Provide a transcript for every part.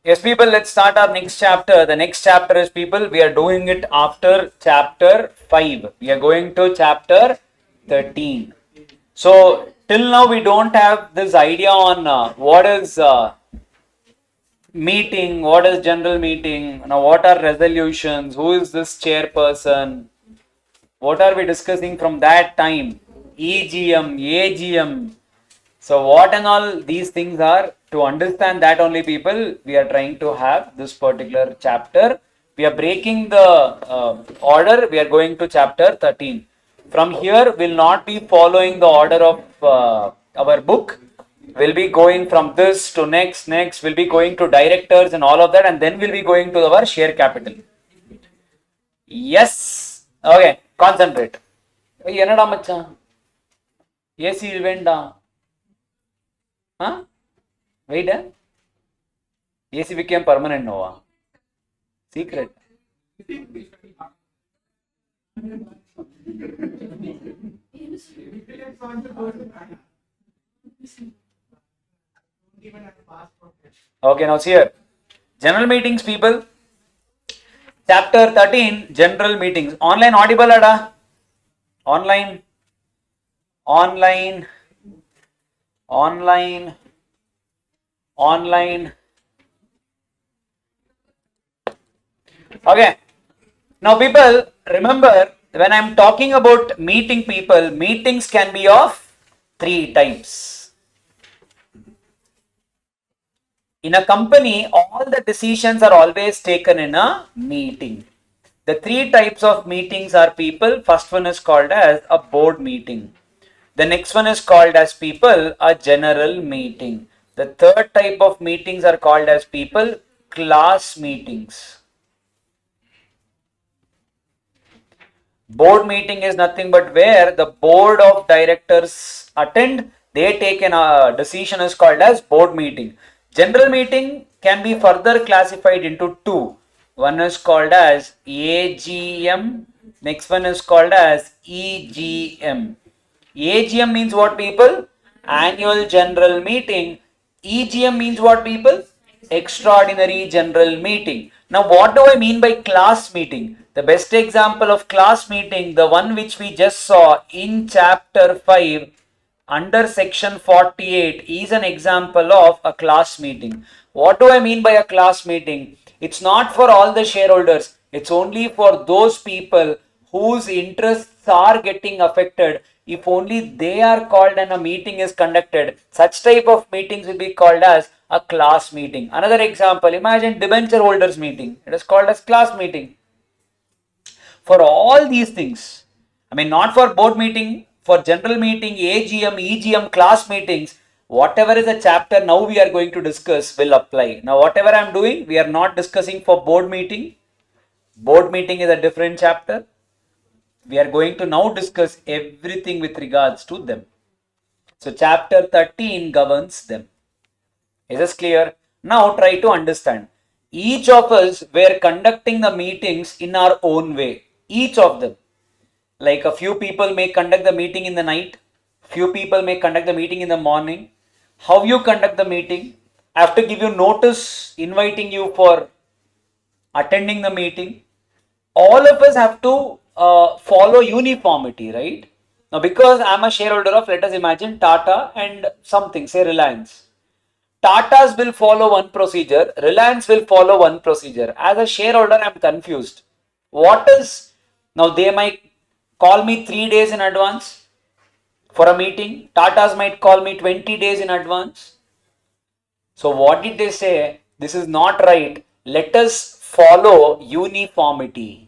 Yes, people, let's start our next chapter. The next chapter is, people, we are doing it after chapter 5. We are going to chapter 13. So, till now we don't have this idea on what is meeting, what is general meeting, now what are resolutions, who is this chairperson, what are we discussing from that time, EGM, AGM. So what and all these things are, to understand that only, people, we are trying to have this particular chapter. We are breaking the order. We are going to chapter 13. From here, we'll not be following the order of our book. We'll be going from this to next, we'll be going to directors and all of that, and then we'll be going to our share capital. Yes. Okay, concentrate. Yenada macha? Yes, you venda. Huh? Wait, AC became permanent Nova. Secret. Okay, now see here. General meetings, people. Chapter 13, general meetings. Online audible ada? Online. Okay. Now, people, remember, when I am talking about meeting, people, meetings can be of 3 types. In a company, all the decisions are always taken in a meeting. The 3 types of meetings are, people. First one is called as a board meeting. The next one is called as, people, a general meeting. The third type of meetings are called as, people, class meetings. Board meeting is nothing but where the board of directors attend, they take a decision is called as board meeting. General meeting can be further classified into 2. One is called as AGM, next one is called as EGM. AGM means what, people? Annual general meeting. EGM means what, people? Extraordinary general meeting. Now, what do I mean by class meeting? The best example of class meeting, the one which we just saw in chapter 5 under section 48, is an example of a class meeting. What do I mean by a class meeting? It's not for all the shareholders. It's only for those people whose interests are getting affected. If only they are called and a meeting is conducted, such type of meetings will be called as a class meeting. Another example, imagine debenture holders meeting. It is called as class meeting. For all these things, I mean, not for board meeting, for general meeting, AGM, EGM, class meetings, whatever is a chapter now we are going to discuss will apply. Now, whatever I am doing, we are not discussing for board meeting. Board meeting is a different chapter. We are going to now discuss everything with regards to them. So, chapter 13 governs them. Is this clear? Now, try to understand. Each of us were conducting the meetings in our own way. Each of them. Like a few people may conduct the meeting in the night. Few people may conduct the meeting in the morning. How you conduct the meeting? I have to give you notice inviting you for attending the meeting. All of us have to follow uniformity, right? Now, because I am a shareholder of, let us imagine, Tata and something, say Reliance. Tata's will follow one procedure, Reliance will follow one procedure. As a shareholder, I am confused. What is, now they might call me 3 days in advance for a meeting. Tata's might call me 20 days in advance. So what did they say? This is not right. Let us follow uniformity.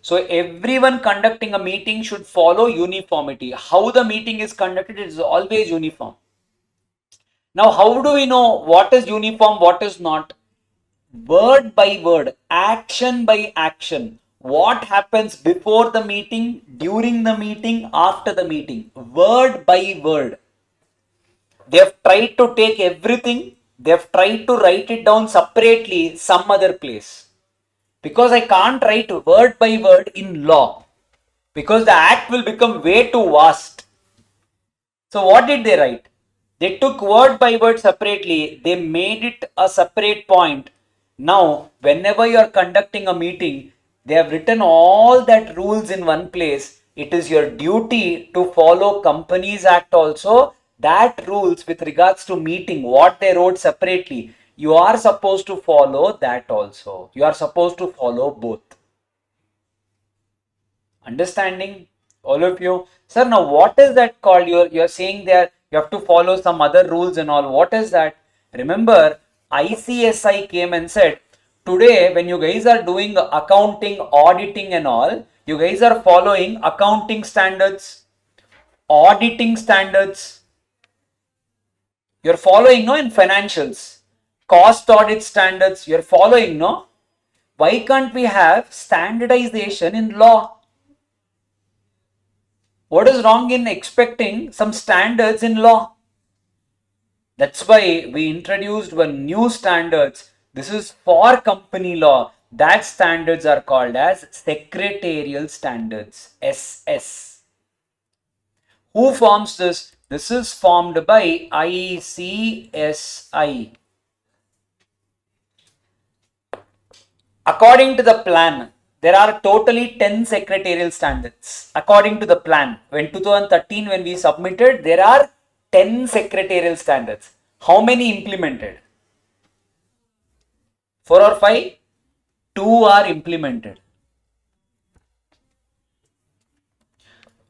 So everyone conducting a meeting should follow uniformity. How the meeting is conducted is always uniform. Now, how do we know what is uniform, what is not? Word by word, action by action. What happens before the meeting, during the meeting, after the meeting? Word by word. They have tried to take everything, they have tried to write it down separately some other place. Because I can't write word by word in law. Because the act will become way too vast. So what did they write? They took word by word separately. They made it a separate point. Now, whenever you are conducting a meeting, they have written all that rules in one place. It is your duty to follow Companies Act also. That rules with regards to meeting, what they wrote separately, you are supposed to follow that also. You are supposed to follow both. Understanding, all of you? Sir, now what is that called? You're saying there you have to follow some other rules and all. What is that? Remember, ICSI came and said, today when you guys are doing accounting, auditing and all, you guys are following accounting standards, auditing standards. You're following, no, in financials. Cost audit standards, you're following, no? Why can't we have standardization in law? What is wrong in expecting some standards in law? That's why we introduced one new standards. This is for company law. That standards are called as secretarial standards, SS. Who forms this? This is formed by ICSI. According to the plan, there are totally 10 secretarial standards. According to the plan, when 2013 when we submitted, there are 10 secretarial standards. How many implemented? 4 or 5? 2 are implemented.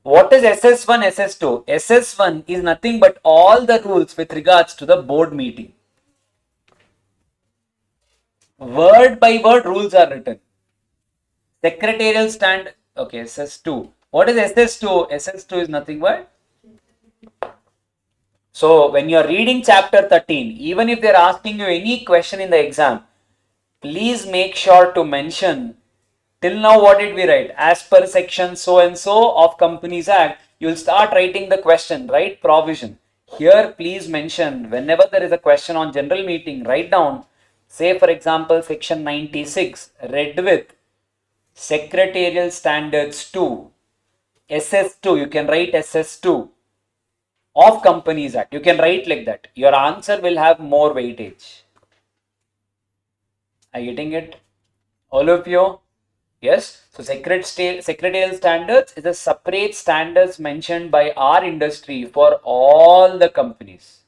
What is SS1, SS2? SS1 is nothing but all the rules with regards to the board meeting. Word by word rules are written. Secretarial stand, okay, SS2. What is SS2? SS2 is nothing but. So when you are reading chapter 13, even if they are asking you any question in the exam, please make sure to mention, till now what did we write? As per section so and so of Companies Act, you will start writing the question, right? Provision. Here please mention, whenever there is a question on general meeting, write down, say for example section 96, read with Secretarial Standards 2, SS2, you can write SS2 of Companies Act. You can write like that. Your answer will have more weightage. Are you getting it? All of you? Yes. So secretarial standards is a separate standards mentioned by our industry for all the companies.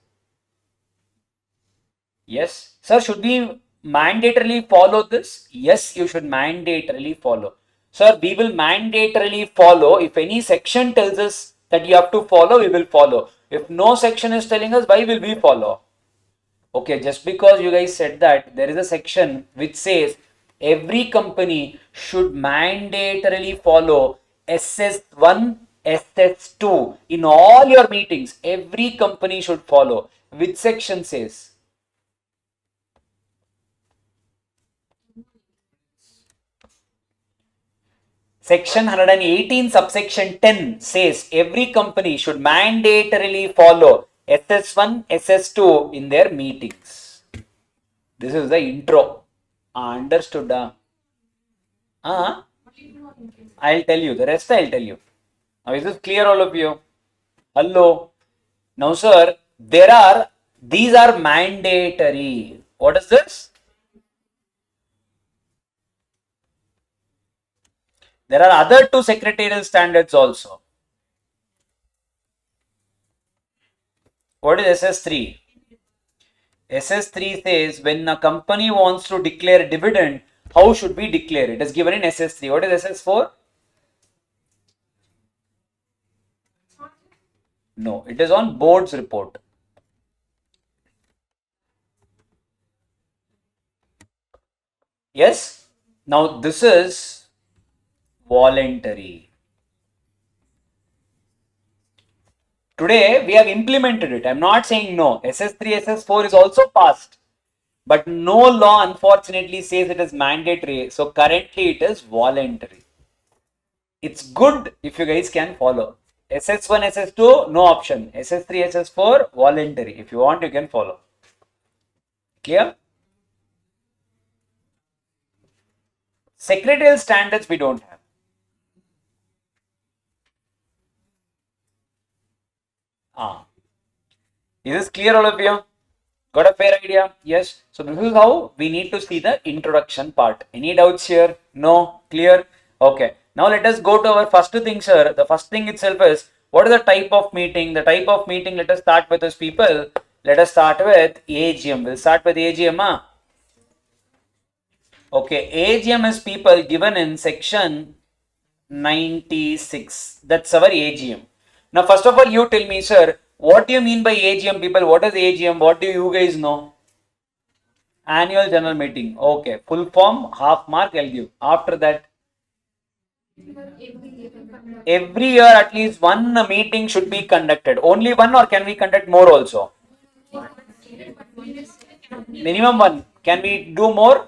Yes. Sir, should we mandatorily follow this? Yes, you should mandatorily follow. Sir, we will mandatorily follow. If any section tells us that you have to follow, we will follow. If no section is telling us, why will we follow? Okay, just because you guys said that, there is a section which says every company should mandatorily follow SS1, SS2 in all your meetings. Every company should follow. Which section says? Section 118 subsection 10 says every company should mandatorily follow SS1, SS2 in their meetings. This is the intro. Understood? I'll tell you. The rest I'll tell you. Now is this clear, all of you? Hello. Now, sir, these are mandatory. What is this? There are other two secretarial standards also. What is SS3? SS3 says when a company wants to declare dividend, how should we declare it? It is given in SS3. What is SS4? No, it is on board's report. Yes? Now this is voluntary. Today we have implemented it. I'm not saying no. SS3, SS4 is also passed. But no law unfortunately says it is mandatory. So currently it is voluntary. It's good if you guys can follow. SS1, SS2, no option. SS3, SS4, voluntary. If you want, you can follow. Clear? Secretarial standards we don't have. Is this clear, all of you? Got a fair idea? Yes. So this is how we need to see the introduction part. Any doubts here? No? Clear? Okay. Now let us go to our first thing, sir. The first thing itself is, what is the type of meeting? The type of meeting, let us start with those people. Let us start with AGM. We'll start with AGM. Huh? Okay. AGM is people given in section 96. That's our AGM. Now, first of all, you tell me, sir, what do you mean by AGM, people? What is AGM? What do you guys know? Annual general meeting. Okay. Full form, half mark, I'll give. After that, every year at least one meeting should be conducted. Only one, or can we conduct more also? Minimum one. Can we do more?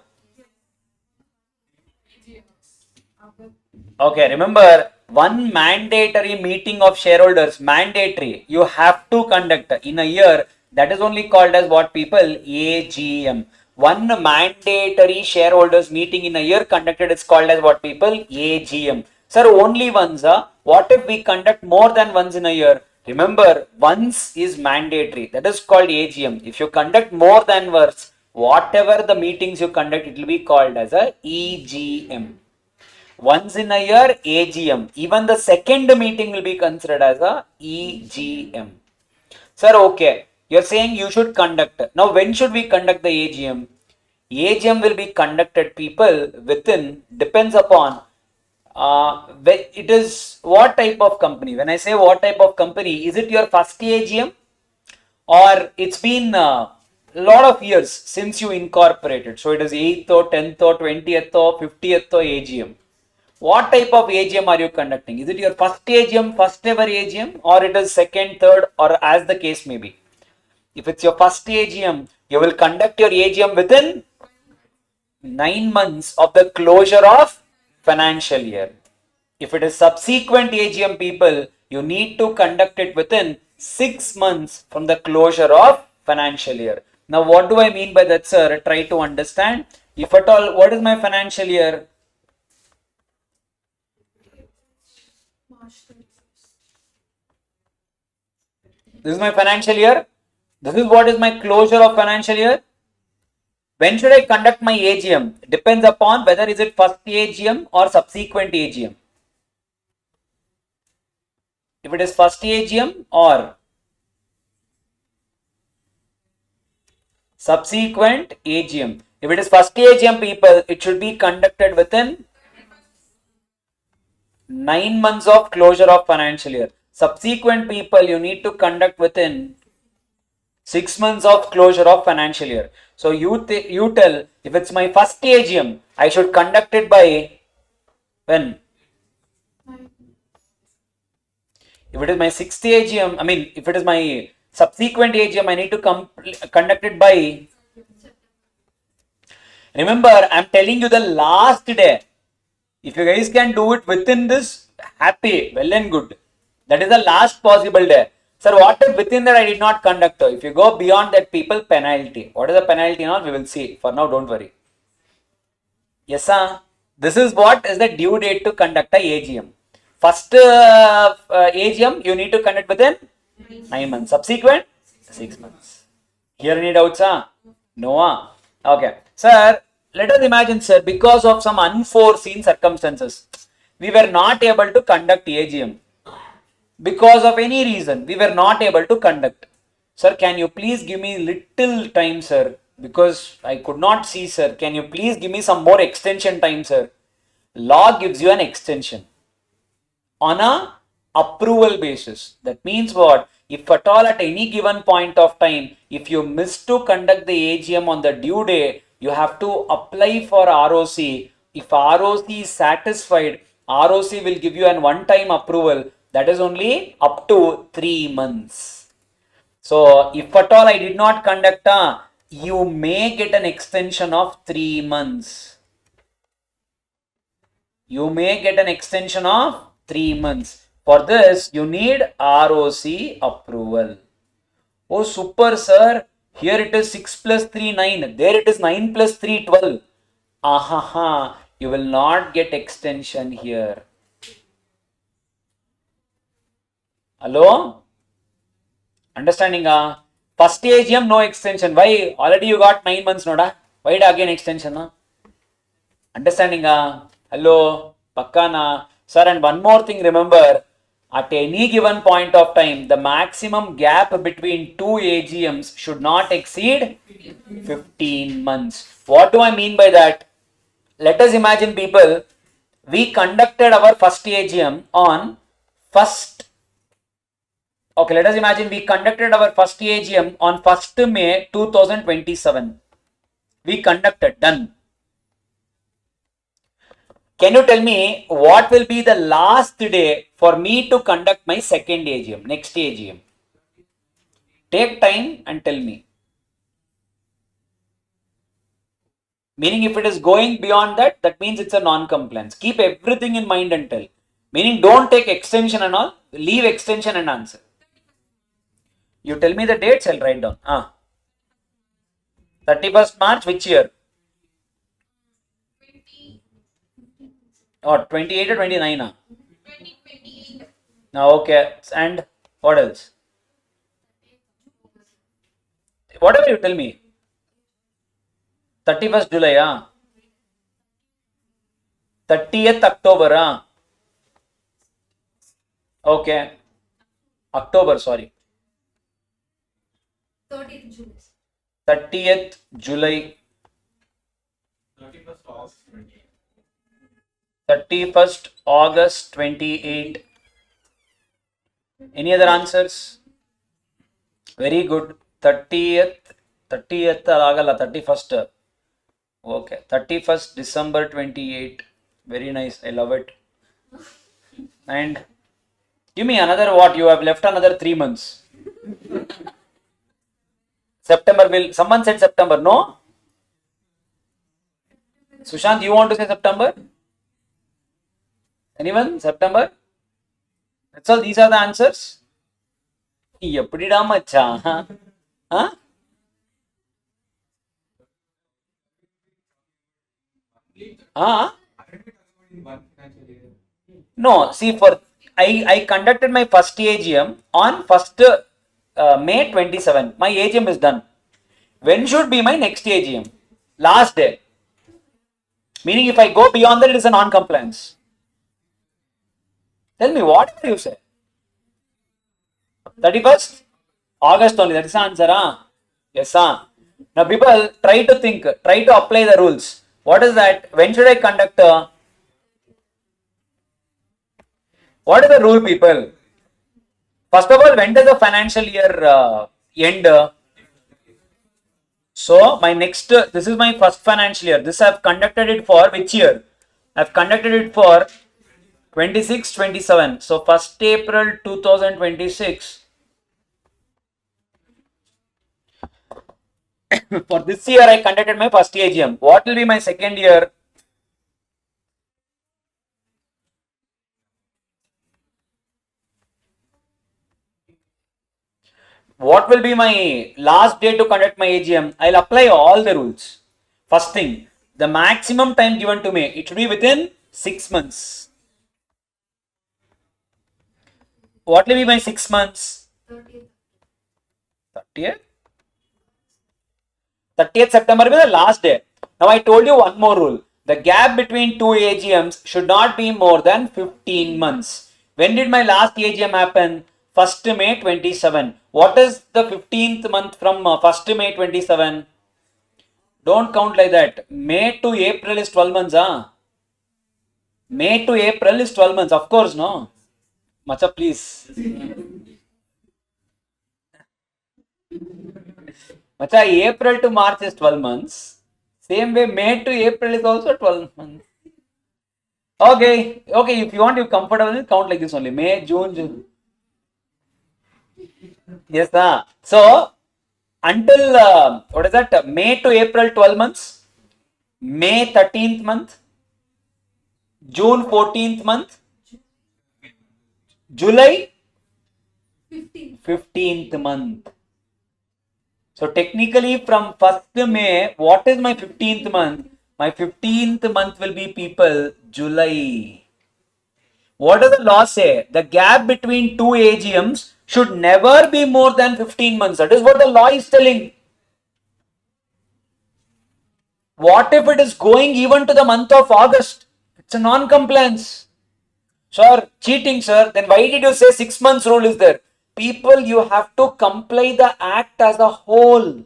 Okay, remember one mandatory meeting of shareholders, mandatory, you have to conduct in a year. That is only called as what, people? AGM. One mandatory shareholders meeting in a year conducted is called as what, people? AGM. Sir, only once. What if we conduct more than once in a year? Remember, once is mandatory. That is called AGM. If you conduct more than once, whatever the meetings you conduct, it will be called as a EGM. Once in a year, AGM. Even the second meeting will be considered as a EGM. Sir, okay. You're saying you should conduct. Now, when should we conduct the AGM? AGM will be conducted, people, within, depends upon, it is what type of company. When I say what type of company, is it your first AGM? Or it's been a lot of years since you incorporated. So it is 8th or 10th or 20th or 50th or AGM. What type of AGM are you conducting? Is it your first AGM, first ever AGM, or it is second, third, or as the case may be? If it's your first AGM, you will conduct your AGM within 9 months of the closure of financial year. If it is subsequent AGM, people, you need to conduct it within 6 months from the closure of financial year. Now, what do I mean by that, sir? Try to understand. If at all, what is my financial year? This is my financial year. This is what is my closure of financial year. When should I conduct my AGM? Depends upon whether is it first AGM or subsequent AGM. If it is first AGM or subsequent AGM. If it is first AGM, people, it should be conducted within 9 months of closure of financial year. Subsequent, people, you need to conduct within 6 months of closure of financial year. So you tell, if it's my first AGM, I should conduct it by when? If it is my 6th AGM, if it is my subsequent AGM, I need to conduct it by. Remember, I'm telling you the last day. If you guys can do it within this, happy, well and good. That is the last possible day. Sir, what if within that I did not conduct? If you go beyond that, people, penalty. What is the penalty and all? We will see. For now, don't worry. Yes, sir. This is what is the due date to conduct a AGM. First AGM, you need to conduct within 9 months. Subsequent, 6 months. Here any doubts, sir? No. Okay. Sir, let us imagine, sir, because of some unforeseen circumstances, we were not able to conduct AGM. Because of any reason, we were not able to conduct. Sir, can you please give me little time, sir? Because I could not see, sir. Can you please give me some more extension time, sir? Law gives you an extension on a approval basis. That means what? If at all at any given point of time, if you miss to conduct the AGM on the due day, you have to apply for ROC. If ROC is satisfied, ROC will give you an one-time approval. That is only up to 3 months. So, if at all I did not conduct, you may get an extension of 3 months. You may get an extension of 3 months. For this, you need ROC approval. Oh, super, sir. Here it is 6 plus 3, 9. There it is 9 plus 3, 12. You will not get extension here. Hello? Understanding? First AGM, no extension. Why? Already you got 9 months, Noda. Why again extension? Na? Understanding? Hello, Pakkana. Sir, and one more thing, remember, at any given point of time, the maximum gap between two AGMs should not exceed 15 months. What do I mean by that? Let us imagine, people, we conducted our first AGM on first. Okay, let us imagine we conducted our first AGM on 1st May 2027. We conducted, done. Can you tell me what will be the last day for me to conduct my second AGM, next AGM? Take time and tell me. Meaning if it is going beyond that, that means it's a non-compliance. Keep everything in mind and tell. Meaning don't take extension and all, leave extension and answer. You tell me the dates, I'll write down. 31st March, which year? 28 or 29? 2028. Okay. And what else? Whatever you tell me. 31st July, 30th October, Okay. October, sorry. 30th July. 30th July. 31st August 28. Any other answers? Very good. 30th agala, 31st. Okay. 31st December 28. Very nice. I love it. And give me another what? You have left another 3 months. September will. Someone said September. No? Sushant, you want to say September? Anyone? September? That's all. These are the answers. Eppudida macha? Huh? No, see, for I conducted my first AGM on 1st May 27. My AGM is done. When should be my next AGM? Last day. Meaning if I go beyond that, it is a non-compliance. Tell me, what do you say? 31st August only. That is the answer. Yes, Now people try to think, try to apply the rules. What is that? When should I conduct? What is the rule, people? First of all, when does the financial year end? So my next, this is my first financial year. This I have conducted it for which year? I have conducted it for 26-27. So 1st April 2026. For this year, I conducted my first AGM. What will be my second year? What will be my last day to conduct my AGM? I'll apply all the rules. First thing, the maximum time given to me, it should be within 6 months. What will be my 6 months? 30th? 30th September will be the last day. Now I told you one more rule. The gap between two AGMs should not be more than 15 months. When did my last AGM happen? 1st May 27. What is the 15th month from 1st May 27? Don't count like that. May to April is 12 months. May to April is 12 months. Of course, no? Macha, please. Macha, April to March is 12 months. Same way, May to April is also 12 months. Okay, if you want, you comfortable, count like this only. May, June. Yes, so until what is that? May to April 12 months, May 13th month, June 14th month, July 15th month. So technically from 1st May, what is my 15th month? My 15th month will be, people, July. What does the law say? The gap between two AGMs should never be more than 15 months. That is what the law is telling. What if it is going even to the month of August? It's a non-compliance. Sir, cheating, sir. Then why did you say 6 months rule is there? People, you have to comply the act as a whole.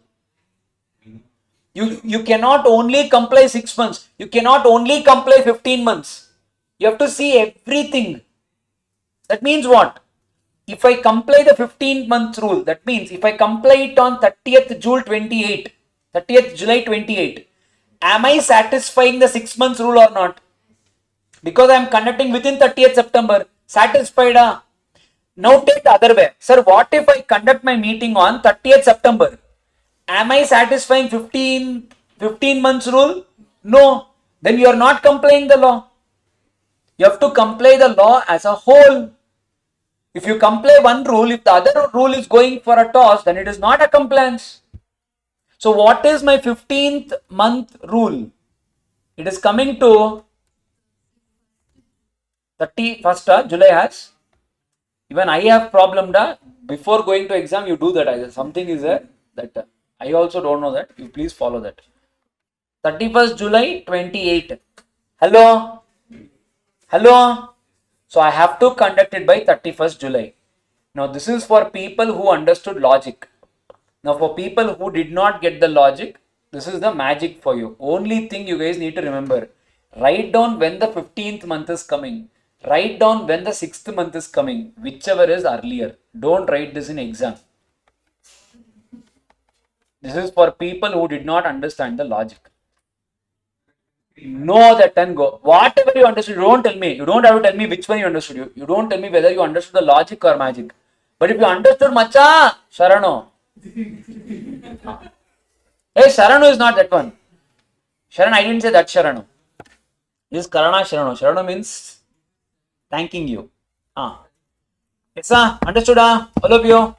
You cannot only comply 6 months. You cannot only comply 15 months. You have to see everything. That means what? If I comply the 15 month rule, that means if I comply it on 30th July 28, 30th July 28, am I satisfying the 6 months rule or not? Because I am conducting within 30th September. Satisfied? Now take the other way. Sir, what if I conduct my meeting on 30th September? Am I satisfying 15 months rule? No. Then you are not complying the law. You have to comply the law as a whole. If you comply one rule, if the other rule is going for a toss, then it is not a compliance. So what is my 15th month rule? It is coming to 31st July has. Even I have problem da. Before going to exam, you do that. Something is there that I also don't know that. You please follow that. 31st July 28. Hello? Hello? So I have to conduct it by 31st July. Now this is for people who understood logic. Now for people who did not get the logic, this is the magic for you. Only thing you guys need to remember. Write down when the 15th month is coming. Write down when the 6th month is coming. Whichever is earlier. Don't write this in exam. This is for people who did not understand the logic. Know that and go. Whatever you understood, you don't tell me. You don't have to tell me which one you understood. You don't tell me whether you understood the logic or magic. But if you understood Macha, Sharano. Hey, Sharano is not that one. Sharan, I didn't say that Sharano. This is Karana Sharano. Sharano means thanking you. Yes, sir. Understood, all of you?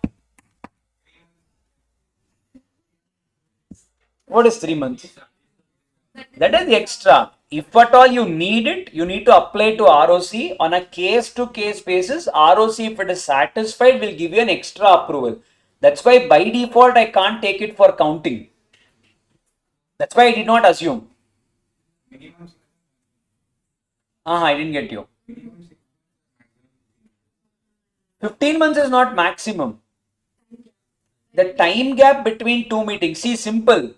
What is 3 months? That is extra. If at all you need it, you need to apply to ROC on a case-to-case basis. ROC, if it is satisfied, will give you an extra approval. That's why by default, I can't take it for counting. That's why I did not assume. I didn't get you. 15 months is not maximum. The time gap between two meetings. See, simple.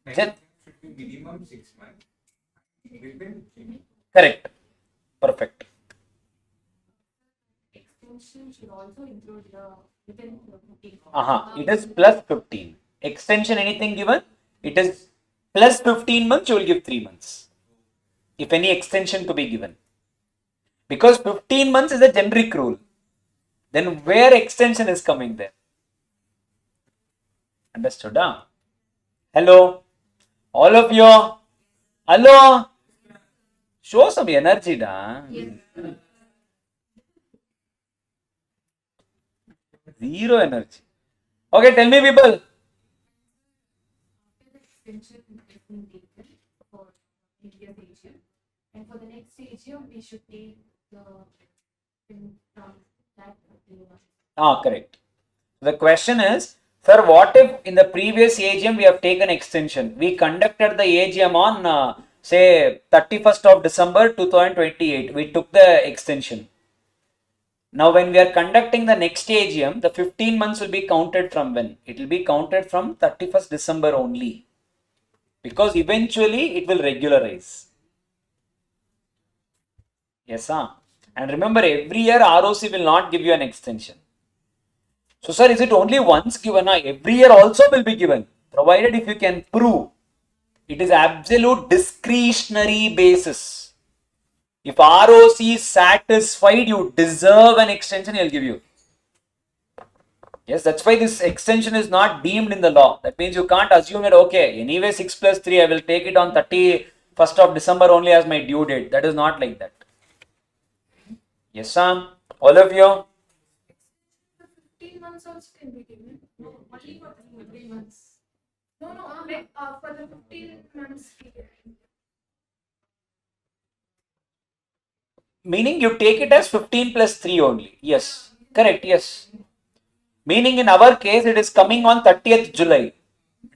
Minimum 6 months. Correct. Perfect. Extension should also include the within 15. It is plus 15. Extension, anything given? It is plus 15 months, you will give 3 months. If any extension to be given. Because 15 months is a generic rule. Then where extension is coming there? Understood? Hello? All of you? Hello? Show some energy, da. Yes. Zero energy. Okay, tell me, people. After the extension has been taken for previous AGM, and for the next AGM, we should take the from that particular. Correct. The question is, sir, what if in the previous AGM we have taken extension? We conducted the AGM on, say, 31st of December 2028. We took the extension. Now, when we are conducting the next AGM, the 15 months will be counted from when? It will be counted from 31st December only. Because eventually it will regularize. Yes, sir. And remember, every year ROC will not give you an extension. So, sir, is it only once given? Every year also will be given, provided if you can prove. It is absolute discretionary basis. If ROC is satisfied, you deserve an extension, he'll give you. Yes, that's why this extension is not deemed in the law. That means you can't assume that, okay, anyway 6 plus 3, I will take it on 31st of December only as my due date. That is not like that. Yes, Sam. All of you? 15 months also can be given. No, only for 3 months. No, like for the 15 months period. Meaning you take it as 15 plus 3 only. Yes. Correct. Yes. Meaning in our case, it is coming on 30th July.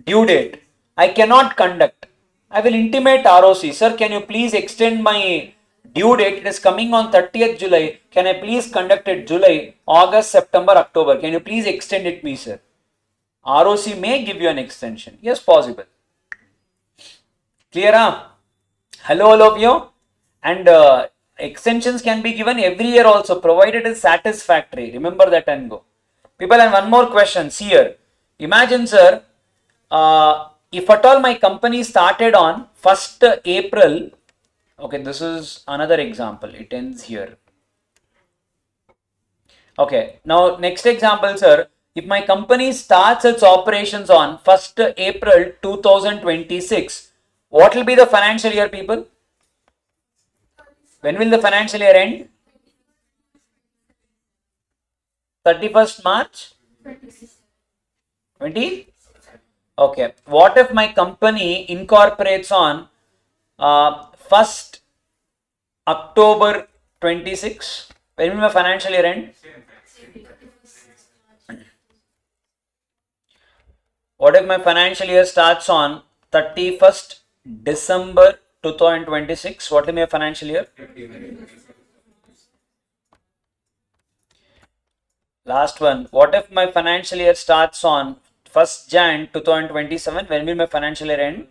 Due date. I cannot conduct. I will intimate ROC. Sir, can you please extend my due date? It is coming on 30th July. Can I please conduct it July, August, September, October? Can you please extend it me, sir? ROC may give you an extension. Yes, possible. Clear? Hello, all of you. And extensions can be given every year also, provided it is satisfactory. Remember that and go. People, and one more question. See here. Imagine, sir, if at all my company started on 1st April, okay, this is another example. It ends here. Okay, now next example, sir. If my company starts its operations on 1st April 2026, what will be the financial year, people? When will the financial year end? 31st March? 20? Okay. What if my company incorporates on 1st October 26? When will my financial year end? What if my financial year starts on 31st December 2026? What will be my financial year? Last one. What if my financial year starts on 1st Jan 2027? When will my financial year end?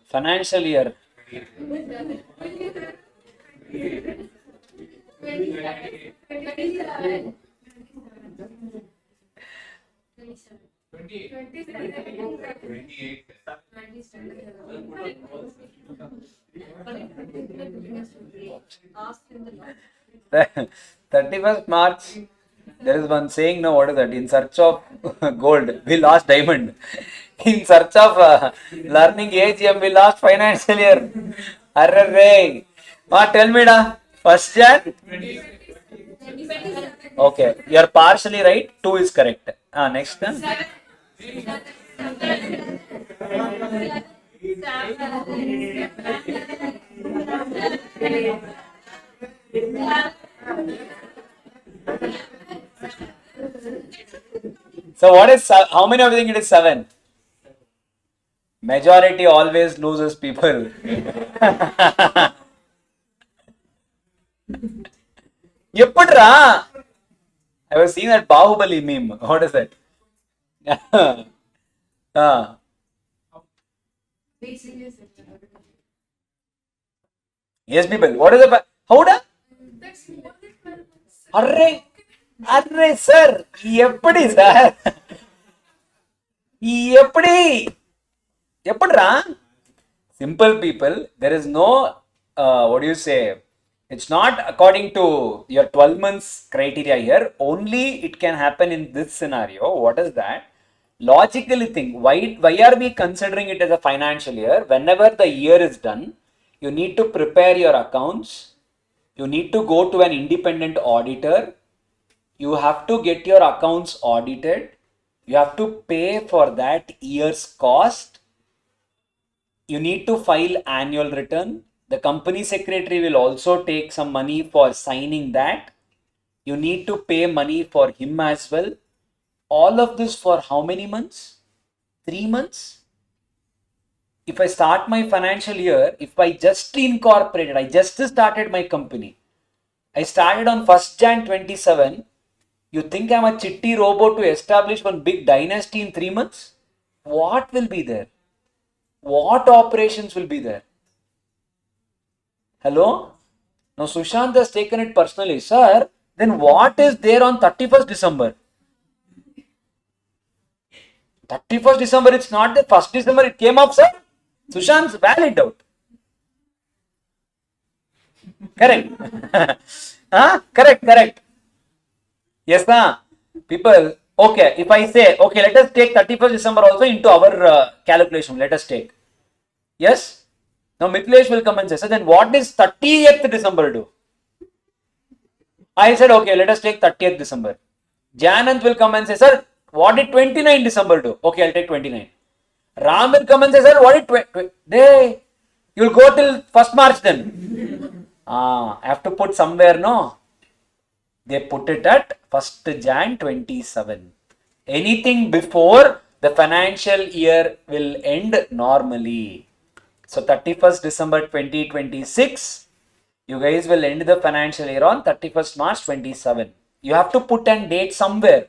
Financial year. The 31st March, there is one saying now, what is that? In search of gold, we lost diamond. In search of learning AGM, we lost financial year. Arre, tell me da, first Jan? Okay, you are partially right. 2 is correct. Next one. So what is, how many of you think it is 7? Majority always loses, people. Eppadra? I was seeing that Bahubali meme. What is that? Yes, people. What is the how da? Arre, sir. Eppadi, sir? Eppadi? Eppadra? Simple, people. There is no, what do you say? It's not according to your 12 months criteria here. Only it can happen in this scenario. What is that? Logically think, why are we considering it as a financial year? Whenever the year is done, you need to prepare your accounts. You need to go to an independent auditor. You have to get your accounts audited. You have to pay for that year's cost. You need to file annual return. The company secretary will also take some money for signing that. You need to pay money for him as well. All of this for how many months? 3 months? If I start my financial year, if I just incorporated, I just started my company. I started on 1st Jan 27. You think I'm a chitti robot to establish one big dynasty in 3 months? What will be there? What operations will be there? Hello? Now Sushant has taken it personally. Sir, then what is there on 31st December? 31st December, it's not the 1st December it came up, sir. Sushant's valid doubt. Correct. Correct. Yes, sir. People, okay, if I say, okay, let us take 31st December also into our calculation. Let us take. Yes? Now Mithilesh will come and say, so then what is 30th December do? I said, okay, let us take 30th December. Jananth will come and say, sir, what did 29 December do? Okay, I'll take 29. Ram will come and say, sir, what did they? You'll go till 1st March then. I have to put somewhere, no? They put it at 1st Jan 27. Anything before the financial year will end normally. So 31st December 2026, you guys will end the financial year on 31st March 27. You have to put an date somewhere.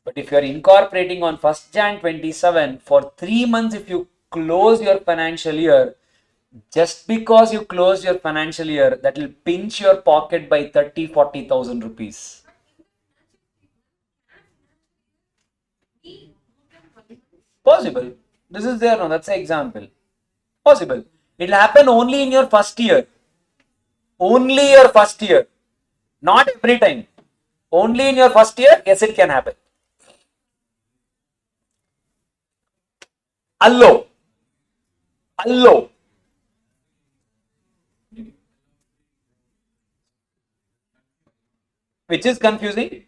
But if you are incorporating on 1st Jan 27, for 3 months, if you close your financial year, just because you close your financial year, that will pinch your pocket by 30,000-40,000 rupees. Possible. This is there, no? That's an example. Possible. It will happen only in your first year. Only your first year. Not every time. Only in your first year, yes, it can happen. Allo. Which is confusing?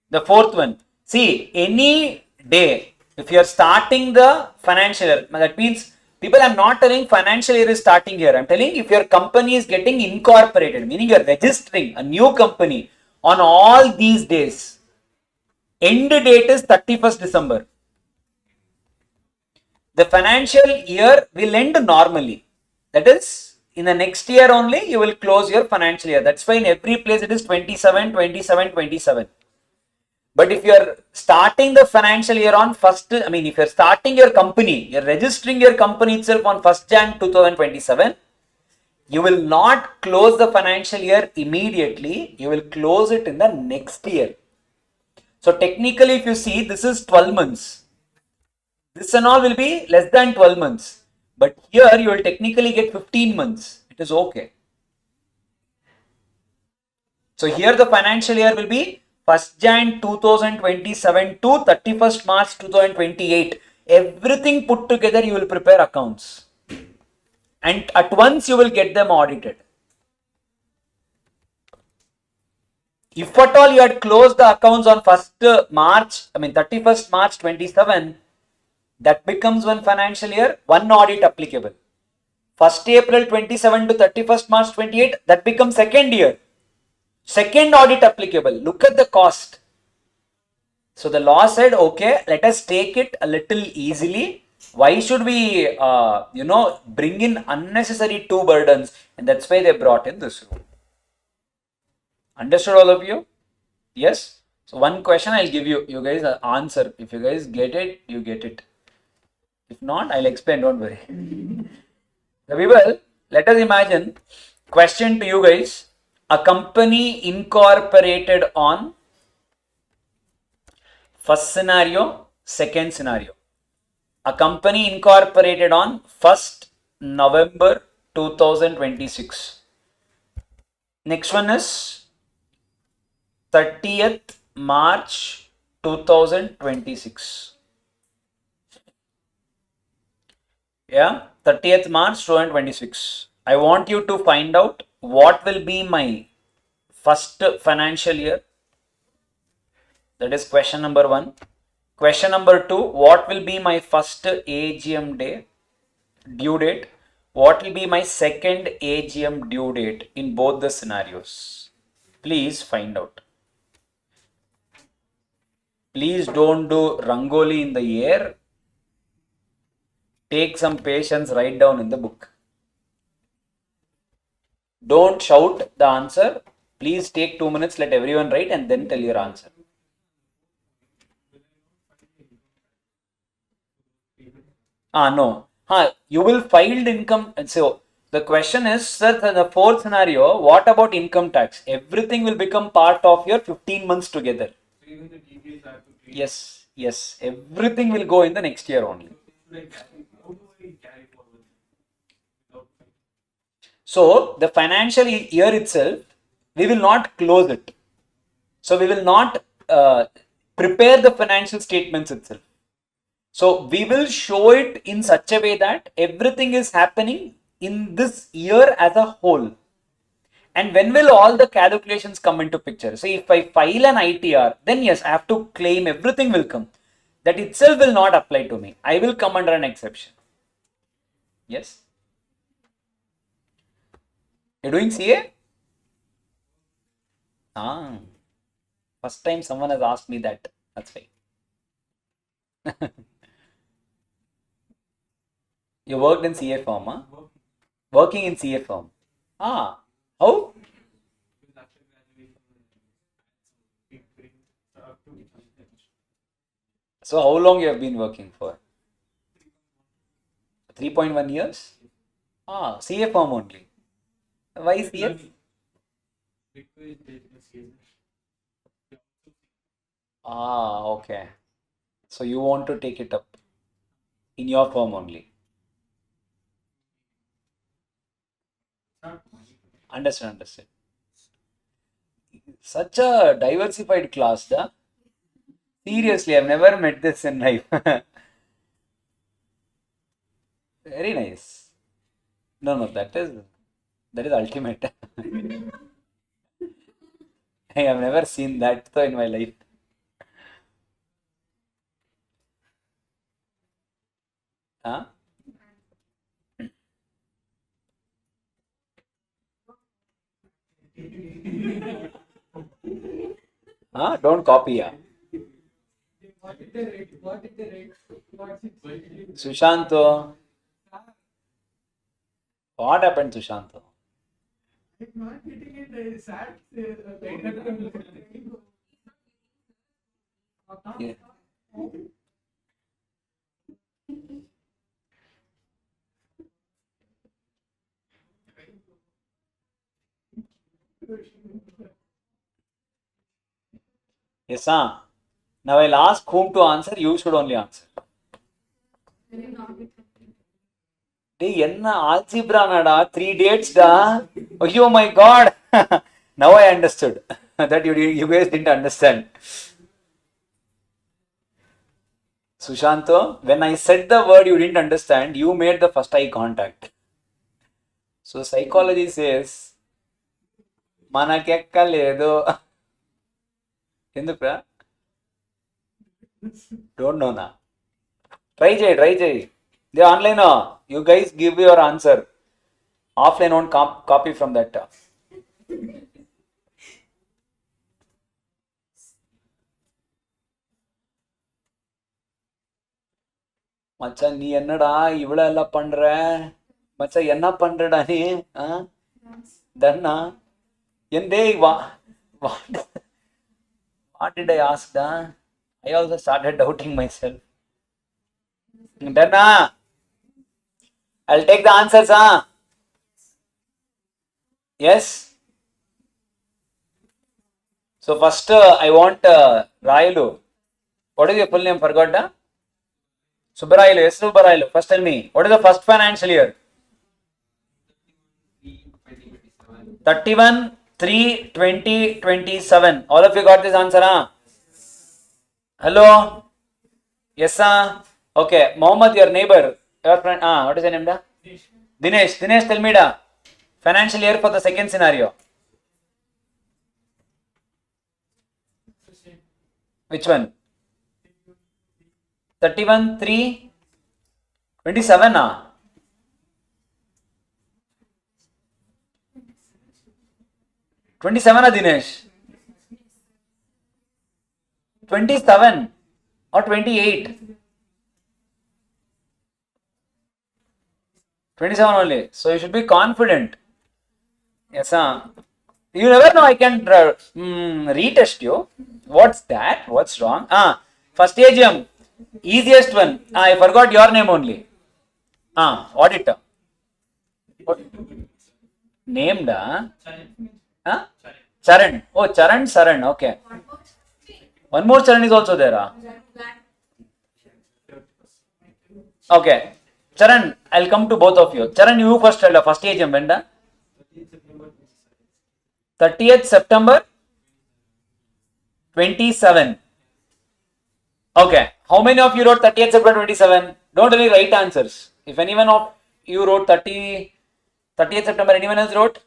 The fourth one. See, any day, if you are starting the financial year, that means people, I'm not telling financial year is starting here. I'm telling if your company is getting incorporated, meaning you're registering a new company on all these days. End date is 31st December. The financial year will end normally. That is, in the next year only, you will close your financial year. That's why in every place it is 27, 27, 27. But if you are starting the financial year on if you're starting your company, you're registering your company itself on 1st Jan 2027, you will not close the financial year immediately. You will close it in the next year. So technically, if you see, this is 12 months. This and all will be less than 12 months. But here you will technically get 15 months. It is okay. So here the financial year will be 1st Jan 2027 to 31st March 2028. Everything put together, you will prepare accounts. And at once you will get them audited. If at all you had closed the accounts on 31st March 27, that becomes one financial year, one audit applicable. 1st April 27 to 31st March 28, that becomes second year. Second audit applicable. Look at the cost. So the law said, okay, let us take it a little easily. Why should we, bring in unnecessary two burdens? And that's why they brought in this rule. Understood, all of you? Yes? So one question I'll give you. You guys answer. If you guys get it, you get it. If not, I'll explain. Don't worry. So we will. Let us imagine. Question to you guys. A company incorporated on first scenario, second scenario. A company incorporated on 1st November 2026. Next one is 30th March 2026. Yeah, 30th March 2026. I want you to find out what will be my first financial year. That is question number 1. Question number 2, what will be my first AGM day, due date? What will be my second AGM due date in both the scenarios? Please find out. Please don't do Rangoli in the air. Take some patience, write down in the book. Don't shout the answer. Please take 2 minutes, let everyone write and then tell your answer. No. You will file income. So the question is, sir, in the fourth scenario, what about income tax? Everything will become part of your 15 months together. Yes. Everything will go in the next year only. So the financial year itself, we will not close it. So we will not prepare the financial statements itself. So we will show it in such a way that everything is happening in this year as a whole. And when will all the calculations come into picture? So if I file an ITR, then yes, I have to claim, everything will come. That itself will not apply to me. I will come under an exception. Yes. You're doing CA? First time someone has asked me that. That's why. You worked in CA firm, huh? Working in CA firm. How? So how long you have been working for? 3.1 years? CA firm only. Why CA? Okay. So you want to take it up in your firm only. Understood. Such a diversified class, da? Seriously, I've never met this in life. Very nice. No, that is ultimate. I have never seen that though in my life. Huh? Don't copy, yeah. What is the rate? Sushanto. What happened, Sushanto? I'm not getting it. Sad. Yeah. Yes, Now I'll ask whom to answer. You should only answer. Hey, enna algebra nada? 3 dates da? Oh my God! Now I understood that you guys didn't understand. Sushanto, when I said the word you didn't understand, you made the first eye contact. So psychology says, manakekaledo. ఎందుకురా? Don't know na. Try చేయి. They online. You guys give your answer. Offline won't copy from that. மச்சான் நீ என்னடா இவ்வளோ எல்லாம் பண்ற? மச்சான் என்ன பண்றடா நீ? தன்னா என் டேய் what did I ask da? I also started doubting myself. Dana, I'll take the answers, Yes. So first I want Railu. What is your full name? Forgot da? Subarailu. Yes, Subarailu. First tell me, what is the first financial year? 31/3/2027. All of you got this answer, Hello? Yes, Okay. Mohammed, your neighbor. Your friend. What is your name, da? Dinesh. Dinesh, tell me, da. Financial year for the second scenario. Which one? 31/3/27, 27, Dinesh? 27 or 28? 27 only. So you should be confident. Yes, You never know. I can retest you. What's that? What's wrong? First AGM. Easiest one. I forgot your name only. Auditor. What? Named? Charan. Oh, Charan. Okay. One more Charan is also there. Okay. Charan, I'll come to both of you. Charan, you first tell the first AGM when? 30th September 27. Okay. How many of you wrote 30th September 27? Don't really write answers. If anyone of you wrote 30th September, anyone else wrote?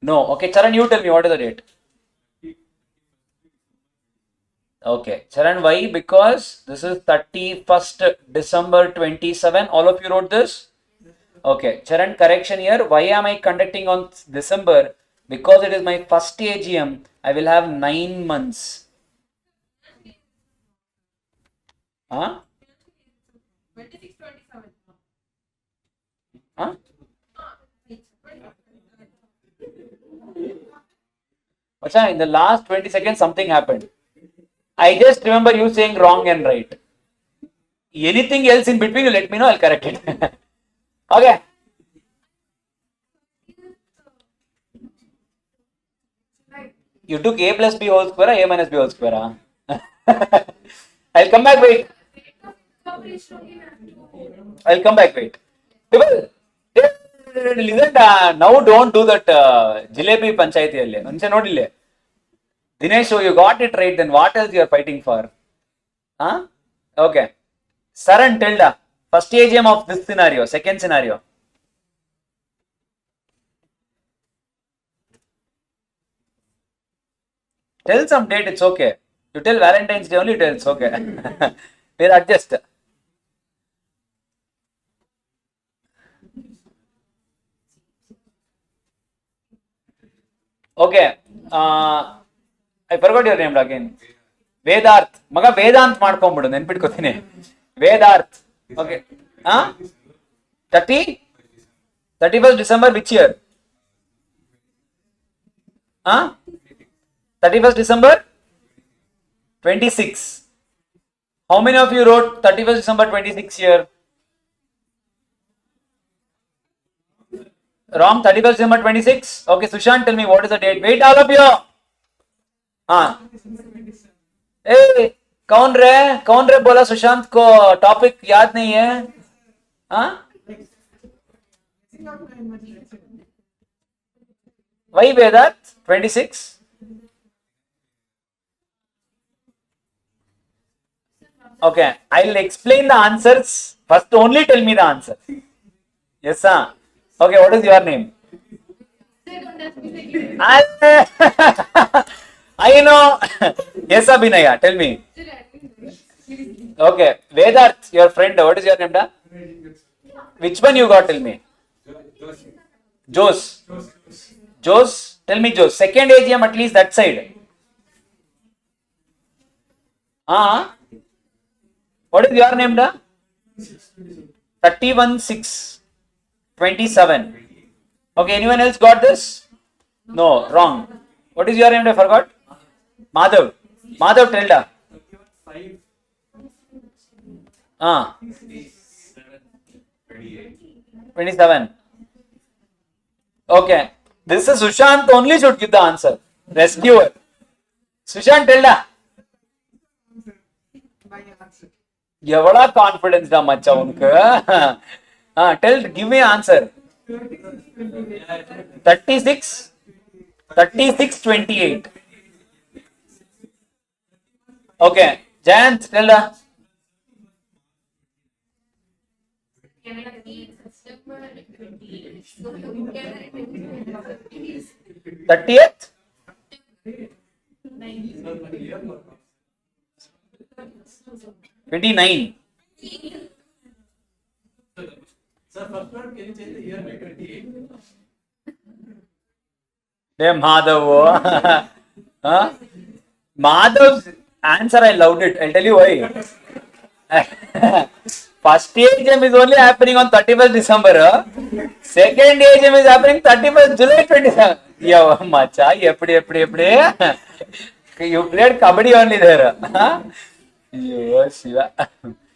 No. Okay, Charan, you tell me what is the date. Okay, Charan, why? Because this is 31st December 27. All of you wrote this? Okay, Charan, correction here. Why am I conducting on December? Because it is my first AGM. I will have 9 months. Huh? 26, 27. Huh? Acha, in the last 20 seconds, something happened. I just remember you saying wrong and right. Anything else in between, you let me know, I'll correct it. Okay. You took A plus B whole square, A minus B whole square. Huh? I'll come back, wait. I'll come back, wait. People, listen, now don't do that Jilebi Panchayati. Nodile. Dinesh, so you got it right, then what else you are fighting for? Huh? Okay. Saran, Tilda. First AGM of this scenario, second scenario. Tell some date, it's okay. You tell Valentine's Day only, tell it's okay. We'll adjust. Okay. I forgot your name again. Vedarth. Maga Vedant ಮಾಡ್ಕೊಂಬಿಡು ನೆನ್ಪಿಟ್ಕೋತೀನಿ. Vedarth. Okay. Huh? 31st December which year? Huh? 31st December 26. How many of you wrote 31st December 26 here? Wrong. 31st December 26. Okay, Sushant, tell me what is the date. Wait, all of you. ए कौन रे बोला सुशांत को topic याद नहीं है? हाँ? वही वेदांत 26. Okay, I'll explain the answers. First, only tell me the answer. Yes, sir. Okay, what is your name? I know. Yes, Abhinaya, tell me. Okay, Vedarth, your friend, what is your name? Da? Which one you got? Tell me. Jose. Jose, tell me Jose. Second AGM at least that side. What is your name? Da? 31/6/27. Okay, anyone else got this? No, wrong. What is your name? I forgot. Madhav. Madhav, tell da. 27. Okay. This is Sushant only should give the answer. Rescuer. Sushant, tell da. Yavada confidence da macha unka. Tell, give me answer. 36/28. Okay, Jayant, tell da. 30th? 29. Sir, first one, can you change the year by 28? Hey, Madhav. Huh? Madhav's answer, I loved it. I'll tell you why. First AGM is only happening on 31st December. Second AGM is happening 31st July 27. Yeah, macha. Eppadi. You played kabaddi only there. Huh? Yo, Shiva.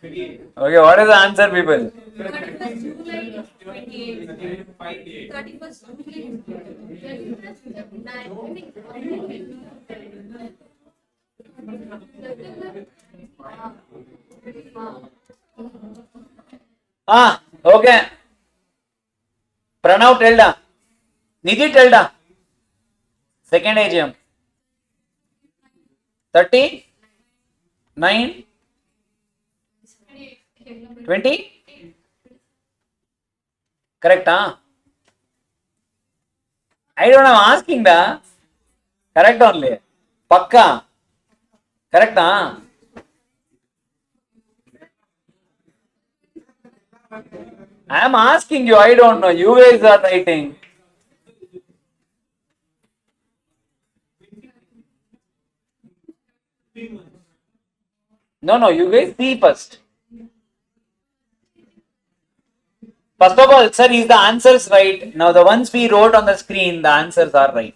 Okay, what is the answer, people? 31st July 28. 31st Okay. Pranav, tell da. Nidhi, tell da. Second AGM. 39? 20? Correct, huh? I don't know, I'm asking da. Correct only. Pakka. Correct ah? I am asking you, I don't know. You guys are writing. No, you guys see first. First of all, sir, is the answers right? Now the ones we wrote on the screen, the answers are right.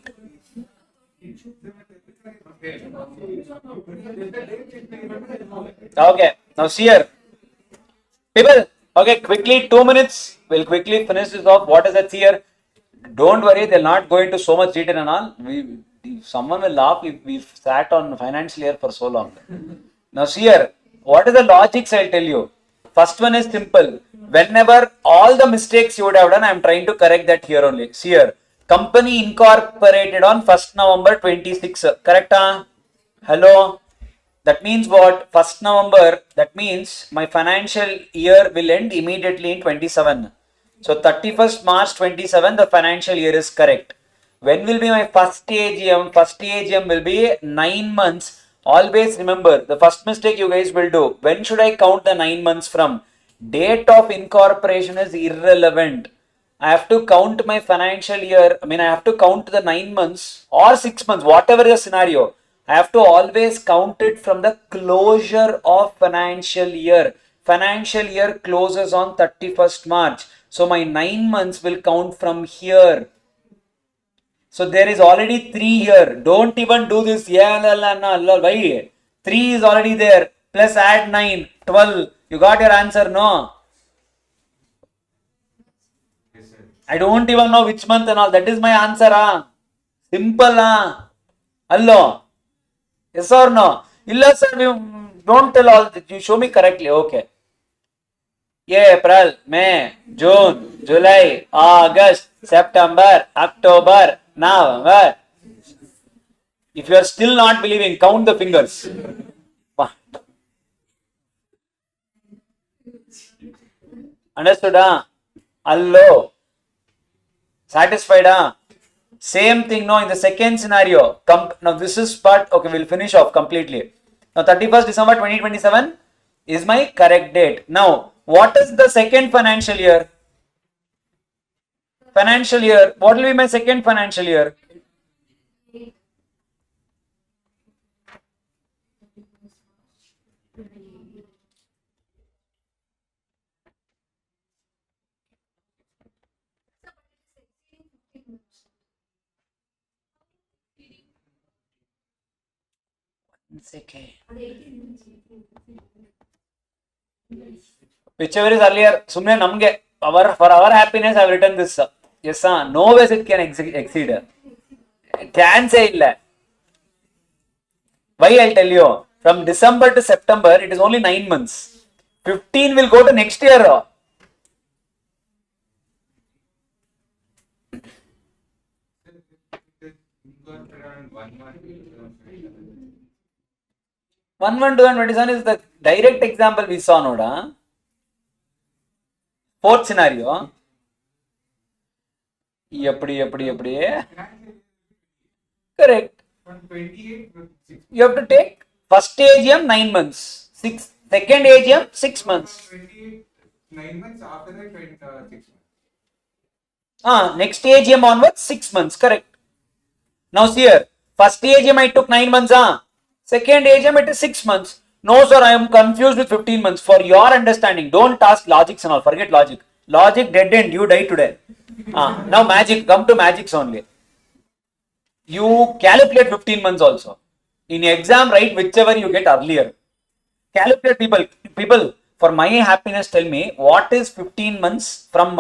Okay, now see here. People, okay, quickly, 2 minutes. We'll quickly finish this off. What is that here? Don't worry, they'll not go into so much detail and all. Someone will laugh if we've sat on financial year for so long. Now see here, what is the logics I'll tell you. First one is simple. Whenever all the mistakes you would have done, I'm trying to correct that here only. See here, company incorporated on 1st November 26. Correct? Hello? That means what? 1st November, that means my financial year will end immediately in 27. So 31st March 27, the financial year is correct. When will be my first AGM? First AGM will be 9 months. Always remember, the first mistake you guys will do. When should I count the 9 months from? Date of incorporation is irrelevant. I have to count my financial year. I have to count the 9 months or 6 months, whatever the scenario. I have to always count it from the closure of financial year. Financial year closes on 31st March. So my 9 months will count from here. So there is already 3 here. Don't even do this. Why? 3 is already there. Plus add 9, 12. You got your answer, no? I don't even know which month and all. That is my answer. Simple. Hello. Yes or no? Illa sir, you don't tell all that. You show me correctly. Okay. April, May, June, July, August, September, October, November. If you are still not believing, count the fingers. Understood? Hello. Satisfied? Same thing, no, in the second scenario. Now this is part, okay, we'll finish off completely. Now 31st December 2027 is my correct date. Now, what is the second financial year? Financial year, what will be my second financial year? Whichever is earlier, Sumne namge, for our happiness, I have written this. Yes, no ways it can exceed. Can say illa. Why I'll tell you. From December to September, it is only 9 months. 15 will go to next year. One 2027 is the direct example we saw, Noda. Fourth scenario. Correct. You have to take first AGM 9 months. Second AGM 6 months. 9 months after that 6 months. Next AGM onwards 6 months. Correct. Now see here. First AGM I took 9 months. Second AGM it is 6 months. No sir, I am confused with 15 months. For your understanding, don't ask logics and all. Forget logic. Logic dead end. You die today. Now magic. Come to magics only. You calculate 15 months also. In exam, write whichever you get earlier. Calculate people. For my happiness, tell me what is 15 months from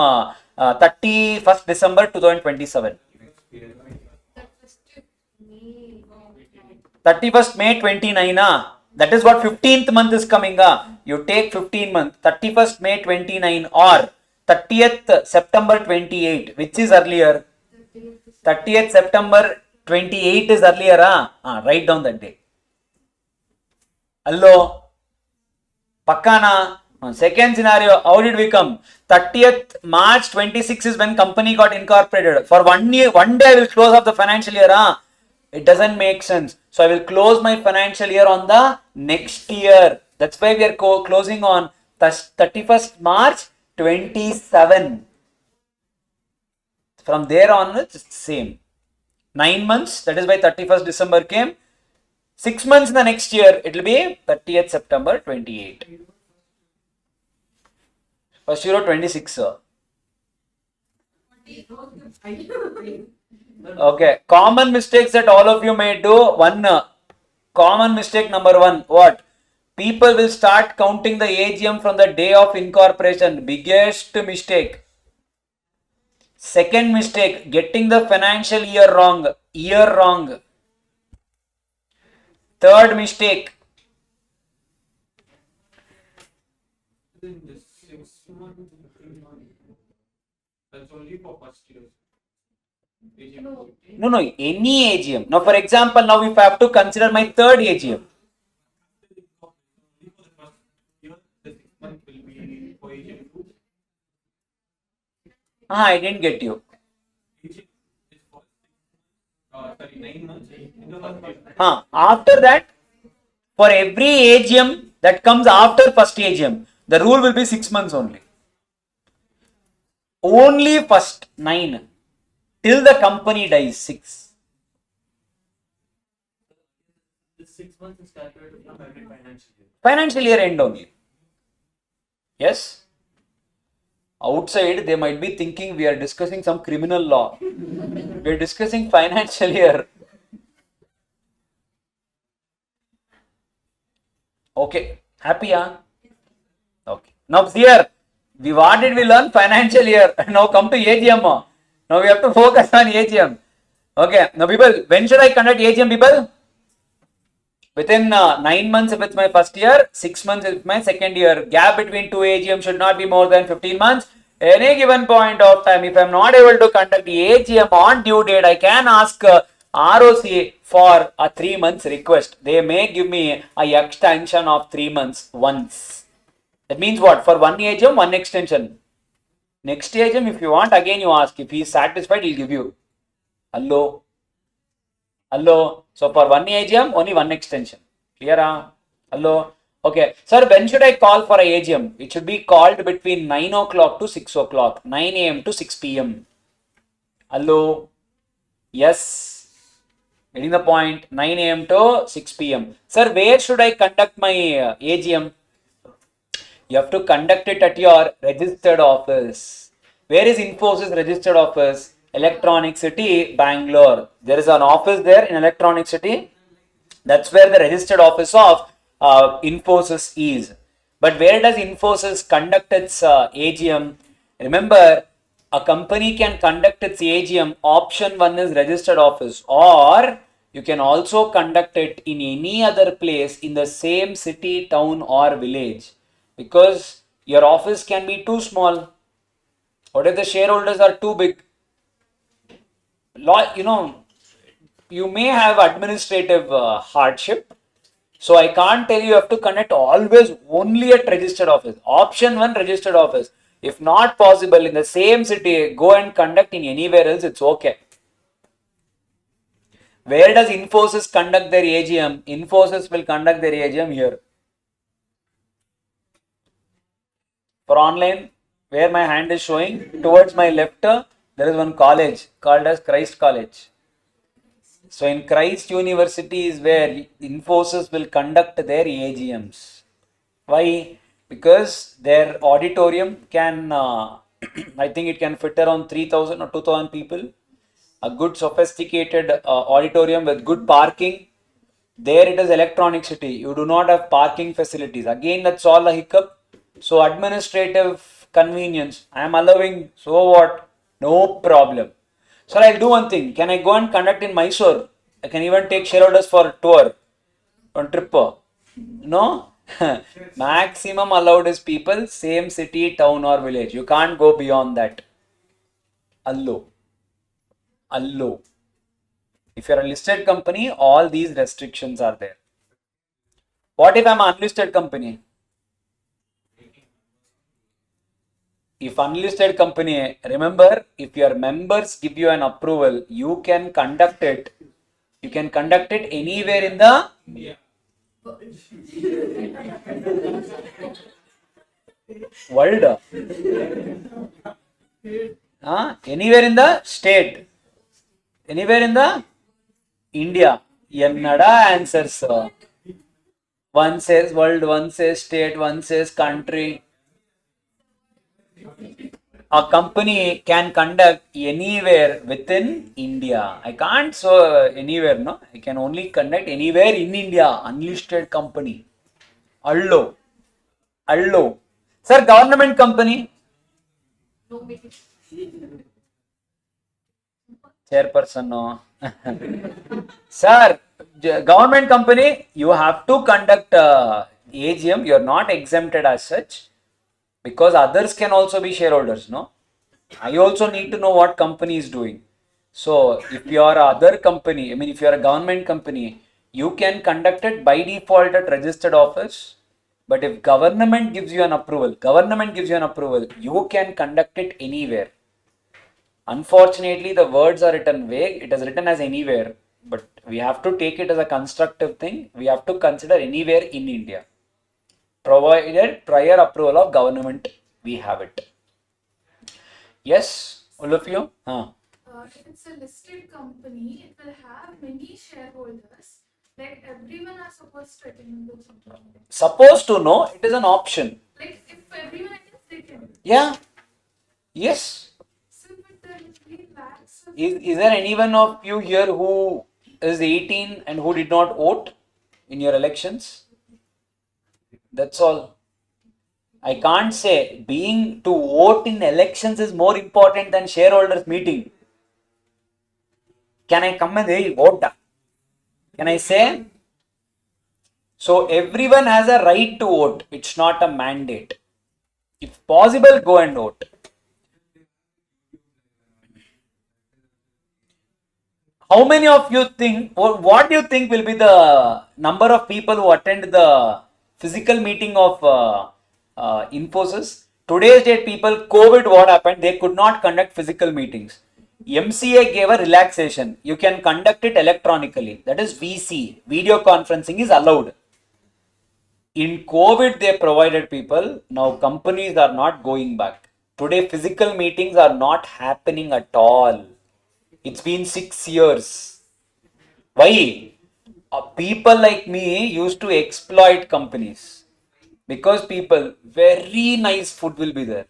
31st December 2027. 31st May 29. That is what 15th month is coming. You take 15 months. 31st May 29 or 30th September 28. Which is earlier? 30th September 28 is earlier. Write down that day. Hello. Pakana. Second scenario, how did we come? 30th March 26 is when company got incorporated. For 1 year, 1 day I will close off the financial year. It doesn't make sense. So I will close my financial year on the next year. That's why we are closing on 31st March 27. From there onwards, it's same. 9 months, that is why 31st December came. 6 months in the next year, it will be 30th September 28. First year 26. Okay, common mistakes that all of you may do. One common mistake number 1, what? People will start counting the AGM from the day of incorporation. Biggest mistake. Second mistake, getting the financial year wrong. Year wrong. Third mistake, In this 6 months, that's only for first year. AGM. no, any AGM. Now, for example, now if I have to consider my third AGM. Only for the first year, the 6 months will be for AGM 2. I didn't get you. AGM is for 9 months in the first year. After that, for every AGM that comes after first AGM, the rule will be 6 months only. Only first 9 till the company dies 6. This 6 months is calculated from every financial year. Financial year end only. Yes. Outside they might be thinking we are discussing some criminal law. We are discussing financial year. Okay. Happy, Okay. Now here, what did we learn? Financial year. Now come to AGM. Now we have to focus on AGM. Okay. Now people, when should I conduct AGM, people? Within 9 months if it's my first year, 6 months if it's my second year. Gap between 2 AGM should not be more than 15 months. Any given point of time, if I am not able to conduct the AGM on due date, I can ask ROC for a 3 months request. They may give me a extension of 3 months once. That means what? For 1 AGM, 1 extension. Next AGM, if you want, again you ask. If he is satisfied, he'll give you. Hello. So for 1 AGM, only 1 extension. Clear? Hello. Okay. Sir, when should I call for a AGM? It should be called between 9 o'clock to 6 o'clock. 9 AM to 6 PM. Hello. Yes. Getting the point. 9 AM to 6 PM. Sir, where should I conduct my AGM? You have to conduct it at your registered office. Where is Infosys registered office? Electronic City, Bangalore. There is an office there in Electronic City. That's where the registered office of Infosys is. But where does Infosys conduct its AGM? Remember, a company can conduct its AGM. Option 1 is registered office, or you can also conduct it in any other place in the same city, town, or village. Because your office can be too small. What if the shareholders are too big? You may have administrative hardship. So I can't tell you have to conduct always only at registered office. Option 1, registered office. If not possible in the same city, go and conduct in anywhere else, it's okay. Where does Infosys conduct their AGM? Infosys will conduct their AGM here. For online, where my hand is showing, towards my left, there is one college called as Christ College. So in Christ University is where Infosys will conduct their AGMs. Why? Because their auditorium can, I think it can fit around 3,000 or 2,000 people. A good sophisticated auditorium with good parking. There it is Electronic City. You do not have parking facilities. Again, that's all a hiccup. So administrative convenience, I am allowing, so what? No problem. So I'll do one thing. Can I go and conduct in Mysore? I can even take shareholders for a tour on trip. No? Maximum allowed is people, same city, town or village. You can't go beyond that. Allow. If you're a listed company, all these restrictions are there. What if I'm an unlisted company? If unlisted company, remember, if your members give you an approval, you can conduct it. You can conduct it anywhere in the India. world. Anywhere in the state. Anywhere in the India. Ennada answers. One says world, one says state, one says country. A company can conduct anywhere within India. I can't so anywhere, no. I can only conduct anywhere in India. Unlisted company. Allo. Allo. Sir, government company. No meeting. Chairperson, no. Sir, government company, you have to conduct AGM. You are not exempted as such because others can also be shareholders, no? I also need to know what company is doing. So, if you are other company, I mean, if you are a government company, you can conduct it by default at registered office. But if government gives you an approval, you can conduct it anywhere. Unfortunately, the words are written vague. It is written as anywhere, but we have to take it as a constructive thing. We have to consider anywhere in India. Provided prior approval of government, we have it. Yes, all of you? If it's a listed company, it will have many shareholders. Like everyone are supposed to attend the meeting. Supposed to know, it is an option. Like if everyone attends, they can. Yeah. Yes. So, but there will be lakhs of Is there anyone of you here who is 18 and who did not vote in your elections? That's all. I can't say being to vote in elections is more important than shareholders meeting. Can I come and say vote? Can I say? So everyone has a right to vote. It's not a mandate. If possible, go and vote. How many of you think, or what do you think will be the number of people who attend the physical meeting of Infosys? Today's date, people, COVID, what happened? They could not conduct physical meetings. MCA gave a relaxation. You can conduct it electronically. That is VC. Video conferencing is allowed. In COVID, they provided people. Now companies are not going back. Today, physical meetings are not happening at all. It's been 6 years. Why? People like me used to exploit companies because people, very nice food will be there.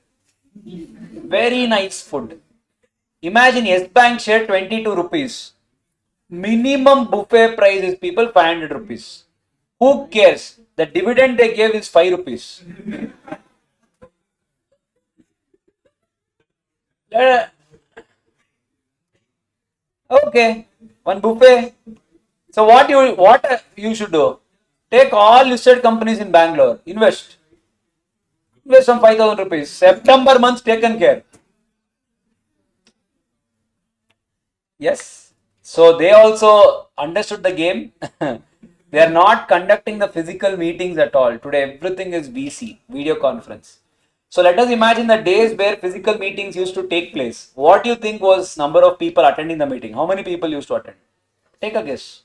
Very nice food. Imagine yes bank share 22 rupees. Minimum buffet price is people 500 rupees. Who cares? The dividend they gave is 5 rupees. Okay, one buffet. So what you should do? Take all listed companies in Bangalore, invest some 5,000 rupees. September month taken care. Yes. So they also understood the game. They are not conducting the physical meetings at all. Today everything is VC, video conference. So let us imagine the days where physical meetings used to take place. What do you think was number of people attending the meeting? How many people used to attend? Take a guess.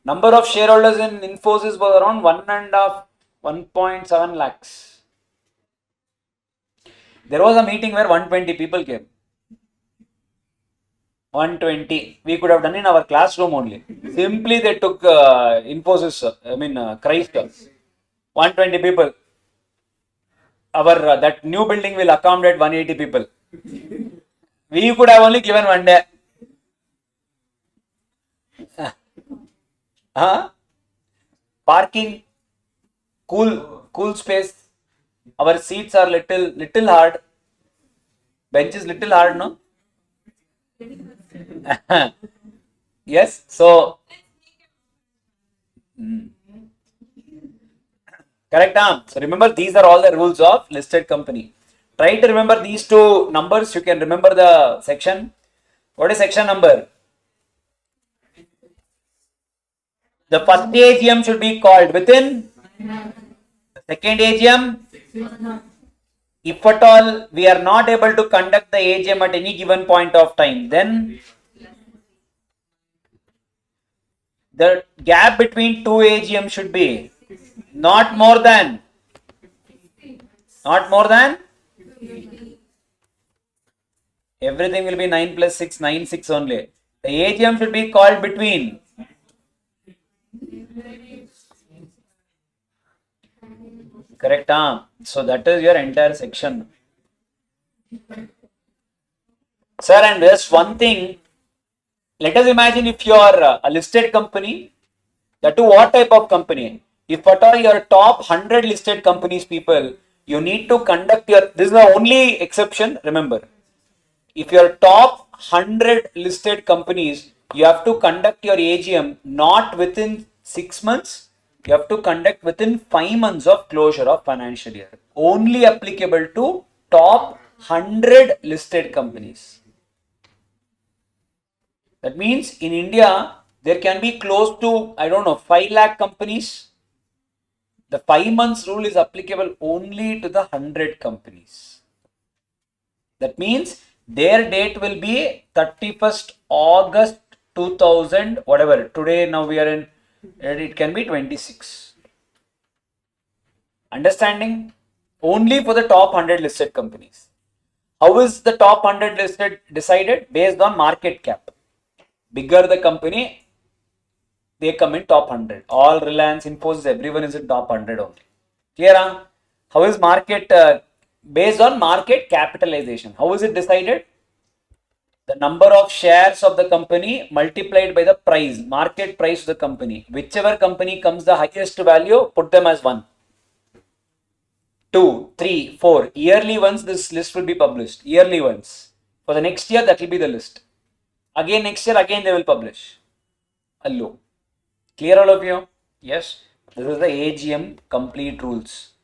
Number of shareholders in Infosys was around 1.7 lakhs. There was a meeting where 120 people came. 120. We could have done in our classroom only. Simply they took Infosys, Christ. 120 people. Our that new building will accommodate 180 people. We could have only given one day. Parking, cool space. Our seats are little hard. Bench is little hard, no? Yes. So correct, so remember these are all the rules of listed company. Try to remember these two numbers. You can remember the section. What is section number? The first AGM should be called within. The second AGM. If at all we are not able to conduct the AGM at any given point of time, then the gap between two AGM should be not more than everything will be 9 plus 6, 9, 6 only. The AGM should be called between correct, so that is your entire section. Sir, and just one thing, let us imagine if you are a listed company, that to what type of company? If at all your top 100 listed companies people, you need to conduct your, this is the only exception, remember. If your top 100 listed companies, you have to conduct your AGM not within 6 months, you have to conduct within 5 months of closure of financial year. Only applicable to top 100 listed companies. That means in India, there can be close to, 5 lakh companies. The 5 months rule is applicable only to the 100 companies. That means their date will be 31st August 2000, whatever. Today, now we are in, it can be 26. Understanding? Only for the top 100 listed companies. How is the top 100 listed decided? Based on market cap. Bigger the company, they come in top 100. All Reliance, Infosys, everyone is in top 100 only. Clear? How is market, based on market capitalization. How is it decided? The number of shares of the company multiplied by the price, market price of the company. Whichever company comes the highest value, put them as 1. 2, 3, 4. Yearly once this list will be published. Yearly once. For the next year, that will be the list. Again next year, again they will publish. Hello. Clear all of you? Yes. This is the AGM complete rules.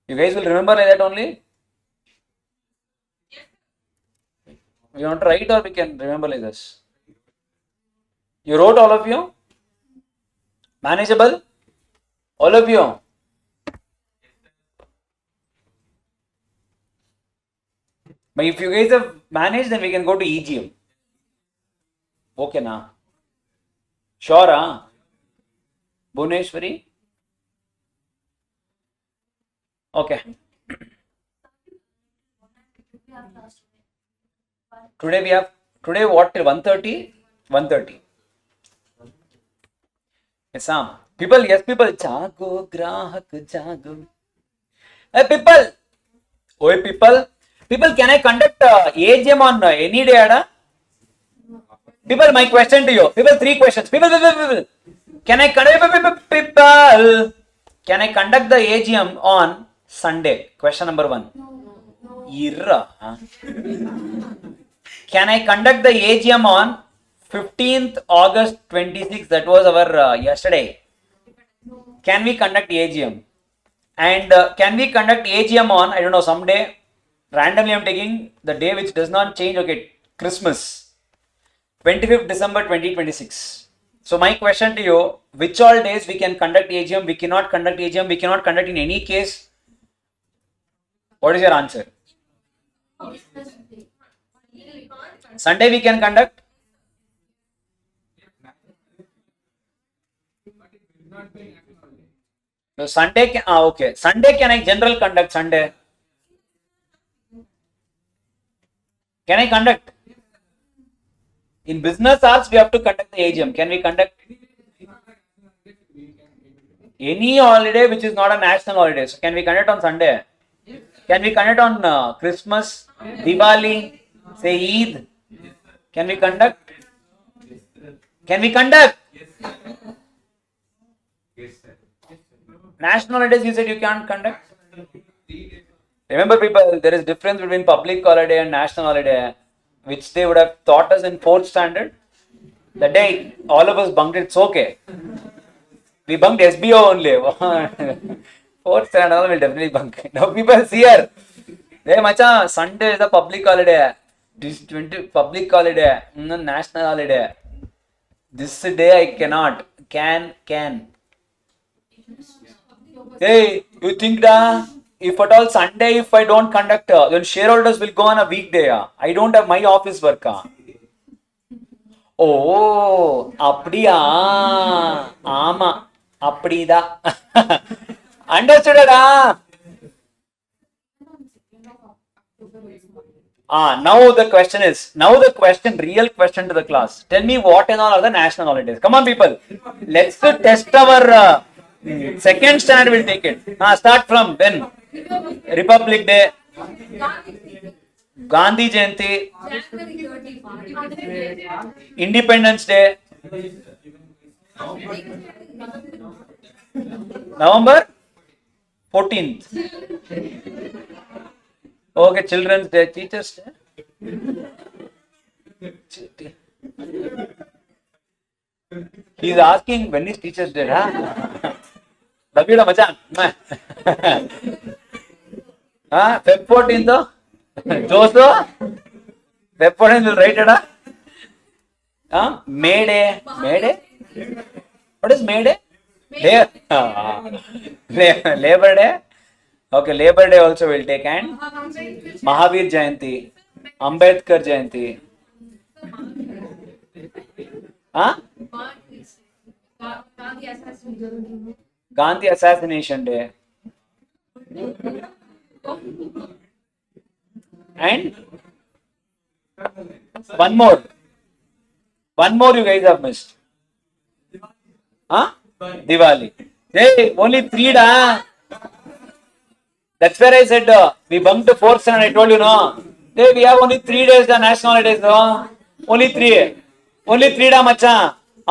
You guys will remember like that only? We want to write or we can remember like this? You wrote all of you? Manageable? All of you? But if you guys have managed, then we can go to EGM. Okay, na? Sure, Bhuneshwari? Okay. Today what till 1:30? 1:30. Yes, people, jago, grahak, jago. Hey, people! Oi, people, can I conduct AGM on any day, Ada? People, my question to you. People, 3 questions. People. Can I conduct the AGM on Sunday? Question number 1. Irra. Can I conduct the AGM on 15th August 26? That was our yesterday. Can we conduct AGM? And can we conduct AGM on, someday? Randomly I'm taking the day which does not change. Okay, Christmas. 25th December 2026. So my question to you, which all days we can conduct AGM? We cannot conduct AGM. We cannot conduct in any case. What is your answer? Sunday we can conduct. So Sunday, okay. Sunday can I general conduct Sunday? Can I conduct? In business hours, we have to conduct the AGM. Can we conduct any holiday which is not a national holiday? So can we conduct on Sunday? Can we conduct on Christmas, Diwali, say Eid? Can we conduct? Can we conduct? Yes, sir. National holidays, you said you can't conduct? Remember, people, there is difference between public holiday and national holiday, which they would have taught us in 4th standard. The day all of us bunked, it's okay. We bunked SBO only. 4th standard will definitely bunk. Now people see her. Hey, macha, Sunday is a public holiday. This 20 public holiday, national holiday. This day I cannot. Can. Hey, you think da? if at all Sunday, if I don't conduct, then shareholders will go on a weekday. I don't have my office work. ஓ அப்படியா ஆமா அப்படிதான் அண்டர்ஸ்டுடா now the real question to the class. Tell me what and all are the national holidays. Come on, people. Let's test our second standard. Will take it. Start from when? Republic Day, Gandhi Jayanti, Independence Day, November 14th. Okay, Children's Day, Teachers Day. He's asking when is Teachers Day, huh? Love you, machan. Feb 14th, Joso. Feb 14th will write it, May Day. May Day? What is May Day? Labor Day. Okay, Labor Day also will take, and Mahavir Jayanti, Ambedkar Jayanti. Gandhi Assassination Day. And one more you guys have missed. Diwali. Hey, only 3 da. That's where I said we bumped to 4th and I told you no. Hey, we have only 3 days the national holidays, no? Only 3 da macha.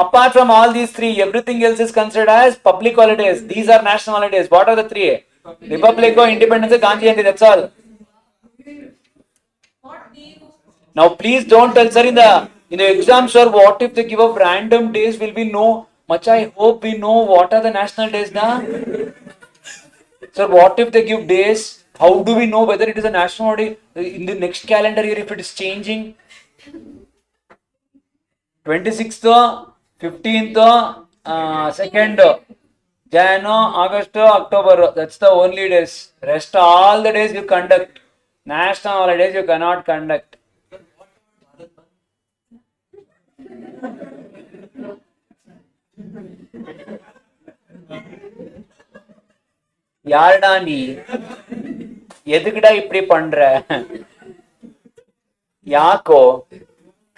Apart from all these 3, everything else is considered as public holidays. These are national holidays. What are the 3? Republic Day, Independence Day, Gandhi Jayanti. That's all. Now please don't tell sir in the exam, sir, what if they give up random days? Will we know? Much I hope we know what are the national days now. Sir, what if they give days? How do we know whether it is a national holiday in the next calendar year if it is changing? 26th, 15th, 2nd, Jan, August, October. That's the only days. Rest all the days you conduct. National holidays you cannot conduct. யாருடா நீ எதுக்குடா இப்படி பண்ற யாக்கோ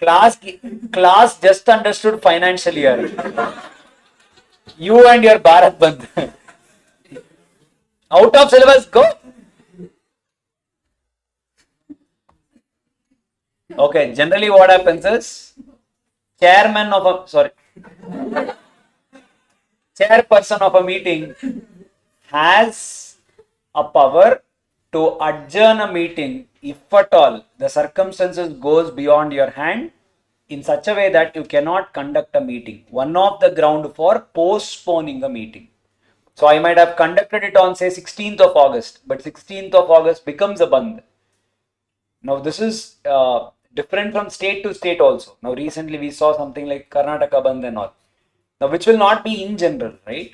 class just understood financial year. You and your Bharat Bandh. Out of syllabus, go. Okay, generally what happens is chairperson of a meeting has a power to adjourn a meeting if at all the circumstances goes beyond your hand in such a way that you cannot conduct a meeting. One of the ground for postponing a meeting. So I might have conducted it on say 16th of August, but 16th of August becomes a bandh. Now this is different from state to state also. Now recently we saw something like Karnataka bandh and all. Now which will not be in general, right?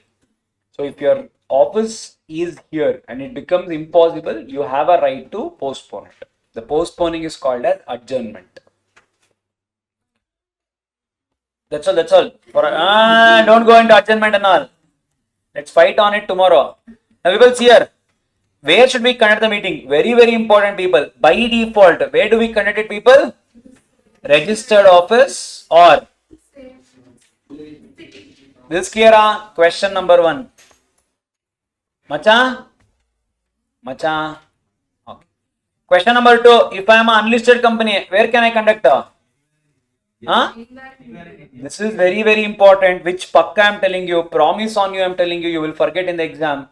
So if your office is here and it becomes impossible, you have a right to postpone it. The postponing is called as adjournment. That's all. Don't go into adjournment and all. Let's fight on it tomorrow. Now people see here. Where should we conduct the meeting? Very, very important, people. By default, where do we conduct it, people? Registered office or this Kira, question number 1. Macha? Okay. Question number 2. If I am an unlisted company, where can I conduct? This is very, very important. Which pakka I am telling you, promise on you I am telling you, you will forget in the exam.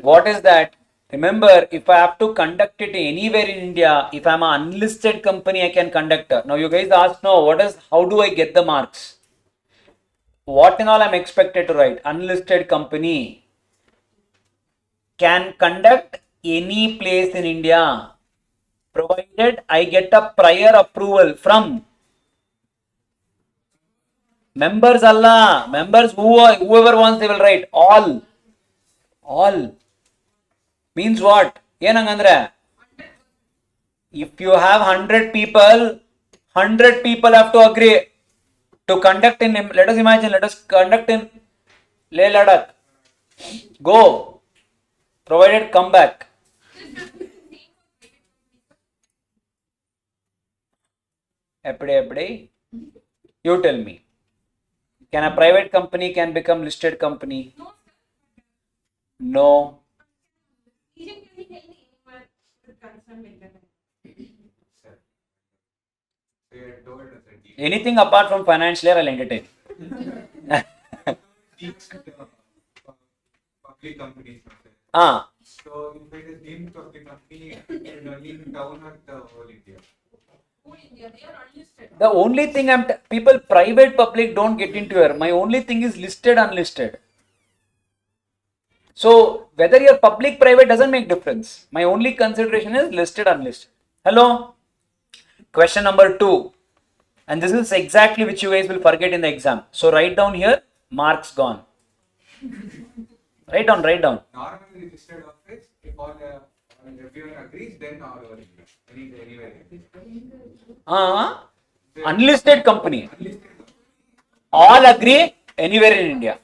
What is that? Remember, if I have to conduct it anywhere in India, if I am an unlisted company, I can conduct. Now you guys ask, no, how do I get the marks? What and all I am expected to write? Unlisted company can conduct any place in India, provided I get a prior approval from members. Allah, members whoever wants, they will write all. Means what? ಏನಂಗಂದ್ರೆ if you have 100 people, 100 people have to agree to conduct in, let us imagine, let us conduct in Leh Ladakh. Go, provided come back. Epde, you tell me. Can a private company can become listed company? No. Agent can be held anywhere with concern vendor. Sir. So you had told us that Anything apart from financial year, I'll entertain. deemed public companies. Sir. Ah, So if it is deemed public company, it is only in town or the whole India. Whole India, they are unlisted. the only thing people private public don't get into here. My only thing is listed unlisted. So whether you're public private doesn't make difference. My only consideration is listed unlisted. Hello. Question number 2, and this is exactly which you guys will forget in the exam. So write down here. Marks gone. Write down. Normally registered office, if all everyone agrees, then all over India. Anywhere. Unlisted company. Unlisted. All agree anywhere in India.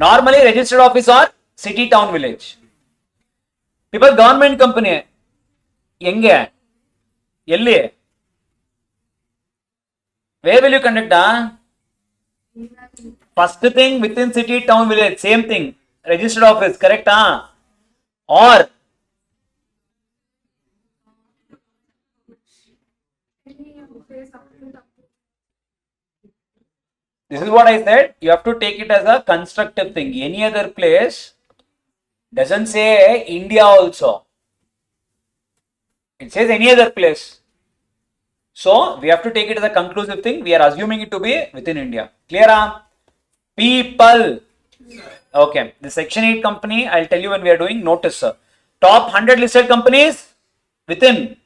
Normally registered office or city, town, village. People government company. Enge? Yelli? Where will you conduct? First thing within city, town, village. Same thing. Registered office. Correct? Or this is what I said. You have to take it as a constructive thing. Any other place doesn't say India also. It says any other place. So we have to take it as a conclusive thing. We are assuming it to be within India. Clear? People. Okay. The Section 8 company, I'll tell you when we are doing. Notice, sir. Top 100 listed companies within.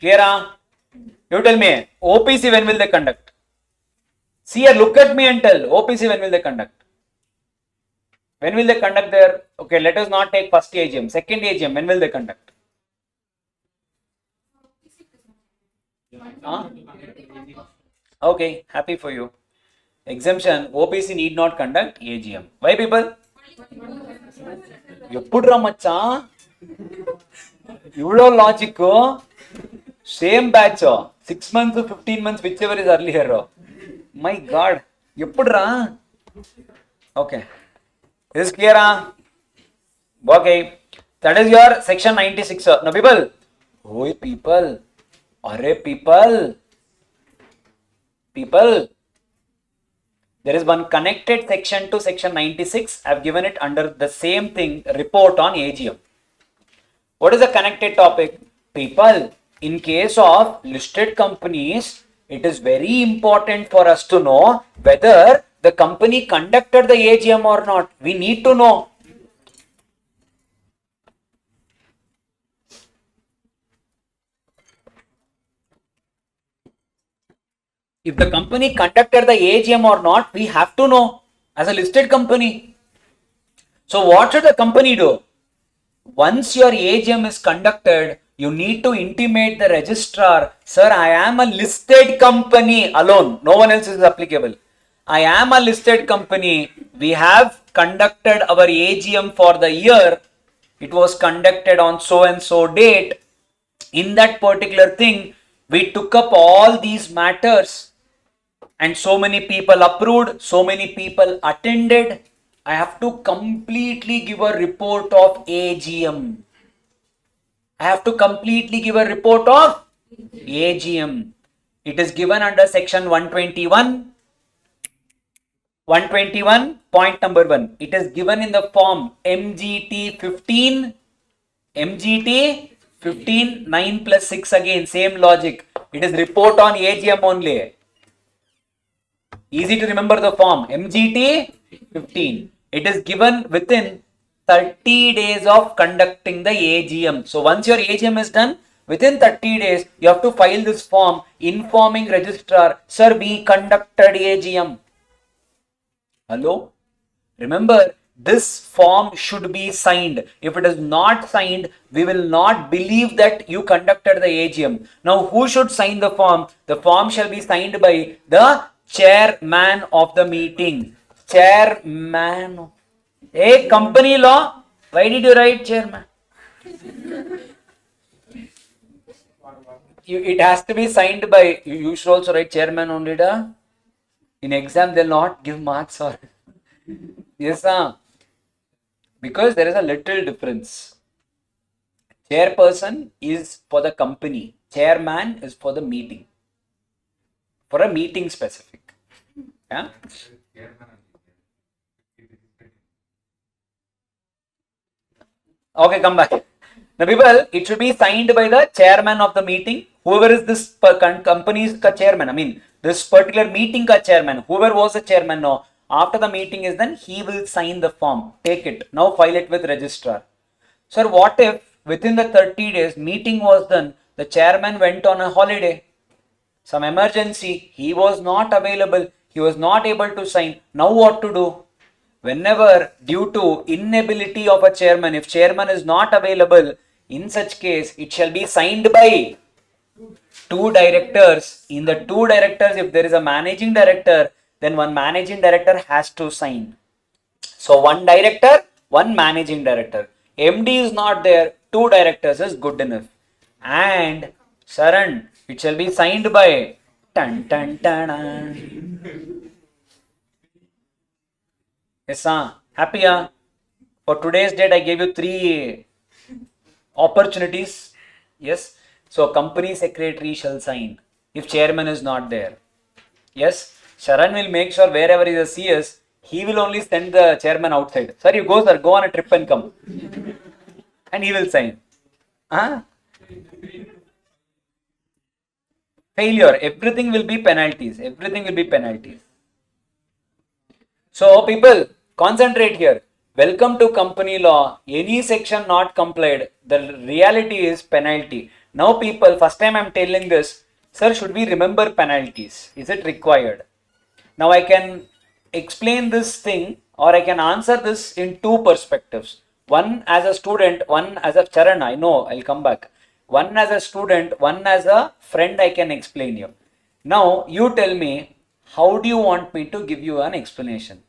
Clear? You tell me. OPC, when will they conduct? See here, look at me and tell. OPC, when will they conduct? When will they conduct their, okay, let us not take first AGM, second AGM, when will they conduct? Okay, happy for you. Exemption, OPC need not conduct AGM. Why people? ఎప్పుడురా మచ్చా ఇవ్వడో logic same batch 6 months 15 months which ever is earlier my god ఎప్పుడురా okay is clear? Okay, that is your section 96. Now people, oh people, array people, there is one connected section to section 96. I have given it under the same thing, report on AGM. What is the connected topic? People, in case of listed companies, it is very important for us to know whether the company conducted the AGM or not. We need to know. If the company conducted the AGM or not, we have to know as a listed company. So what should the company do? Once your AGM is conducted, you need to intimate the registrar, sir, I am a listed company alone. No one else is applicable. I am a listed company. We have conducted our AGM for the year. It was conducted on so and so date. In that particular thing, we took up all these matters and so many people approved, so many people attended. I have to completely give a report of AGM. I have to completely give a report of AGM. It is given under section 121. 121 point number 1. It is given in the form MGT 15. MGT 15 9 plus 6 again same logic. It is report on AGM only. Easy to remember the form MGT 15. It is given within 30 days of conducting the AGM. So once your AGM is done, within 30 days you have to file this form informing registrar, sir, we conducted AGM. Hello? Remember, this form should be signed. If it is not signed, we will not believe that you conducted the AGM. Now, who should sign the form? The form shall be signed by the chairman of the meeting. Chairman. Hey, company law. Why did you write chairman? It has to be signed by, you should also write chairman only. Da? In exam, they'll not give marks or. Yes, sir. Because there is a little difference. Chairperson is for the company, chairman is for the meeting. For a meeting specific. Yeah? Okay, come back. Now, people, it should be signed by the chairman of the meeting. Whoever is this company's chairman, I mean, this particular meeting chairman, whoever was the chairman now, after the meeting is done, he will sign the form. Take it. Now file it with registrar. Sir, what if within the 30 days meeting was done, the chairman went on a holiday, some emergency, he was not available, he was not able to sign. Now what to do? Whenever due to inability of a chairman, if chairman is not available, in such case, it shall be signed by two directors. In the two directors, if there is a managing director, then one managing director has to sign. So one director, one managing director. MD is not there, two directors is good enough. And Sharan, it shall be signed by tan tan tan. Yes, sir. Happy, huh? For today's date, I gave you 3 opportunities. Yes. So company secretary shall sign if chairman is not there. Yes. Sharan will make sure wherever is a CS, he will only send the chairman outside. Sir, you go, sir, go on a trip and come. And he will sign. Huh? Failure. Everything will be penalties. Everything will be penalties. So, people, concentrate here. Welcome to company law. Any section not complied, the reality is penalty. Now, people, first time I am telling this, sir, should we remember penalties? Is it required? Now, I can explain this thing or I can answer this in 2 perspectives. One as a student, one as a Charan. I know, I'll come back. One as a student, one as a friend, I can explain you. Now, you tell me, how do you want me to give you an explanation?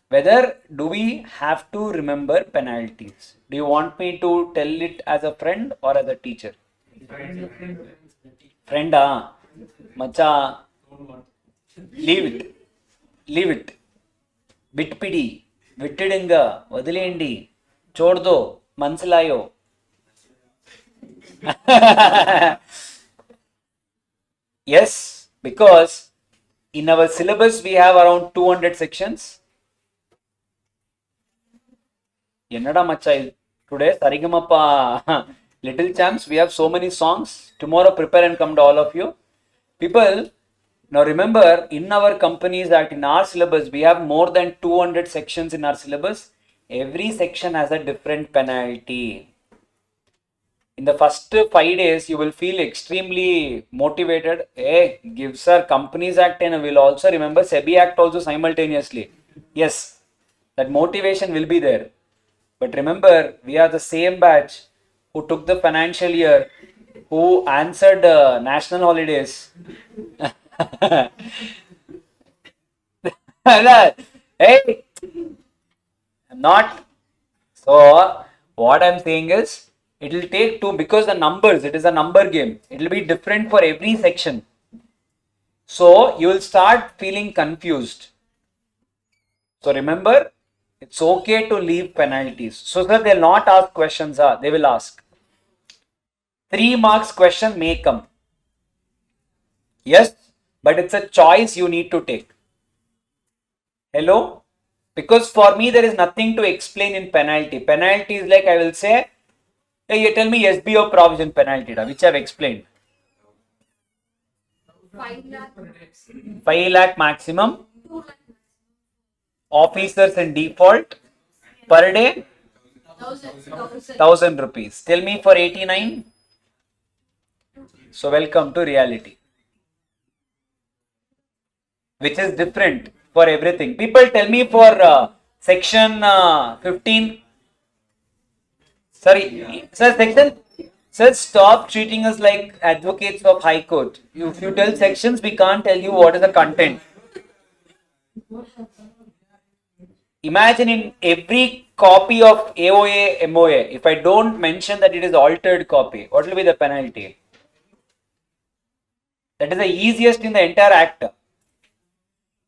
Whether do we have to remember penalties? Do you want me to tell it as a friend or as a teacher? Friend, macha, leave it. Leave it. Bitpidi, vittidinga, vadilendi, choddo, mansilayo. Yes, because in our syllabus we have around 200 sections. Yenada macha today Sarigamappa Little Champs, we have so many songs. Tomorrow prepare and come to all of you. People, now remember, in our companies that in our syllabus we have more than 200 sections in our syllabus. Every section has a different penalty. In the first 5 days, you will feel extremely motivated. Hey, give sir, Companies Act and we'll also remember SEBI Act also simultaneously. Yes, that motivation will be there. But remember, we are the same batch who took the financial year, who answered national holidays. Hey, I'm not. So, what I'm saying is, it will take 2 because the numbers, it is a number game. It will be different for every section. So, you will start feeling confused. So, remember, it's okay to leave penalties. So that they'll not ask questions, they will ask. 3 marks question may come. Yes, but it's a choice you need to take. Hello? Because for me, there is nothing to explain in penalty. Penalty is like I will say, hey, you tell me SBO provision penalty, which I've explained. 5 lakh. 5 lakh maximum. Officers in default per day 1,000 rupees. Tell me for 89. So welcome to reality, which is different. for everything. People tell me for section 15. Sorry, sir, section. Sir, stop treating us like advocates of High Court. If you tell sections, we can't tell you what is the content. Imagine in every copy of AOA, MOA, if I don't mention that it is altered copy, what will be the penalty? That is the easiest in the entire act.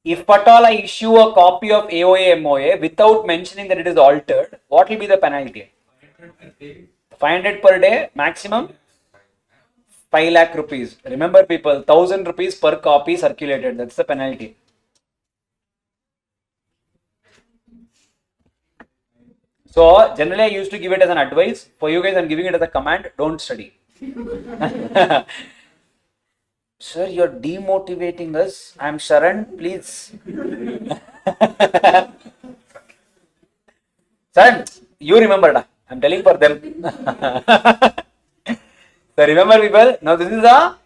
If at all I issue a copy of AOA, MOA without mentioning that it is altered, what will be the penalty? 500 per day, maximum 5 lakh rupees. Remember people, 1000 rupees per copy circulated. That's the penalty. So generally I used to give it as an advice. For you guys, I'm giving it as a command. Don't study. Sir, you're demotivating us. I'm Sharan, please. Son, you remember, da. I'm telling for them. So remember people, now this is a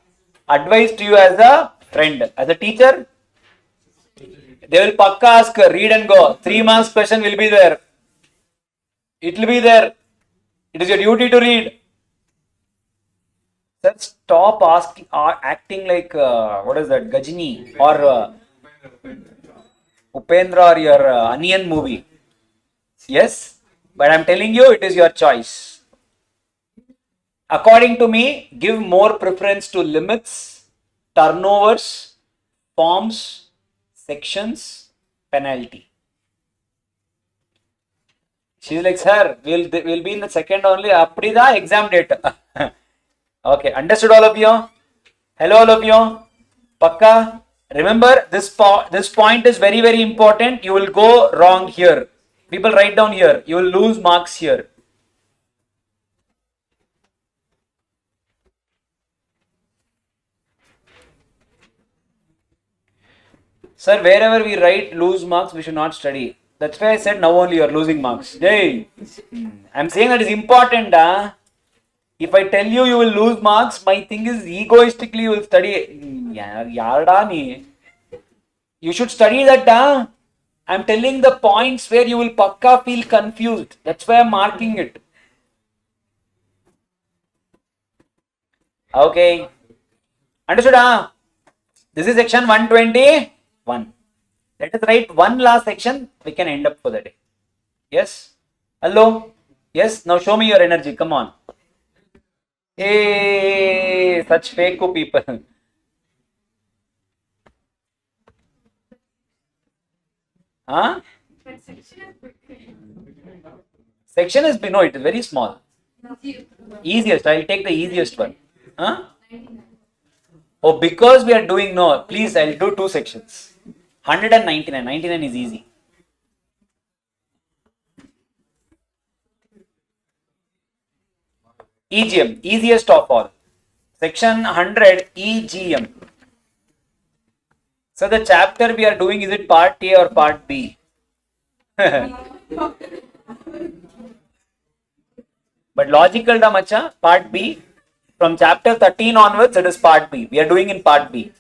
advice to you as a friend. As a teacher, they will pakka ask, read and go. 3 marks question will be there. It will be there. It is your duty to read. Sir, stop asking, acting like, what is that, Gajini or Upendra or your Onion movie. Yes, but I'm telling you, it is your choice. According to me, give more preference to limits, turnovers, forms, sections, penalty. She's like, sir, we'll be in the second only. Aprida exam date. Okay, understood all of you? Hello all of you? Pakka? Remember, this point is very, very important. You will go wrong here. People write down here. You will lose marks here. Sir, wherever we write lose marks, we should not study. That's why I said now only you are losing marks. Hey, I'm saying that is important. If I tell you you will lose marks, my thing is egoistically you will study. You should study that. I'm telling the points where you will pakka feel confused. That's why I'm marking it. Okay. Understood? This is section 121. Let us write one last section. We can end up for the day. Yes? Hello? Yes? Now show me your energy. Come on. Hey, such fake people. Huh? Section is no, it is very small. Easiest. I'll take the easiest one. Huh? Oh, because we are doing no, please, I'll do 2 sections. 199. 99 is easy. EGM, easiest of all. Section 100, EGM. So the chapter we are doing, is it part A or part B? But logical da macha, part B. From chapter 13 onwards, it is part B. We are doing in part B.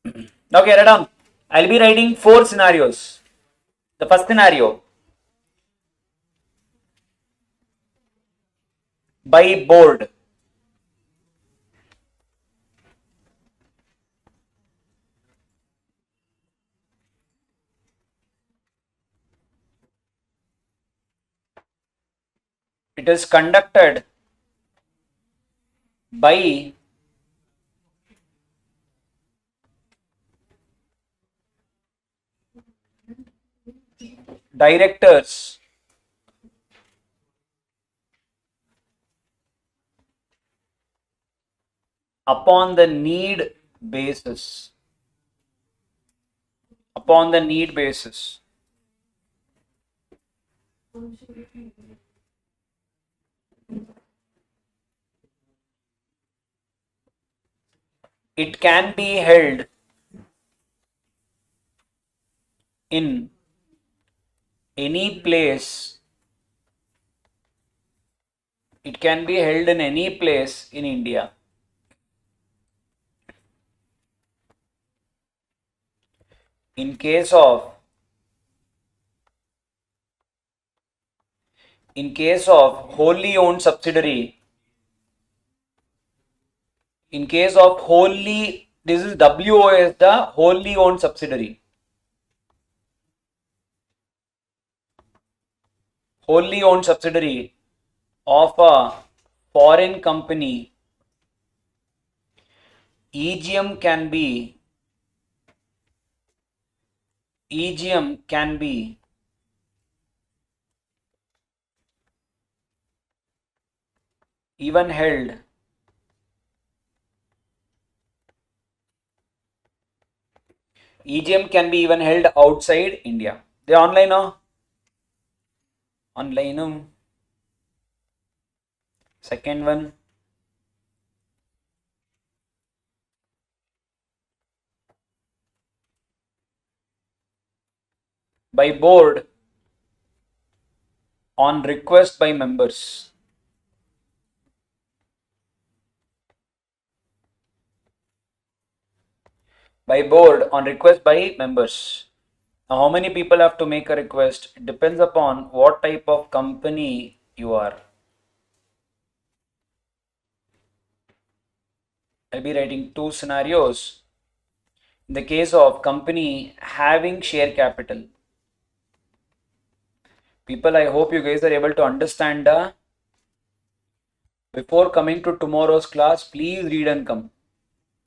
Okay, Radam. I'll be writing 4 scenarios. The first scenario. By board. It is conducted by directors upon the need basis. Upon the need basis. It can be held in any place. It can be held in any place in India. in case of wholly owned subsidiary, in case of wholly, this is WO is the wholly owned subsidiary. Wholly owned subsidiary of a foreign company, EGM can be even held EGM can be even held outside India. They online or online. Second one, by board on request by members. By board on request by members. Now, how many people have to make a request? It depends upon what type of company you are. I'll be writing two scenarios. In the case of company having share capital, people, I hope you guys are able to understand. Before coming to tomorrow's class, please read and come.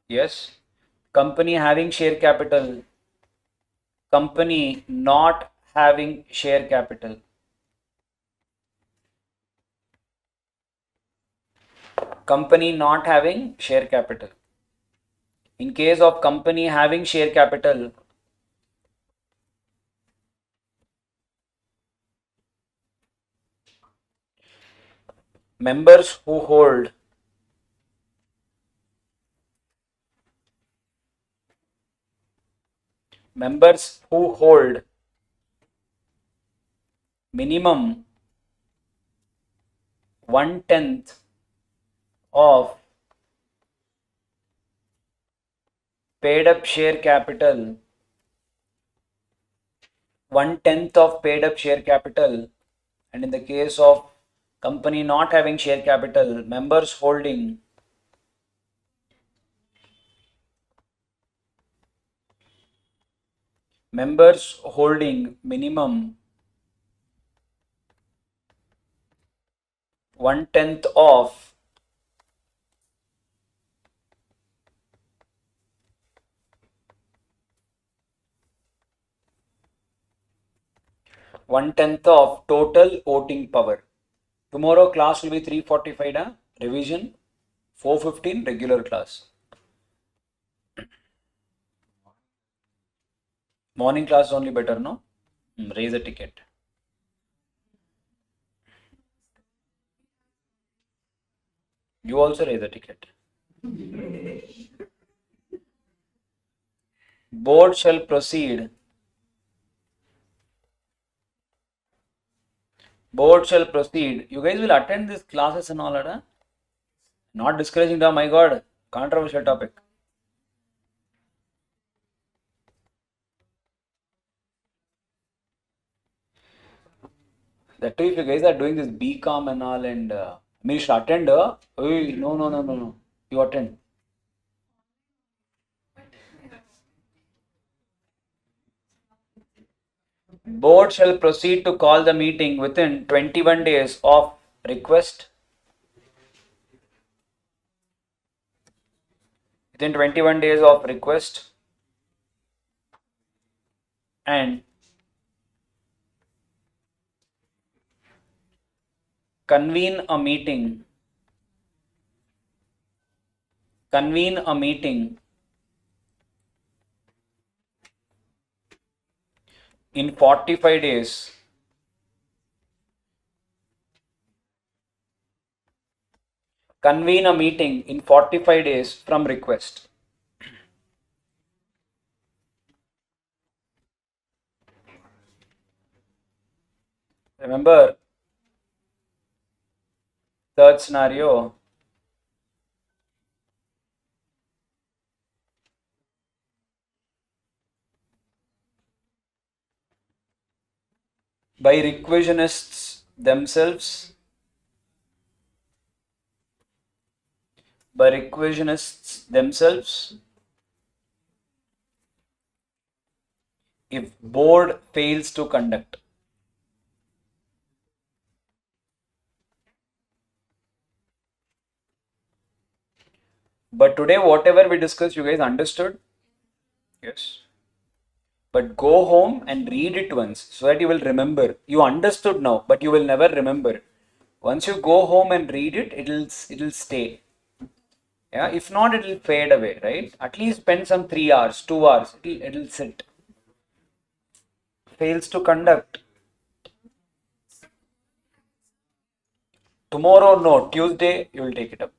Yes. Company having share capital. Company not having share capital. Company not having share capital. In case of company having share capital, members who hold minimum 1/10 of paid up share capital, 1/10 of paid up share capital, and in the case of company not having share capital, members holding minimum 1/10 of total voting power. Tomorrow class will be 3:45, revision 4:15 regular class. Morning class is only better, no? Raise a ticket. You also raise a ticket. Board shall proceed. You guys will attend these classes and all that, huh? Not discouraging them, my God. Controversial topic. That too, if you guys are doing this BCom and all, and I mean, you should attend. No. You attend. Board shall proceed to call the meeting within 21 days of request. Within 21 days of request and convene a meeting in 45 days from request. Remember, third scenario, by requisionists themselves, if board fails to conduct. But today, whatever we discussed, you guys understood? Yes. But go home and read it once so that you will remember. You understood now, but you will never remember. Once you go home and read it, it'll stay. Yeah, if not, it'll fade away, right? At least spend some 3 hours, 2 hours. It'll sit. Fails to conduct. Tomorrow, no. Tuesday, you will take it up.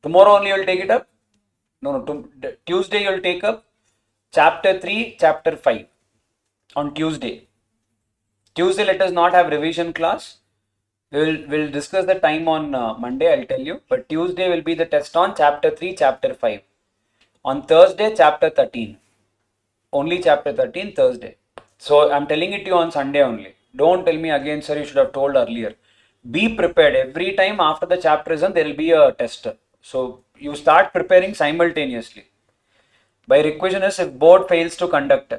Tomorrow only you will take it up? No. Tuesday you will take up chapter 3, chapter 5 on Tuesday. Tuesday, let us not have revision class. We'll discuss the time on Monday, I'll tell you. But Tuesday will be the test on chapter 3, chapter 5. On Thursday, chapter 13. Only chapter 13, Thursday. So I'm telling it to you on Sunday only. Don't tell me again, sir, you should have told earlier. Be prepared. Every time after the chapter is done, there will be a tester. So you start preparing simultaneously. By requisitionist, if board fails to conduct,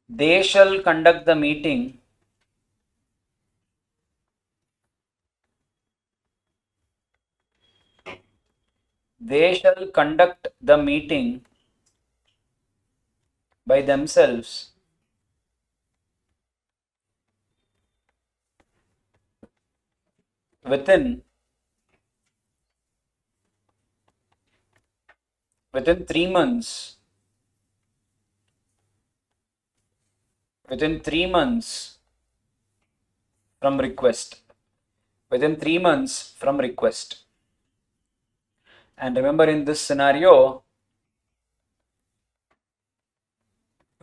they shall conduct the meeting by themselves within 3 months from request. And remember, in this scenario,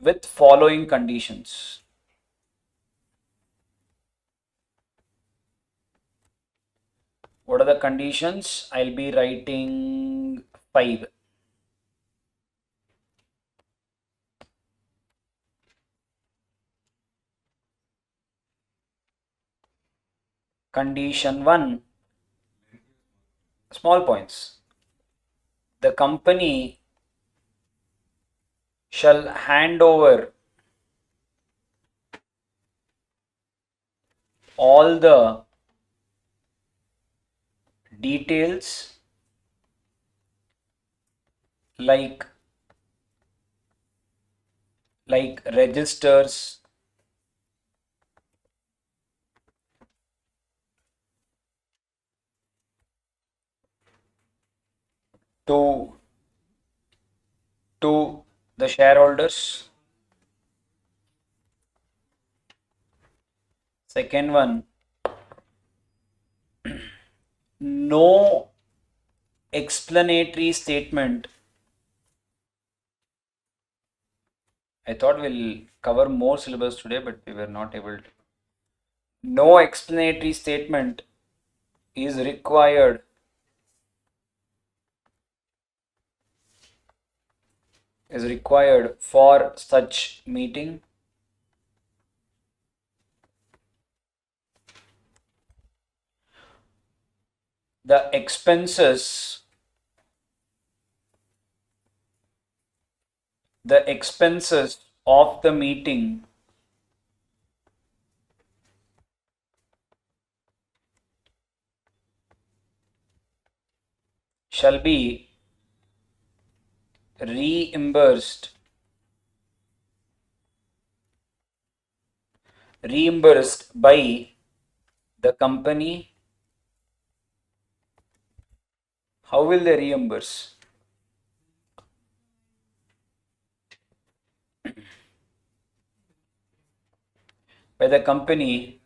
with following conditions. What are the conditions? I'll be writing 5. Condition 1, small points. The company shall hand over all the details like registers, to the shareholders. Second one, no explanatory statement. I thought we'll cover more syllabus today, but we were not able to. No explanatory statement is required for such meeting. The expenses of the meeting shall be reimbursed by the company. How will they reimburse? By the company,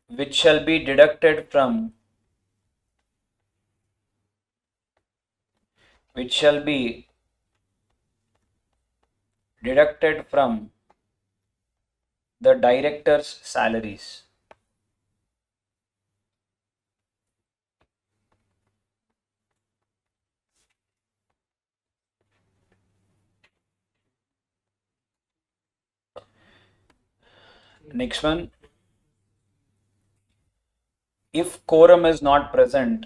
which shall be deducted from the directors' salaries. Next one. If quorum is not present,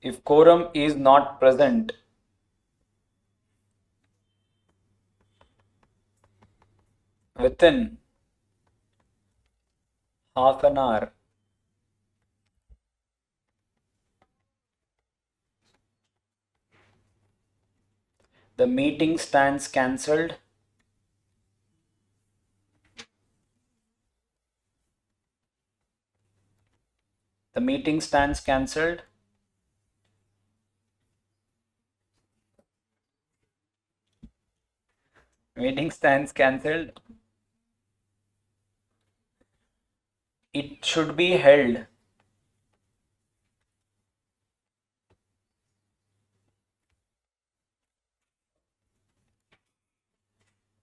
if quorum is not present within half an hour, the meeting stands cancelled. The meeting stands cancelled. Meeting stands cancelled. It should be held.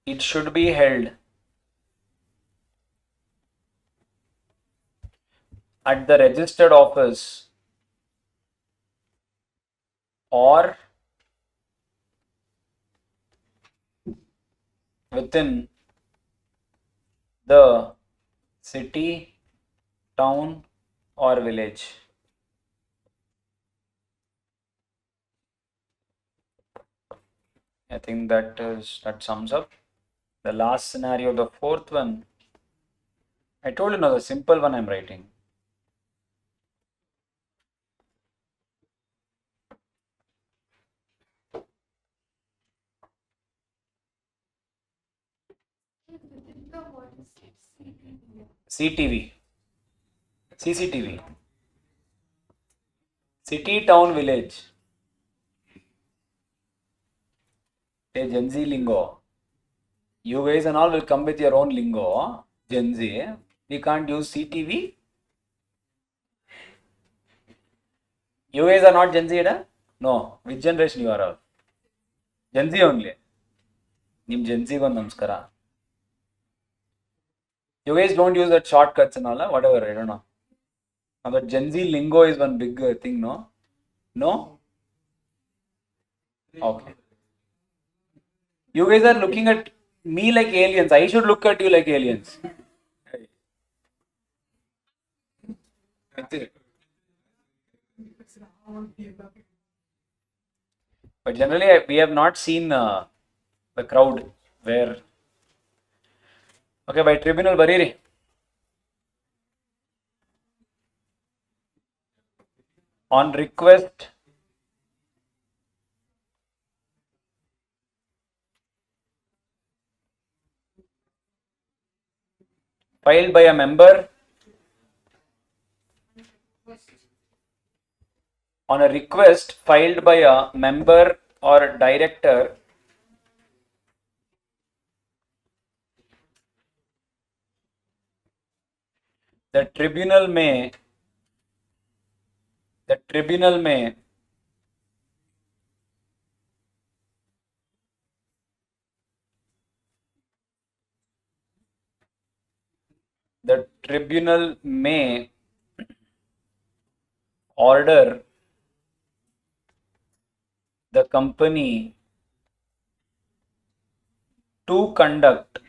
It should be held at the registered office or within the city, town, or village. I think that sums up. The last scenario, the fourth one. I told you, no, the simple one I'm writing. Within the what is it? CTV. CCTV. City, town, village. Hey, Gen Z lingo. You guys and all will come with your own lingo. Gen Z. We can't use CTV. You guys are not Gen Z, eh? No. Which generation you are all? Gen Z only. Nim Gen Z go namaskara. You guys don't use that shortcuts and all, whatever, I don't know. Now that Gen Z lingo is one big thing, no? No? Okay. You guys are looking at me like aliens. I should look at you like aliens. But generally, we have not seen the crowd where. Okay, by tribunal bariri. On request filed by a member, on a request filed by a member or director, the tribunal may the tribunal may order the company to conduct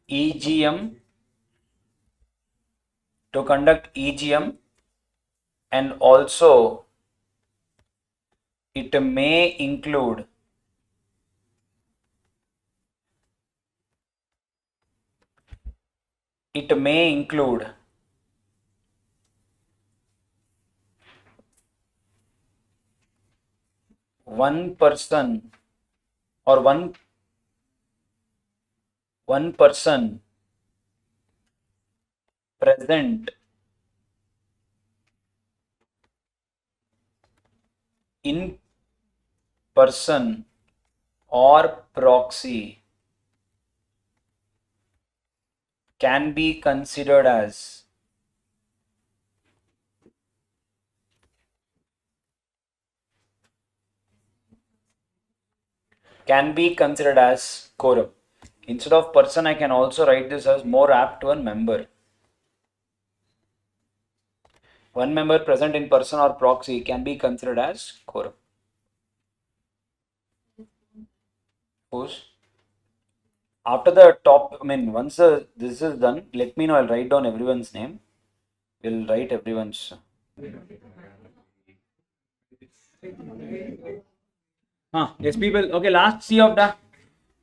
EGM and also it may include one person or one person present in person or proxy can be considered as quorum. Instead of person, I can also write this as more apt to a member. one member present in person or proxy can be considered as quorum. Suppose after the top, once this is done, let me know. I'll write down everyone's name. We'll write everyone's. Yes, people. Okay, last see of the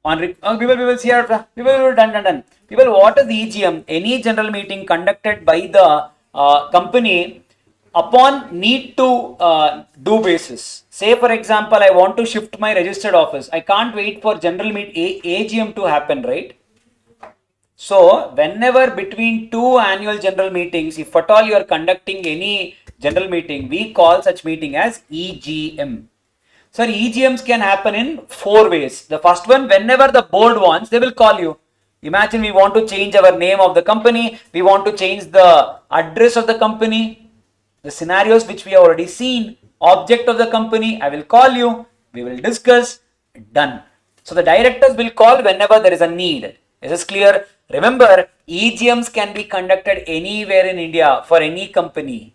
people we will see after. People will done. People, what is EGM? Any general meeting conducted by the company upon need to do basis. Say for example, I want to shift my registered office. I can't wait for general AGM to happen, right? So whenever between two annual general meetings, if at all you are conducting any general meeting, we call such meeting as EGM. So EGMs can happen in 4 ways. The first one, whenever the board wants, they will call you. Imagine we want to change our name of the company, we want to change the address of the company, the scenarios which we have already seen, object of the company, I will call you, we will discuss, done. So the directors will call whenever there is a need. Is this clear? Remember, EGMs can be conducted anywhere in India for any company.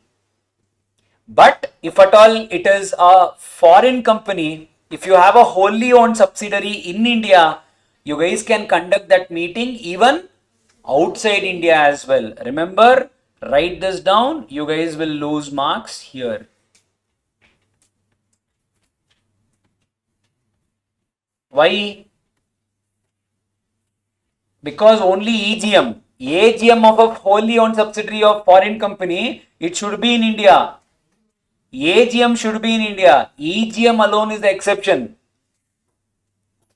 But if at all it is a foreign company, if you have a wholly owned subsidiary in India, you guys can conduct that meeting even outside India as well. Remember, write this down. You guys will lose marks here. Why? Because only EGM, AGM of a wholly owned subsidiary of foreign company, it should be in India. AGM should be in India. EGM alone is the exception.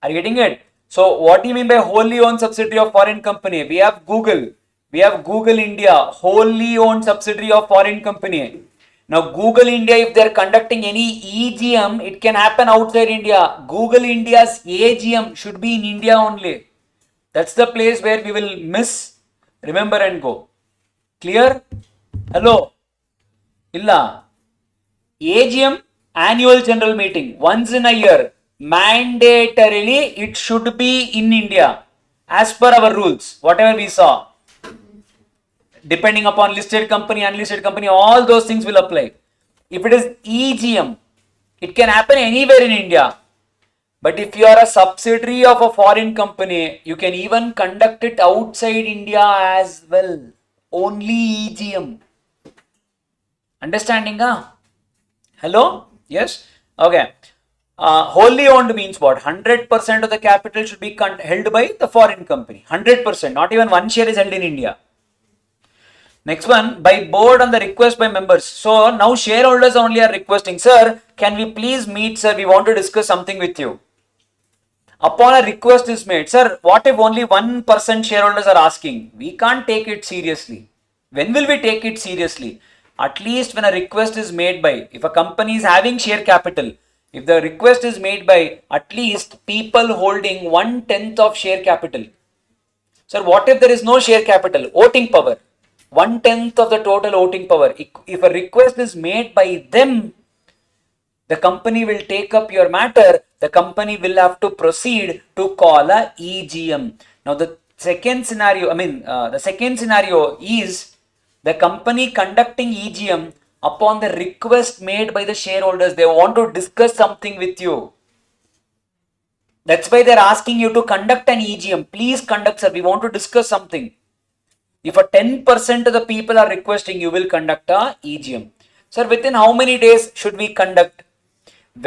Are you getting it? So what do you mean by wholly owned subsidiary of foreign company? We have Google. We have Google India, wholly owned subsidiary of foreign company. Now Google India, if they are conducting any EGM, it can happen outside India. Google India's AGM should be in India only. That's the place where we will miss, remember and go. Clear? Hello? Illa? AGM, annual general meeting, once in a year, mandatorily it should be in India as per our rules, whatever we saw. Depending upon listed company, unlisted company, all those things will apply. If it is EGM, it can happen anywhere in India. But if you are a subsidiary of a foreign company, you can even conduct it outside India as well. Only EGM. Understanding? Hello? Yes? Okay. Wholly owned means what? 100% of the capital should be held by the foreign company. 100%. Not even one share is held in India. Next one, by board on the request by members. So now shareholders only are requesting, sir, can we please meet, sir? We want to discuss something with you. Upon a request is made, sir, what if only 1% shareholders are asking? We can't take it seriously. When will we take it seriously? At least when a request is made by, if a company is having share capital, if the request is made by at least people holding 1/10 of share capital. Sir, what if there is no share capital? Voting power. 1/10 of the total voting power. If a request is made by them, the company will take up your matter. The company will have to proceed to call a EGM. Now the second scenario, the second scenario is the company conducting EGM upon the request made by the shareholders. They want to discuss something with you. That's why they're asking you to conduct an EGM. Please conduct, sir. We want to discuss something. If a 10% of the people are requesting, you will conduct a EGM. Sir, within how many days should we conduct?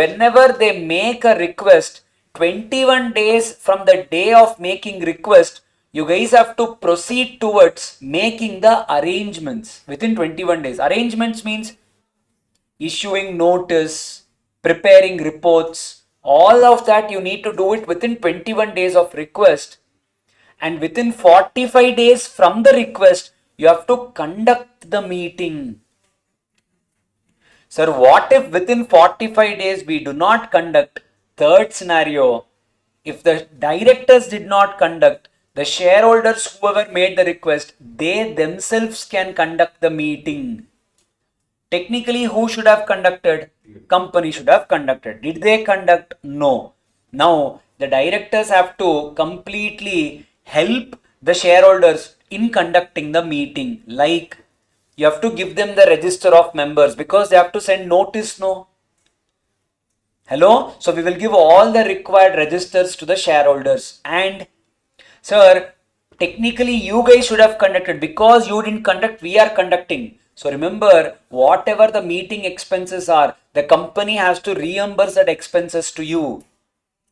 Whenever they make a request, 21 days from the day of making request, you guys have to proceed towards making the arrangements within 21 days. Arrangements means issuing notice, preparing reports, all of that you need to do it within 21 days of request. And within 45 days from the request, you have to conduct the meeting. Sir, what if within 45 days we do not conduct? Third scenario, if the directors did not conduct, the shareholders, whoever made the request, they themselves can conduct the meeting. Technically, who should have conducted? Company should have conducted. Did they conduct? No. Now, the directors have to completely help the shareholders in conducting the meeting. Like, You have to give them the register of members because they have to send notice, no? Hello? So we will give all the required registers to the shareholders. And sir, technically you guys should have conducted, because you didn't conduct, we are conducting. So remember, whatever the meeting expenses are, the company has to reimburse that expenses to you,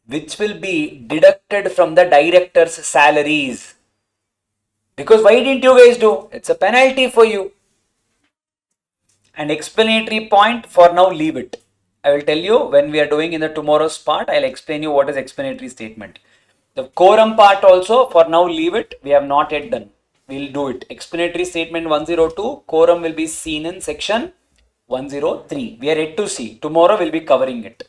which will be deducted from the director's salaries. Because why didn't you guys do? It's a penalty for you. And explanatory point, for now leave it. I will tell you when we are doing in the tomorrow's part, I'll explain you what is explanatory statement. The quorum part also, for now leave it. We have not yet done. We'll do it. Explanatory statement 102, quorum will be seen in section 103. We are yet to see. Tomorrow we'll be covering it.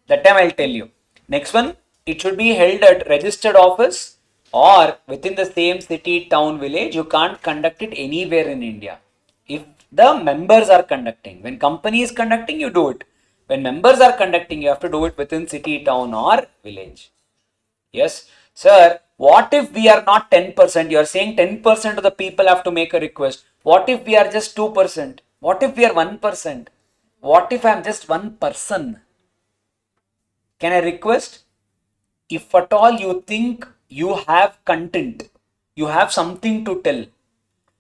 That time I'll tell you. Next one, it should be held at registered office or within the same city, town, village. You can't conduct it anywhere in India. If the members are conducting, when company is conducting, you do it. When members are conducting, you have to do it within city, town or village. Yes, sir. What if we are not 10%? You are saying 10% of the people have to make a request. What if we are just 2%? What if we are 1%? What if I am just one person? Can I request? If at all you think you have content, you have something to tell,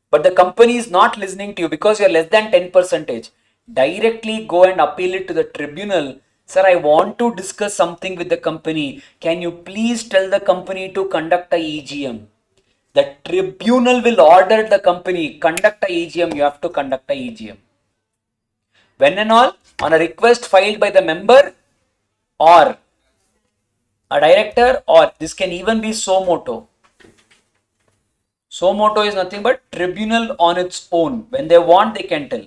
but the company is not listening to you because you are less than 10%, directly go and appeal it to the tribunal. Sir, I want to discuss something with the company. Can you please tell the company to conduct a EGM? The tribunal will order the company, conduct a EGM, you have to conduct a EGM. When and all, on a request filed by the member or a director, or this can even be so moto. So moto is nothing but tribunal on its own. When they want, they can tell.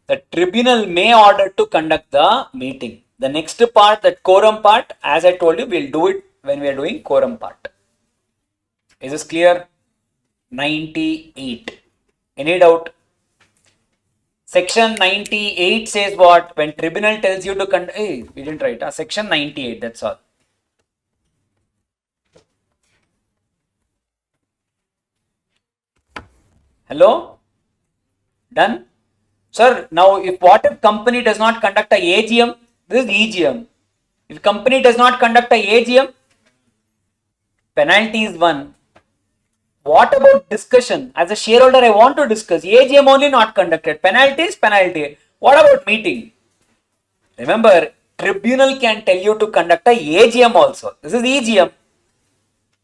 The tribunal may order to conduct the meeting. The next part, that quorum part, as I told you, we'll do it when we are doing quorum part. Is this clear? 98. Any doubt? Section 98 says what? When tribunal tells you to conduct, hey, we didn't write. Section 98, that's all. Hello? Done? Sir, now if company does not conduct a AGM, this is EGM. If company does not conduct a AGM, penalty is 1. What about discussion? As a shareholder, I want to discuss. AGM only not conducted. Penalty is penalty. What about meeting? Remember, tribunal can tell you to conduct a AGM also. This is EGM.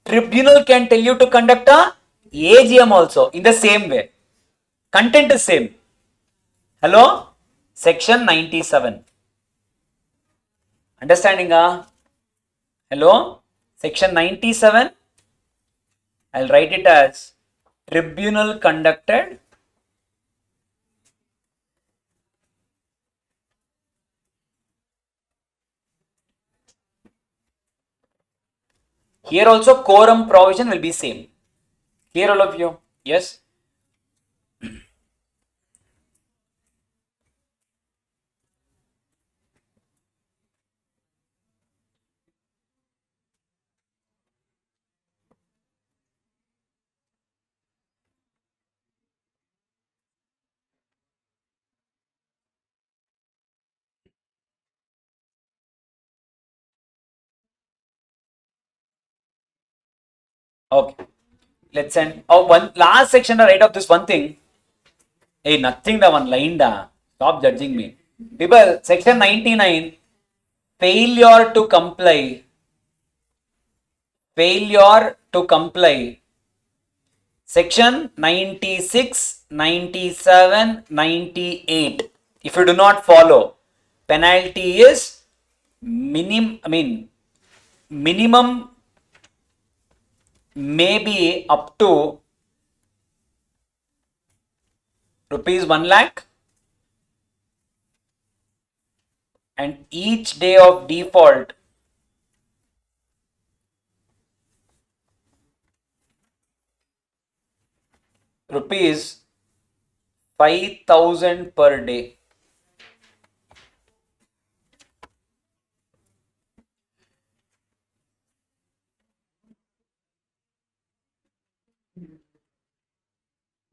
Tribunal can tell you to conduct a AGM also in the same way. Content is same. Hello? Section 97. Understanding? Hello? Section 97. I'll write it as tribunal conducted here also quorum provision will be same. Clear all of you? Yes? Okay. Let's end. Oh, one last section, right, of this one thing. Hey, nothing the one line da. Stop judging me. People, section 99, failure to comply. Failure to comply. Section 96, 97, 98. If you do not follow, penalty is minimum may be up to rupees 1 lakh, and each day of default rupees 5,000 per day.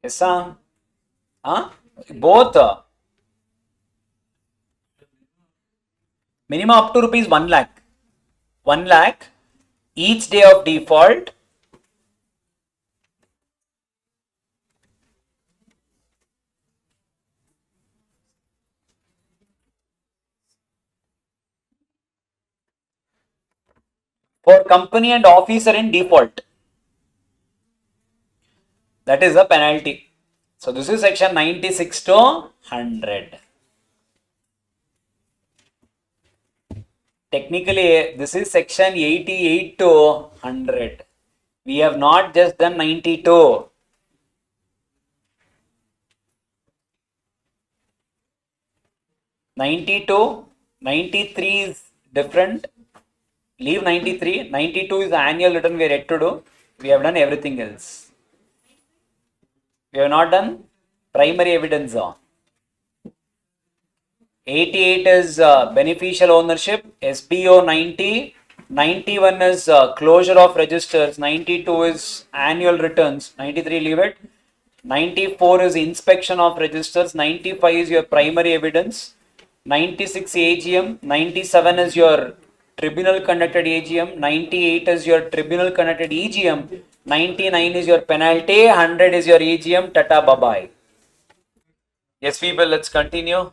Yes, sir. Huh? Both. Minimum up to rupees 1 lakh. 1 lakh each day of default. For company and officer in default. That is the penalty. So this is section 96 to 100. Technically, this is section 88 to 100. We have not just done 92. 92, 93 is different. Leave 93. 92 is the annual return we are yet to do. We have done everything else. We have not done primary evidence. 88 is beneficial ownership. SBO 90. 91 is closure of registers. 92 is annual returns. 93 leave it. 94 is inspection of registers. 95 is your primary evidence. 96 AGM. 97 is your tribunal conducted AGM. 98 is your tribunal conducted EGM. 99 is your penalty. 100 is your EGM. Tata bye bye. Yes, people, let's continue.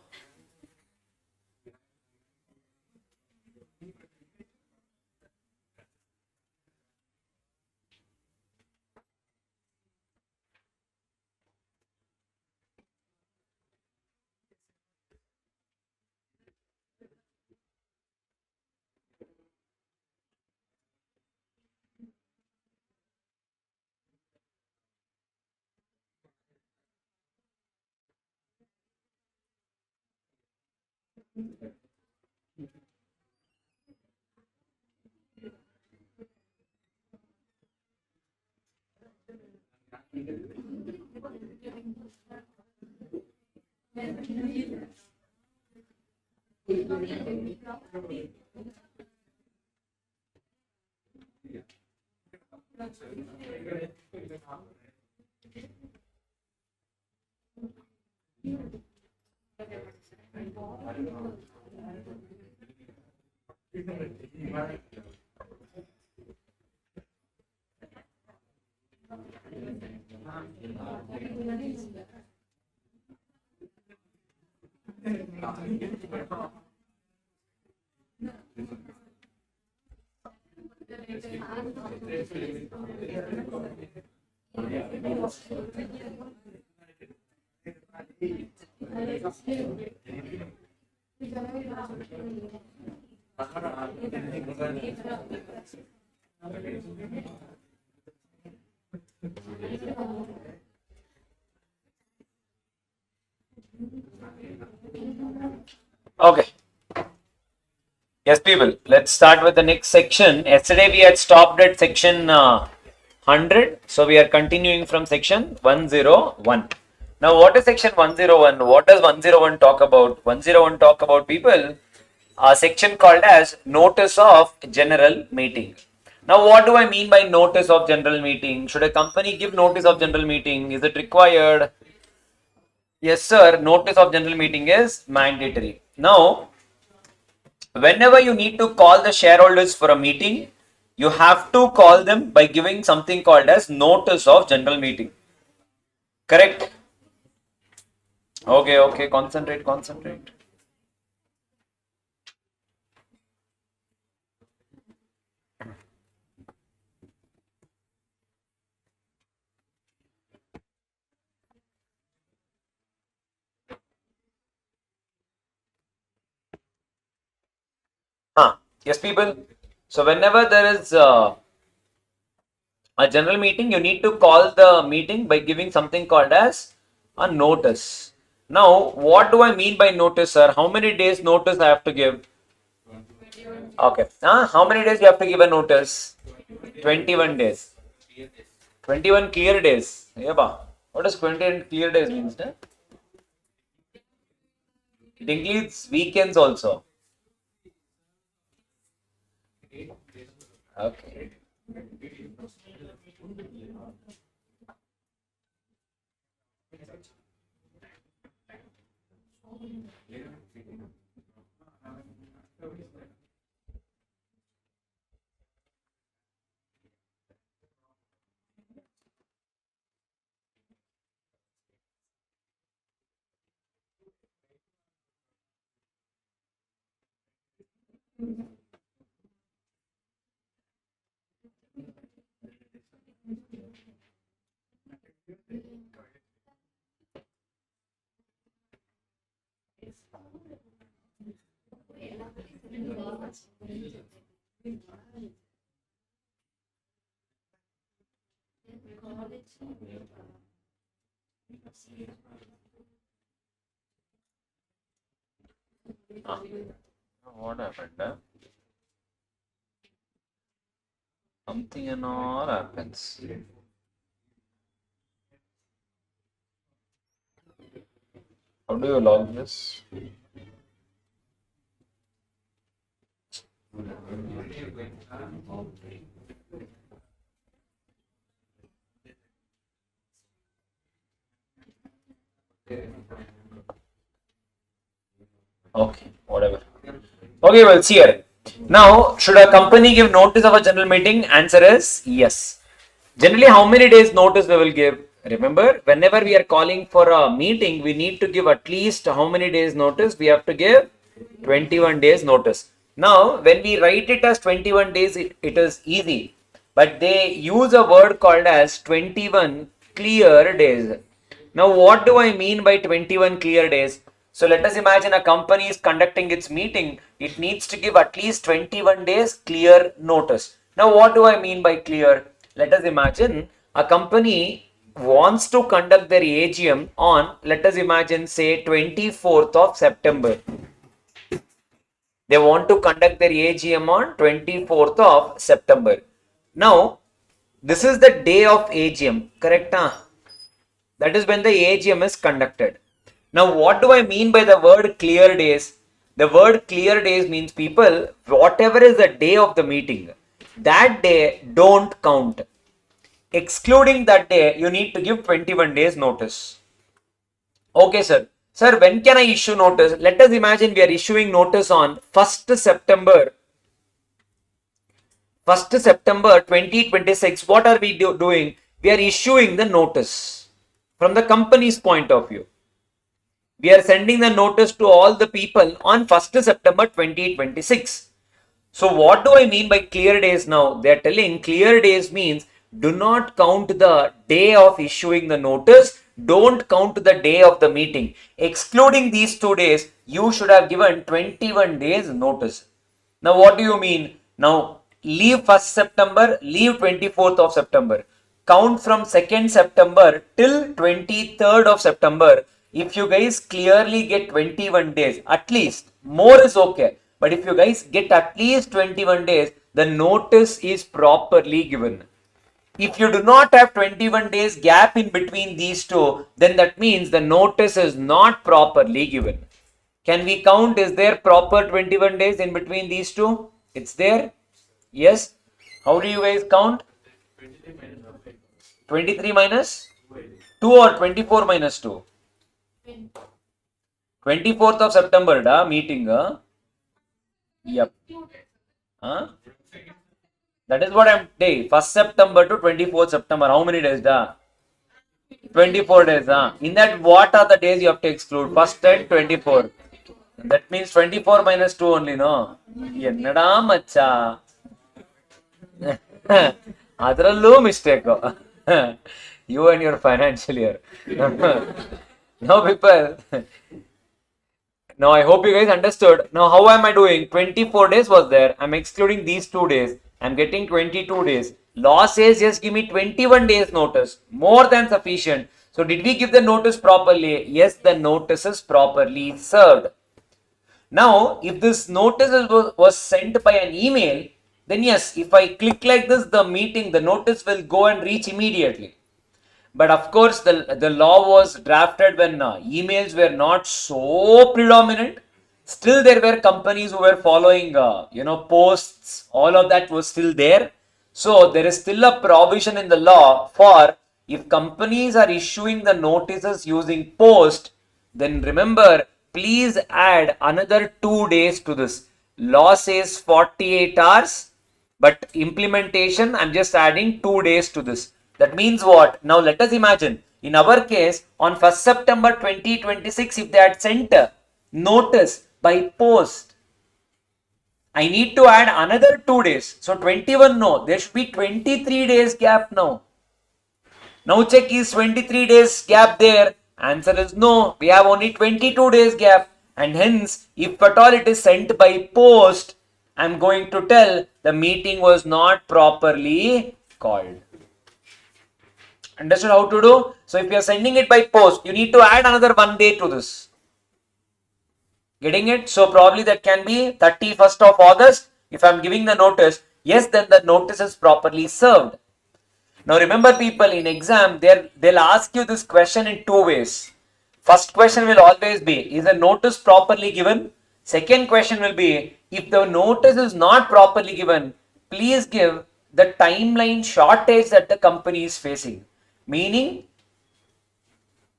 Okay. Yes, people, let's start with the next section. Yesterday we had stopped at section 100. So we are continuing from section 101. Now, what is section 101? What does 101 talk about? 101 talk about, people, a section called as notice of general meeting. Now, what do I mean by notice of general meeting? Should a company give notice of general meeting? Is it required? Yes, sir. Notice of general meeting is mandatory. Now, whenever you need to call the shareholders for a meeting, you have to call them by giving something called as notice of general meeting. Correct? Okay, concentrate. Yes, people. So whenever there is a general meeting, you need to call the meeting by giving something called as a notice. Now, what do I mean by notice, sir? How many days notice I have to give? Okay. How many days you have to give a notice? 21 days. 21 clear days. Yeah, ba. What does 21 clear days means? It includes weekends also. Okay. What happened? Something and all happens. How do you log this? Okay, whatever. Okay, well, see here. Now, should a company give notice of a general meeting? Answer is yes. Generally, how many days notice we will give? Remember, whenever we are calling for a meeting, we need to give at least how many days notice? We have to give 21 days notice. Now, when we write it as 21 days, it is easy. But they use a word called as 21 clear days. Now, what do I mean by 21 clear days? So, let us imagine a company is conducting its meeting. It needs to give at least 21 days clear notice. Now, what do I mean by clear? Let us imagine a company wants to conduct their AGM on, let us imagine, say 24th of September. They want to conduct their AGM on 24th of September. Now, this is the day of AGM, correct? That is when the AGM is conducted. Now, what do I mean by the word clear days? The word clear days means, people, whatever is the day of the meeting, that day don't count. Excluding that day, you need to give 21 days notice. Okay, sir. Sir, when can I issue notice? Let us imagine we are issuing notice on 1st September. 1st September 2026. What are we doing? We are issuing the notice from the company's point of view. We are sending the notice to all the people on 1st September 2026. So what do I mean by clear days now? They are telling clear days means do not count the day of issuing the notice. Don't count the day of the meeting. Excluding these 2 days, you should have given 21 days notice. Now what do you mean? Now leave 1st September, leave 24th of September. Count from 2nd September till 23rd of September. If you guys clearly get 21 days, at least, more is okay. But if you guys get at least 21 days, the notice is properly given. If you do not have 21 days gap in between these two, then that means the notice is not properly given. Can we count? Is there proper 21 days in between these two? It's there? Yes? How do you guys count? 23 minus 2 or 24 minus 2? 24th of September, da meeting. Yep. That is what I'm saying. 1st September to 24th September. How many days? 24 days. In that, what are the days you have to exclude? 1st and 24. That means 24 minus 2 only, no? Ennada macha. Adrallu mistake. You and your financial year. Now, people. Now, I hope you guys understood. Now, how am I doing? 24 days was there. I'm excluding these 2 days. I'm getting 22 days. Law says just give me 21 days notice. More than sufficient. So, did we give the notice properly? Yes, the notice is properly served. Now, if this notice was sent by an email, then yes, if I click like this, the notice will go and reach immediately. But of course, the law was drafted when emails were not so predominant. Still, there were companies who were following, posts. All of that was still there. So, there is still a provision in the law for If companies are issuing the notices using post, then remember, please add another 2 days to this. Law says 48 hours, but implementation, I'm just adding 2 days to this. That means what? Now let us imagine, in our case, on 1st September 2026, if they had sent a notice by post, I need to add another 2 days. So 21, no, there should be 23 days gap now. Now check, is 23 days gap there? Answer is no, we have only 22 days gap, and hence if at all it is sent by post, I am going to tell the meeting was not properly called. Understood how to do? So if you are sending it by post, you need to add another 1 day to this. Getting it? So probably that can be 31st of August. If I am giving the notice, yes, then the notice is properly served. Now remember people, in exam, they'll ask you this question in 2 ways. First question will always be, is the notice properly given? Second question will be, if the notice is not properly given, please give the timeline shortage that the company is facing. Meaning,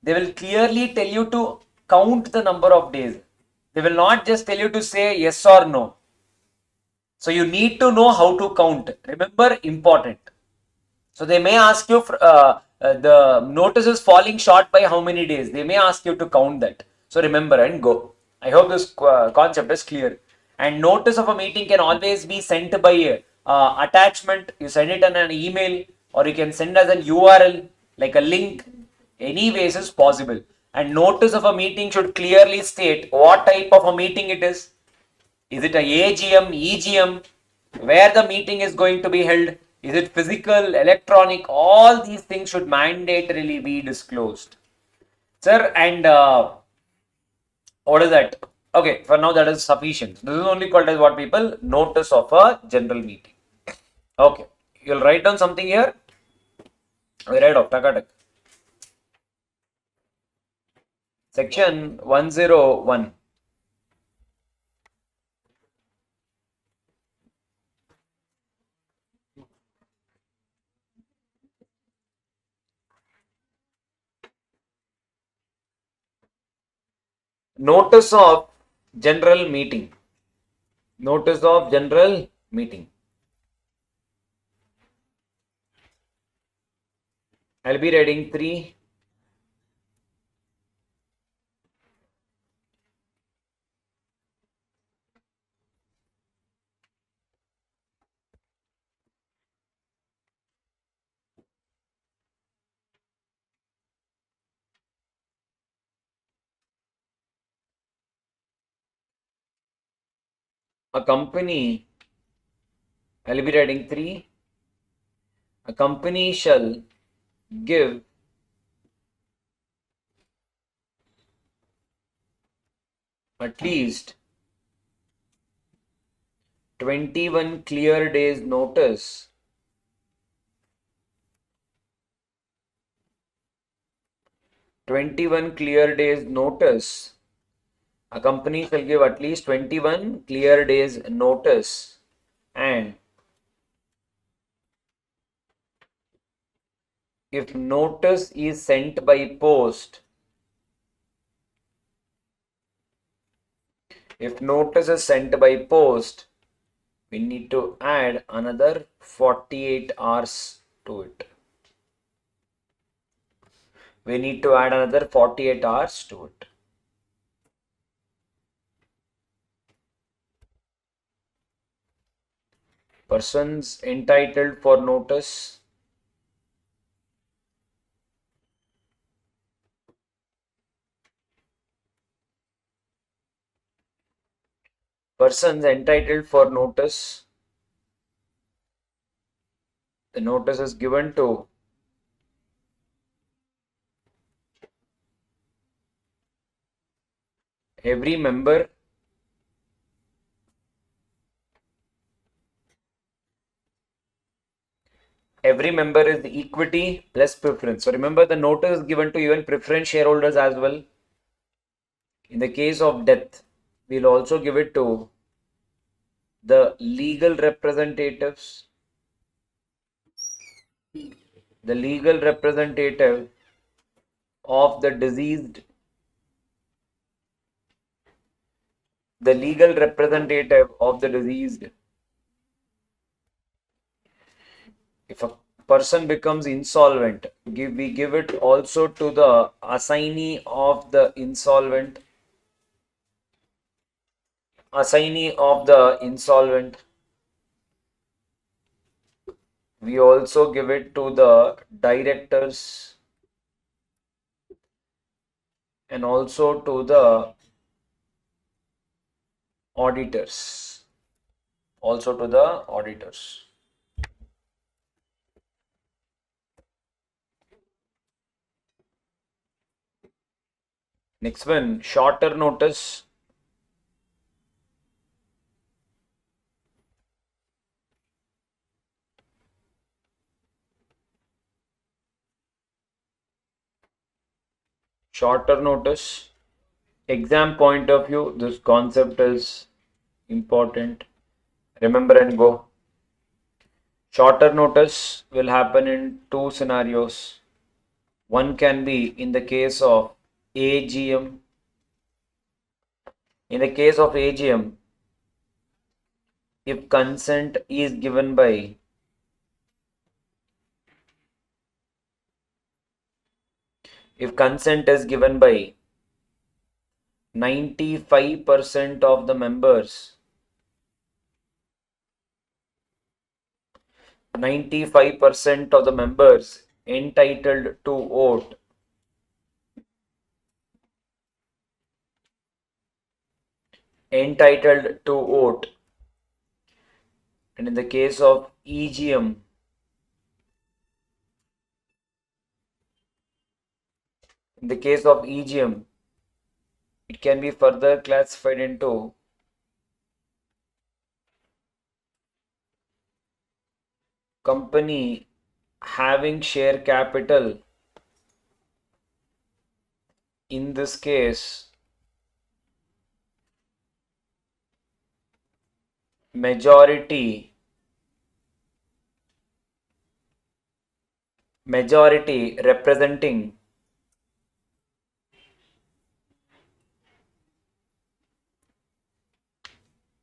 they will clearly tell you to count the number of days. They will not just tell you to say yes or no. So you need to know how to count. Remember, important. So they may ask you the notice is falling short by how many days. They may ask you to count that. So remember and go. I hope this concept is clear. And notice of a meeting can always be sent by attachment. You send it on an email, or you can send as a URL like a link. Any ways is possible. And notice of a meeting should clearly state what type of a meeting it is. Is it a AGM, EGM? Where the meeting is going to be held? Is it physical, electronic? All these things should mandatorily be disclosed. Sir, and what is that? Okay, for now that is sufficient. This is only called as what people? Notice of a general meeting. Okay, you'll write down something here. We write off, takatak. Section 101. Notice of general meeting. Notice of general meeting. I'll be reading 3. A company, I'll be writing 3. A company shall give at least 21 clear days notice a company shall give at least 21 clear days notice, and if notice is sent by post, we need to add another 48 hours to it. Persons entitled for notice. Persons entitled for notice. The notice is given to every member is the equity plus preference. So remember, the notice is given to even preference shareholders as well. In the case of death, we'll also give it to the legal representatives. the legal representative of the deceased, the legal representative of the deceased. If a person becomes insolvent, we give it also to the assignee of the insolvent, assignee of the insolvent. We also give it to the directors and also to the auditors. Also to the auditors. Next one, shorter notice. Shorter notice. Exam point of view, this concept is important. Remember and go. Shorter notice will happen in two scenarios. One can be in the case of AGM. In the case of AGM, if consent is given by if consent is given by 95% of the members, 95% of the members entitled to vote, entitled to vote, and in the case of EGM, in the case of EGM, it can be further classified into company having share capital. In this case, majority representing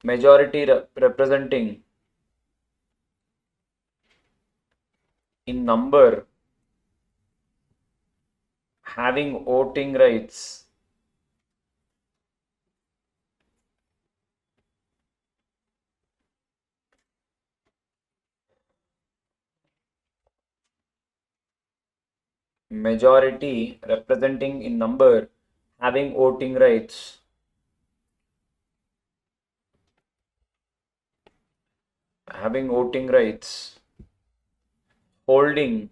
representing in number having voting rights, majority representing in number having voting rights, holding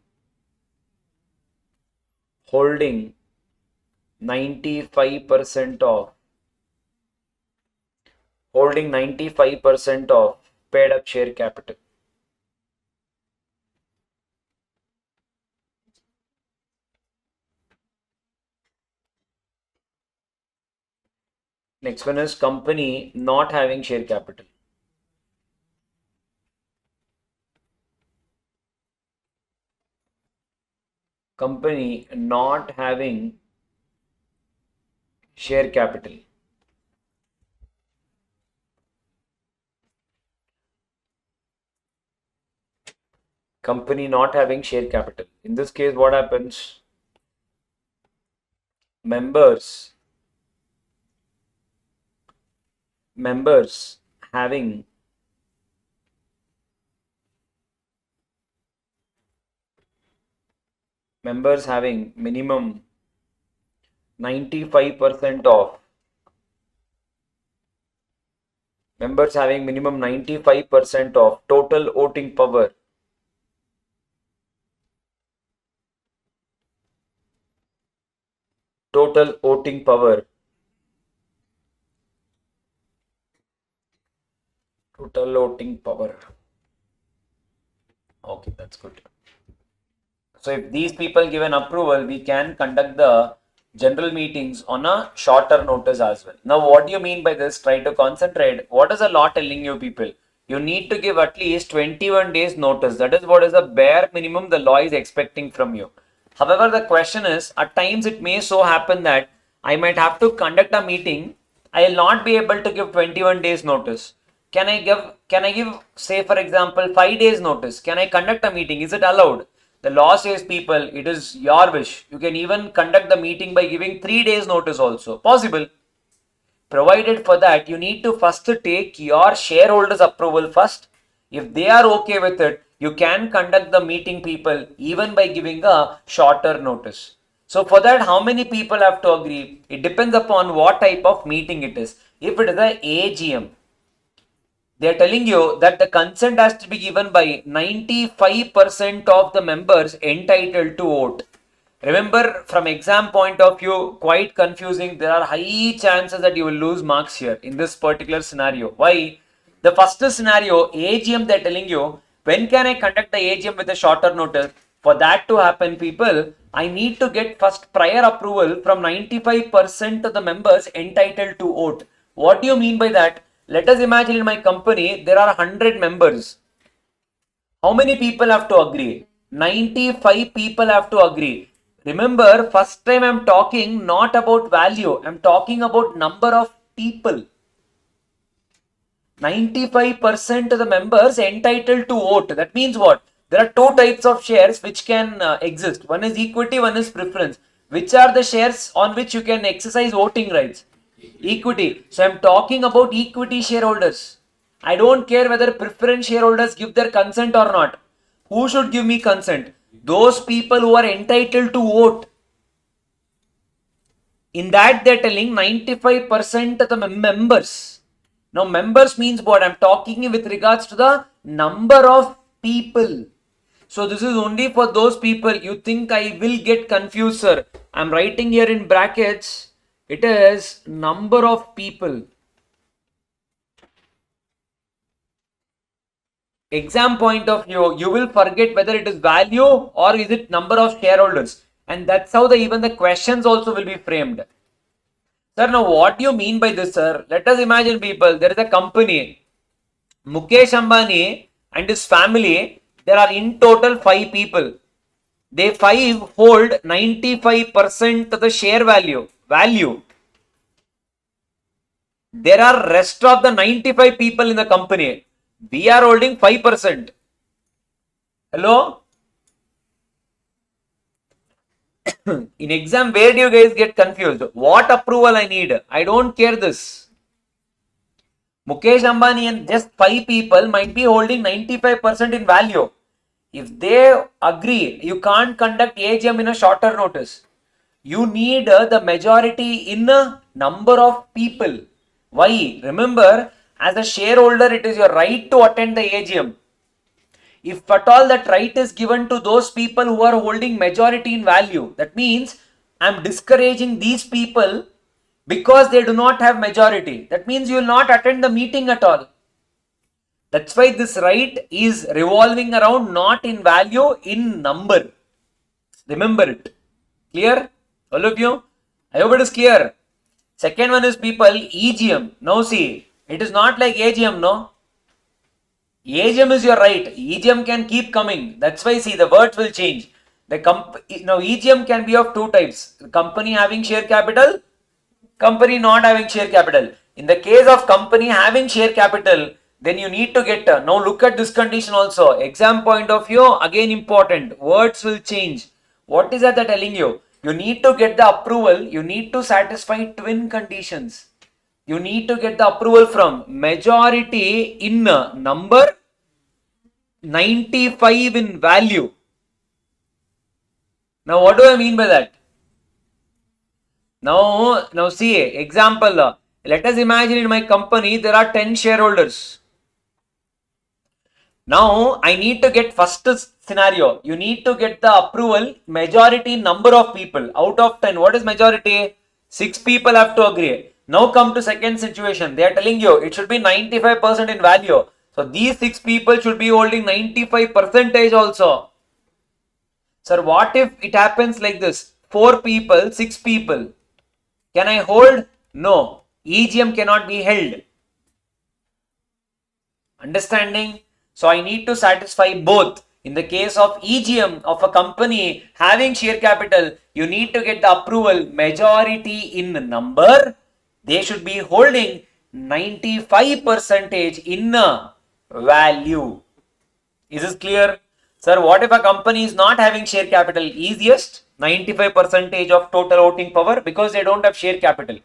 95% of paid up share capital. Next one is company not having share capital. Company not having share capital. Company not having share capital. In this case, what happens? Members having minimum 95% of total voting power. Total voting power. Okay, that's good. So if these people give an approval, we can conduct the general meetings on a shorter notice as well. Now, what do you mean by this? Try to concentrate. What is the law telling you, people? you need to give at least 21 days notice. That is what is the bare minimum the law is expecting from you. However, the question is, at times it may so happen that I might have to conduct a meeting. I will not be able to give 21 days notice. Can I give, say for example, 5 days notice? Can I conduct a meeting? Is it allowed? The law says, people, it is your wish. You can even conduct the meeting by giving 3 days notice also. Possible. Provided for that, you need to first take your shareholders' approval first. If they are okay with it, you can conduct the meeting, people, even by giving a shorter notice. So for that, how many people have to agree? It depends upon what type of meeting it is. If it is a AGM, they are telling you that the consent has to be given by 95% of the members entitled to vote. Remember, from exam point of view, quite confusing. There are high chances that you will lose marks here in this particular scenario. Why? The first scenario, AGM, they're telling you, when can I conduct the AGM with a shorter notice? For that to happen, people, I need to get first prior approval from 95% of the members entitled to vote. What do you mean by that? Let us imagine in my company, there are 100 members. How many people have to agree? 95 people have to agree. Remember, first time I'm talking not about value. I'm talking about number of people. 95% of the members entitled to vote. That means what? There are two types of shares which can exist. One is equity, one is preference. Which are the shares on which you can exercise voting rights? Equity. So I'm talking about equity shareholders. I don't care whether preference shareholders give their consent or not. Who should give me consent? Those people who are entitled to vote. In that they're telling 95% of the members. Now members means what? I'm talking with regards to the number of people. So this is only for those people. You think I will get confused, sir? I'm writing here in brackets. It is number of people. Exam point of view, you will forget whether it is value or is it number of shareholders. And that's how even the questions also will be framed. Sir, now what do you mean by this, sir? Let us imagine, people, there is a company. Mukesh Ambani and his family, there are in total 5 people. They 5 hold 95% of the share value. There are rest of the 95 people in the company. We are holding 5%. Hello? In exam, where do you guys get confused? What approval I need? I don't care this. Mukesh Ambani and just 5 people might be holding 95% in value. If they agree, you can't conduct AGM in a shorter notice. You need the majority in a number of people. Why? Remember, as a shareholder, it is your right to attend the AGM. If at all that right is given to those people who are holding majority in value, that means I'm discouraging these people because they do not have majority. That means you will not attend the meeting at all. That's why this right is revolving around not in value, in number. Remember it. Clear? All of you? I hope it is clear. Second one is, people, EGM. Now see, it is not like AGM, no? AGM is your right. EGM can keep coming. That's why, see, the words will change. Now EGM can be of 2 types. Company having share capital, company not having share capital. In the case of company having share capital, then you need to get, now look at this condition also. Exam point of view, again important. Words will change. What is that they're telling you? You need to get the approval. You need to satisfy twin conditions. You need to get the approval from majority in number, 95 in value. Now what do I mean by that? Now see, example, let us imagine in my company there are 10 shareholders. Now I need to get first scenario. You need to get the approval majority number of people. Out of 10, what is majority? 6 people have to agree. Now come to second situation. They are telling you it should be 95% in value. So these 6 people should be holding 95% also. Sir, what if it happens like this? 4 people, 6 people. Can I hold? No. EGM cannot be held. Understanding? So I need to satisfy both. In the case of EGM of a company having share capital, you need to get the approval majority in number. They should be holding 95% in value. Is this clear? Sir, what if a company is not having share capital? Easiest, 95% of total voting power because they don't have share capital.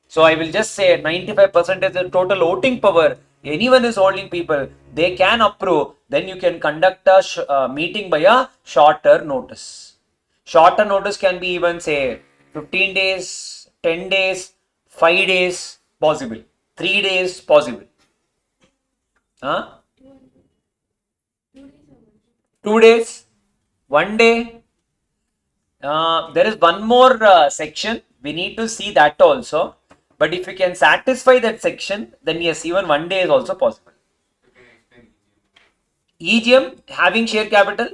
So I will just say 95% is the total voting power. Anyone is holding people, they can approve. Then you can conduct a meeting by a shorter notice. Shorter notice can be even say 15 days, 10 days, 5 days possible, 3 days possible. Huh? 2 days, 1 day. There is one more section. We need to see that also. But if you can satisfy that section, then yes, even 1 day is also possible. EGM having share capital.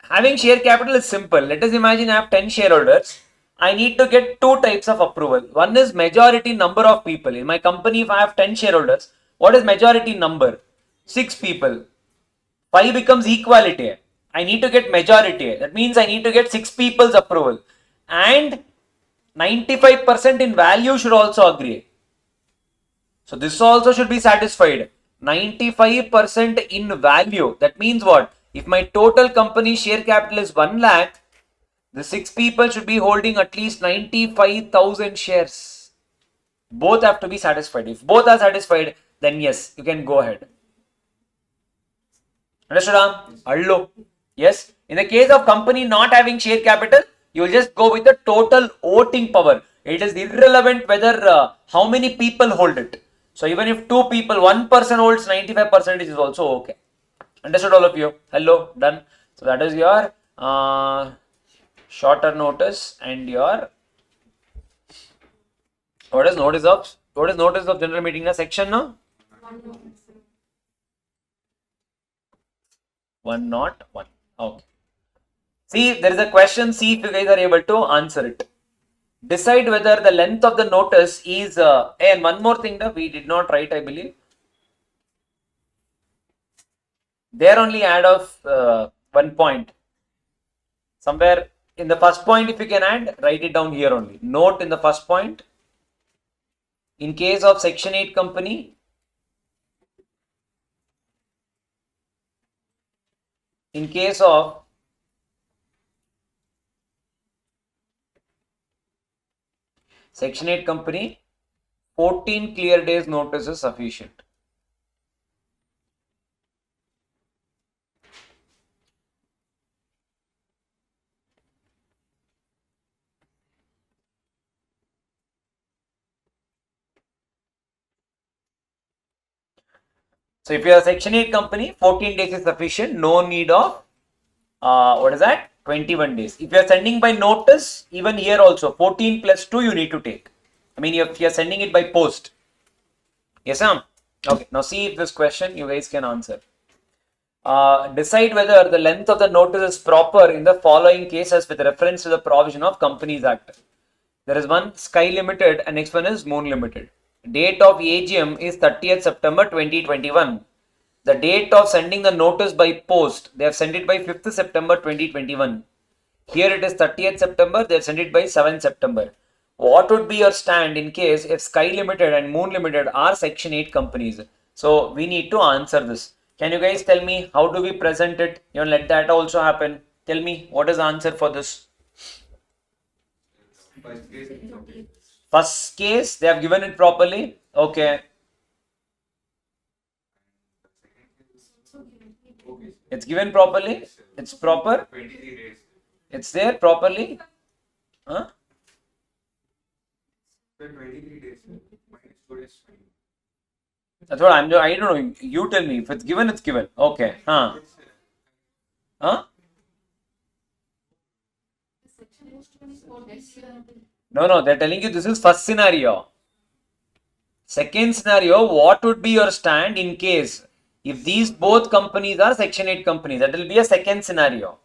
Having share capital is simple. Let us imagine I have 10 shareholders. I need to get two types of approval. One is majority number of people. In my company, if I have 10 shareholders, what is majority number? 6 people. 5 becomes equality. I need to get majority. That means I need to get 6 people's approval. And 95% in value should also agree. So this also should be satisfied. 95% in value. That means what? If my total company share capital is 1 lakh, the 6 people should be holding at least 95,000 shares. Both have to be satisfied. If both are satisfied, then yes, you can go ahead. Understood? Allo. Yes. In the case of company not having share capital, you will just go with the total voting power. It is irrelevant whether how many people hold it. So even if 2 people, 1 person holds 95%, is also okay. Understood all of you? Hello, done. So that is your shorter notice and your what is notice of general meeting na section now? 101. Okay. See, there is a question. See if you guys are able to answer it. Decide whether the length of the notice is and one more thing that we did not write, I believe. There only add of 1 point. Somewhere in the first point, if you can add, write it down here only. Note in the first point. In case of Section 8 company, in case of Section 8 company, 14 clear days notice is sufficient. So if you are a Section 8 company, 14 days is sufficient. No need of, 21 days. If you are sending by notice, even here also, 14 plus 2 you need to take. I mean, if you are sending it by post. Yes, ma'am? Okay, now see if this question you guys can answer. Decide whether the length of the notice is proper in the following cases with reference to the provision of Companies Act. There is one Sky Limited and next one is Moon Limited. Date of AGM is 30th September 2021. The date of sending the notice by post, they have sent it by 5th September 2021. Here it is 30th September, they have sent it by 7th September. What would be your stand in case if Sky Limited and Moon Limited are Section 8 companies? So we need to answer this. Can you guys tell me how do we present it? You know, let that also happen. Tell me what is the answer for this? First case, they have given it properly. Okay. It's given properly. It's proper. 23 days. It's there properly. Huh? 23 days. Minus 2 days. That's what I don't know. You tell me. If it's given, it's given. Okay. Huh? Huh? No, they're telling you this is first scenario. Second scenario, what would be your stand in case if these both companies are Section 8 companies? That will be a second scenario.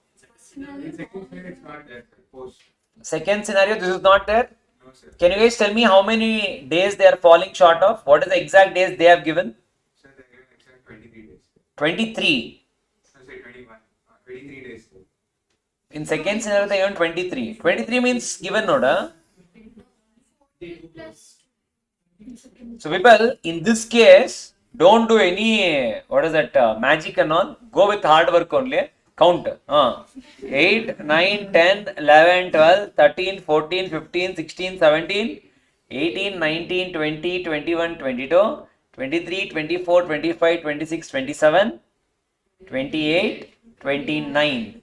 In second scenario, it's not there. Post. Second scenario, this is not there. No, sir. Can you guys tell me how many days they are falling short of? What is the exact days they have given? Sir, 23. So say 21, 23 days. In second scenario, they given 23. 23 means given noda. Plus So people, in this case, don't do any, what is that, magic and all. Go with hard work only. Count. 8, 9, 10, 11, 12, 13, 14, 15, 16, 17, 18, 19, 20, 21, 22, 23, 24, 25, 26, 27, 28, 29.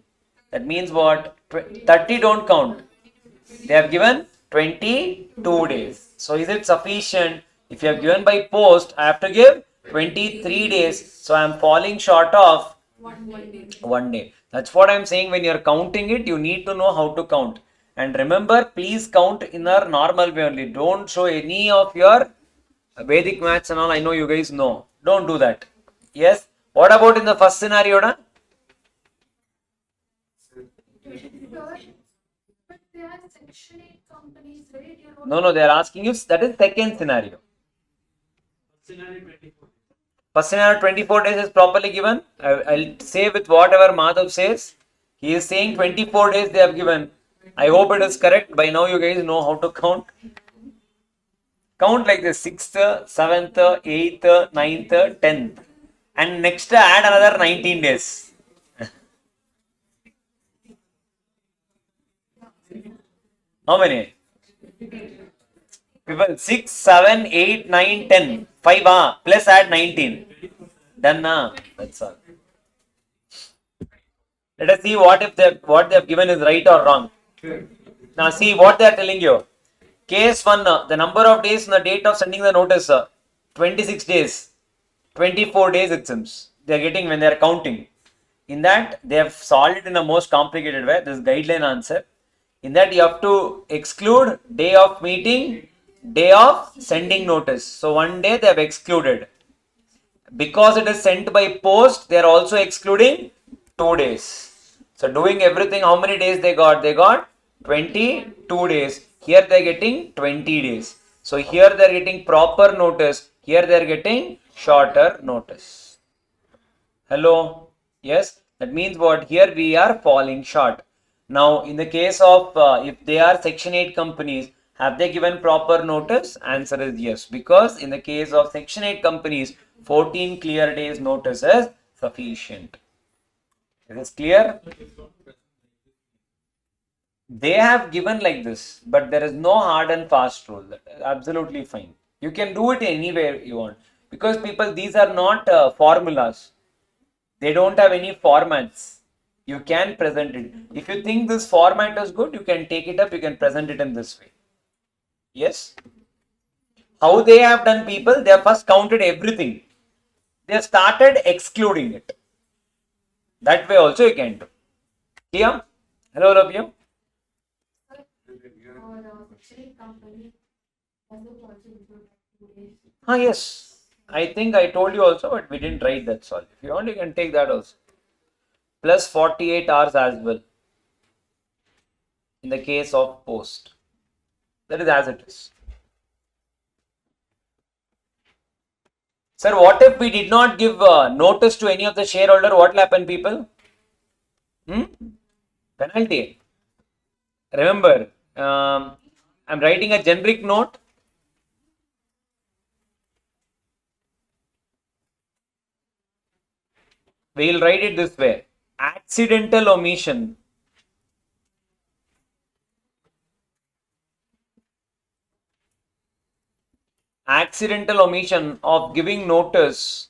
That means what? 30 don't count. They have given 22 days. So is it sufficient? If you have given by post, I have to give 23 days. So I am falling short of 1 day. That's what I am saying. When you are counting it, you need to know how to count. And remember, please count in a normal way only. Don't show any of your Vedic maths and all. I know you guys know. Don't do that. Yes. What about in the first scenario? Na? but they are section 8 companies, right? You don't No, they are asking you. That is second scenario. Scenario 24. First scenario 24 days is properly given. I'll say with whatever Madhav says. He is saying 24 days they have given. I hope it is correct. By now you guys know how to count. Count like this: 6th, 7th, 8th, 9th, 10th. And next add another 19 days. How many? People 6, 7, 8, 9, 10. 5 plus add 19. Done na? That's all. Let us see what they have given is right or wrong. Now see what they are telling you. Case 1, the number of days from the date of sending the notice, 26 days. 24 days it seems. They are getting when they are counting. In that, they have solved it in a most complicated way. This guideline answer. In that, you have to exclude day of meeting, day of sending notice. So, 1 day they have excluded. Because it is sent by post, they are also excluding 2 days. So, doing everything, how many days they got? They got 22 days. Here they are getting 20 days. So, here they are getting proper notice. Here they are getting shorter notice. Hello? Yes? That means what? Here we are falling short. Now, in the case of if they are Section 8 companies, have they given proper notice? Answer is yes. Because in the case of Section 8 companies, 14 clear days notice is sufficient. Is this clear? They have given like this, but there is no hard and fast rule. Absolutely fine. You can do it anywhere you want. Because people, these are not formulas. They don't have any formats. You can present it. If you think this format is good, you can take it up, you can present it in this way. Yes? How they have done, people, they have first counted everything. They have started excluding it. That way also you can do. Clear? Hello, all of you. or section 8 company does it also include 2 days? Yes. I think I told you also, but we didn't write that. All. If you want, you can take that also. Plus 48 hours as well. In the case of post. That is as it is. Sir, what if we did not give notice to any of the shareholder? What will happen, people? Penalty. Remember, I'm writing a generic note. We will write it this way. Accidental omission. Accidental omission of giving notice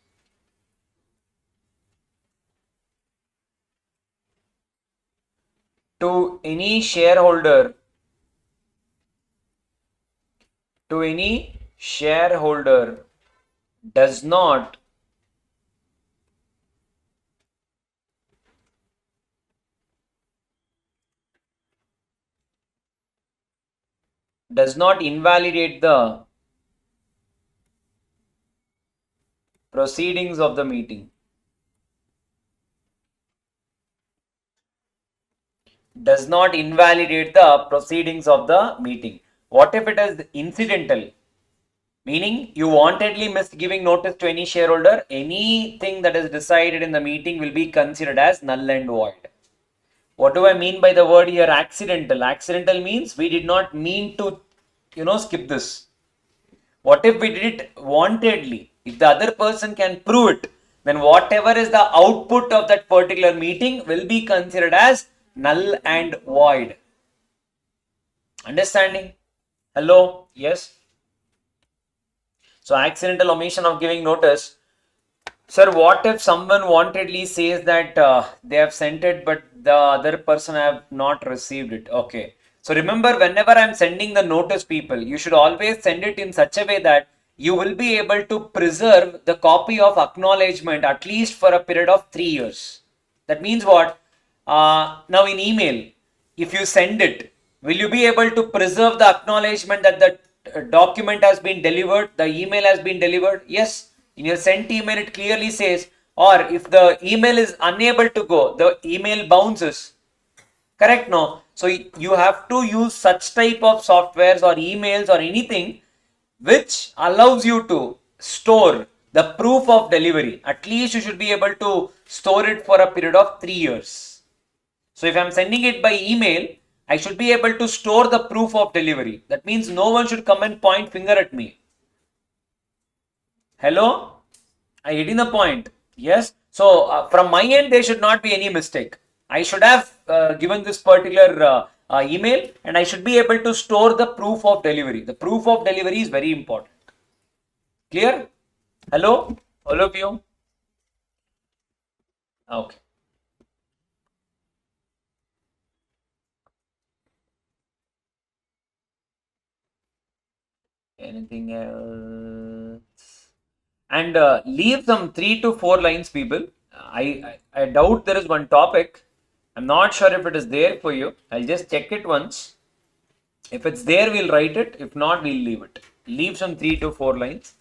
to any shareholder does not invalidate the proceedings of the meeting. Does not invalidate the proceedings of the meeting. What if it is incidental? Meaning you wantedly missed giving notice to any shareholder, anything that is decided in the meeting will be considered as null and void. What do I mean by the word here accidental? Accidental means we did not mean to, skip this. What if we did it wantedly? If the other person can prove it, then whatever is the output of that particular meeting will be considered as null and void. Understanding? Hello? Yes? So accidental omission of giving notice. Sir, what if someone wantedly says that they have sent it but the other person have not received it? Okay. So remember, whenever I'm sending the notice, people, you should always send it in such a way that you will be able to preserve the copy of acknowledgement at least for a period of 3 years. That means what? Now in email, if you send it, will you be able to preserve the acknowledgement that the document has been delivered, the email has been delivered? Yes. In your sent email, it clearly says, or if the email is unable to go, the email bounces. Correct? No. So you have to use such type of softwares or emails or anything which allows you to store the proof of delivery. At least you should be able to store it for a period of 3 years. So if I'm sending it by email, I should be able to store the proof of delivery. That means no one should come and point finger at me. Hello? I hitting the point. Yes. So from my end, there should not be any mistake. I should have given this particular email and I should be able to store the proof of delivery. The proof of delivery is very important. Clear? Hello? All of you? Okay. Anything else? And leave some 3 to 4 lines, people. I doubt there is one topic. I'm not sure if it is there for you. I'll just check it once. If it's there, we'll write it. If not, we'll leave it. Leave some 3 to 4 lines.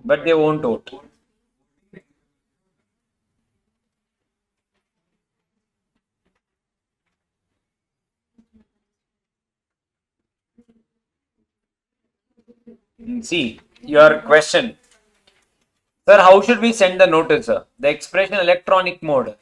But they won't vote. See, your question. Sir, how should we send the notice, sir? The expression electronic mode.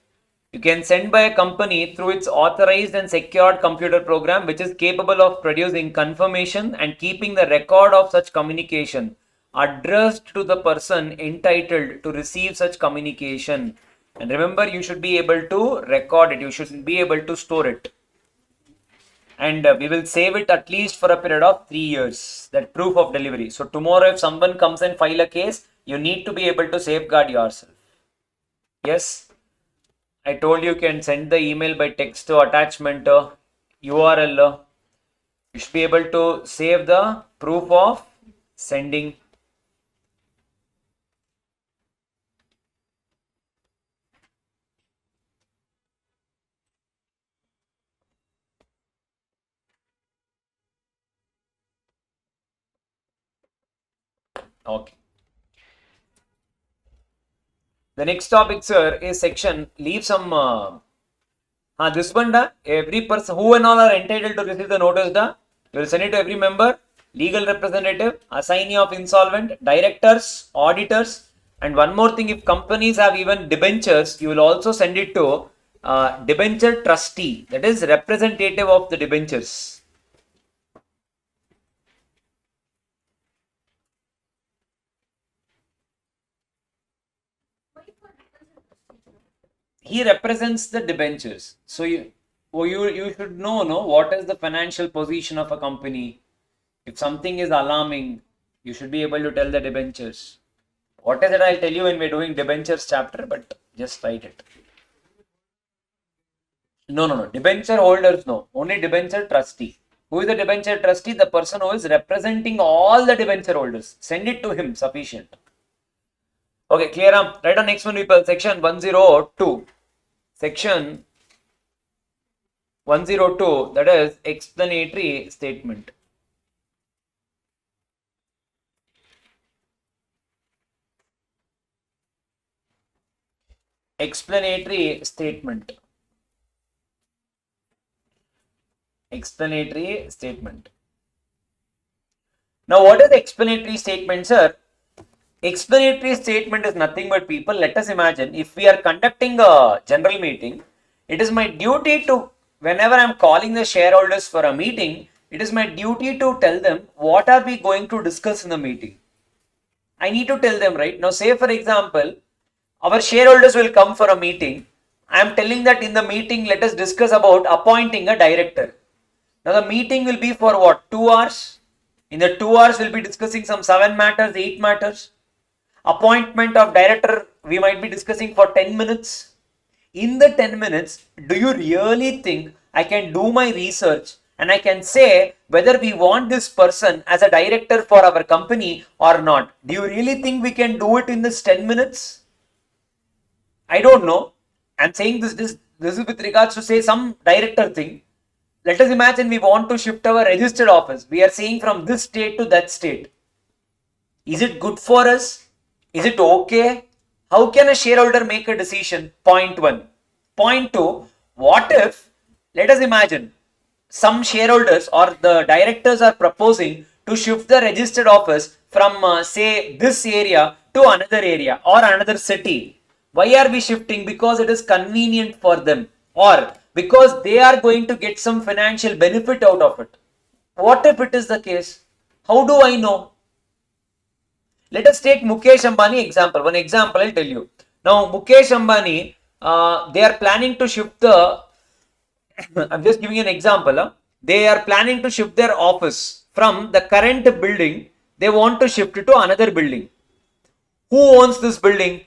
You can send by a company through its authorized and secured computer program which is capable of producing confirmation and keeping the record of such communication addressed to the person entitled to receive such communication. And remember, you should be able to record it. You should be able to store it. And we will save it at least for a period of 3 years, that proof of delivery. So tomorrow if someone comes and file a case, you need to be able to safeguard yourself. Yes, I told you can send the email by text to attachment URL. You should be able to save the proof of sending. Okay. The next topic, sir, is section. Leave some. This one, every person who and all are entitled to receive the notice, you will send it to every member, legal representative, assignee of insolvent, directors, auditors, and one more thing. If companies have even debentures, you will also send it to debenture trustee, that is representative of the debentures. He represents the debentures. So you should know what is the financial position of a company. If something is alarming, you should be able to tell the debentures. What is it? I'll tell you when we're doing debentures chapter, but just write it. No. Debenture holders, no. Only debenture trustee. Who is the debenture trustee? The person who is representing all the debenture holders. Send it to him, sufficient. Okay, clear? Right on next one, people. Section 102. Section 102, that is explanatory statement. explanatory statement. Explanatory statement. Now, what is the explanatory statement, sir? Explanatory statement is nothing but, people, let us imagine if we are conducting a general meeting, it is my duty to, whenever I am calling the shareholders for a meeting, it is my duty to tell them what are we going to discuss in the meeting. I need to tell them, right? Now, say for example, our shareholders will come for a meeting. I am telling that in the meeting, let us discuss about appointing a director. Now, the meeting will be for what? 2 hours. In the 2 hours, we'll be discussing some 7 matters, 8 matters. Appointment of director, we might be discussing for 10 minutes. In the 10 minutes, do you really think I can do my research and I can say whether we want this person as a director for our company or not? Do you really think we can do it in this 10 minutes? I don't know. I'm saying this is with regards to, say, some director thing. Let us imagine we want to shift our registered office. We are saying from this state to that state. Is it good for us? Is it okay? How can a shareholder make a decision? Point 1. Point 2, what if, let us imagine, some shareholders or the directors are proposing to shift the registered office from say this area to another area or another city. Why are we shifting? Because it is convenient for them, or because they are going to get some financial benefit out of it. What if it is the case? How do I know? Let us take Mukesh Ambani example. One example I'll tell you. Now, Mukesh Ambani, they are planning to shift the, I'm just giving an example. They are planning to shift their office from the current building. They want to shift it to another building. Who owns this building?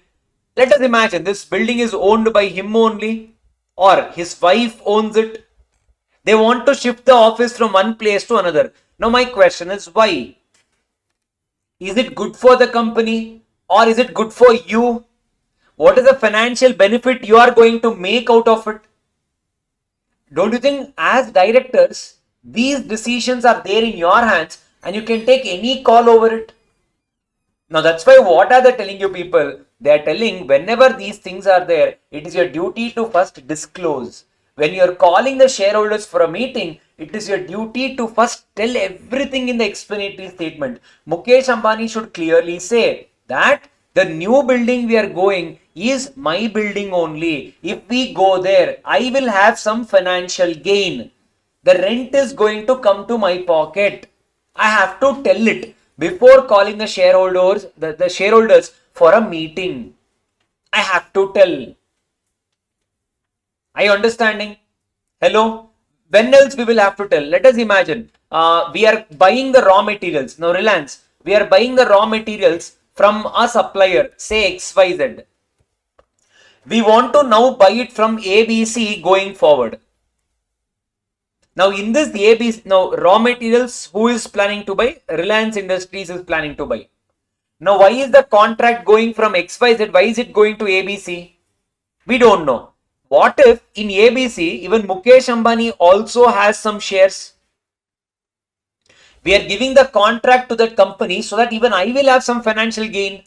Let us imagine this building is owned by him only, or his wife owns it. They want to shift the office from one place to another. Now, my question is why? Is it good for the company or is it good for you? What is the financial benefit you are going to make out of it? Don't you think as directors, these decisions are there in your hands and you can take any call over it? Now, that's why what are they telling you, people? They are telling whenever these things are there, it is your duty to first disclose. When you are calling the shareholders for a meeting, it is your duty to first tell everything in the explanatory statement. Mukesh Ambani should clearly say that the new building we are going is my building only. If we go there, I will have some financial gain. The rent is going to come to my pocket. I have to tell it before calling the shareholders, the shareholders for a meeting. I have to tell. Are you understanding? Hello? When else we will have to tell? Let us imagine we are buying the raw materials. Now, Reliance, we are buying the raw materials from a supplier, say XYZ. We want to now buy it from ABC going forward. Now, in this ABC, now raw materials, who is planning to buy? Reliance Industries is planning to buy. Now, why is the contract going from XYZ? Why is it going to ABC? We don't know. What if in ABC, even Mukesh Ambani also has some shares? We are giving the contract to that company so that even I will have some financial gain.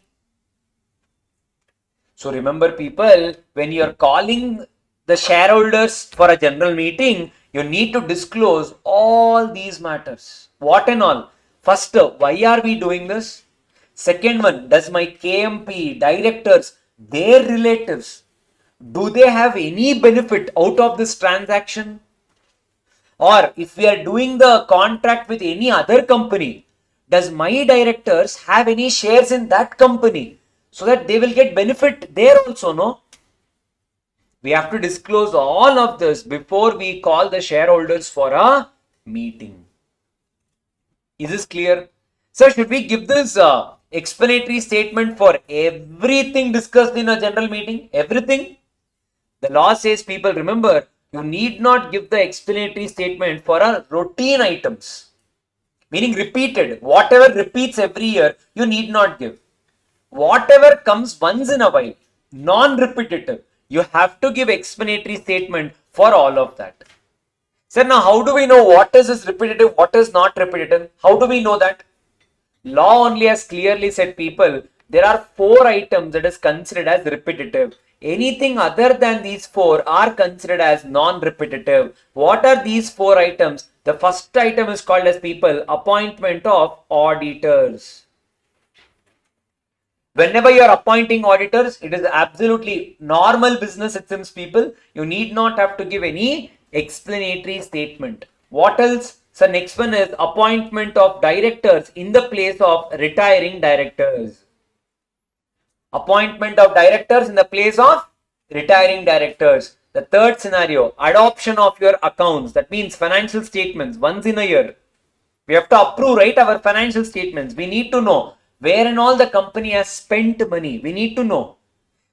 So remember, people, when you are calling the shareholders for a general meeting, you need to disclose all these matters. What and all? First, why are we doing this? Second one, does my KMP, directors, their relatives, do they have any benefit out of this transaction? Or if we are doing the contract with any other company, does my directors have any shares in that company so that they will get benefit there also, no? We have to disclose all of this before we call the shareholders for a meeting. Is this clear? So, should we give this explanatory statement for everything discussed in a general meeting? Everything? The law says, people, remember, you need not give the explanatory statement for a routine items. Meaning repeated. Whatever repeats every year, you need not give. Whatever comes once in a while, non-repetitive, you have to give explanatory statement for all of that. Sir, now how do we know what is repetitive, what is not repetitive? How do we know that? Law only has clearly said, people, there are 4 items that is considered as repetitive. Anything other than these four are considered as non-repetitive. What are these four items? The first item is called as people appointment of auditors. Whenever you are appointing auditors, it is absolutely normal business, it seems, people. You need not have to give any explanatory statement. What else? So next one is appointment of directors in the place of retiring directors. Appointment of directors in the place of retiring directors. The third scenario, adoption of your accounts. That means financial statements once in a year. We have to approve, right, our financial statements. We need to know where and all the company has spent money. We need to know.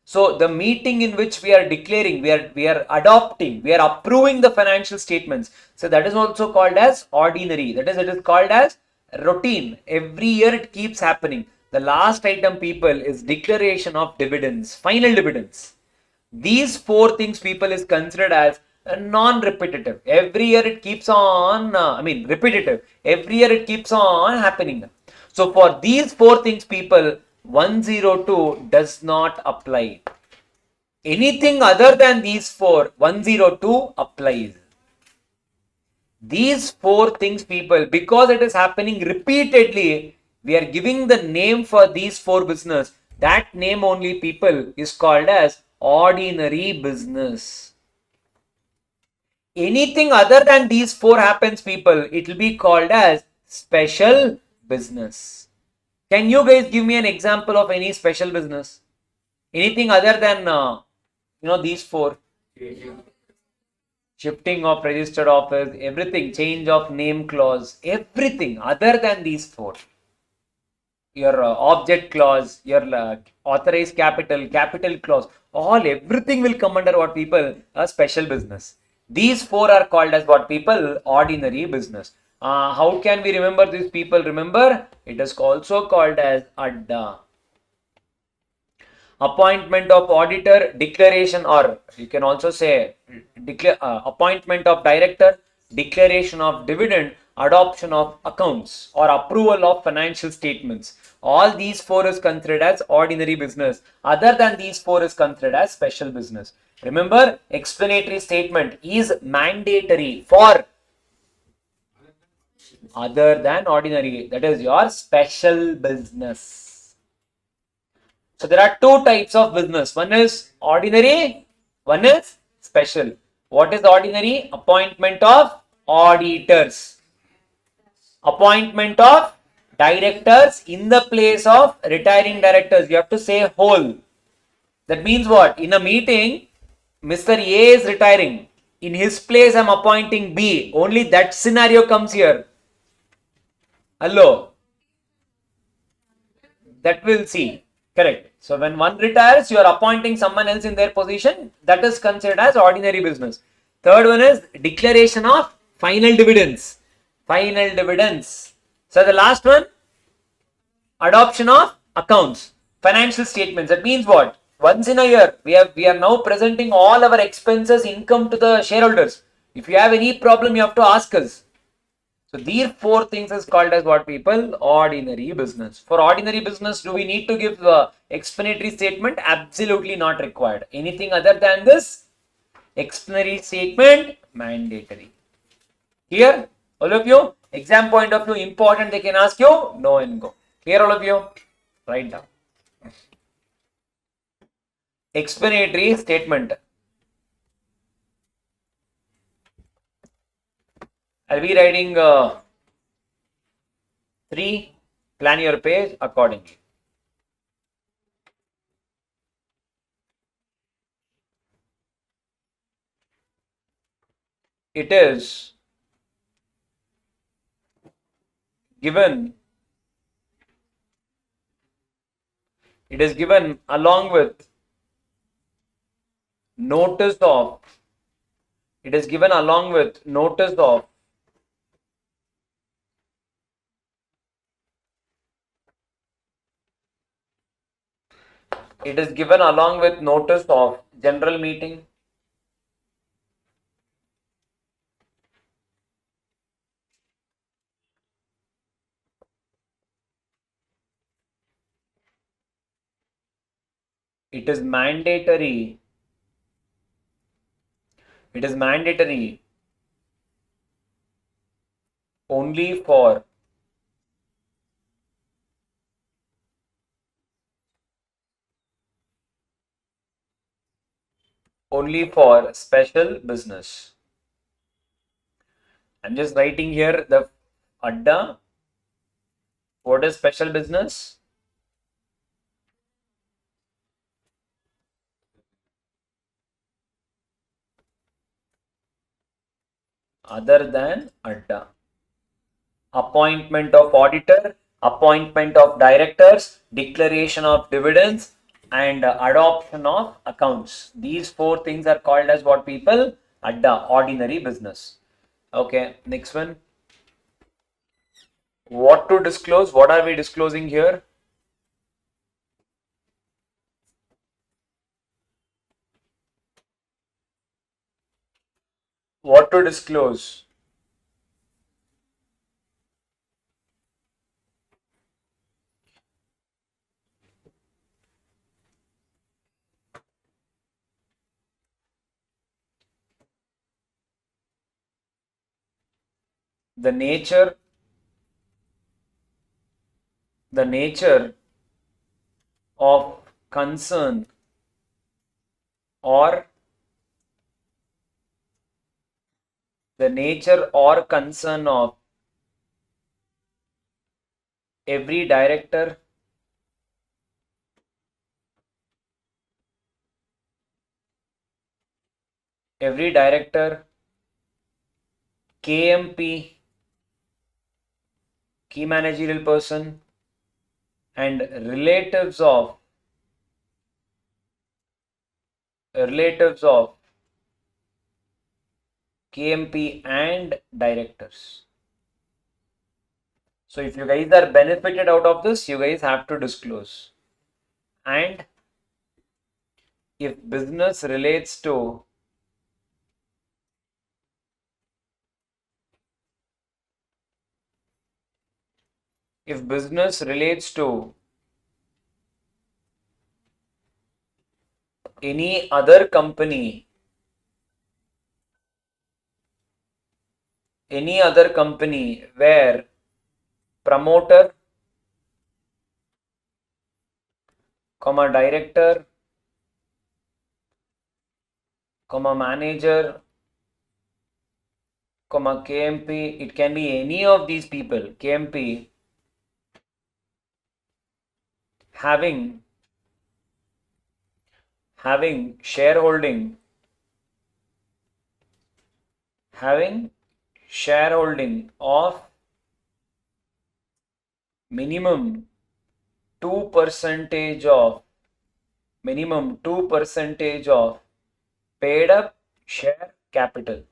So the meeting in which we are declaring, we are adopting, we are approving the financial statements. So that is also called as ordinary. That is, it is called as routine. Every year it keeps happening. The last item, people, is declaration of dividends, final dividends. These four things, people, is considered as non-repetitive. Every year it keeps on, repetitive. Every year it keeps on happening. So for these four things, people, 102 does not apply. Anything other than these four, 102 applies. These four things, people, because it is happening repeatedly, we are giving the name for these four business. That name only, people, is called as ordinary business. Anything other than these four happens, people, it will be called as special business. Can you guys give me an example of any special business? Anything other than these four? Shifting of registered office, everything, change of name clause, everything other than these four. Your object clause, your authorized capital clause, everything will come under what, people? A special business. These four are called as what, people? Ordinary business. How can we remember these, people? Remember, it is also called as adda. Appointment of auditor, declaration, or you can also say appointment of director, declaration of dividend, adoption of accounts, or approval of financial statements. All these four is considered as ordinary business. Other than these four is considered as special business. Remember, explanatory statement is mandatory for other than ordinary. That is your special business. So there are two types of business. One is ordinary, one is special. What is ordinary? Appointment of auditors. Appointment of directors in the place of retiring directors. You have to say whole. That means what? In a meeting, Mr. A is retiring. In his place, I am appointing B. Only that scenario comes here. Hello. That we'll see. Correct. So when one retires, you are appointing someone else in their position. That is considered as ordinary business. Third one is declaration of final dividends. Final dividends. So the last one, adoption of accounts, financial statements. That means what? Once in a year, we are now presenting all our expenses, income to the shareholders. If you have any problem, you have to ask us. So these four things is called as what, people? Ordinary business. For ordinary business, do we need to give the explanatory statement? Absolutely not required. Anything other than this, explanatory statement, mandatory. Here, all of you, exam point of view, important, they can ask you, no and go. Here, all of you, write down. Explanatory statement. I'll be writing 3, plan your page accordingly. It is given along with notice of, it is given along with notice of it is given along with notice of general meeting, it is mandatory. It is mandatory only for special business. I'm just writing here the adda. What is special business? Other than adda. Appointment of auditor, appointment of directors, declaration of dividends, and adoption of accounts. These four things are called as what people? Adda, ordinary business. Okay, next one. What to disclose? What are we disclosing here? What to disclose? The nature of concern or the nature or concern of every director, KMP, key managerial person, and relatives of KMP and directors. So if you guys are benefited out of this, you guys have to disclose. And if business relates to any other company where promoter, director, manager, KMP, it can be any of these people, KMP, having shareholding of minimum 2% of paid up share capital,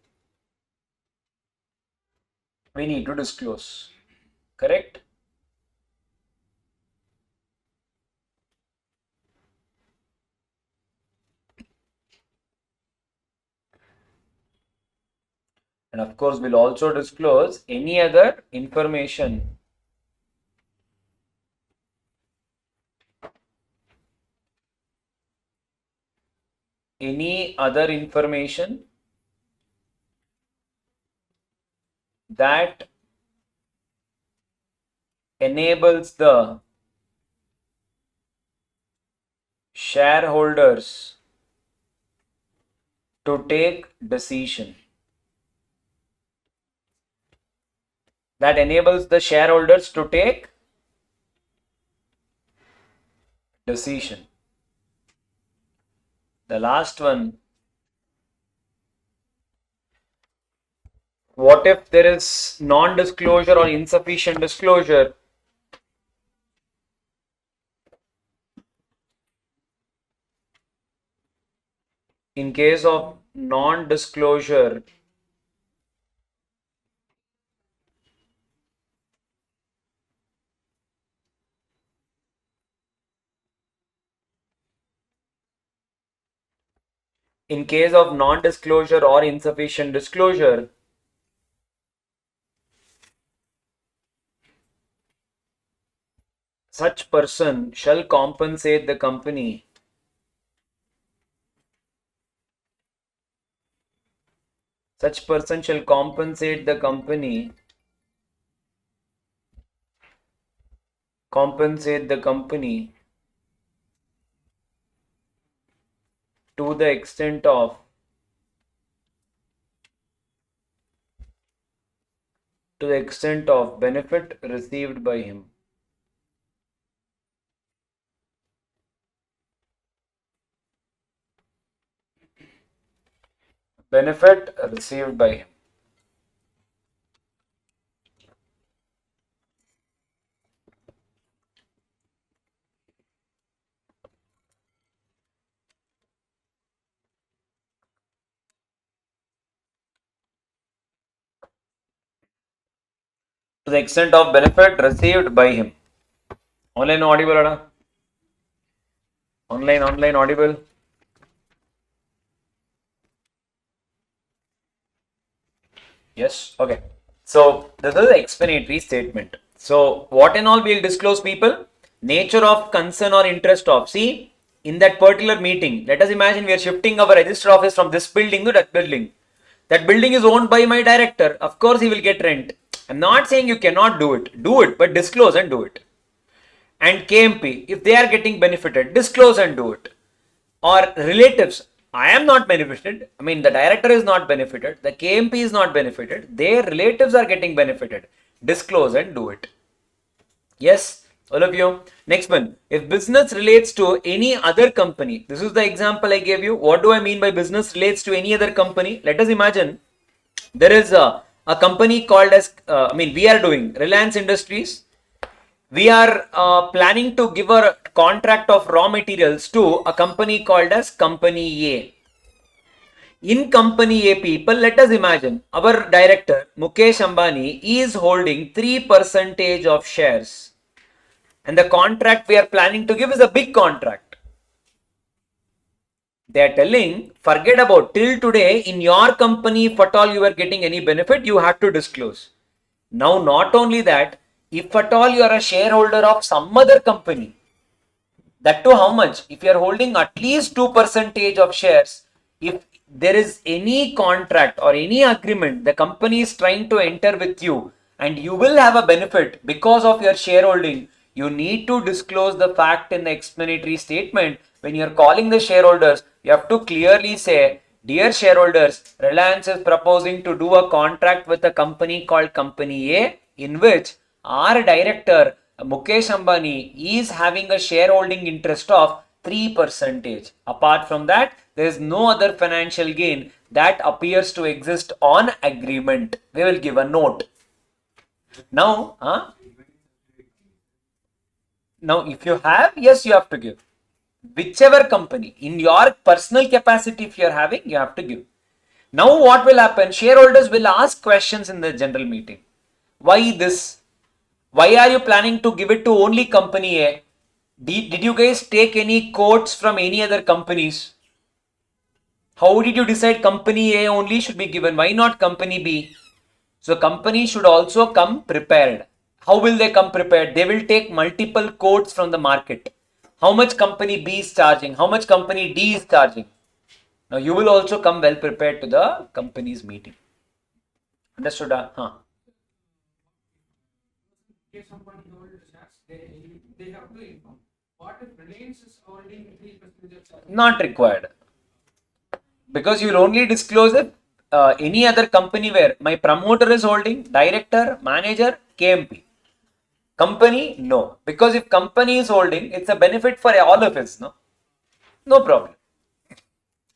we need to disclose. Correct? And of course, we'll also disclose any other information that enables the shareholders to take decision. The last one, what if there is non-disclosure or insufficient disclosure? In case of non-disclosure, or insufficient disclosure, such person shall compensate the company such person shall compensate the company to the extent of benefit received by him. Benefit received by him. To the extent of benefit received by him. Online audible, Ada? Online audible. Yes, okay. So this is the explanatory statement. So what and all we'll disclose, people? Nature of concern or interest of. See, in that particular meeting, let us imagine we are shifting our register office from this building to that building. That building is owned by my director. Of course, he will get rent. I'm not saying you cannot do it, but disclose and do it. And KMP, if they are getting benefited, disclose and do it. Or relatives, I am not benefited. I mean, the director is not benefited. The KMP is not benefited. Their relatives are getting benefited. Disclose and do it. Yes, all of you. Next one. If business relates to any other company, this is the example I gave you. What do I mean by business relates to any other company? Let us imagine there is a company called as, we are doing Reliance Industries. We are planning to give a contract of raw materials to a company called as Company A. In Company A, people, let us imagine our director Mukesh Ambani is holding 3% of shares. And the contract we are planning to give is a big contract. They are telling, forget about till today in your company, if at all you are getting any benefit, you have to disclose. Now, not only that, if at all you are a shareholder of some other company, that too how much? If you are holding at least 2% of shares, if there is any contract or any agreement the company is trying to enter with you and you will have a benefit because of your shareholding, you need to disclose the fact in the explanatory statement. When you are calling the shareholders, you have to clearly say, dear shareholders, Reliance is proposing to do a contract with a company called Company A, in which our director Mukesh Ambani is having a shareholding interest of 3%. Apart from that, there is no other financial gain that appears to exist on agreement. We will give a note. Now, if you have, yes, you have to give. Whichever company, in your personal capacity, if you are having, you have to give. Now, what will happen? Shareholders will ask questions in the general meeting. Why this? Why are you planning to give it to only Company A? Did you guys take any quotes from any other companies? How did you decide Company A only should be given? Why not Company B? So company should also come prepared. How will they come prepared? They will take multiple quotes from the market. How much Company B is charging? How much Company D is charging? Now you will also come well prepared to the company's meeting. Understood? If somebody holds shares, they have to inform. What if Reliance is holding 3% of shares? Not required. Because you will only disclose it any other company where my promoter is holding, director, manager, KMP. Company, no. Because if company is holding, it's a benefit for all of us, no? No problem.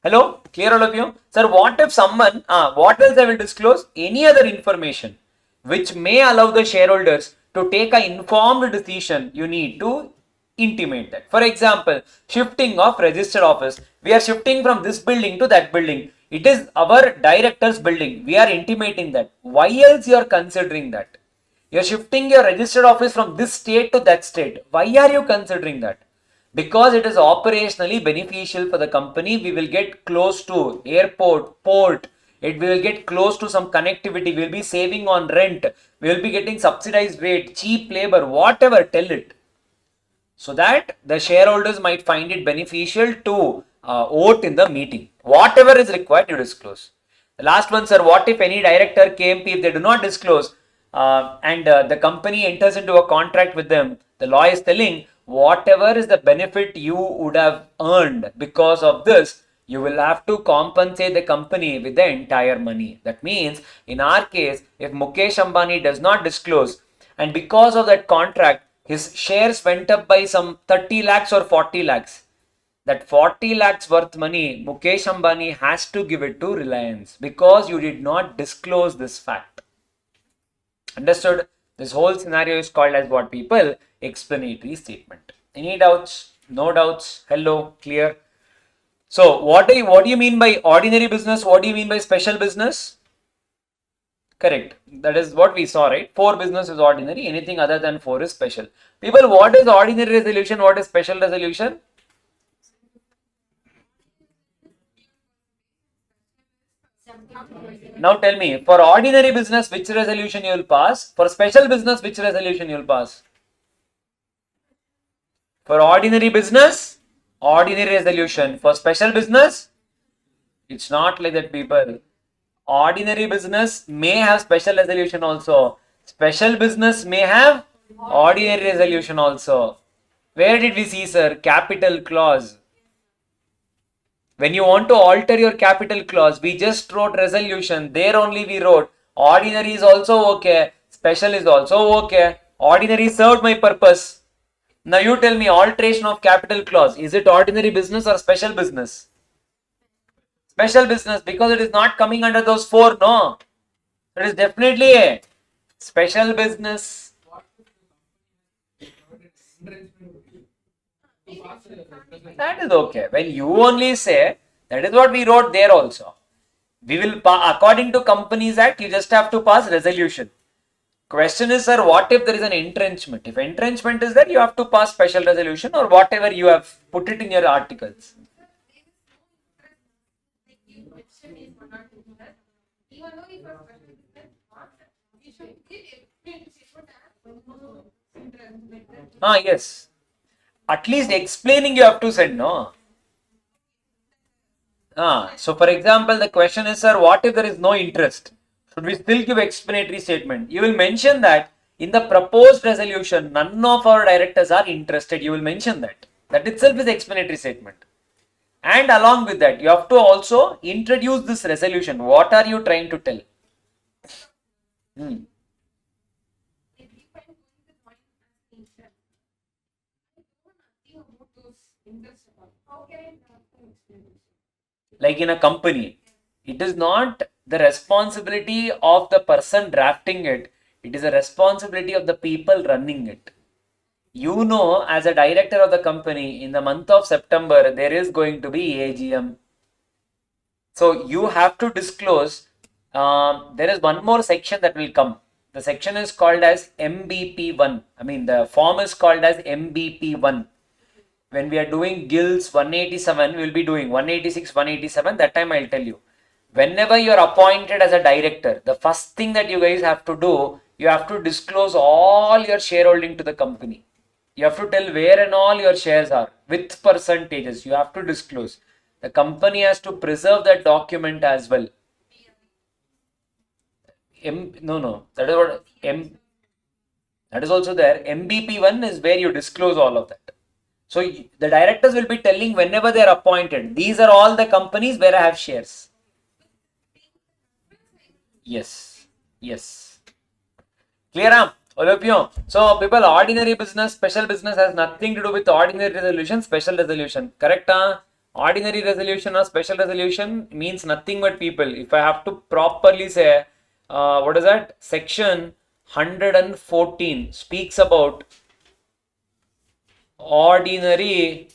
Hello? Clear all of you? Sir, what if someone, what else I will disclose? Any other information which may allow the shareholders to take an informed decision, you need to intimate that. For example, shifting of registered office. We are shifting from this building to that building. It is our director's building. We are intimating that. Why else you are considering that? You are shifting your registered office from this state to that state. Why are you considering that? Because it is operationally beneficial for the company. We will get close to airport, port. It will get close to some connectivity. We will be saving on rent. We will be getting subsidized rate, cheap labor, whatever, tell it. So that the shareholders might find it beneficial to vote in the meeting. Whatever is required, you disclose. The last one, sir, what if any director, KMP, if they do not disclose and the company enters into a contract with them, the law is telling whatever is the benefit you would have earned because of this, you will have to compensate the company with the entire money. That means, in our case, if Mukesh Ambani does not disclose and because of that contract, his shares went up by some 30 lakhs or 40 lakhs, that 40 lakhs worth money, Mukesh Ambani has to give it to Reliance because you did not disclose this fact. Understood? This whole scenario is called as what people? Explanatory statement. Any doubts? No doubts? Hello? Clear? So, what do you mean by ordinary business? What do you mean by special business? Correct. That is what we saw, right? 4 business is ordinary. Anything other than 4 is special. People, what is ordinary resolution? What is special resolution? Now tell me, for ordinary business, which resolution you will pass? For special business, which resolution you will pass? For ordinary business, ordinary resolution. For special business, it's not like that, people. Ordinary business may have special resolution also. Special business may have ordinary resolution also. Where did we see, sir? Capital clause. When you want to alter your capital clause, we just wrote resolution. There only we wrote ordinary is also okay. Special is also okay. Ordinary served my purpose. Now you tell me, alteration of capital clause. Is it ordinary business or special business? Special business, because it is not coming under those 4, no. It is definitely a special business. That is okay. When you only say, that is what we wrote there also. We will, according to Companies Act, you just have to pass resolution. Question is, sir, what if there is an entrenchment? If entrenchment is there, you have to pass special resolution or whatever you have put it in your articles. Yes. At least explaining you have to send, no? So for example, the question is, sir, what if there is no interest? Should we still give explanatory statement? You will mention that in the proposed resolution, none of our directors are interested. You will mention that. That itself is explanatory statement. And along with that, you have to also introduce this resolution. What are you trying to tell? Like in a company, it is not the responsibility of the person drafting it. It is a responsibility of the people running it. You know, as a director of the company, in the month of September, there is going to be AGM. So you have to disclose. There is one more section that will come. The section is called as MBP1. I mean, the form is called as MBP1. When we are doing Gills 187, we will be doing 186, 187. That time I'll tell you. Whenever you are appointed as a director, the first thing that you guys have to do, you have to disclose all your shareholding to the company. You have to tell where and all your shares are with percentages. You have to disclose. The company has to preserve that document as well. That is what that is also there. MBP1 is where you disclose all of that. So the directors will be telling whenever they are appointed, these are all the companies where I have shares. Yes. Clear? All of you. So people, ordinary business, special business has nothing to do with ordinary resolution, special resolution. Correct? Ordinary resolution or special resolution means nothing but people. If I have to properly say, what is that? Section 114 speaks about ordinary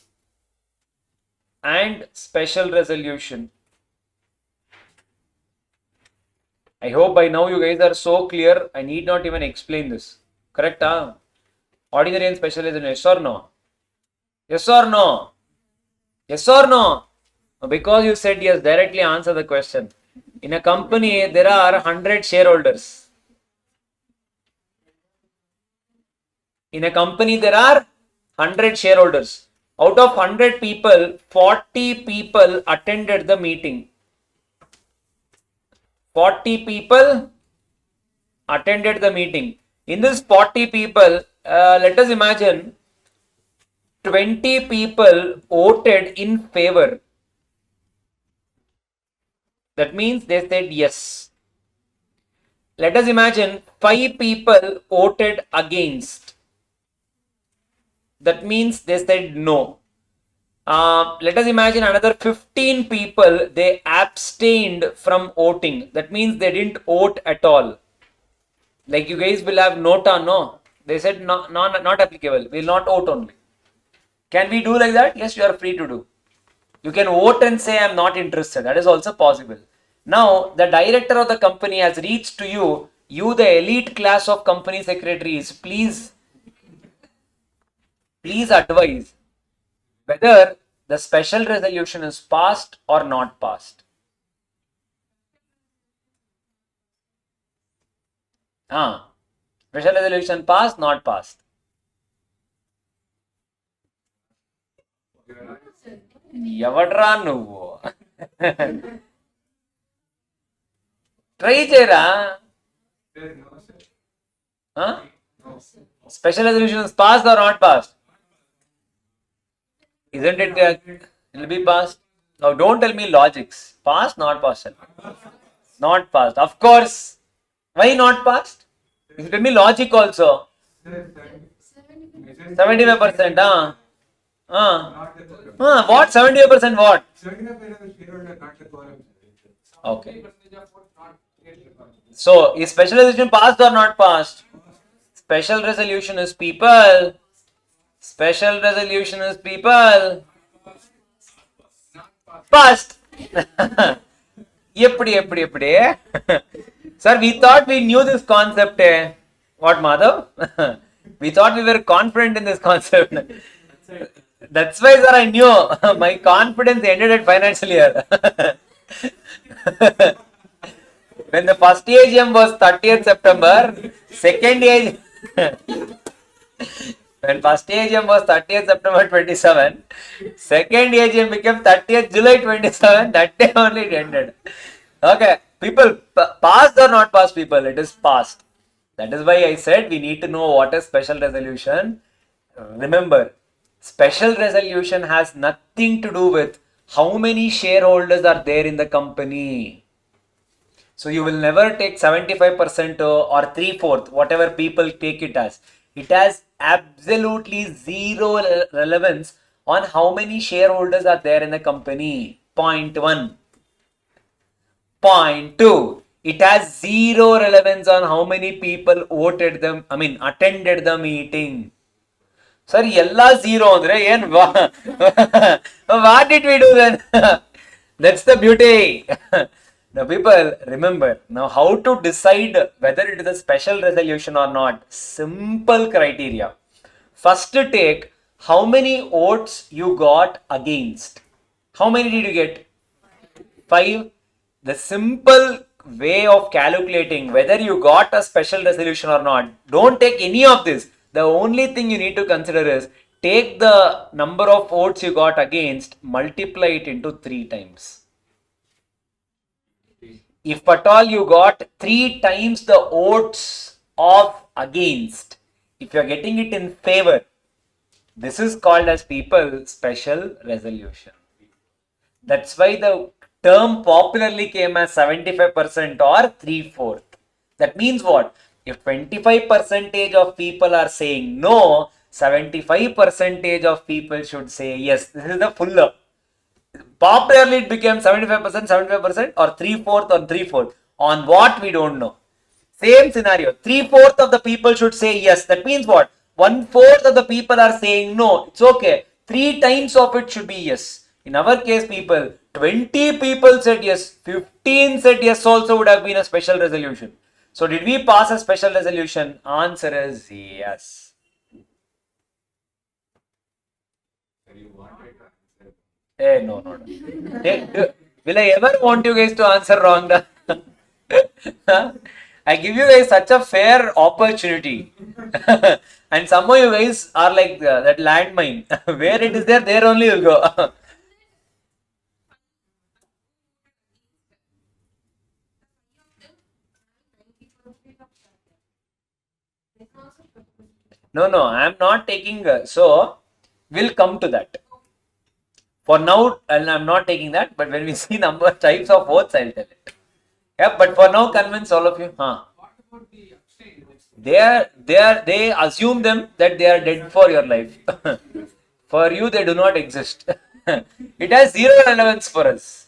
and special resolution. I hope by now you guys are so clear. I need not even explain this. Correct? Ordinary and special resolution. Yes or no? Yes or no? Yes or no? Because you said yes, directly answer the question. In a company, there are 100 shareholders. In a company, there are 100 shareholders. Out of 100 people, 40 people attended the meeting. 40 people attended the meeting. In this 40 people, let us imagine 20 people voted in favor. That means they said yes. Let us imagine 5 people voted against. That means they said no. Let us imagine another 15 people, they abstained from voting. That means they didn't vote at all. Like you guys will have nota, no? They said no, not applicable. We will not vote only. Can we do like that? Yes, you are free to do. You can vote and say I am not interested. That is also possible. Now, the director of the company has reached to you. You, the elite class of company secretaries, please advise whether the special resolution is passed or not passed. Special resolution passed, not passed. ఎవడ్రా నువ్వు try చేయరా special resolution is passed or not passed? Isn't it? It will be passed. Now don't tell me logics. Passed, not passed. Not passed. Of course. Why not passed? You tell me logic also. 75%. What? 75% what? 75% not the quorum. Okay. So, is special resolution passed or not passed? Special resolution is people. Special resolution is people. Passed. Eppadi. Sir, we thought we knew this concept. What, Madhav? We thought we were confident in this concept. That's why, sir, I knew. My confidence ended at financial year. When the first AGM was 30th September, second AGM... When first AGM was 30th September 27, second AGM became 30th July 27, that day only it ended. Okay, people, passed or not passed, people? It is passed. That is why I said we need to know what is special resolution. Remember, special resolution has nothing to do with how many shareholders are there in the company. So you will never take 75% or 3/4, whatever people take it as. It has absolutely zero relevance on how many shareholders are there in the company. Point 1. Point 2. It has zero relevance on how many people attended the meeting. Sir, yella zero andre yen what did we do then? That's the beauty. Now people, remember, now how to decide whether it is a special resolution or not. Simple criteria. First take how many votes you got against. How many did you get? 5. The simple way of calculating whether you got a special resolution or not. Don't take any of this. The only thing you need to consider is take the number of votes you got against, multiply it into 3 times. If at all you got 3 times the votes of against, if you are getting it in favor, this is called as people special resolution. That's why the term popularly came as 75% or 3/4. That means what? If 25% of people are saying no, 75% of people should say yes. This is the fuller. Popularly it became 75% or 3/4 or 3/4. On what we don't know. Same scenario. 3/4 of the people should say yes. That means what? 1/4 of the people are saying no. It's okay. 3 times of it should be yes. In our case, people, 20 people said yes. 15 said yes also would have been a special resolution. So did we pass a special resolution? Answer is yes. No. Will I ever want you guys to answer wrong? I give you guys such a fair opportunity. And some of you guys are like that landmine. Where it is there only you'll go. It's also proposed. No, I am not taking. So, we'll come to that. For now, and I'm not taking that, but when we see number types of votes, I'll tell it. Yeah, but for now, convince all of you. Huh? What about the abstain? They assume them that they are dead for your life. For you, they do not exist. It has zero relevance for us.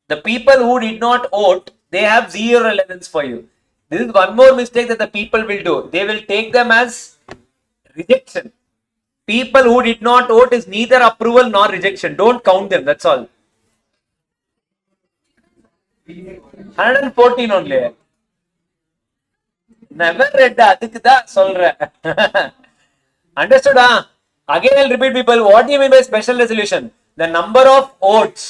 The people who did not vote, they have zero relevance for you. This is one more mistake that the people will do. They will take them as rejection. People who did not vote is neither approval nor rejection. Don't count them. That's all. 114 only. Never read that. அதுக்கு தான் சொல்றேன். Understood? Again, I'll repeat, people. What do you mean by special resolution? The number of votes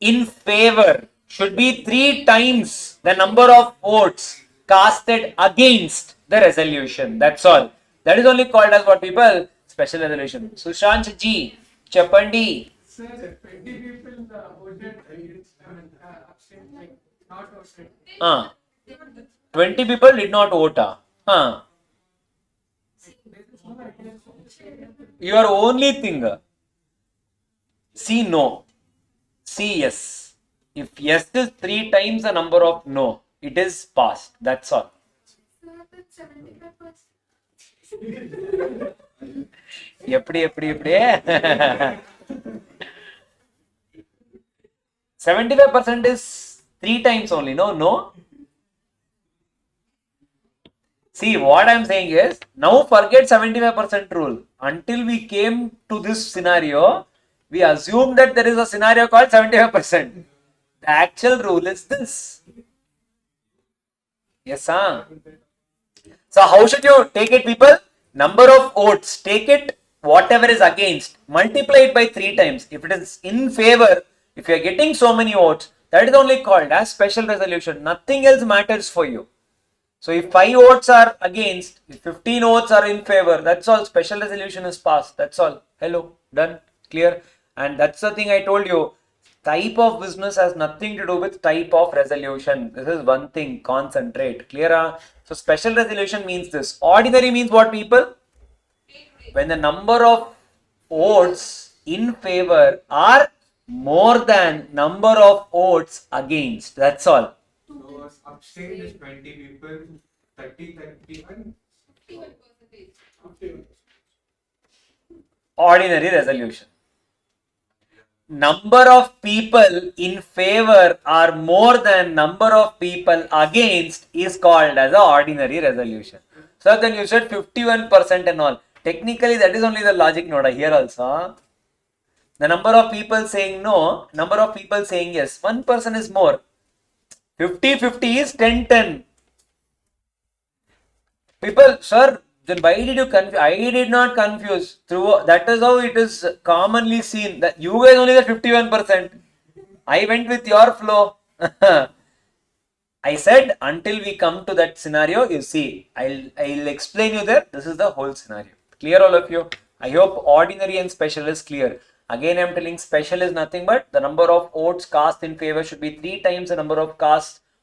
in favor should be 3 times the number of votes casted against the resolution. That's all. That is only called as what, people? Special resolution. Sushant ji, Chapandi. Sir, 20 people voted against, abstain, like not voted. 20 people did not vote. Your only thing. See no. See yes. If yes is 3 times the number of no, it is passed. That's all. So that's 75%. எப்படி 75% is 3 times only. No. See, what I'm saying is, now forget 75% rule. Until we came to this scenario, we assumed that there is a scenario called 75%. The actual rule is this. Yes, sir. So how should you take it, people? Number of votes, take it, whatever is against, multiply it by 3 times. If it is in favor, if you are getting so many votes, that is only called as special resolution. Nothing else matters for you. So if 5 votes are against, if 15 votes are in favor, that's all. Special resolution is passed. That's all. Hello, done, clear. And that's the thing I told you. Type of business has nothing to do with type of resolution. This is one thing. Concentrate. Clear? So special resolution means this. Ordinary means what, people? When the number of votes in favor are more than number of votes against. That's all. So abstain is 20 people, 31. 51%. Ordinary resolution. Number of people in favor are more than number of people against is called as a ordinary resolution. So then you said 51% and all. Technically, that is only the logic node here also. The number of people saying no, number of people saying yes. One person is more. 50-50 is 10-10. People, sir, then why did you confuse? I did not confuse. That is how it is commonly seen. That you guys only got 51%. I went with your flow. I said until we come to that scenario, you see, I'll explain you there. This is the whole scenario. Clear, all of you? I hope ordinary and special is clear. Again, I'm telling special is nothing but the number of votes cast in favor should be 3 times the number of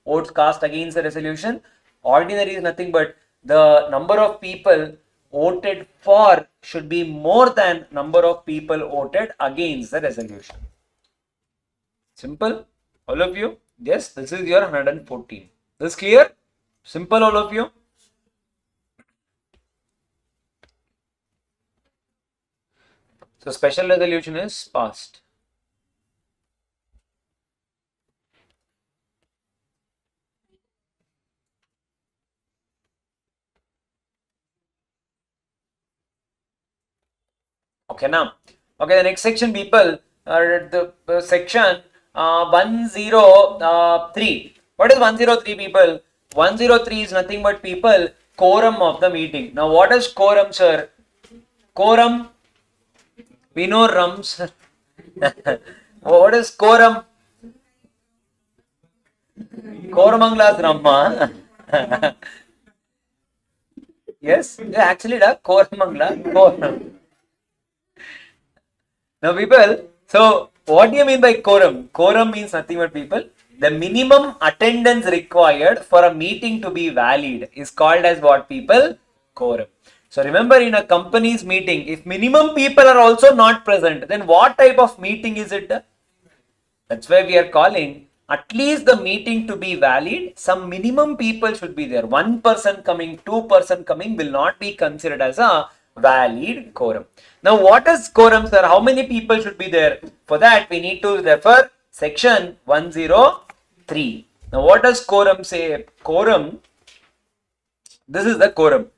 votes cast against the resolution. Ordinary is nothing but the number of people voted for should be more than number of people voted against the resolution. Simple, all of you? Yes, this is your 114. This is clear? Simple, all of you? So special resolution is passed. Okay, now. Okay, the next section, people, the section 103. What is 103, people? 103 is nothing but, people, quorum of the meeting. Now, what is quorum, sir? Quorum, we know rums. What is quorum? Koramangala's Ramma. Yes, actually, Koramangala, quorum. Now, people, so what do you mean by quorum? Quorum means nothing but, people, The minimum attendance required for a meeting to be valid is called as what, people? Quorum. So remember, in a company's meeting, if minimum people are also not present, then what type of meeting is it? That's why we are calling at least the meeting to be valid. Some minimum people should be there. 1% coming, 2% coming will not be considered as a valid quorum. Now, what is quorum, sir? How many people should be there? For that, we need to refer section 103. Now, what does quorum say? Quorum, this is the quorum.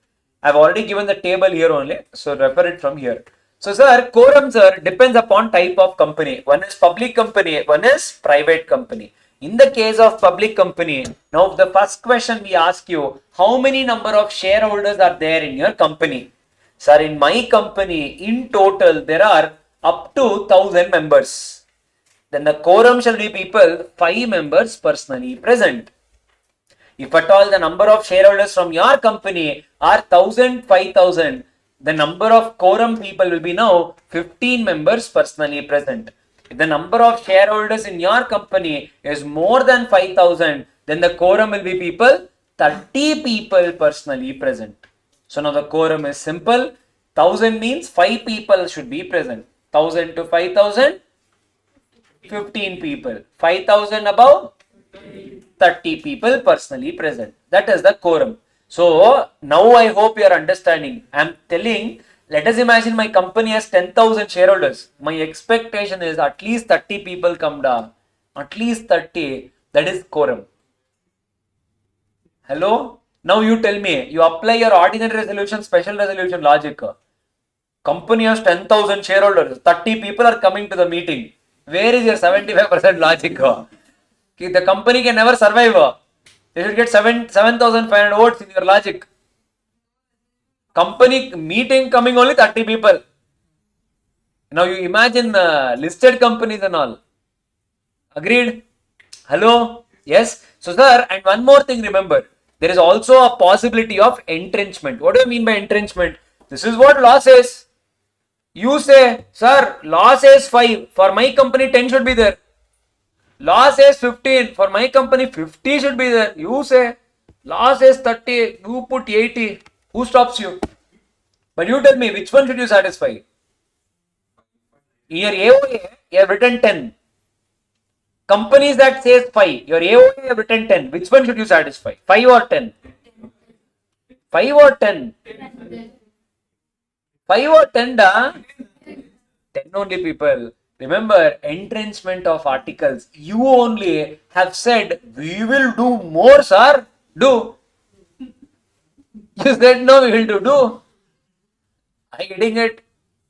I've already given the table here only, so refer it from here. So, sir, quorum, sir, depends upon type of company. One is public company, one is private company. In the case of public company, now the first question we ask you, how many number of shareholders are there in your company? Sir, in my company, in total, there are up to 1000 members. Then the quorum shall be people, 5 members personally present. If at all the number of shareholders from your company are 1000, 5000, the number of quorum people will be now 15 members personally present. If the number of shareholders in your company is more than 5000, then the quorum will be people, 30 people personally present. So now the quorum is simple. 1000 means 5 people should be present. 1000 to 5000, 15 people. 5000 above, 30 people personally present. That is the quorum. So now I hope you are understanding. I am telling, let us imagine my company has 10,000 shareholders. My expectation is at least 30 people come down. At least 30. That is quorum. Hello? Now you tell me, you apply your ordinary resolution, special resolution logic. Company has 10,000 shareholders. 30 people are coming to the meeting. Where is your 75% logic? The company can never survive. They should get 7,500 votes in your logic. Company meeting coming only 30 people. Now you imagine listed companies and all. Agreed? Hello? Yes? So sir, and one more thing remember, there is also a possibility of entrenchment. What do you mean by entrenchment? This is what law says. You say, sir, law says 5. For my company, 10 should be there. Law says 15. For my company, 50 should be there. You say, law says 30. You put 80. Who stops you? But you tell me, which one should you satisfy? In your AOA, you have written 10. Companies that says 5. Your AOA, you have written 10. Which one should you satisfy? 5 or 10? 5 or 10? 5 or 10, da? 10 only, people. Remember, entrenchment of articles. You only have said, we will do more, sir. Do. You said, no, we will do. Are you getting it?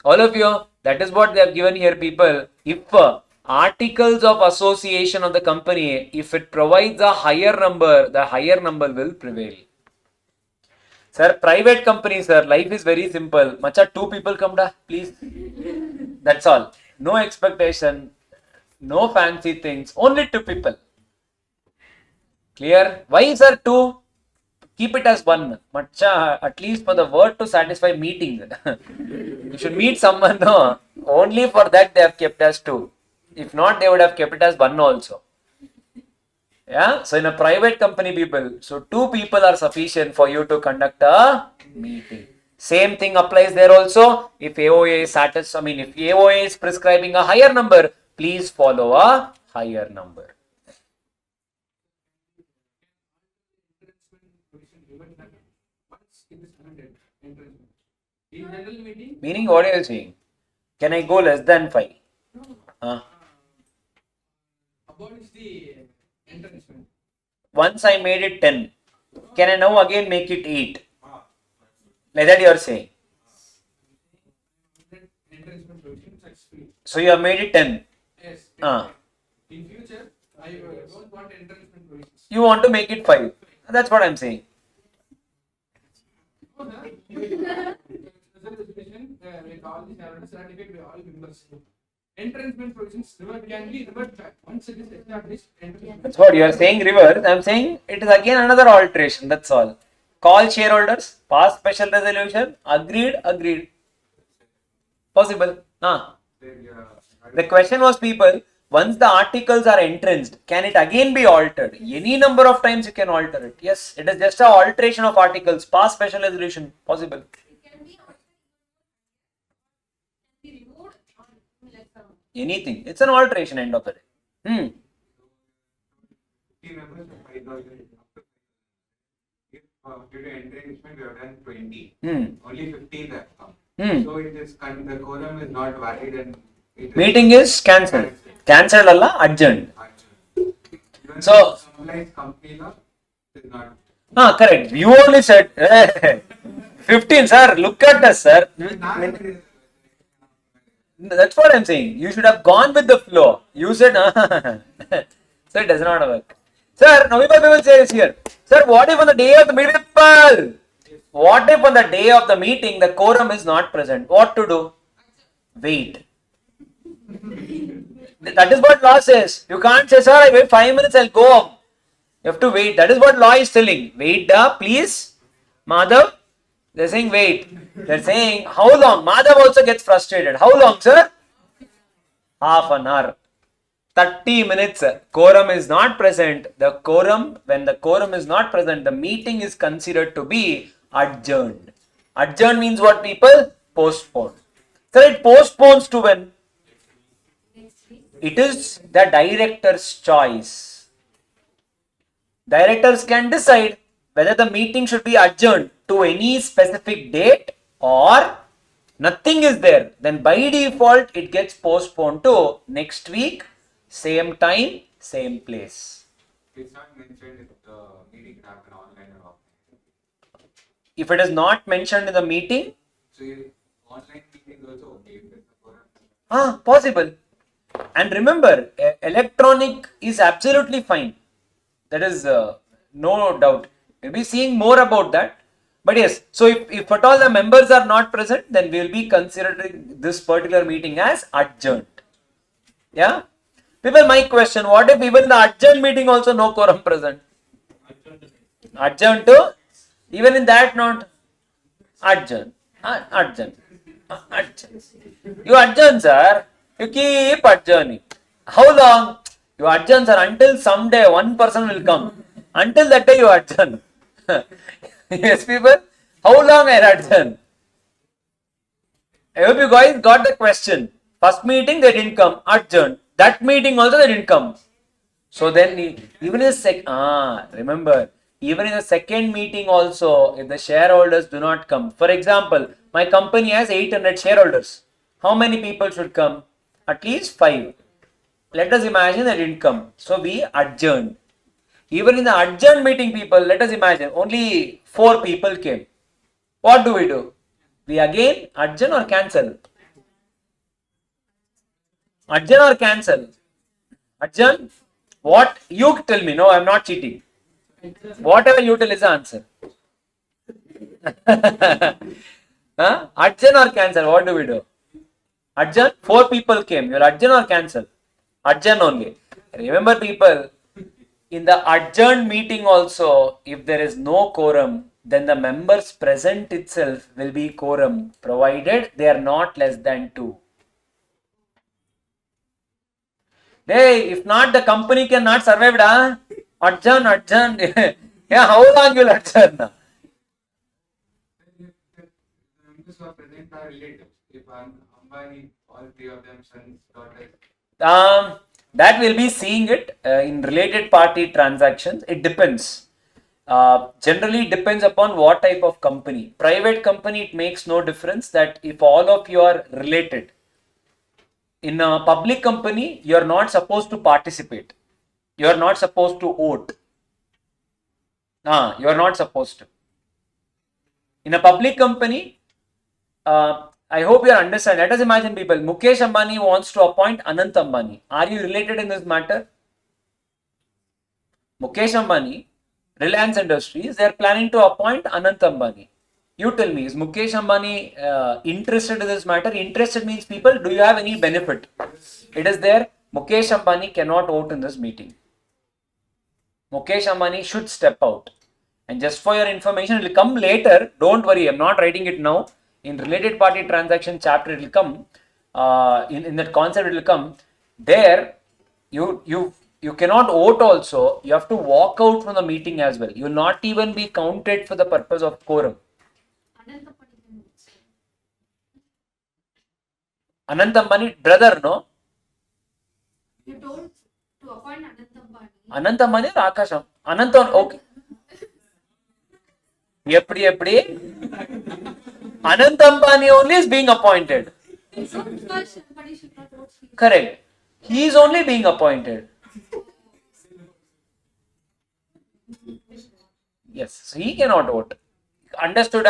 All of you, that is what they have given here, people. If articles of association of the company, if it provides a higher number, the higher number will prevail. Sir, private company, sir, life is very simple. Macha, 2 people come da, please. That's all. No expectation, no fancy things, only 2 people. Clear? Why, sir, 2? Keep it as 1. Macha, at least for the word to satisfy meeting. You should meet someone, no? Only for that they have kept as 2. If not, they would have kept it as 1 also. Yeah, so in a private company, people, so 2 people are sufficient for you to conduct a meeting. Same thing applies there also. If AOA is if AOA is prescribing a higher number, please follow a higher number. Once it is amended, entrenchment. In general meeting, Meaning, what are you saying? Can I go less than 5? abolish the entrenchment. Once I made it 10, can I now again make it 8? Like that you are saying. Entrenchment provision successfully. So you have made it 10. Yes. In future, I don't want entrenchment provisions. You want to make it 5. That's what I'm saying. No, sir. Resolution with all the shareholders ratified by all members. Entrenchment provisions can be revert back once it is established. That's what you are saying, reverse. I'm saying it is again another alteration. That's all. Call shareholders, pass special resolution, agreed. Possible. The question was, people, once the articles are entrenched, can it again be altered? Any number of times you can alter it. Yes, it is just a alteration of articles. Pass special resolution possible. It can be altered, can be removed, or like Anything. It's an alteration end of the day. 50 members of 5,000. If due to entrenchment we have done 20, only 15 have come. So it is the quorum is not valid and it is Meeting is cancelled. Cancelled alla adjourned. Even So- though complies company law is not. Correct. You only said 15, sir. Look at us, sir. That's what I'm saying. You should have gone with the flow. You said, so it does not work. Sir, now people say is here. Sir, what if on the day of the meeting, what if on the day of the meeting the quorum is not present? What to do? Wait. That is what law says. You can't say, sir, I wait 5 minutes, I'll go home. You have to wait. That is what law is telling. Wait, please. Madhav, they're saying wait. They're saying, how long? Madhav also gets frustrated. How long, sir? Half an hour. 30 minutes. Quorum is not present. When the quorum is not present, the meeting is considered to be adjourned. Adjourned means what, people? Postpone. So it postpones to when? next week. It is the director's choice. Directors can decide whether the meeting should be adjourned to any specific date or nothing is there. Then by default, it gets postponed to next week, same time, same place. It's not mentioned if the meeting can happen online or offline. If it is not mentioned in the meeting, So online meeting is also okay with the quorum. possible. And remember, electronic is absolutely fine. That is no doubt. We'll be seeing more about that. But yes, so if at all the members are not present, then we will be considering this particular meeting as adjourned. Yeah? People, my question, what if even the adjourned meeting also no quorum present? Adjourned to? Even in that not? Adjourn. Adjourn. Adjourn. You adjourn, sir. You keep adjourning. How long? You adjourn, sir, until someday one person will come. Until that day you adjourn. Yes, people. How long I adjourn? I hope you guys got the question. First meeting they didn't come. Adjourn. That meeting also they didn't come. So then even in the remember, even in the second meeting also, if the shareholders do not come. For example, my company has 800 shareholders. How many people should come? At least 5. Let us imagine they didn't come. So we adjourned. Even in the adjourned meeting, people, let us imagine only 4 people came. What do? We again adjourn or cancel? Adjourn or cancel? Adjourn? What? You tell me. No, I am not cheating. Whatever you tell is the answer. Adjourn or cancel? What do? Adjourn? 4 people came. You will adjourn or cancel? Adjourn only. Remember, people, in the adjourned meeting also, if there is no quorum, then the members present itself will be quorum, provided they are not less than 2. Hey, if not, the company cannot survive. Adjourn. Yeah, how long you will adjourn? The members who are present are relatives. If Ambani, all 3 of them sons, daughters. That will be seeing it in related party transactions. It depends. Generally depends upon what type of company. Private company, it makes no difference that if all of you are related. In a public company, you are not supposed to participate. You are not supposed to vote. You are not supposed to. In a public company, I hope you understand. Let us imagine, people. Mukesh Ambani wants to appoint Anant Ambani. Are you related in this matter? Mukesh Ambani, Reliance Industries, they are planning to appoint Anant Ambani. You tell me, is Mukesh Ambani interested in this matter? Interested means, people, do you have any benefit? It is there. Mukesh Ambani cannot vote in this meeting. Mukesh Ambani should step out. And just for your information, it will come later. Don't worry, I am not writing it now. In related party transaction chapter, it will come. In that concept, it will come. There, You cannot vote also. You have to walk out from the meeting as well. You will not even be counted for the purpose of quorum. Anantambani, brother, no? You told to appoint Anantambani. Anantambani or Akasham? Anantam, okay. Eppadi? Anantambani only is being appointed. So, because somebody should not vote. Correct. He is only being appointed. Yes, so he cannot vote. Understood?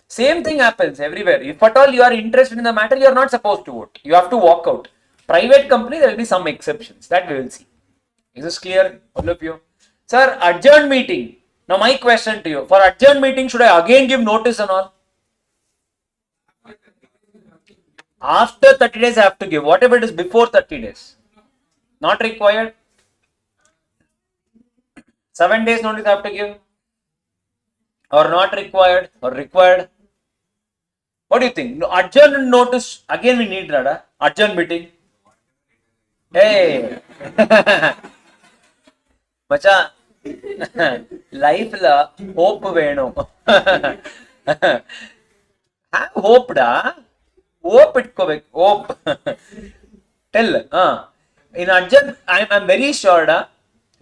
Same thing happens everywhere. If at all you are interested in the matter, you are not supposed to vote. You have to walk out. Private company, there will be some exceptions. That we will see. Is this clear, all of you? Sir, adjourned meeting. Now my question to you. For adjourned meeting, should I again give notice and all? After 30 days, I have to give. Whatever it is before 30 days. Not required. 7 days notice I have to give. Or not required. Or required. What do you think? No, adjourned notice. Again we need Rada. Adjourned meeting. Hey. Macha. Life la hope veno. Have hope da. Hope it kovek. Hope. Tell. In adjourn, I'm very sure da.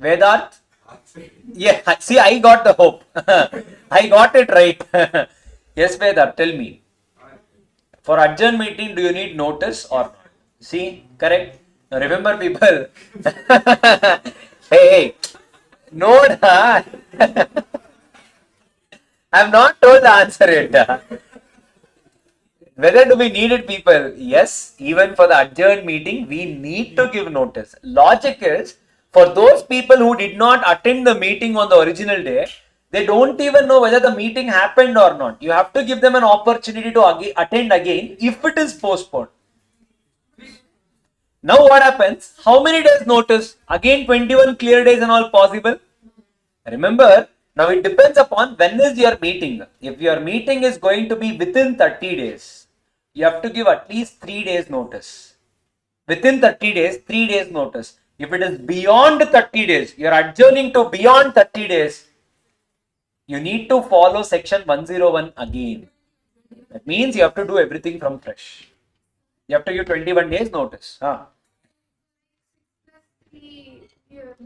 Vedant. Yeah, see, I got the hope. I got it right. Yes, Vedant, tell me. For adjourn meeting, do you need notice or not? See, correct. Now remember, people. Hey, no, da. I have not told the answer yet. Whether do we need it, people? Yes, even for the adjourned meeting, we need to give notice. Logic is, for those people who did not attend the meeting on the original day, they don't even know whether the meeting happened or not. You have to give them an opportunity to attend again if it is postponed. Now what happens? How many days notice? Again 21 clear days and all possible? Remember, now it depends upon when is your meeting. If your meeting is going to be within 30 days, you have to give at least 3 days notice. Within 30 days, 3 days notice. If it is beyond 30 days, you are adjourning to beyond 30 days, you need to follow section 101 again. That means you have to do everything from fresh. You have to give 21 days notice. Plus 3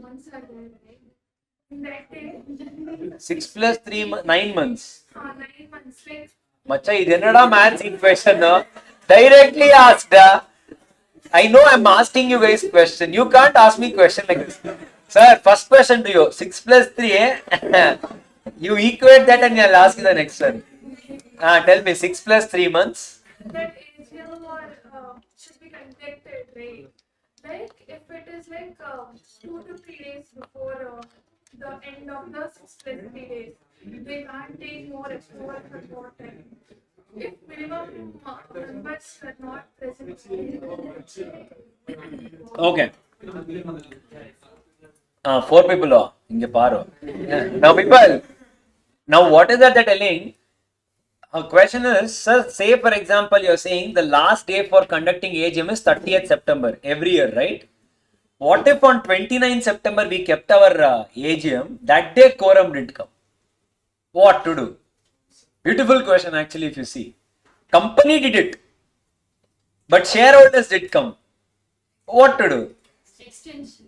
months are there, right? In that day, 6 plus 3, 9 months. 9 months, like, Macha, idenada maths equation, no? Directly asked. I know I'm asking you guys question. You can't ask me question like this. Sir, first question to you. 6 plus 3, You equate that and I'll ask you the next one. Tell me, 6 plus 3 months. that AGM or should be conducted, right? Like if it is like 2 to 3 days before the end of the 6 plus 3 days, they can't take more approval for more time. If minimum members are not present. Okay. 4 people are. Inge paro. Now people, now what is that they're telling? A question is, sir, say for example, you're saying the last day for conducting AGM is 30th September every year, right? What if on 29th September we kept our AGM, that day quorum didn't come? What to do? Beautiful question actually if you see. Company did it, but shareholders did come. What to do? Extension.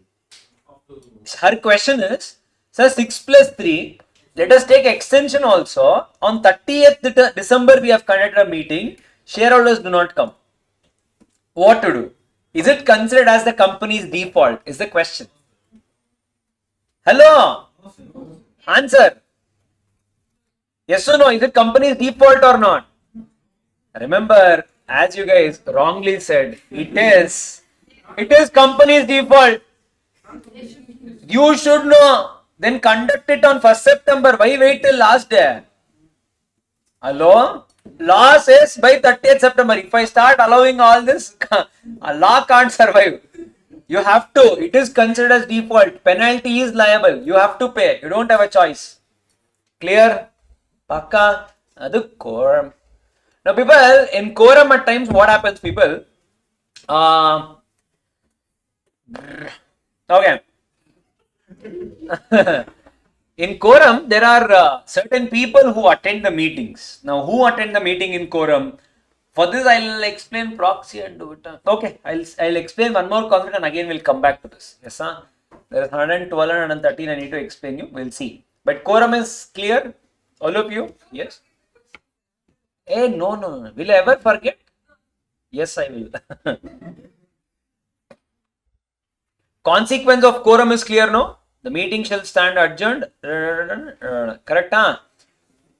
Her question is, sir, 6 plus 3, let us take extension also. On 30th December, we have conducted a meeting. Shareholders do not come. What to do? Is it considered as the company's default? Is the question. Hello? Answer. Yes or no? Is it company's default or not? Remember, as you guys wrongly said, it is company's default. You should know. Then conduct it on 1st September. Why wait till last day? Hello? Law says by 30th September. If I start allowing all this, a law can't survive. You have to. It is considered as default. Penalty is liable. You have to pay. You don't have a choice. Clear? Pakka? Adu quorum. Now people, in quorum at times what happens people? Okay. In Quorum, there are certain people who attend the meetings. Now, who attend the meeting in Quorum? For this, I'll explain proxy and do it. Okay, I'll explain one more concept and again we'll come back to this. Yes, sir. There is 112 and 113 I need to explain you. We'll see. But Quorum is clear? All of you? Yes? Hey, no. Will I ever forget? Yes, I will. Consequence of Quorum is clear, no? The meeting shall stand adjourned. Correct, huh?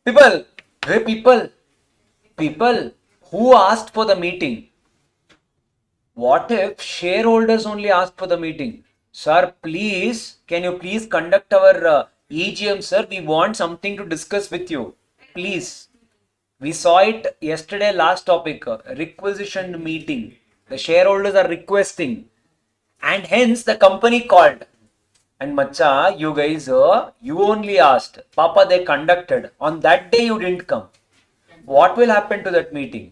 People, who asked for the meeting? What if shareholders only asked for the meeting? Sir, please, can you please conduct our EGM, sir? We want something to discuss with you. Please. We saw it yesterday, last topic, requisition meeting. The shareholders are requesting. And hence the company called. And Macha, you guys, you only asked. Papa, they conducted. On that day, you didn't come. What will happen to that meeting?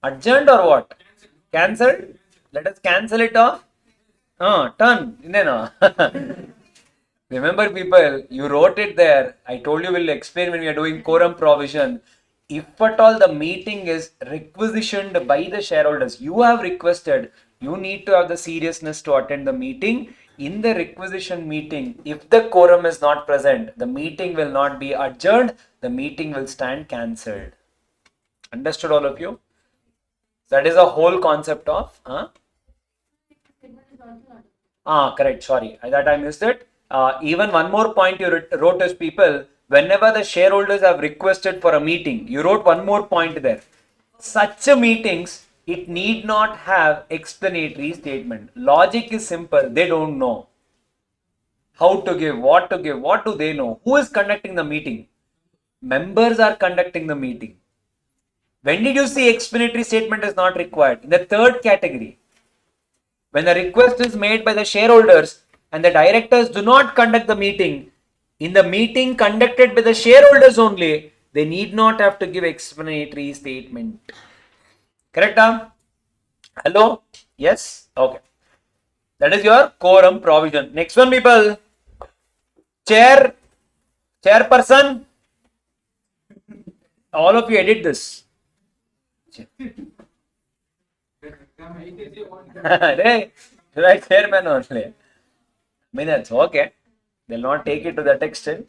Adjourned or what? Cancelled? Let us cancel it off. Turn. No. Remember, people, you wrote it there. I told you we'll explain when we are doing quorum provision. If at all the meeting is requisitioned by the shareholders, you have requested, you need to have the seriousness to attend the meeting. In the requisition meeting, if the quorum is not present, the meeting will not be adjourned, the meeting will stand cancelled. Understood, all of you? That is the whole concept of. Correct, sorry, that I missed it. Even one more point you wrote as people, whenever the shareholders have requested for a meeting, you wrote one more point there. Such meetings, it need not have explanatory statement. Logic is simple. They don't know how to give, what do they know? Who is conducting the meeting? Members are conducting the meeting. When did you see explanatory statement is not required? In the third category. When the request is made by the shareholders and the directors do not conduct the meeting, in the meeting conducted by the shareholders only, they need not have to give explanatory statement. Correct? Hello? Yes? Okay. That is your quorum provision. Next one, people. Chairperson. All of you edit this. Right, chairman only. I mean, that's okay. They'll not take it to that extent.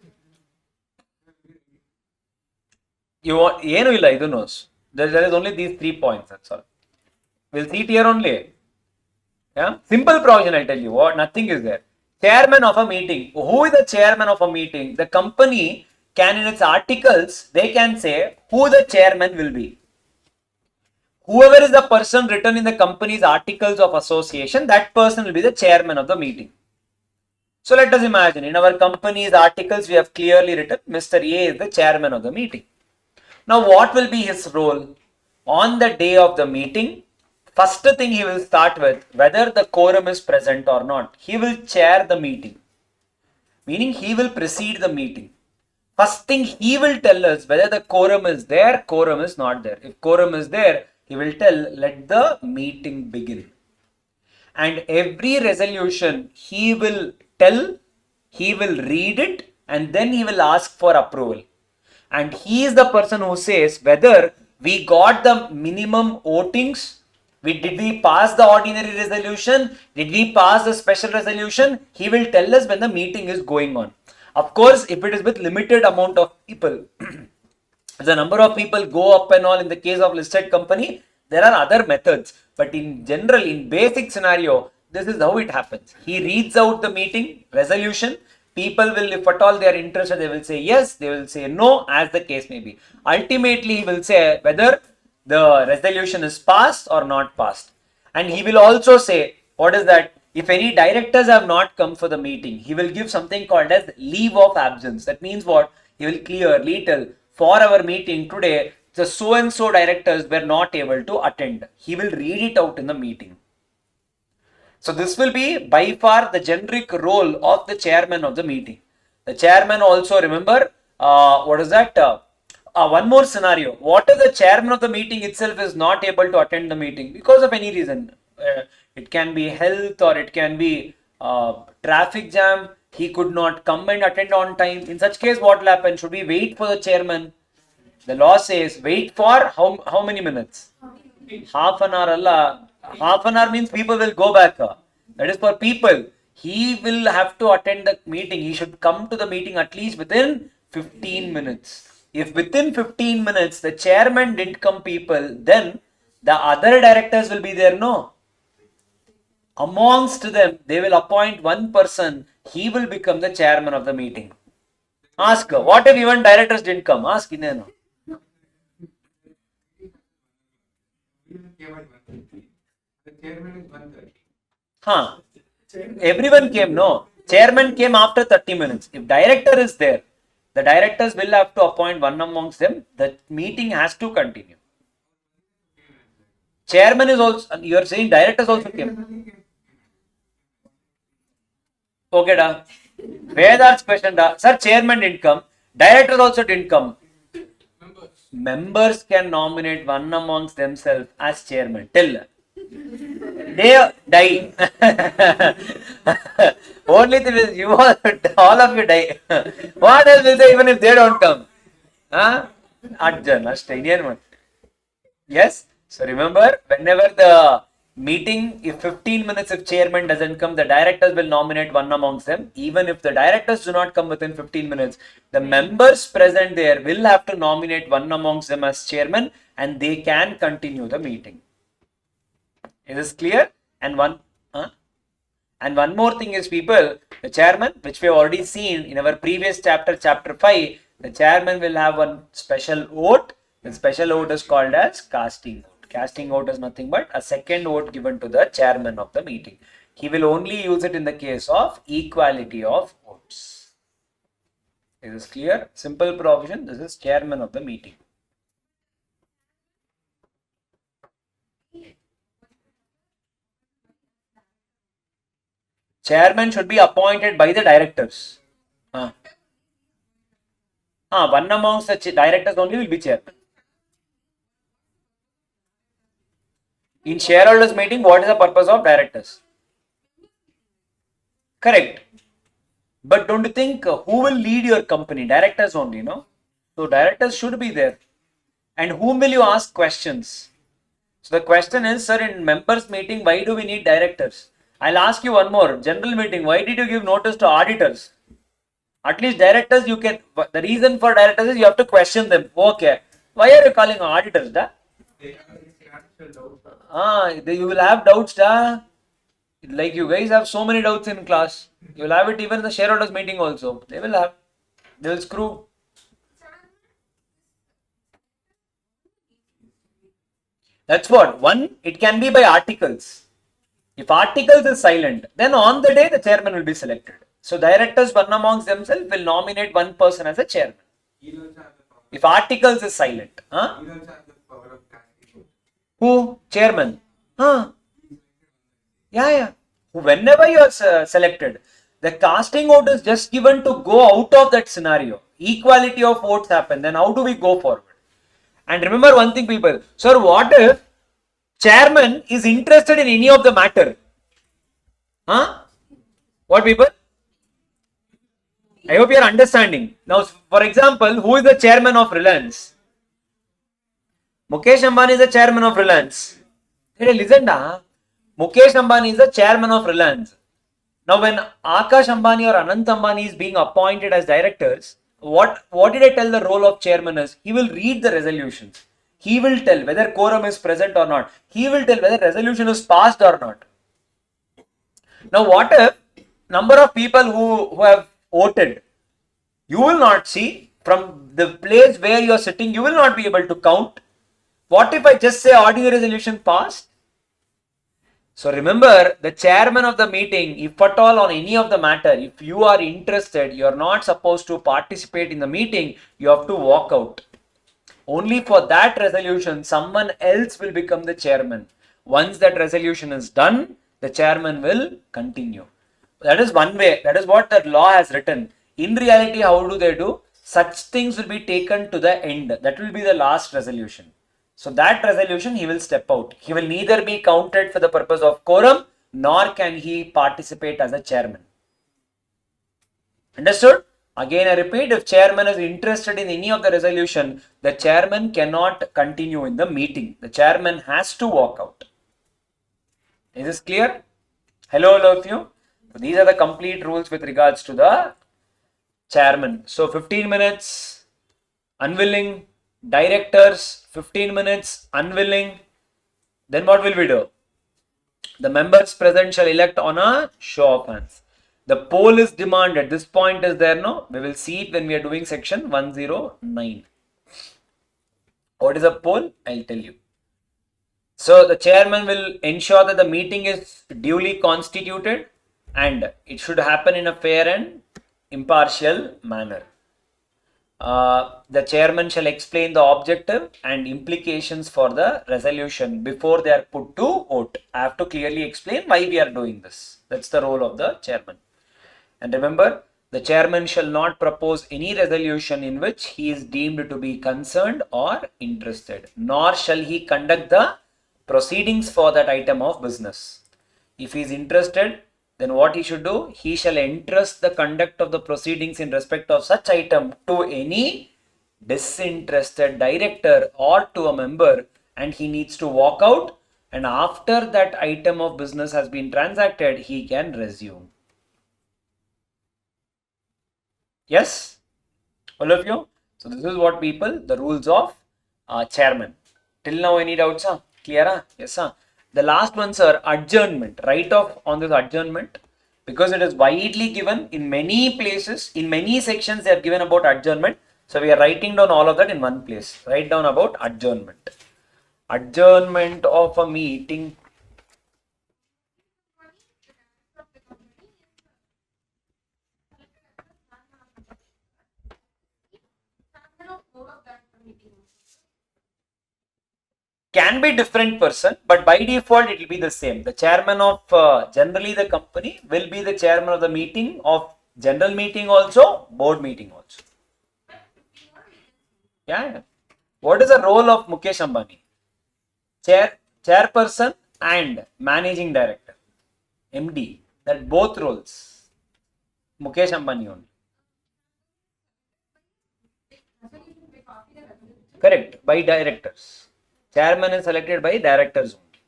You want, I don't know. There is only these 3 points, that's all. We'll see it here only. Yeah, simple provision, I tell you. What? Nothing is there. Chairman of a meeting. Who is the chairman of a meeting? The company can, in its articles, they can say who the chairman will be. Whoever is the person written in the company's articles of association, that person will be the chairman of the meeting. So let us imagine, in our company's articles, we have clearly written Mr. A is the chairman of the meeting. Now, what will be his role? On the day of the meeting, first thing he will start with, whether the quorum is present or not, he will chair the meeting. Meaning he will precede the meeting. First thing he will tell us whether the quorum is there, quorum is not there. If quorum is there, he will tell, let the meeting begin. And every resolution he will tell, he will read it, and then he will ask for approval. And he is the person who says whether we got the minimum votings, did we pass the ordinary resolution, did we pass the special resolution, he will tell us when the meeting is going on. Of course, if it is with limited amount of people, if the number of people go up and all in the case of listed company, there are other methods. But in general, in basic scenario, this is how it happens. He reads out the meeting resolution. People will, if at all they are interested, they will say yes, they will say no, as the case may be. Ultimately, he will say whether the resolution is passed or not passed. And he will also say, what is that? If any directors have not come for the meeting, he will give something called as leave of absence. That means what? He will clearly tell, for our meeting today, the so and so directors were not able to attend. He will read it out in the meeting. So this will be by far the generic role of the chairman of the meeting. The chairman also, remember, what is that? One more scenario. What if the chairman of the meeting itself is not able to attend the meeting because of any reason? it can be health, or it can be traffic jam. He could not come and attend on time. In such case, what will happen? Should we wait for the chairman? The law says wait for how many minutes? Half an hour. Allah. Half an hour means people will go back. That is for people. He will have to attend the meeting. He should come to the meeting at least within 15 minutes. If within 15 minutes the chairman didn't come, people, then the other directors will be there, no? Amongst them, they will appoint one person. He will become the chairman of the meeting. Ask, what if even directors didn't come? Ask, no. The chairman is 1:30. Huh. Everyone came, no. Chairman came after 30 minutes. If director is there, the directors will have to appoint one amongst them. The meeting has to continue. Chairman is also, you are saying directors also came. Okay, da. Vedar's question, da. Sir, chairman didn't come. Directors also didn't come. Members can nominate one amongst themselves as chairman. Till they die. Only thing is you all of you die. What else will they even if they don't come? Huh? Indian one. Yes. So remember, whenever the meeting, if 15 minutes, if chairman doesn't come, the directors will nominate one amongst them. Even if the directors do not come within 15 minutes, the members present there will have to nominate one amongst them as chairman, and they can continue the meeting. Is this clear? And one more thing is, people, the chairman, which we have already seen in our previous chapter, chapter 5, the chairman will have one special vote. The special vote is called as casting vote. Casting vote is nothing but a second vote given to the chairman of the meeting. He will only use it in the case of equality of votes. Is this clear? Simple provision. This is chairman of the meeting. Chairman should be appointed by the directors. One amongst the directors only will be chairman. In shareholders meeting, what is the purpose of directors? Correct. But don't you think who will lead your company? Directors only, no? So directors should be there. And whom will you ask questions? So the question is, sir, in members meeting, why do we need directors? I'll ask you one more. General meeting, why did you give notice to auditors? At least directors, you can, the reason for directors is you have to question them. Okay. Why are you calling auditors, da? You will have doubts, da. Like you guys have so many doubts in class. You will have it even in the shareholders meeting also. They will screw. That's what. One, it can be by articles. If articles is silent, then on the day the chairman will be selected. So directors, one amongst themselves, will nominate one person as a chairman. If articles is silent. Who? Chairman. Yeah. Whenever you are selected, the casting vote is just given to go out of that scenario. Equality of votes happen. Then how do we go forward? And remember one thing, people. Sir, what if chairman is interested in any of the matter? What, people? I hope you are understanding. Now, for example, who is the chairman of Reliance? Mukesh Ambani is the chairman of Reliance. Hey, listen, Mukesh Ambani is the chairman of Reliance. Now, when Akash Ambani or Anant Ambani is being appointed as directors, what did I tell the role of chairman is? He will read the resolutions. He will tell whether quorum is present or not. He will tell whether resolution is passed or not. Now, what if number of people who have voted, you will not see from the place where you are sitting, you will not be able to count. What if I just say ordinary resolution passed? So remember, the chairman of the meeting, if at all on any of the matter, if you are interested, you are not supposed to participate in the meeting, you have to walk out. Only for that resolution, someone else will become the chairman. Once that resolution is done, the chairman will continue. That is one way. That is what the law has written. In reality, how do they do? Such things will be taken to the end. That will be the last resolution. So that resolution he will step out. He will neither be counted for the purpose of quorum nor can he participate as a chairman. Understood? Again, I repeat, if chairman is interested in any of the resolution, the chairman cannot continue in the meeting. The chairman has to walk out. Is this clear? Hello, all of you. So these are the complete rules with regards to the chairman. So 15 minutes, unwilling, directors, 15 minutes, unwilling. Then what will we do? The members present shall elect on a show of hands. The poll is demanded. This point is there, no? We will see it when we are doing section 109. What is a poll? I'll tell you. So the chairman will ensure that the meeting is duly constituted and it should happen in a fair and impartial manner. The chairman shall explain the objective and implications for the resolution before they are put to vote. I have to clearly explain why we are doing this. That's the role of the chairman. And remember, the chairman shall not propose any resolution in which he is deemed to be concerned or interested, nor shall he conduct the proceedings for that item of business. If he is interested, then what he should do? He shall entrust the conduct of the proceedings in respect of such item to any disinterested director or to a member, and he needs to walk out, and after that item of business has been transacted, he can resume. Yes? All of you? So this is what people, the rules of chairman. Till now any doubts? Clear? Yes, sir. The last one, sir, adjournment. Write off on this adjournment because it is widely given in many places. In many sections they have given about adjournment. So we are writing down all of that in one place. Write down about adjournment. Adjournment of a meeting. Can be different person, but by default it will be the same. The chairman of generally the company will be the chairman of the meeting, of general meeting also, board meeting also. Yeah. What is the role of Mukesh Ambani? Chairperson and managing director, MD. That both roles. Mukesh Ambani only. Correct. By directors. Chairman is selected by directors only.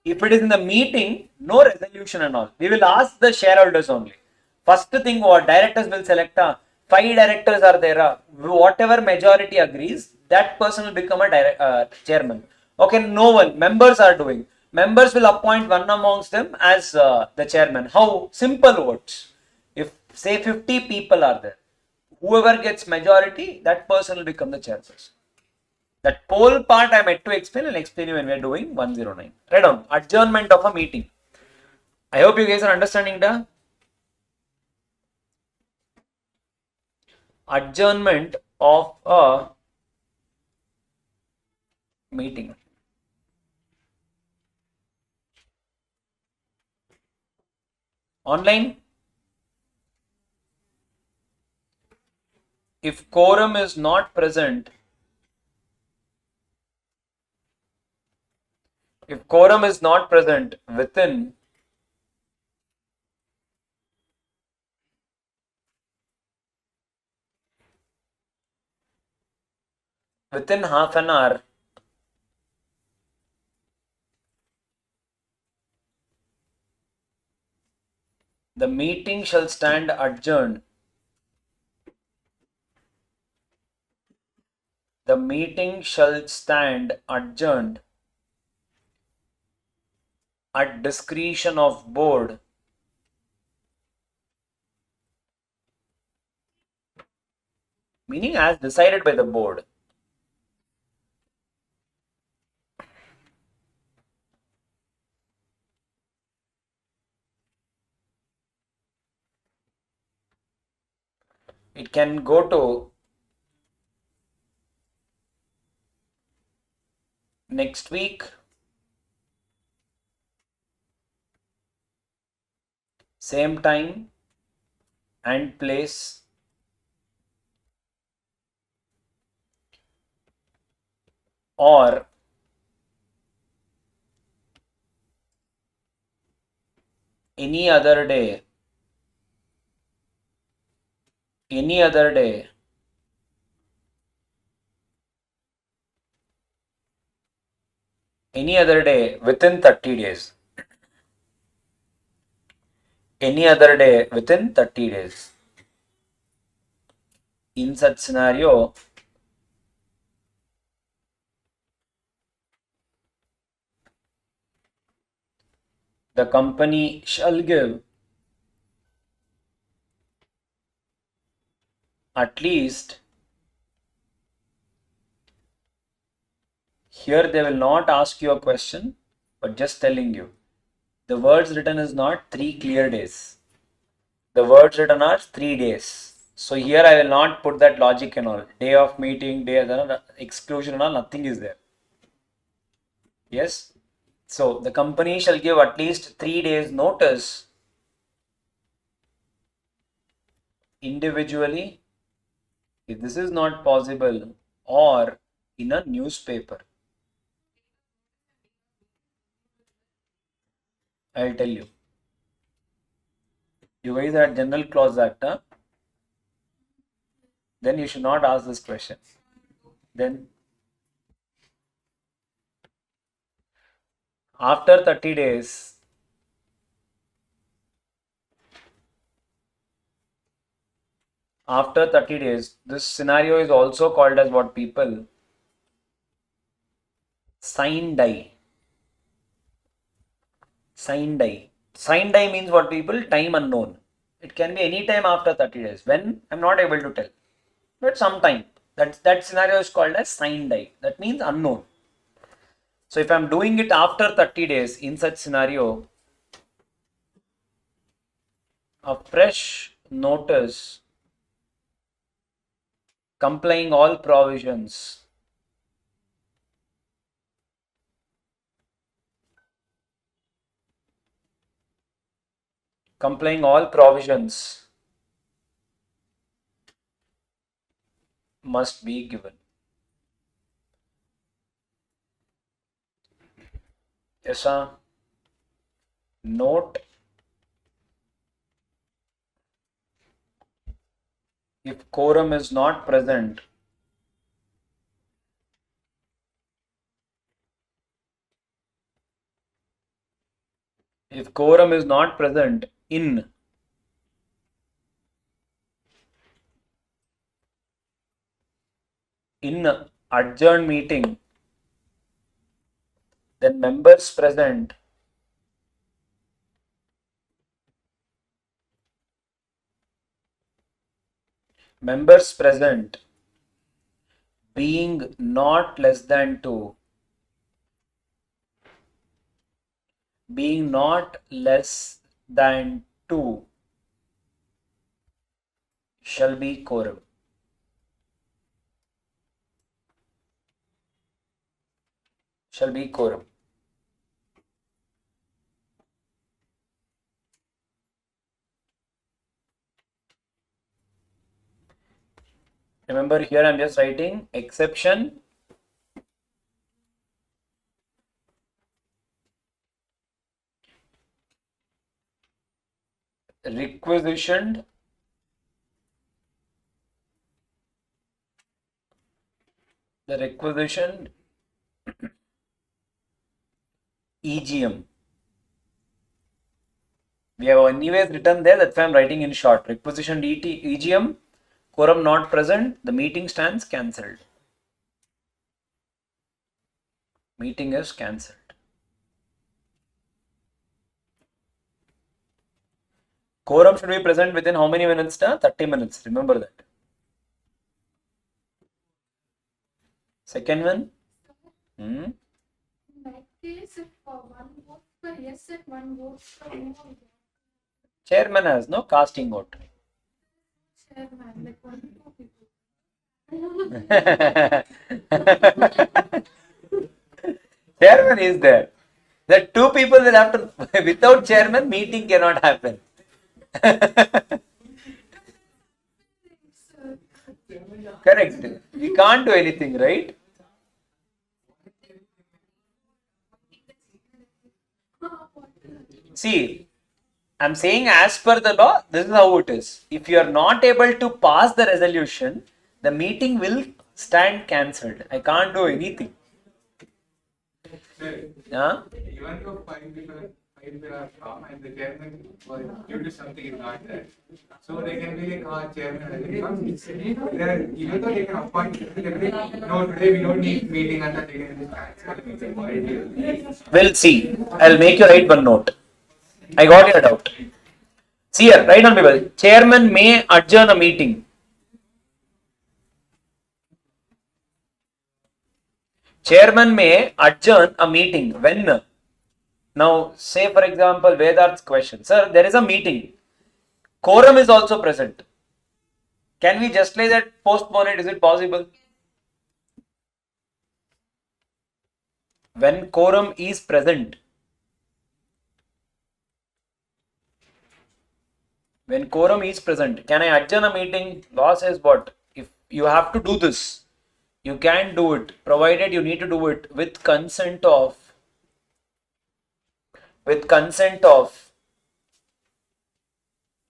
If it is in the meeting, no resolution and all. We will ask the shareholders only. First thing what directors will select, 5 directors are there. Whatever majority agrees, that person will become a chairman. Okay, no one. Members are doing. Members will appoint one amongst them as the chairman. How? Simple votes. If say 50 people are there, whoever gets majority, that person will become the chairperson. That poll part I am yet to explain and explain you when we are doing 109. Write down adjournment of a meeting. I hope you guys are understanding the adjournment of a meeting. Online. If quorum is not present, within half an hour, the meeting shall stand adjourned. The meeting shall stand adjourned at discretion of board, meaning as decided by the board. It can go to next week, same time and place, or any other day, any other day, any other day within 30 days. Any other day within 30 days. In such scenario, the company shall give at least, here they will not ask you a question, but just telling you. The words written is not 3 clear days. The words written are 3 days. So here I will not put that logic and all. Day of meeting, day, exclusion and all, nothing is there. Yes. So the company shall give at least 3 days notice individually, if this is not possible, or in a newspaper. I'll tell you. You guys are General Clause Act, huh? Then you should not ask this question. Then after 30 days, this scenario is also called as what people? Sign die. Sign die. Sign die means what people? Time unknown. It can be any time after 30 days. When? I'm not able to tell. But sometime. That scenario is called as sign die. That means unknown. So if I'm doing it after 30 days, in such scenario, a fresh notice complying all provisions must be given. Yes, sir. Note, if quorum is not present, in adjourned meeting, then members present being not less than 2, shall be quorum. Remember, here I'm just writing exception requisitioned EGM. We have anyways written there, that's why I'm writing in short. Requisitioned EGM, quorum not present, the meeting stands cancelled. Meeting is cancelled. Quorum should be present within how many minutes? 30 minutes. Remember that. Second one. In that case, if one vote for yes and one vote for no, Chairman has no casting vote. chairman, like 1 to 2 people. Chairman is there. The 2 people will have to, without chairman, meeting cannot happen. Correct. We can't do anything, right? See, I'm saying as per the law, this is how it is. If you are not able to pass the resolution, the meeting will stand cancelled. I can't do anything. Sir, Huh? even though five people are come and the chairman was due to something is not there. So they can be like, chairman, even though they can appoint, they can be like, no, today we don't need meeting and then they can just cancel the meeting. Why do you- We'll see. I'll make you write one note. I got your doubt. See here, write on people. Chairman may adjourn a meeting. Chairman may adjourn a meeting when. Now, say for example, Vedarth's question. Sir, there is a meeting. Quorum is also present. Can we just like that postpone it? Is it possible? When quorum is present. When quorum is present, can I adjourn a meeting? Law says what? If you have to do this, you can do it, provided you need to do it with consent of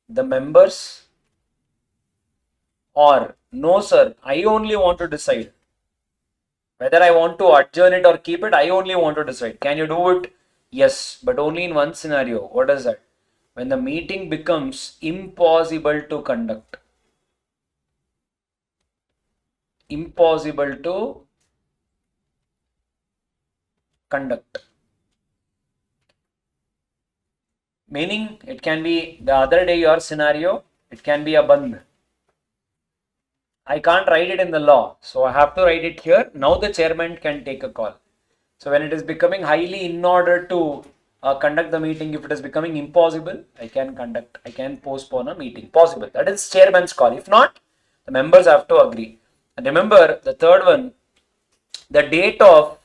the members, or no sir, I only want to decide whether I want to adjourn it or keep it. I only want to decide. Can you do it? Yes, but only in one scenario. What is that? When the meeting becomes impossible to conduct. Impossible to conduct. Meaning, it can be the other day your scenario, it can be a band. I can't write it in the law, so I have to write it here. Now the chairman can take a call. So when it is becoming highly in order to conduct the meeting, if it is becoming impossible, I can postpone a meeting. Possible. That is chairman's call. If not, the members have to agree. And remember, the third one, the date of,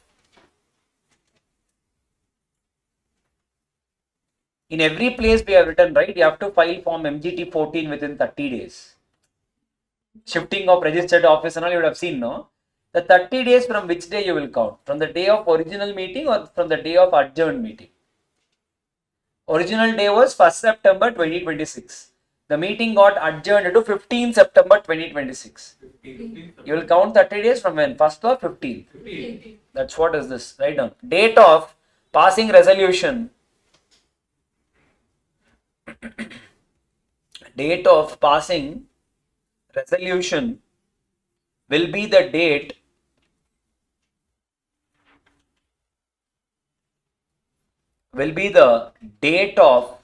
in every place we have written, right, you have to file form MGT 14 within 30 days. Shifting of registered office and all you would have seen, no? The 30 days from which day you will count? From the day of original meeting or from the day of adjourned meeting? Original day was 1st September 2026. The meeting got adjourned to 15 September 2026. You will count 30 days from when? 1st or 15th? That's what is this. Write down. Date of passing resolution. Date of passing resolution will be the date of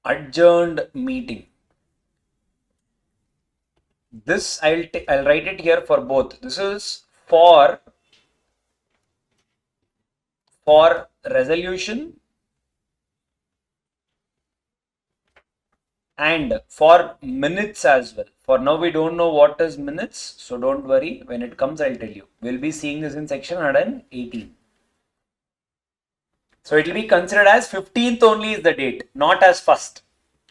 adjourned meeting. This I'll write it here for both. This is for resolution and for minutes as well. For now we don't know what is minutes, so don't worry. When it comes, I'll tell you. We'll be seeing this in section 118. So it will be considered as 15th only is the date, not as first.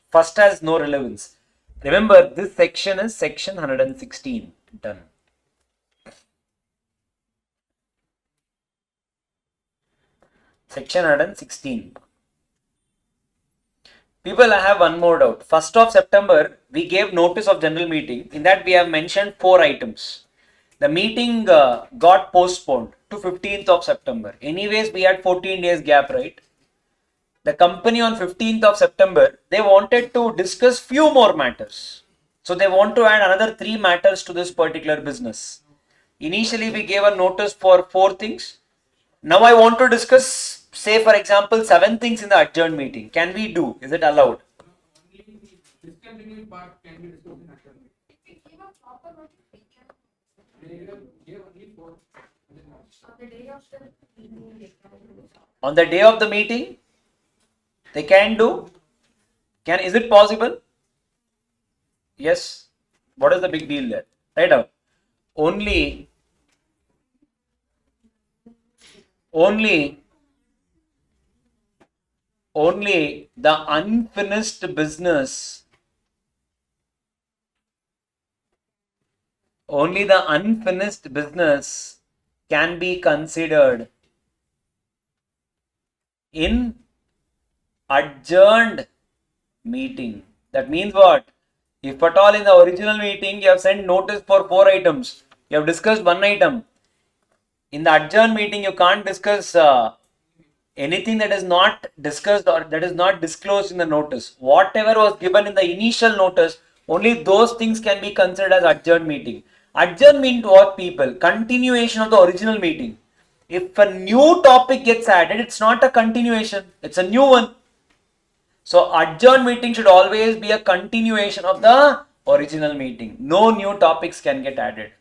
First has no relevance. Remember, this section is section 116. Done. Section 116. People, I have one more doubt. 1st of September, we gave notice of general meeting. In that, we have mentioned 4 items. The meeting got postponed to 15th of September. Anyways, we had 14 days gap, right? The company on 15th of September, they wanted to discuss few more matters. So they want to add another 3 matters to this particular business. Initially, we gave a notice for 4 things. Now I want to discuss, say for example, 7 things in the adjourned meeting. Can we do? Is it allowed? Only the discontinued part can be discussed in adjournment. If we give a proper notice, we can, They gave only 4. on the day of the meeting, they can do. On the day of the meeting, they can do. Is it possible? Yes. What is the big deal there? Write down. Only the unfinished business, can be considered in adjourned meeting. That means what? If at all in the original meeting you have sent notice for 4 items, you have discussed 1 item. In the adjourned meeting, you can't discuss anything that is not discussed or that is not disclosed in the notice. Whatever was given in the initial notice, only those things can be considered as adjourned meeting. Adjourned means what, people? Continuation of the original meeting. If a new topic gets added, it's not a continuation, it's a new one. So adjourned meeting should always be a continuation of the original meeting. No new topics can get added.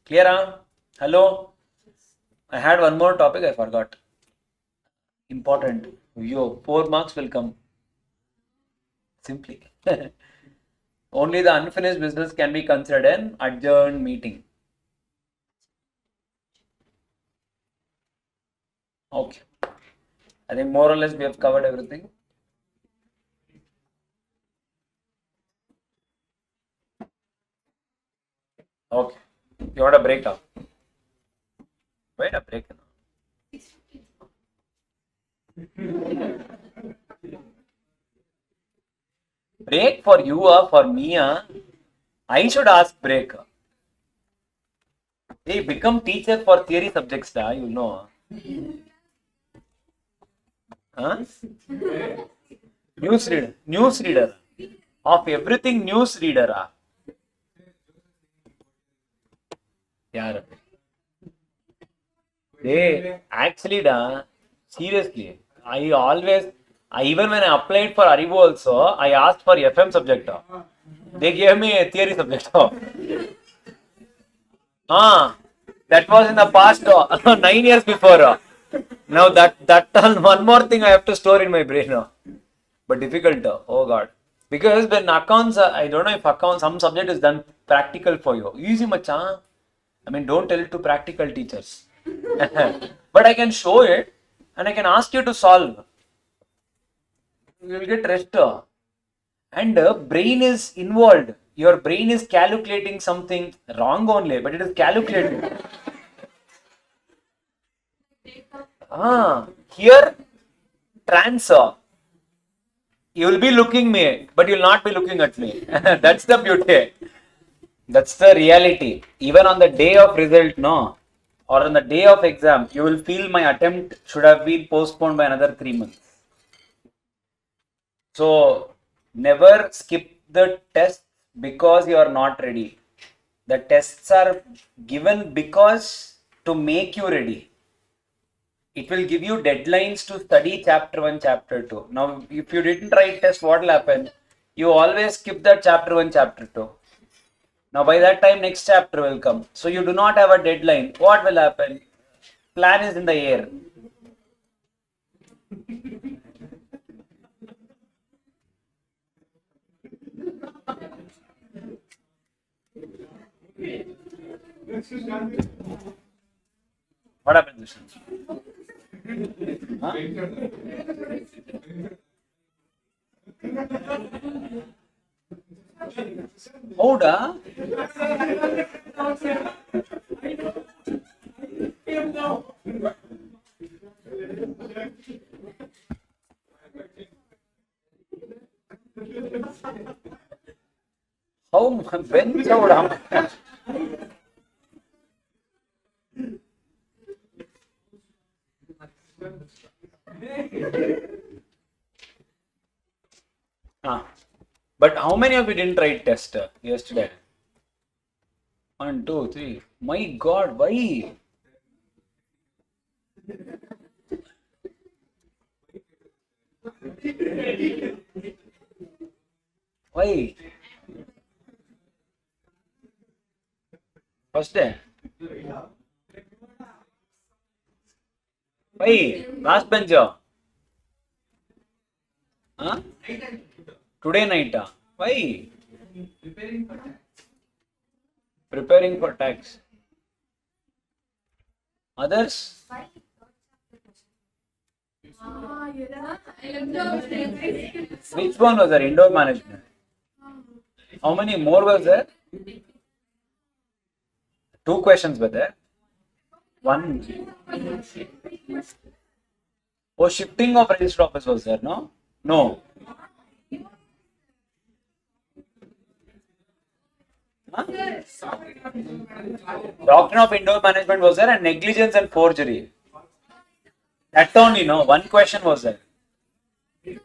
Clear? Huh? Hello? I had one more topic, I forgot. Important. Yo, 4 marks will come. Simply. Only the unfinished business can be considered an adjourned meeting. Okay. I think more or less we have covered everything. Okay. You want a break now? Wait a break. Break for you or for me? I should ask break. Hey, become teacher for theory subjects, you know. Huh? News reader. Of everything, news reader. Yeah. Hey, actually, seriously, even when I applied for Arivu also, I asked for FM subject. They gave me a theory subject. That was in the past, 9 years before. Now that one more thing I have to store in my brain. But difficult. Oh God. Because when accounts, I don't know if accounts, some subject is done practical for you. Easy macha. I mean, don't tell it to practical teachers. But I can show it and I can ask you to solve. You will get rest. And brain is involved. Your brain is calculating something wrong only, but it is calculating. Here, transfer. You will be looking me, but you will not be looking at me. That's the beauty. That's the reality. Even on the day of result, no, or on the day of exam, you will feel my attempt should have been postponed by another 3 months. So, never skip the test because you are not ready. The tests are given because to make you ready. It will give you deadlines to study chapter 1, chapter 2. Now, if you didn't write test, what will happen? You always skip that chapter 1, chapter 2. Now, by that time, next chapter will come. So, you do not have a deadline. What will happen? Plan is in the air. What happens? Huh? Howda? How when Howda? But how many of you didn't write test yesterday? 1, 2, 3. My God, why? Why? First day? Why? Last bench? Huh? Today night? Why? Preparing for tax. Others? Which one was there? Indoor management. How many more was there? 2 questions were there. One. Oh, shifting of register office was there, no? No. Huh? Doctrine of indoor management was there and negligence and forgery. That only, no. One question was there.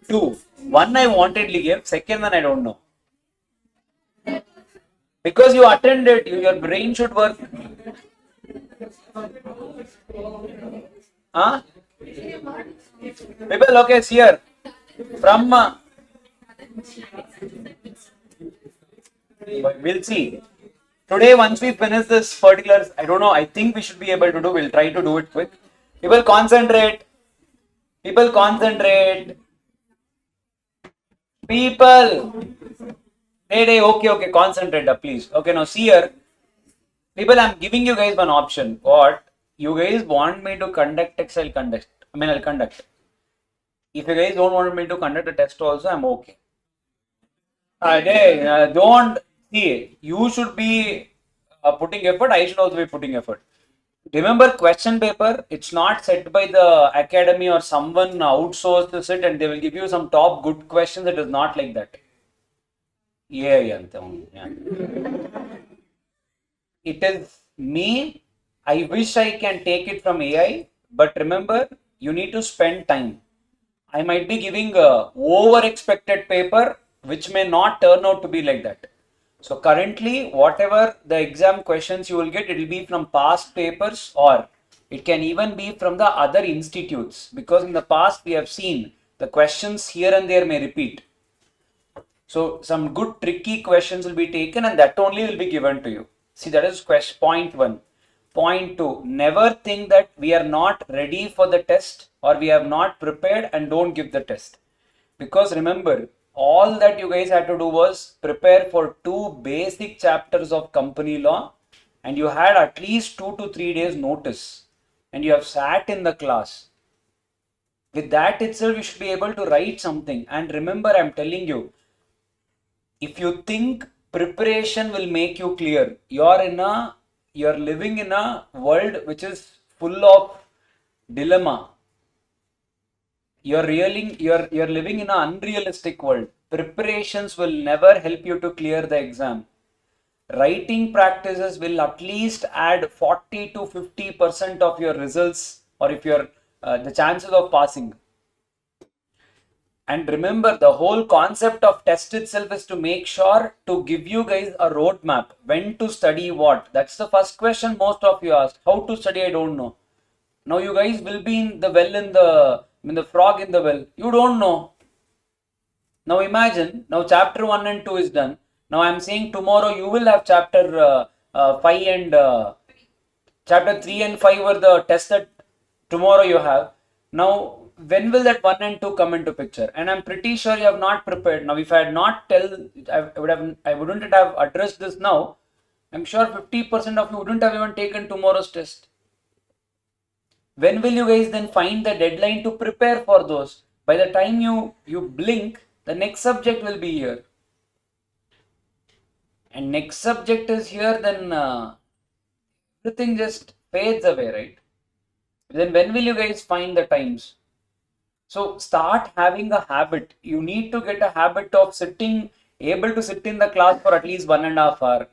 Two. One I wantedly gave, second one I don't know. Because you attended, your brain should work. Huh? People, okay, see here. From, we'll see. Today, once we finish this particular, I don't know, I think we should be able to do, we'll try to do it quick. People concentrate. People concentrate. People. Hey, okay, concentrate, please. Okay, now see here. People, I'm giving you guys one option. What? You guys want me to conduct text, I'll conduct. I'll conduct. If you guys don't want me to conduct a test also, I'm okay. Don't see. You should be putting effort. I should also be putting effort. Remember, question paper. It's not set by the academy or someone outsourced to sit, and they will give you some top good questions. It is not like that. Yeah. It is me. I wish I can take it from AI, but remember, you need to spend time. I might be giving a over-expected paper, which may not turn out to be like that. So currently, whatever the exam questions you will get, it will be from past papers, or it can even be from the other institutes, because in the past we have seen the questions here and there may repeat. So some good tricky questions will be taken, and that only will be given to you. See, that is question point 1. Point 2, never think that we are not ready for the test or we have not prepared and don't give the test. Because remember, all that you guys had to do was prepare for 2 basic chapters of company law, and you had at least 2 to 3 days notice, and you have sat in the class. With that itself, you should be able to write something. And remember, I'm telling you, if you think preparation will make you clear, you're living in a world which is full of dilemma. You're living in an unrealistic world. Preparations will never help you to clear the exam. Writing practices will at least add 40 to 50% of your results, or if you're the chances of passing. And remember, the whole concept of test itself is to make sure to give you guys a roadmap, when to study what. That's the first question most of you asked. How to study, I don't know. Now you guys will be in the the frog in the well. You don't know. Now imagine, now chapter 1 and 2 is done. Now I'm saying tomorrow you will have chapter 5 and chapter 3 and 5 were the tests that tomorrow you have. Now, when will that 1 and 2 come into picture? And I'm pretty sure you have not prepared. Now, if I had not I wouldn't have addressed this now. I'm sure 50% of you wouldn't have even taken tomorrow's test. When will you guys then find the deadline to prepare for those? By the time you blink, the next subject will be here. And next subject is here, then everything just fades away, right? Then when will you guys find the times? So start having a habit. You need to get a habit of able to sit in the class for at least 1.5 hours.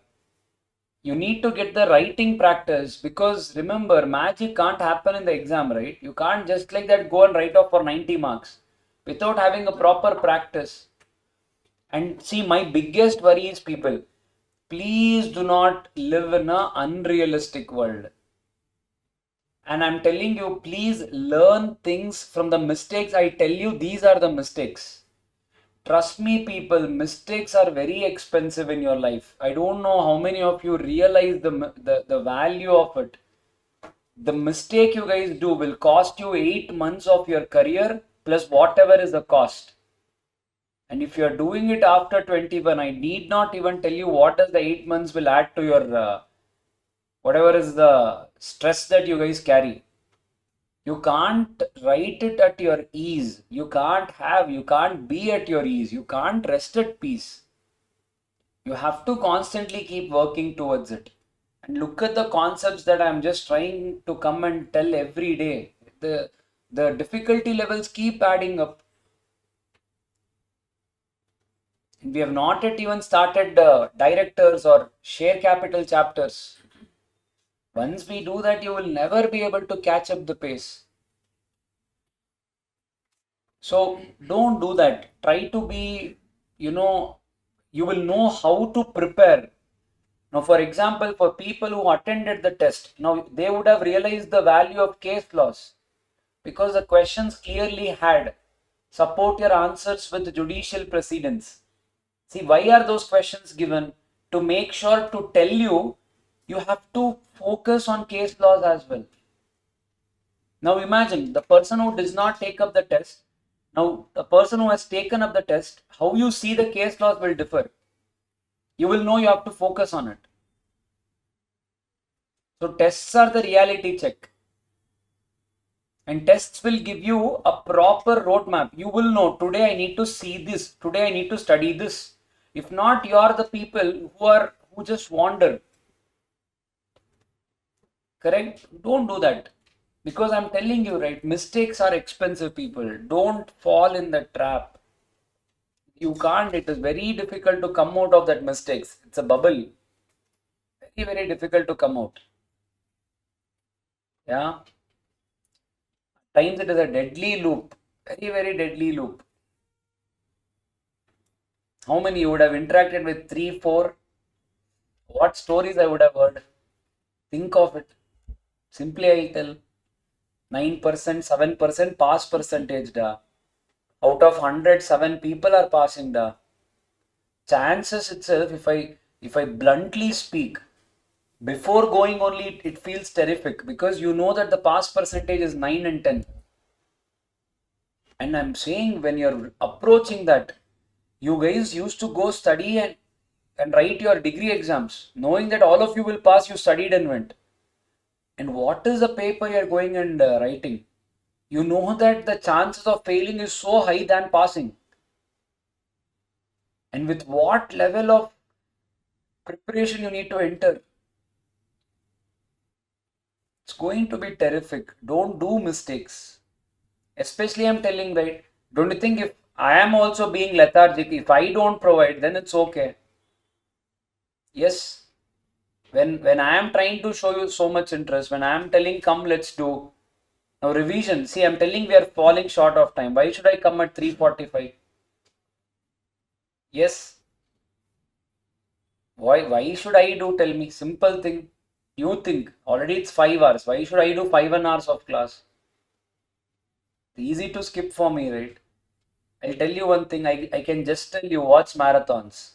You need to get the writing practice, because remember, magic can't happen in the exam, right? You can't just like that go and write off for 90 marks without having a proper practice. And see, my biggest worry is people, please do not live in an unrealistic world. And I'm telling you, please learn things from the mistakes. I tell you, these are the mistakes. Trust me, people, mistakes are very expensive in your life. I don't know how many of you realize the value of it. The mistake you guys do will cost you 8 months of your career plus whatever is the cost. And if you're doing it after 21, I need not even tell you what does the 8 months will add to your whatever is the stress that you guys carry. You can't write it at your ease. You can't be at your ease. You can't rest at peace. You have to constantly keep working towards it. And look at the concepts that I'm just trying to come and tell every day. The difficulty levels keep adding up. We have not yet even started directors or share capital chapters. Once we do that, you will never be able to catch up the pace. So don't do that. Try to be, you will know how to prepare. Now, for example, for people who attended the test, now they would have realized the value of case laws because the questions clearly had support your answers with judicial precedents. See, why are those questions given? To make sure to tell you, you have to focus on case laws as well. Now imagine the person who does not take up the test. Now the person who has taken up the test, how you see the case laws will differ. You will know you have to focus on it. So tests are the reality check. And tests will give you a proper roadmap. You will know today I need to see this. Today I need to study this. If not, you are the people who just wander. Correct? Don't do that. Because I'm telling you, right, mistakes are expensive, people. Don't fall in the trap. You can't. It is very difficult to come out of that mistakes. It's a bubble. Very, very difficult to come out. Yeah. Times it is a deadly loop. Very, very deadly loop. How many you would have interacted with? 3, 4? What stories I would have heard? Think of it. Simply I'll tell. 9%, 7% pass percentage da. Out of 100, 7 people are passing da. Chances itself, if I bluntly speak, before going only it feels terrific because you know that the pass percentage is 9 and 10. And I'm saying when you're approaching that, you guys used to go study and write your degree exams, knowing that all of you will pass, you studied and went. And what is the paper you're going and writing? You know that the chances of failing is so high than passing. And with what level of preparation you need to enter? It's going to be terrific. Don't do mistakes. Especially I'm telling, right? Don't you think if I am also being lethargic, if I don't provide, then it's okay. Yes. When I am trying to show you so much interest, when I am telling come let's do. Now revision, see I'm telling we are falling short of time. Why should I come at 3:45? Yes. Why should I do? Tell me. Simple thing. You think already it's 5 hours. Why should I do 5 hours of class? Easy to skip for me, right? I'll tell you one thing. I can just tell you watch marathons.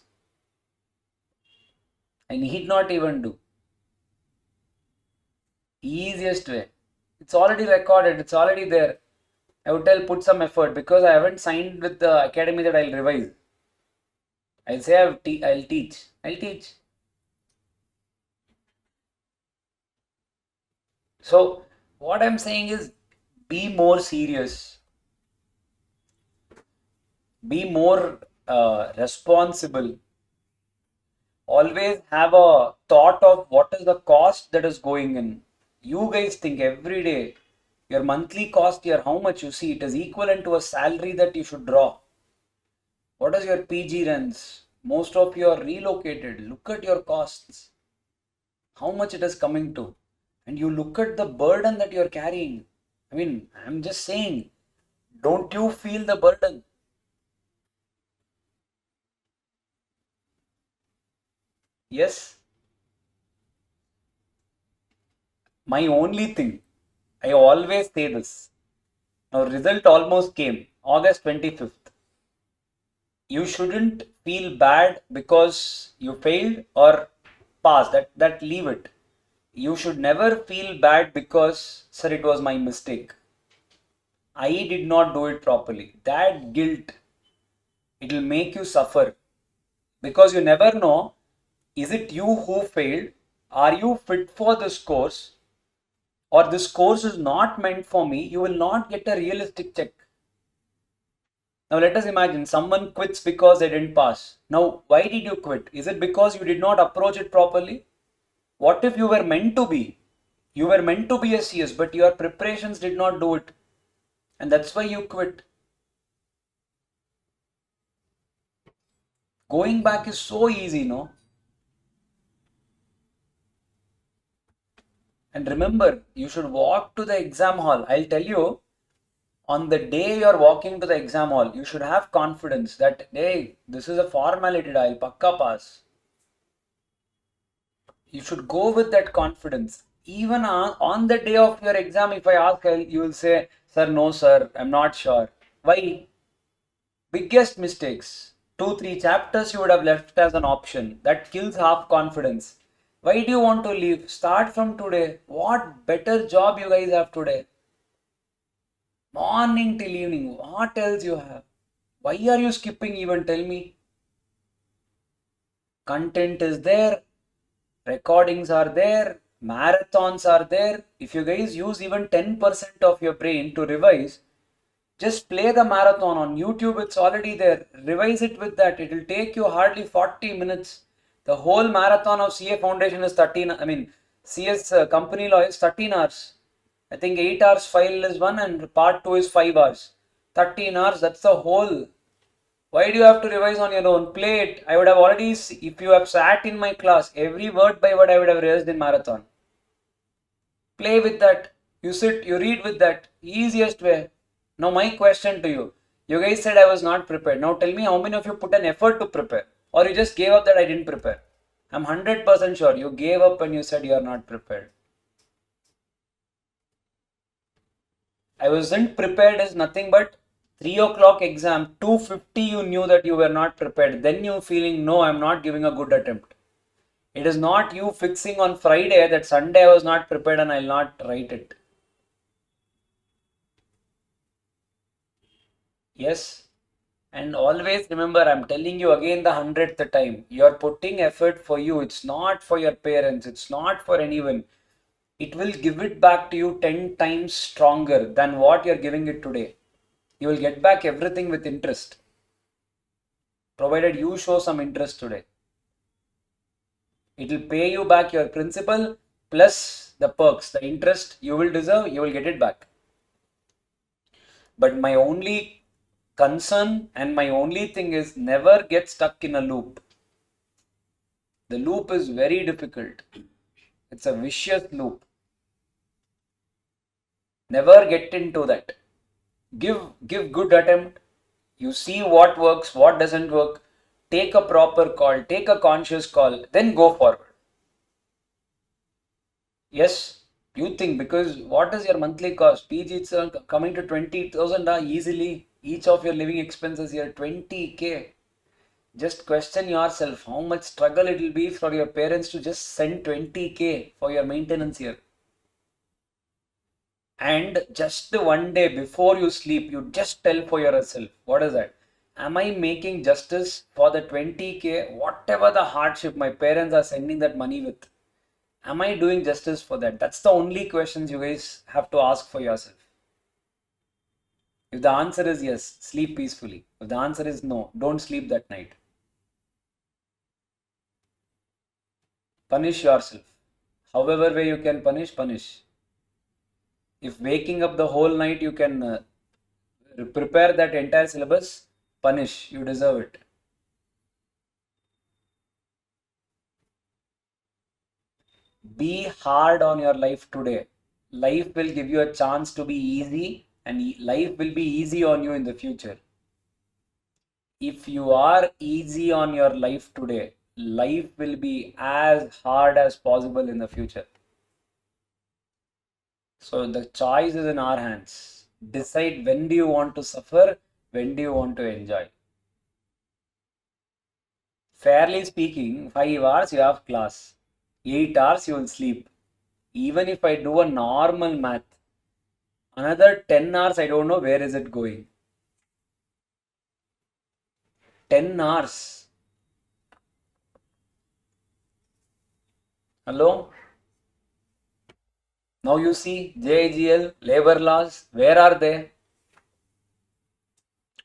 I need not even do. Easiest way. It's already recorded. It's already there. I would tell put some effort because I haven't signed with the academy that I'll revise. I'll say I'll teach. I'll teach. So what I'm saying is be more serious. Be more responsible. Always have a thought of what is the cost that is going in. You guys think every day your monthly cost here, how much you see, it is equivalent to a salary that you should draw. What is your PG rents? Most of you are relocated. Look at your costs. How much it is coming to. And you look at the burden that you're carrying. I mean, I'm just saying, don't you feel the burden? Yes. My only thing, I always say this. Now, result almost came, August 25th. You shouldn't feel bad because you failed or passed. That leave it. You should never feel bad because, sir, it was my mistake. I did not do it properly. That guilt, it will make you suffer because you never know, is it you who failed? Are you fit for this course? Or this course is not meant for me? You will not get a realistic check. Now let us imagine someone quits because they didn't pass. Now, why did you quit? Is it because you did not approach it properly? What if you were meant to be? You were meant to be a CS, but your preparations did not do it. And that's why you quit. Going back is so easy, no? And remember, you should walk to the exam hall. I'll tell you, on the day you're walking to the exam hall, you should have confidence that, hey, this is a formality, I'll pakka pass. You should go with that confidence. Even on the day of your exam, if I ask, you will say, sir, no, sir, I'm not sure. Why? Biggest mistakes. 2-3 chapters you would have left as an option. That kills half confidence. Why do you want to leave? Start from today. What better job you guys have today? Morning till evening. What else you have? Why are you skipping even? Tell me. Content is there. Recordings are there. Marathons are there. If you guys use even 10% of your brain to revise, just play the marathon on YouTube. It's already there. Revise it with that. It will take you hardly 40 minutes. The whole marathon of CA Foundation is 13. CS company law is 13 hours. I think 8 hours file is one and part 2 is 5 hours. 13 hours, that's the whole. Why do you have to revise on your own? Play it. I would have already, if you have sat in my class, every word by word I would have revised in marathon. Play with that. You sit, you read with that. Easiest way. Now my question to you. You guys said I was not prepared. Now tell me how many of you put an effort to prepare? Or you just gave up that I didn't prepare? I'm 100% sure you gave up when you said you are not prepared. I wasn't prepared is nothing but 3 o'clock exam, 2:50 you knew that you were not prepared. Then you feeling, no, I'm not giving a good attempt. It is not you fixing on Friday that Sunday I was not prepared and I'll not write it. Yes. And always remember, I'm telling you again the 100th time, you're putting effort for you. It's not for your parents. It's not for anyone. It will give it back to you 10 times stronger than what you're giving it today. You will get back everything with interest, provided you show some interest today. It will pay you back your principal plus the perks, the interest you will deserve, you will get it back. But my only concern and my only thing is never get stuck in a loop. The loop is very difficult. It's a vicious loop. Never get into that. Give good attempt. You see what works, what doesn't work. Take a proper call, take a conscious call, then go forward. Yes, you think, because what is your monthly cost? PG it's coming to 20,000 easily. Each of your living expenses here 20k. Just question yourself how much struggle it will be for your parents to just send 20k for your maintenance here. And just one day before you sleep, you just tell for yourself, what is that? Am I making justice for the 20k, whatever the hardship my parents are sending that money with? Am I doing justice for that? That's the only questions you guys have to ask for yourself. If the answer is yes, sleep peacefully. If the answer is no, don't sleep that night. Punish yourself. However way you can punish, punish. If waking up the whole night you can prepare that entire syllabus, punish. You deserve it. Be hard on your life today. Life will give you a chance to be easy, and life will be easy on you in the future. If you are easy on your life today, life will be as hard as possible in the future. So the choice is in our hands. Decide when do you want to suffer, when do you want to enjoy. Fairly speaking, 5 hours you have class, 8 hours you will sleep. Even if I do a normal math, another 10 hours I don't know where is it going. 10 hours. Hello? Now you see JIGL, labor laws, where are they?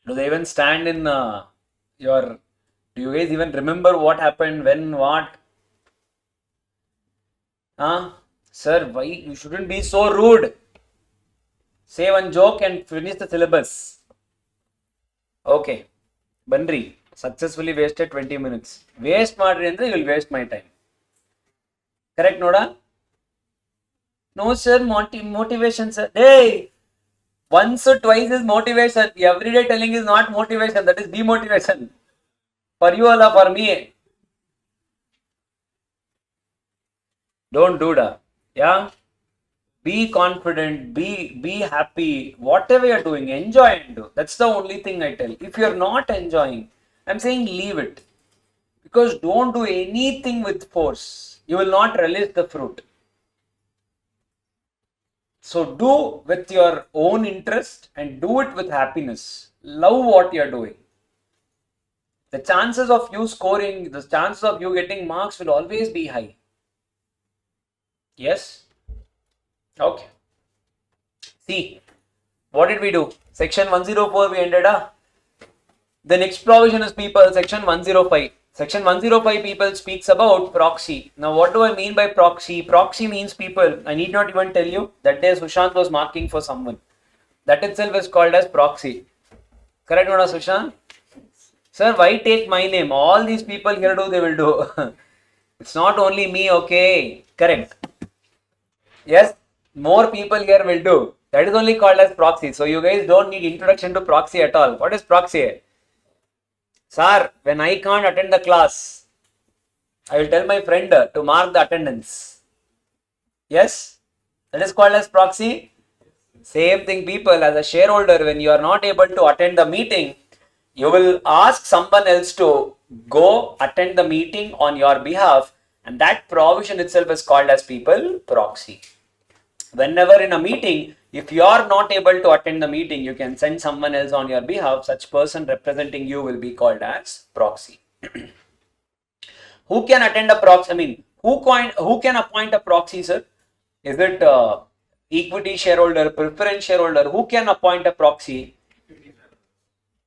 Do they even stand in do you guys even remember what happened, when, what? Sir, why you shouldn't be so rude? Say one joke and finish the syllabus. Okay. Bandri, successfully wasted 20 minutes. Waste madri andre you will waste my time. Correct, Noda? No, sir, motivation, sir. Hey, once or twice is motivation. Every day telling is not motivation. That is demotivation. For you or for me. Don't do that. Yeah? Be confident, be happy. Whatever you're doing, enjoy and do. That's the only thing I tell. If you're not enjoying, I'm saying leave it. Because don't do anything with force. You will not relish the fruit. So do with your own interest and do it with happiness. Love what you're doing. The chances of you scoring, the chances of you getting marks will always be high. Yes? Okay. See, what did we do? Section 104 we ended up. The next provision is people, section 105. Section 105 people speaks about proxy. Now what do I mean by proxy? Proxy means people. I need not even tell you. That day Sushant was marking for someone. That itself is called as proxy. Correct, Nona Sushant? Sir, why take my name? All these people here do, they will do. It's not only me, okay? Correct. Yes, more people here will do. That is only called as proxy. So you guys don't need introduction to proxy at all. What is proxy? Sir, when I can't attend the class, I will tell my friend to mark the attendance. Yes, that is called as proxy. Same thing, people, as a shareholder, when you are not able to attend the meeting, you will ask someone else to go attend the meeting on your behalf, and that provision itself is called as people proxy. Whenever in a meeting, if you are not able to attend the meeting, you can send someone else on your behalf. Such person representing you will be called as proxy. Who can attend a proxy? I mean, who can appoint a proxy, sir? Is it equity shareholder, preference shareholder? Who can appoint a proxy?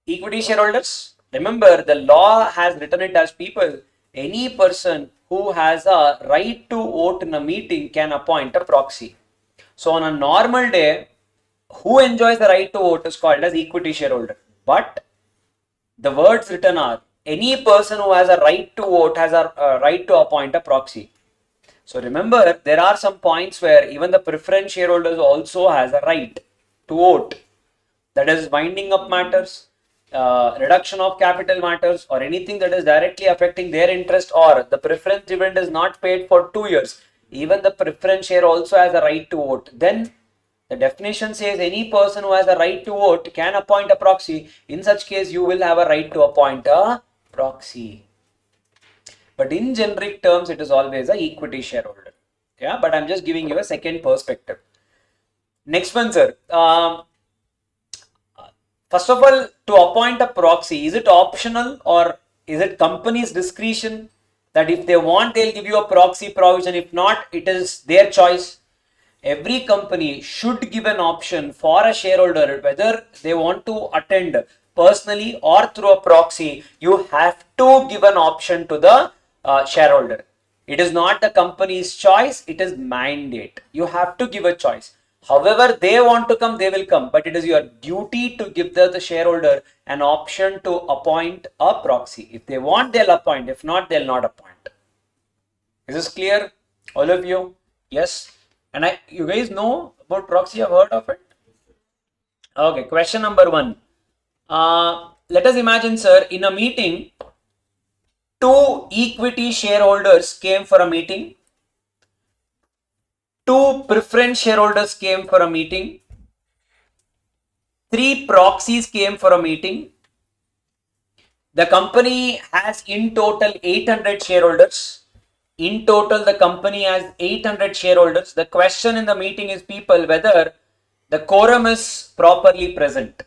Equity shareholders. Remember, the law has written it as people. Any person who has a right to vote in a meeting can appoint a proxy. So on a normal day, who enjoys the right to vote is called as equity shareholder. But the words written are any person who has a right to vote has a right to appoint a proxy. So remember, there are some points where even the preference shareholders also has a right to vote. That is winding up matters, reduction of capital matters, or anything that is directly affecting their interest, or the preference dividend is not paid for 2 years. Even the preference share also has a right to vote. Then the definition says any person who has a right to vote can appoint a proxy. In such case, you will have a right to appoint a proxy. But in generic terms, it is always a equity shareholder. Yeah, but I'm just giving you a second perspective. Next one, sir. First of all, to appoint a proxy, is it optional or is it company's discretion that if they want, they'll give you a proxy provision. If not, it is their choice. Every company should give an option for a shareholder whether they want to attend personally or through a proxy. You have to give an option to the shareholder. It is not the company's choice, it is mandate. You have to give a choice. However, they want to come, they will come, but it is your duty to give the shareholder an option to appoint a proxy. If they want, they'll appoint. If not, they'll not appoint. Is this clear, all of you? Yes. And you guys know about proxy, have heard of it? Okay, question number 1. Let us imagine, sir, in a meeting, 2 equity shareholders came for a meeting. 2 preference shareholders came for a meeting. 3 proxies came for a meeting. The company has in total 800 shareholders. In total, the company has 800 shareholders. The question in the meeting is, people, whether the quorum is properly present.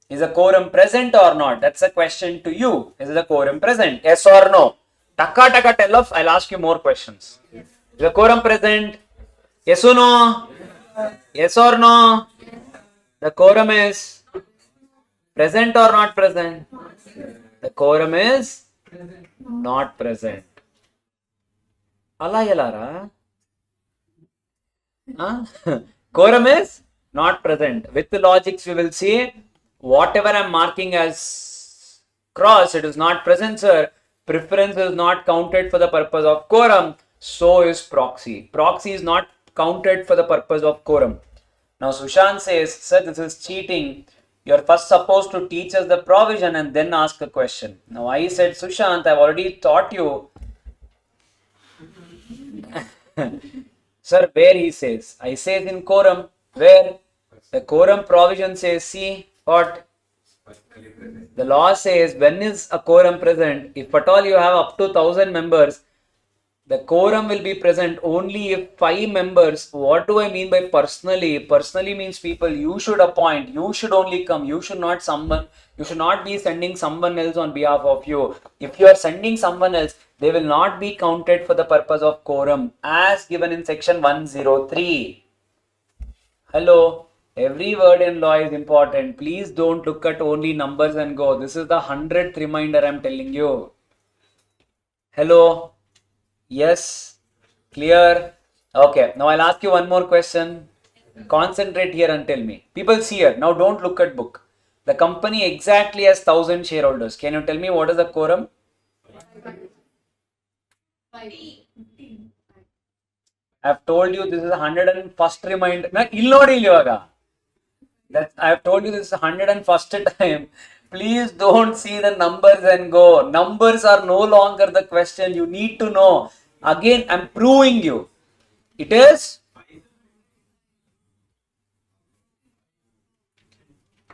Is the quorum present or not? That's a question to you. Is the quorum present? Yes or no? Taka tell us. I'll ask you more questions. Is the quorum present? Yes or no? Yes or no? The quorum is present or not present? The quorum is not present. Ala yalara. Huh? Quorum is not present. With the logics, we will see whatever I'm marking as cross, it is not present, sir. Preference is not counted for the purpose of quorum. So is proxy. Proxy is not counted for the purpose of quorum. Now Sushant says, sir, this is cheating. You're first supposed to teach us the provision and then ask a question. Now I said, Sushant, I've already taught you. Sir, where he says? I say in quorum. Where? The quorum provision says, see what? The law says when is a quorum present? If at all you have up to 1,000 members, the quorum will be present only if 5 members. What do I mean by personally? Personally means people you should appoint. You should only come. You should not be sending someone else on behalf of you. If you are sending someone else, they will not be counted for the purpose of quorum as given in section 103. Hello. Every word in law is important. Please don't look at only numbers and go. This is the 100th reminder I'm telling you. Hello. Yes. Clear. Okay. Now I'll ask you one more question. Concentrate here and tell me. People see here. Now don't look at book. The company exactly has 1,000 shareholders. Can you tell me what is the quorum? I've told you this is 101st reminder. That I've told you this is 101st time. Please don't see the numbers and go. Numbers are no longer the question. You need to know. Again, I'm proving you. It is.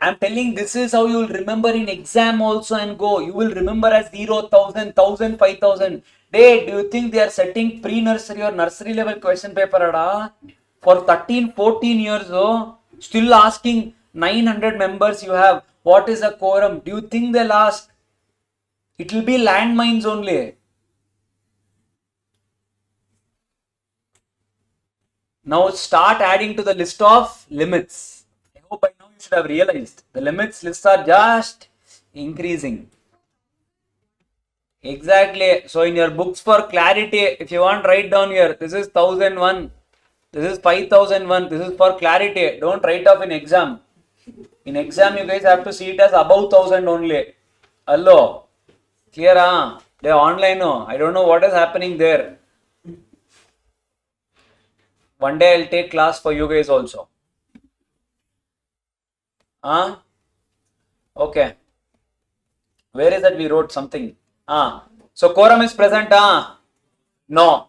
I'm telling this is how you will remember in exam also and go. You will remember as 0, 1,000, 1,000, 5,000. Hey, do you think they are setting pre-nursery or nursery level question paper for 13, 14 years? Oh, still asking 900 members you have. What is a quorum? Do you think they'll ask? It will be landmines only. Now start adding to the list of limits. I hope by now you should have realized the limits lists are just increasing. Exactly. So in your books for clarity, if you want write down here, this is 1,001, this is 5,001, this is for clarity. Don't write off in exam. In exam, you guys have to see it as above 1,000 only. Hello. Clear? They are online. I don't know what is happening there. One day I'll take class for you guys also. Okay. Where is that we wrote something? So quorum is present? No.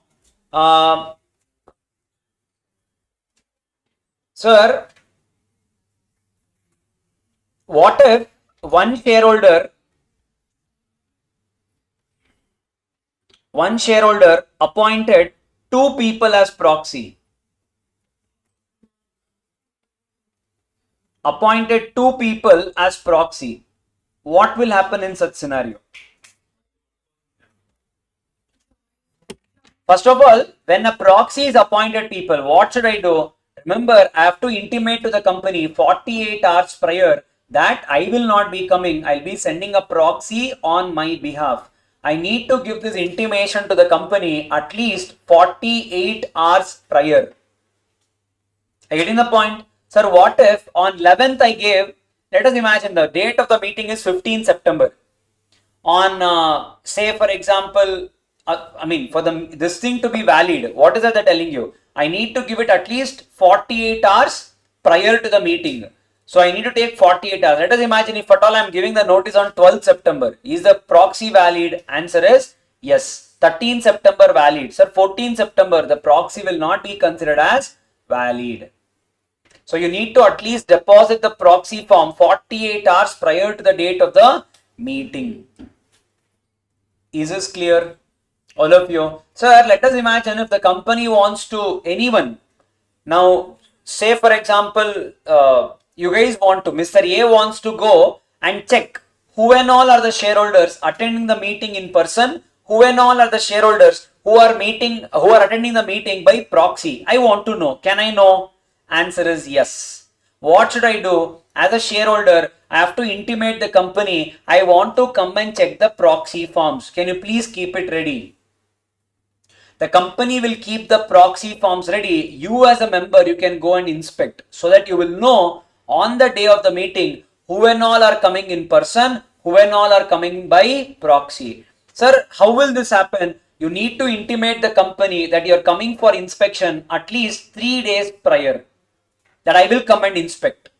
Sir, what if one shareholder appointed 2 people as proxy? Appointed 2 people as proxy. What will happen in such scenario? First of all, when a proxy is appointed people, what should I do? Remember, I have to intimate to the company 48 hours prior that I will not be coming. I'll be sending a proxy on my behalf. I need to give this intimation to the company at least 48 hours prior. Are you getting the point? Sir, what if on 11th I gave, let us imagine the date of the meeting is 15 September. On, say for example, for this thing to be valid, what is that they're telling you? I need to give it at least 48 hours prior to the meeting. So I need to take 48 hours. Let us imagine if at all I'm giving the notice on 12th September. Is the proxy valid? Answer is yes. 13 September valid. Sir, 14 September, the proxy will not be considered as valid. So you need to at least deposit the proxy form 48 hours prior to the date of the meeting. Is this clear? All of you. Sir, let us imagine if the company wants to, anyone. Now, say for example, you guys want to, Mr. A wants to go and check who and all are the shareholders attending the meeting in person, who and all are the shareholders who are attending the meeting by proxy. I want to know. Can I know? Answer is yes. What should I do? As a shareholder, I have to intimate the company. I want to come and check the proxy forms. Can you please keep it ready? The company will keep the proxy forms ready. You as a member, you can go and inspect so that you will know on the day of the meeting who and all are coming in person, who and all are coming by proxy. Sir, how will this happen? You need to intimate the company that you are coming for inspection at least 3 days prior, that I will come and inspect.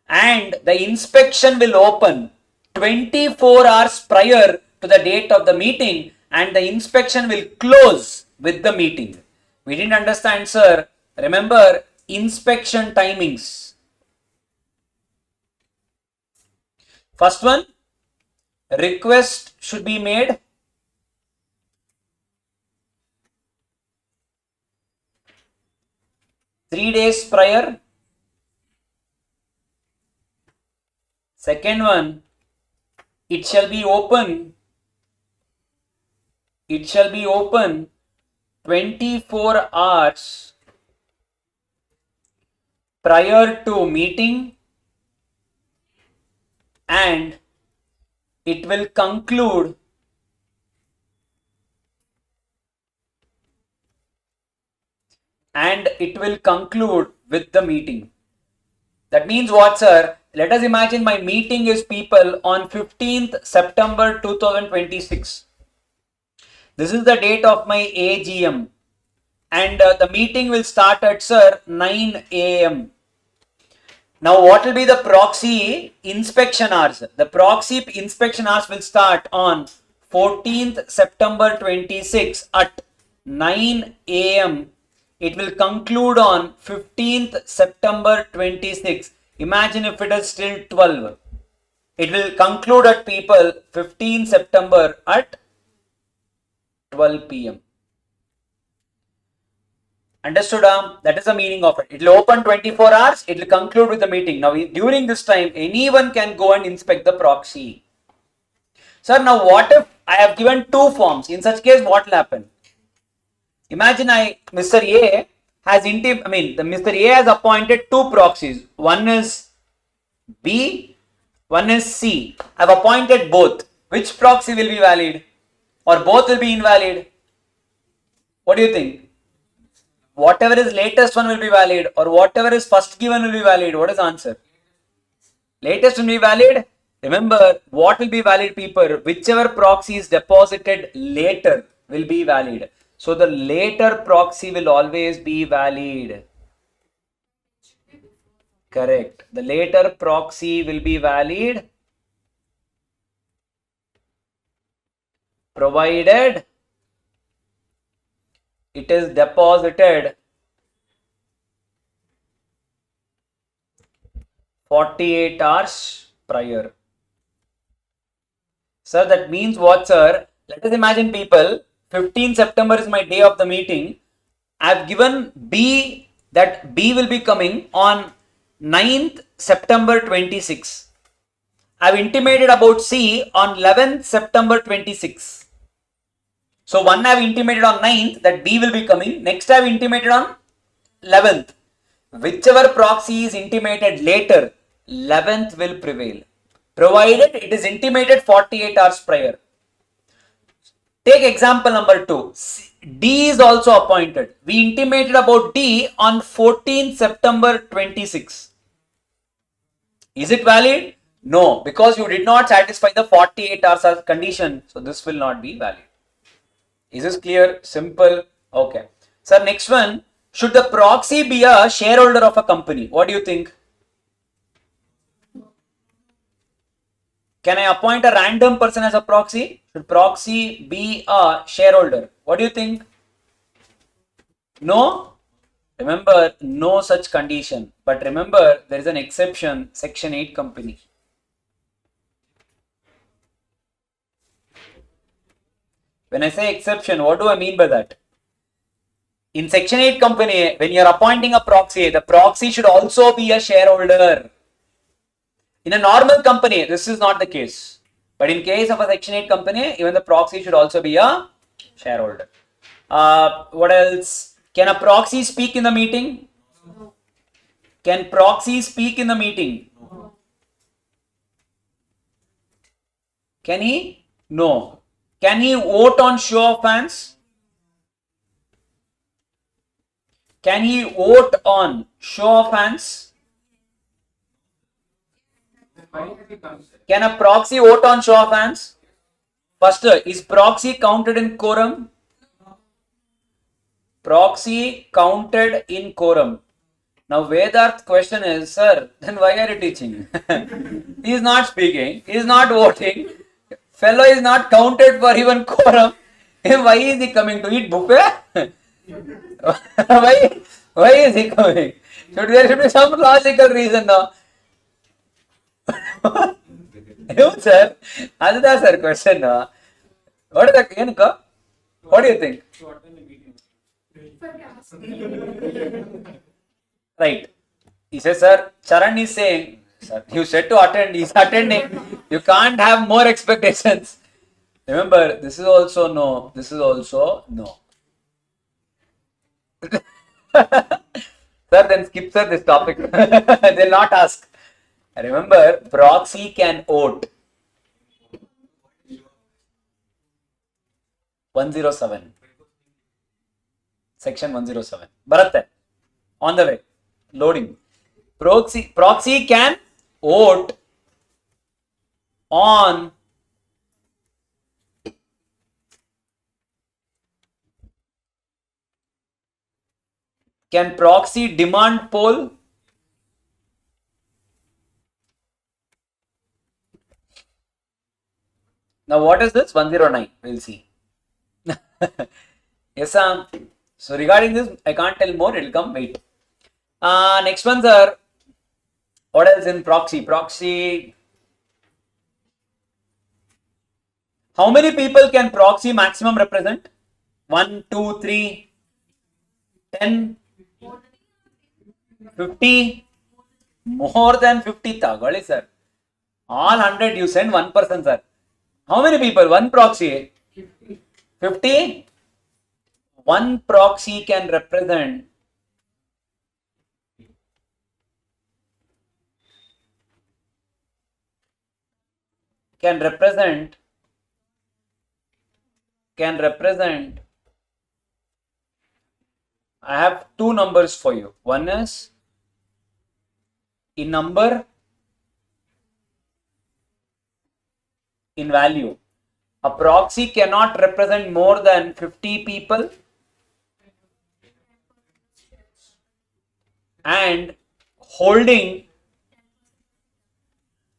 And the inspection will open 24 hours prior to the date of the meeting, and the inspection will close with the meeting. We didn't understand, sir. Remember inspection timings. First one, request should be made 3 days prior. Second one, it shall be open 24 hours prior to meeting, and it will conclude with the meeting. That means what, sir? Let us imagine my meeting is people on 15th September 2026. This is the date of my AGM, and the meeting will start at, sir, 9 a.m. Now what will be the proxy inspection hours? The proxy inspection hours will start on 14th September 26 at 9 a.m. It will conclude on 15th September 26. Imagine if it is still 12. It will conclude at people 15 September at 12 p.m. Understood? That is the meaning of it. It will open 24 hours. It will conclude with the meeting. Now, during this time, anyone can go and inspect the proxy. Sir, now what if I have given 2 forms? In such case, what will happen? Imagine Mr. A has Mr. A has appointed 2 proxies. One is B, one is C. I have appointed both. Which proxy will be valid? Or both will be invalid? What do you think? Whatever is latest one will be valid, or whatever is first given will be valid. What is the answer? Latest will be valid. Remember, what will be valid, people? Whichever proxy is deposited later will be valid. So the later proxy will always be valid. Correct. The later proxy will be valid provided it is deposited 48 hours prior. Sir, that means what, sir? Let us imagine, people, 15 September is my day of the meeting. I have given B that B will be coming on 9th September 26. I have intimated about C on 11th September 26. So one I have intimated on 9th that B will be coming. Next I have intimated on 11th. Whichever proxy is intimated later, 11th will prevail, provided it is intimated 48 hours prior. Take example number 2. D is also appointed. We intimated about D on 14th September 26. Is it valid? No, because you did not satisfy the 48 hours condition. So this will not be valid. Is this clear? Simple. Okay. Sir, next one. Should the proxy be a shareholder of a company? What do you think? Can I appoint a random person as a proxy? Should proxy be a shareholder? What do you think? No? Remember, no such condition. But remember, there is an exception, Section 8 company. When I say exception, what do I mean by that? In Section 8 company, when you are appointing a proxy, the proxy should also be a shareholder. In a normal company, this is not the case. But in case of a Section 8 company, even the proxy should also be a shareholder. What else? Can a proxy speak in the meeting? No. Can proxy speak in the meeting? No. Can he? No. Can he vote on show of hands? Can he vote on show of hands? Can a proxy vote on show of hands? First, is proxy counted in quorum? Proxy counted in quorum. Now Vedarth's question is, sir, then why are you teaching? He is not speaking, he is not voting, fellow is not counted for even quorum. Why is he coming to eat buffet? why is he coming? There should be some logical reason now. No, sir. That's sir question. What is the what do you think? To attend the meeting. For casting. Right. He says, sir, Charan is saying, sir, you said to attend, he's attending. You can't have more expectations. Remember, this is also no. This is also no. Sir, then skip, sir, this topic. They'll not ask. Remember, proxy can vote. 107. Section 107. Bharat, on the way. Loading. Proxy can vote on can proxy demand poll? Now what is this? 109. We'll see. Yes, sir. So regarding this, I can't tell more. It will come. Wait. Next ones are, what else in proxy? Proxy. How many people can proxy maximum represent? 1, 2, 3, 10, 50, more than 50. Tagali, sir. All 100 you send one person, sir. How many people? One proxy. 50. One proxy can represent I have two numbers for you. One is in number, in value. A proxy cannot represent more than 50 people and holding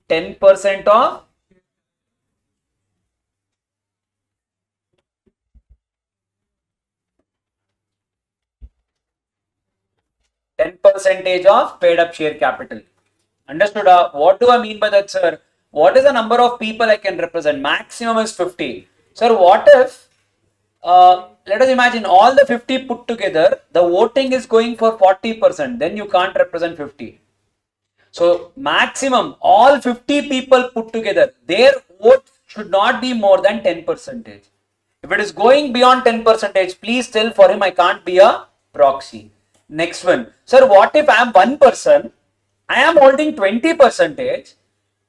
10% of percentage of paid up share capital. Understood? What do I mean by that, sir? What is the number of people I can represent? Maximum is 50. Sir, what if, let us imagine all the 50 put together, the voting is going for 40%, then you can't represent 50. So, maximum, all 50 people put together, their vote should not be more than 10%. If it is going beyond 10%, please tell for him I can't be a proxy. Next one. Sir, what if I am one person, I am holding 20%,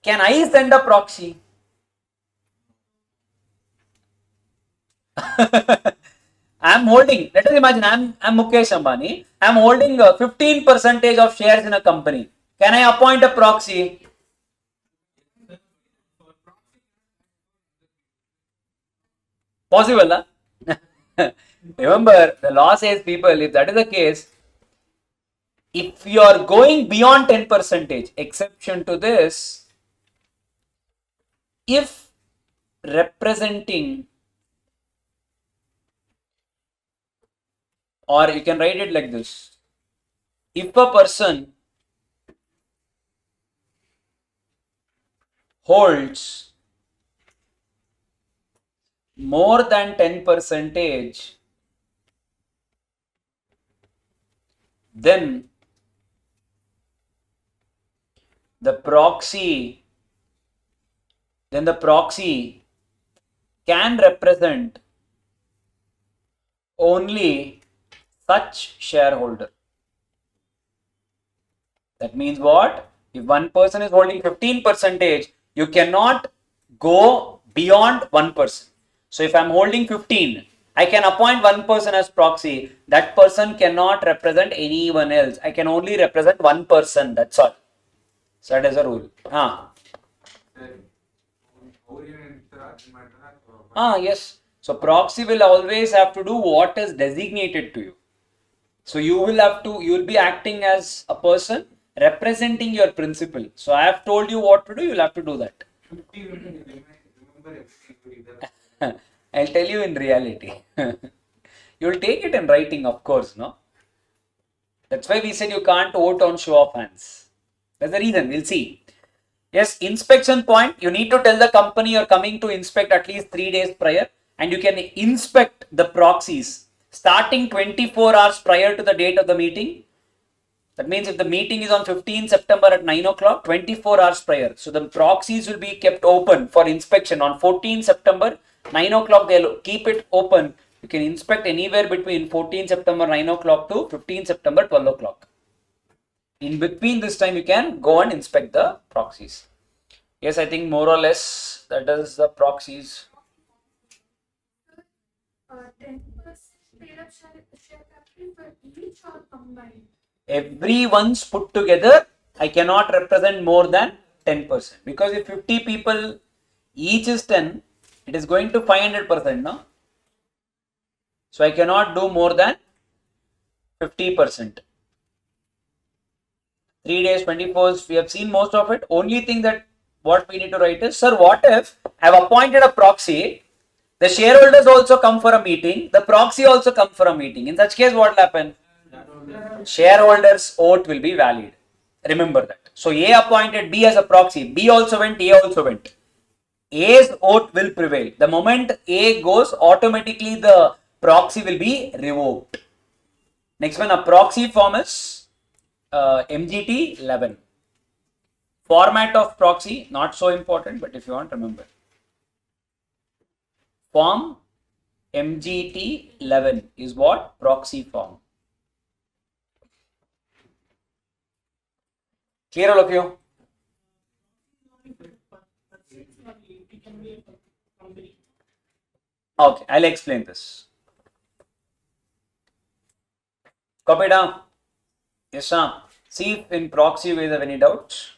can I send a proxy? I am holding, let us imagine I am Mukesh Ambani, I am holding 15% of shares in a company. Can I appoint a proxy? Possible, huh? Remember, the law says, people, if that is the case, if you are going beyond 10%, exception to this, if representing, or you can write it like this, if a person holds more than 10%, then the proxy can represent only such shareholder. That means what? If one person is holding 15%, you cannot go beyond 1%. So if I am holding 15 I can appoint one person as proxy. That person cannot represent anyone else. I can only represent one person. That's all. So that is a rule. Yes. So proxy will always have to do what is designated to you. So you will be acting as a person representing your principal. So I have told you what to do, you'll have to do that. I'll tell you in reality. You'll take it in writing, of course, no? That's why we said you can't vote on show of hands. That's the reason, we'll see. Yes, inspection point, you need to tell the company you're coming to inspect at least 3 days prior, and you can inspect the proxies starting 24 hours prior to the date of the meeting. That means if the meeting is on 15 September at 9 o'clock, 24 hours prior. So the proxies will be kept open for inspection on 14 September, 9 o'clock, they'll keep it open. You can inspect anywhere between 14 September 9 o'clock to 15 September 12 o'clock. In between this time, you can go and inspect the proxies. Yes, I think more or less that is the proxies. 10% paid up share capital for each or combined? Everyone's put together, I cannot represent more than 10%. Because if 50 people, each is 10, it is going to 500%, no? So I cannot do more than 50%. 3 days, 24, we have seen most of it. Only thing that what we need to write is, sir, what if I have appointed a proxy, the shareholders also come for a meeting, the proxy also come for a meeting. In such case, what will happen? Shareholders' vote will be valid. Remember that. So A appointed B as a proxy, B also went, A also went. A's vote will prevail. The moment A goes, automatically the proxy will be revoked. Next one, a proxy form is MGT 11. Format of proxy, not so important, but if you want, remember. Form MGT 11 is what? Proxy form. Clear, all of you? Okay, I'll explain this. Copy down. Yes, sir. See if in proxy we have any doubts.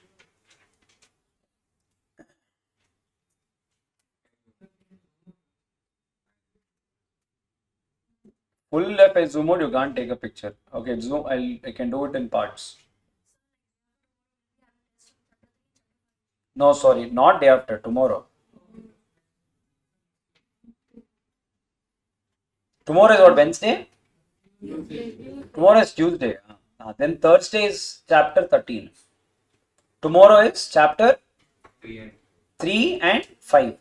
Full if I zoom out, you can't take a picture. Okay, zoom. I can do it in parts. No, sorry, not day after, tomorrow. Tomorrow is what, Wednesday? Tomorrow is Tuesday. Then Thursday is chapter 13. Tomorrow is chapter 3 and 5.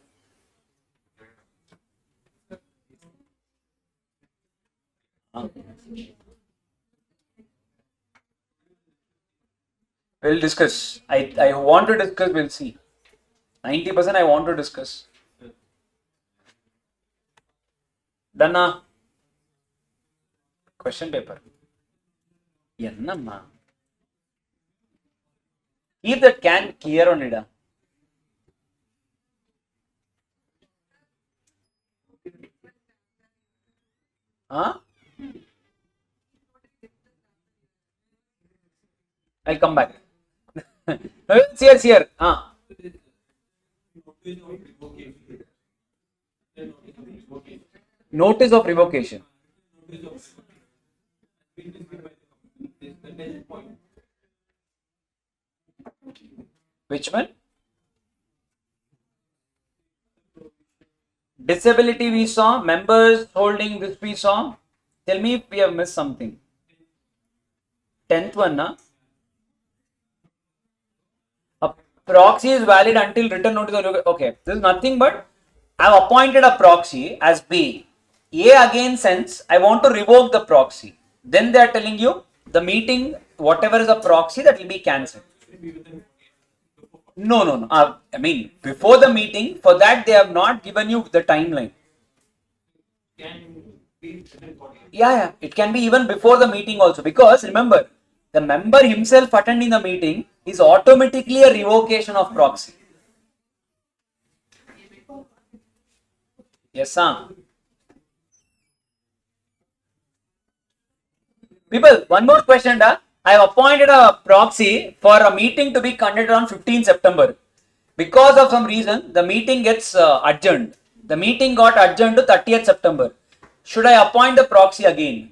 We'll discuss. I want to discuss, we'll see. 90% I want to discuss. Done now? Question paper. Yennamma. Keep that can clear on it. Huh? I'll come back. No, it's here. Notice of revocation. Which one? Disability we saw, members holding this we saw. Tell me if we have missed something. 10th one, na? A proxy is valid until written notice of revocation. Okay, this is nothing but I have appointed a proxy as B. A again sends, I want to revoke the proxy. Then they are telling you the meeting, whatever is a proxy, that will be cancelled. No. I mean, before the meeting, for that they have not given you the timeline. Yeah. It can be even before the meeting also. Because remember, the member himself attending the meeting is automatically a revocation of proxy. Yes, sir. People, one more question. I have appointed a proxy for a meeting to be conducted on 15 September. Because of some reason, the meeting gets adjourned. The meeting got adjourned to 30th September. Should I appoint the proxy again?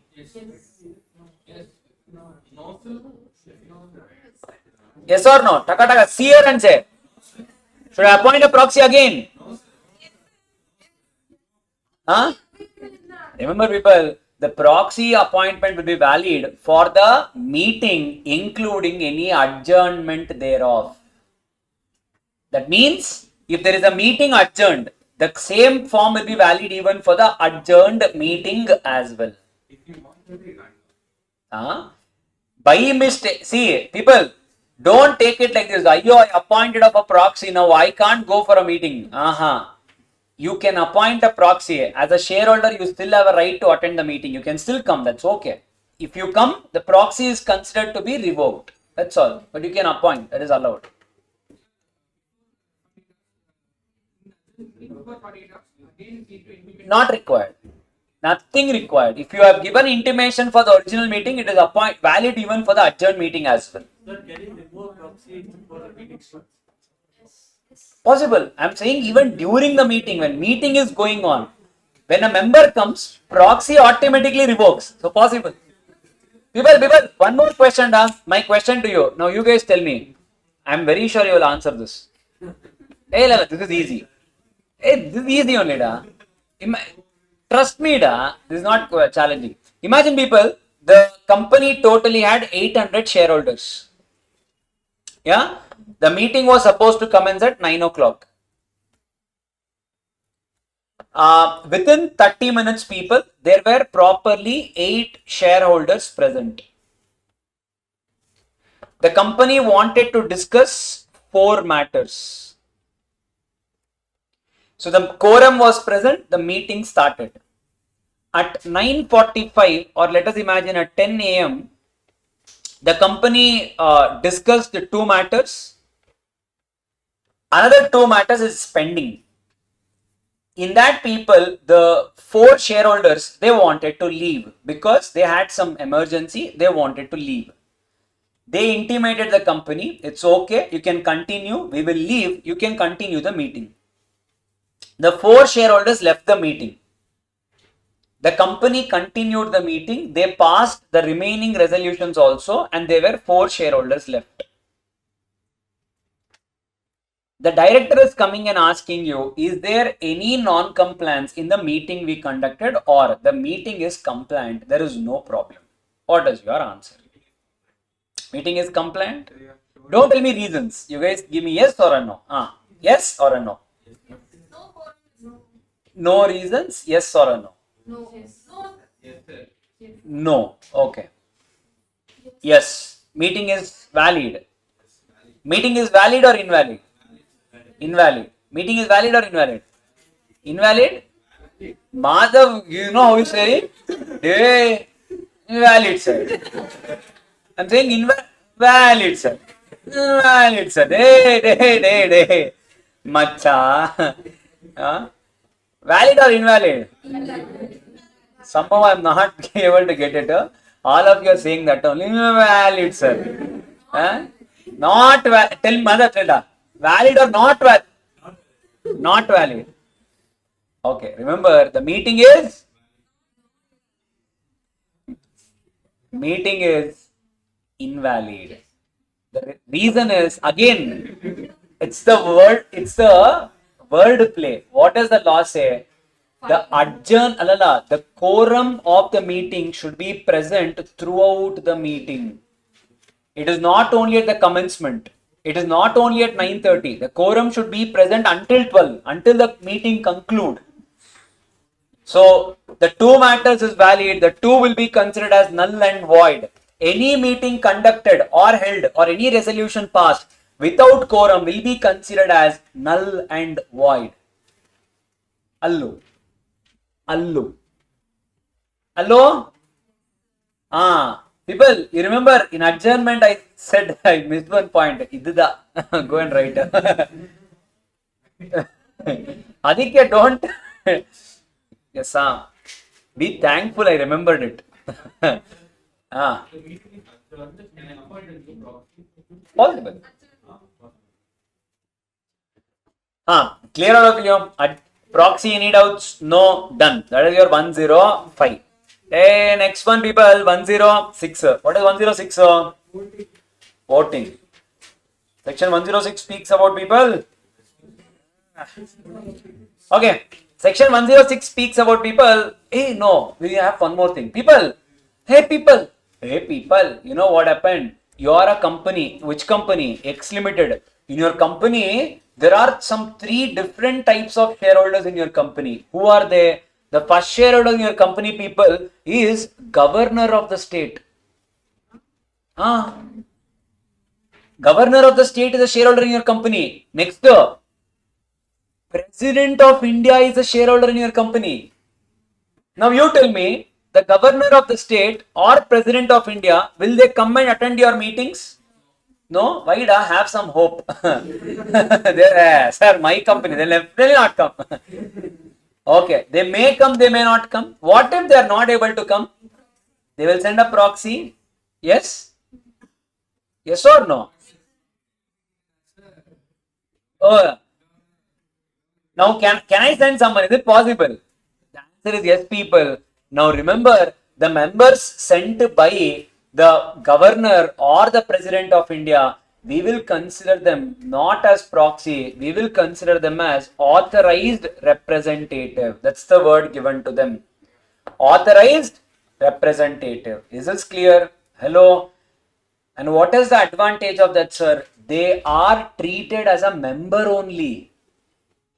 Yes or no? Taka taka, see here and say. Should I appoint a proxy again? Huh? Remember, people, the proxy appointment will be valid for the meeting, including any adjournment thereof. That means, if there is a meeting adjourned, the same form will be valid even for the adjourned meeting as well. If you want to be run. By mistake, see, people, don't take it like this. I appointed of a proxy, now I can't go for a meeting. You can appoint a proxy. As a shareholder, you still have a right to attend the meeting. You can still come, that's okay. If you come, the proxy is considered to be revoked. That's all. But you can appoint, that is allowed. Not required. Nothing required. If you have given intimation for the original meeting, it is valid even for the adjourned meeting as well. Sir, can you remove proxy for the meeting starts? Possible. I am saying even during the meeting, when meeting is going on, when a member comes, proxy automatically revokes. So possible. People, one more question. My question to you. Now you guys tell me. I am very sure you will answer this. Hey, Lala, this is easy. Hey, this is easy only. Trust me, this is not challenging. Imagine, people, the company totally had 800 shareholders. Yeah? The meeting was supposed to commence at 9 o'clock. Within 30 minutes, people, there were properly 8 shareholders present. The company wanted to discuss 4 matters. So the quorum was present, the meeting started. At 9:45, or let us imagine at 10 a.m., the company discussed the 2 matters. Another 2 matters is pending. In that, people, the 4 shareholders, they wanted to leave because they had some emergency, they wanted to leave. They intimated the company, it's okay, you can continue, we will leave, you can continue the meeting. The 4 shareholders left the meeting. The company continued the meeting, they passed the remaining resolutions also, and there were 4 shareholders left. The director is coming and asking you, is there any non-compliance in the meeting we conducted, or the meeting is compliant, there is no problem? What is your answer? Meeting is compliant? Don't tell me reasons. You guys give me yes or a no. Yes or a no? No reasons, yes or a no? No. Yes, sir. No. Okay. Yes. Meeting is valid. Meeting is valid or invalid? Invalid. Meeting is valid or invalid? Invalid? Madhav, you know how you say it? Hey, invalid, sir. I'm saying invalid, sir. Invalid, sir. Hey. Macha. Valid or invalid? Somehow I'm not able to get it. All of you are saying that only. Valid, sir. Not valid. Tell mother, tell her. Valid or not valid? Not valid. Okay, remember the meeting is invalid. The reason is, again, it's the word play. What does the law say? The quorum of the meeting should be present throughout the meeting. It is not only at the commencement. It is not only at 9:30. The quorum should be present until 12, until the meeting conclude. So the 2 matters is valid. The 2 will be considered as null and void. Any meeting conducted or held or any resolution passed without quorum will be considered as null and void. Allo. People, you remember in adjournment I said I missed one point. Go and write. Aditya, don't. Yes, be thankful I remembered it. The meeting is adjourned. Can I appoint a new proxy? Possible. Clear all of you? Proxy, any doubts? No, done. That is your 105. Hey, next one, people, 106. What is 106? Voting. Section 106 speaks about people. Okay. Section 106 speaks about people. Hey, no, we have one more thing. People. Hey, people. Hey, people. You know what happened? You are a company. Which company? X Limited. In your company, there are some 3 different types of shareholders in your company. Who are they? The first shareholder in your company, people, is governor of the state. Governor of the state is a shareholder in your company. Next, President of India is a shareholder in your company. Now you tell me, the governor of the state or President of India, will they come and attend your meetings? No? Why da? Have some hope. Sir, my company, they'll definitely not come. Okay, they may come, they may not come. What if they are not able to come? They will send a proxy. Yes? Yes or no? Oh. Now, can I send someone? Is it possible? The answer is yes, people. Now, remember, the members sent by the governor or the president of India, we will consider them not as proxy, we will consider them as authorized representative. That's the word given to them. Authorized representative. Is this clear? Hello? And what is the advantage of that, sir? They are treated as a member only.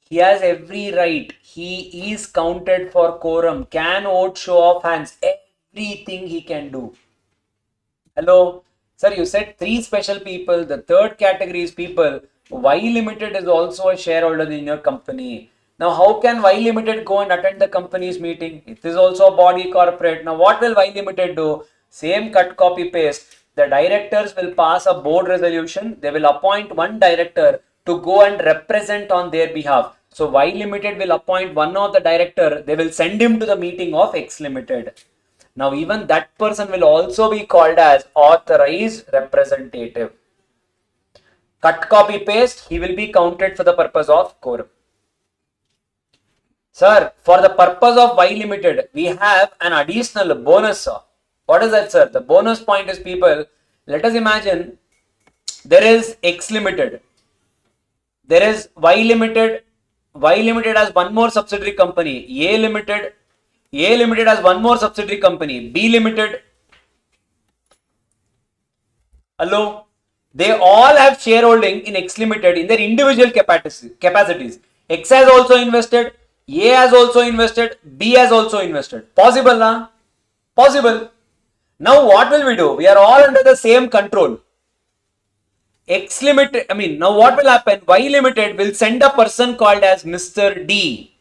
He has every right. He is counted for quorum. Can vote, show of hands. Everything he can do. Hello? Sir, you said 3 special people. The third category is people. Y Limited is also a shareholder in your company. Now, how can Y Limited go and attend the company's meeting? It is also a body corporate. Now, what will Y Limited do? Same cut, copy, paste. The directors will pass a board resolution. They will appoint one director to go and represent on their behalf. So Y Limited will appoint one of the director. They will send him to the meeting of X Limited. Now even that person will also be called as authorized representative. Cut, copy, paste. He will be counted for the purpose of quorum. Sir, for the purpose of Y Limited, we have an additional bonus. What is that, sir? The bonus point is, people, let us imagine there is X Limited. There is Y Limited. Y Limited has one more subsidiary company. A Limited has one more subsidiary company. B Limited. Hello? They all have shareholding in X Limited in their individual capacities. X has also invested. A has also invested. B has also invested. Possible, na? Possible. Now what will we do? We are all under the same control. X Limited, now what will happen? Y Limited will send a person called as Mr. D.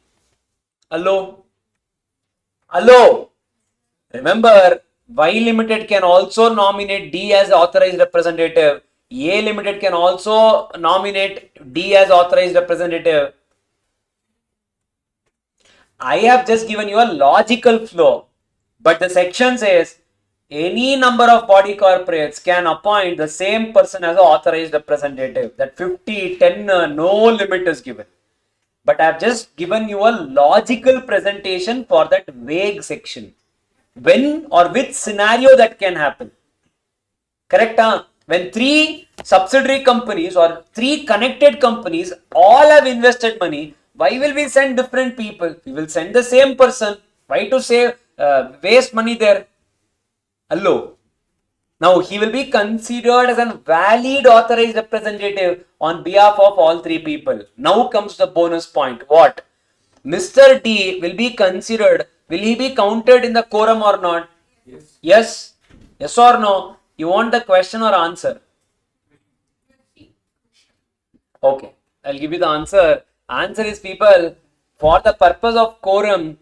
Hello? Hello? Remember, Y Limited can also nominate D as authorized representative. A Limited can also nominate D as authorized representative. I have just given you a logical flow, but the section says any number of body corporates can appoint the same person as an authorized representative. That 50, 10, no limit is given. But I have just given you a logical presentation for that vague section. When or which scenario that can happen. Correct? When 3 subsidiary companies or 3 connected companies all have invested money, why will we send different people? We will send the same person. Why to save, waste money there? Hello. Now he will be considered as a valid authorized representative on behalf of all 3 people. Now comes the bonus point. What? Mr. D will be considered. Will he be counted in the quorum or not? Yes. Yes? Yes or no? You want the question or answer? Okay. I'll give you the answer. Answer is, people, for the purpose of quorum,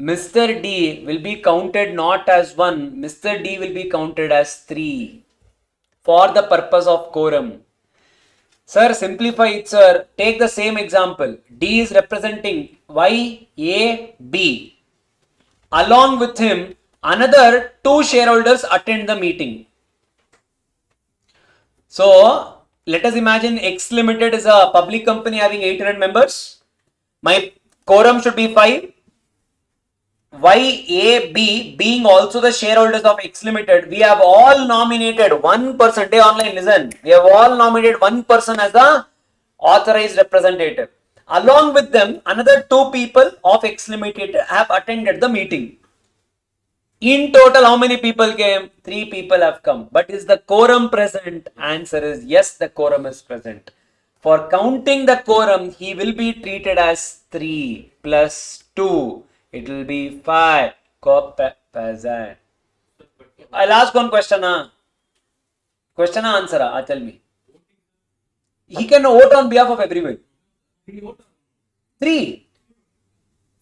Mr. D will be counted not as 1. Mr. D will be counted as 3. For the purpose of quorum. Sir, simplify it, sir. Take the same example. D is representing Y, A, B. Along with him, Another 2 shareholders attend the meeting. So let us imagine X Limited is a public company having 800 members. My quorum should be 5. YAB being also the shareholders of X Limited, we have all nominated one person. Hey, online, listen. We have all nominated one person as the authorized representative. Along with them, another 2 people of X Limited have attended the meeting. In total, how many people came? 3 people have come. But is the quorum present? Answer is yes, the quorum is present. For counting the quorum, he will be treated as 3 plus 2. It will be 5. Present. I'll ask one question. Question or answer? Tell me. He can vote on behalf of everyone. 3.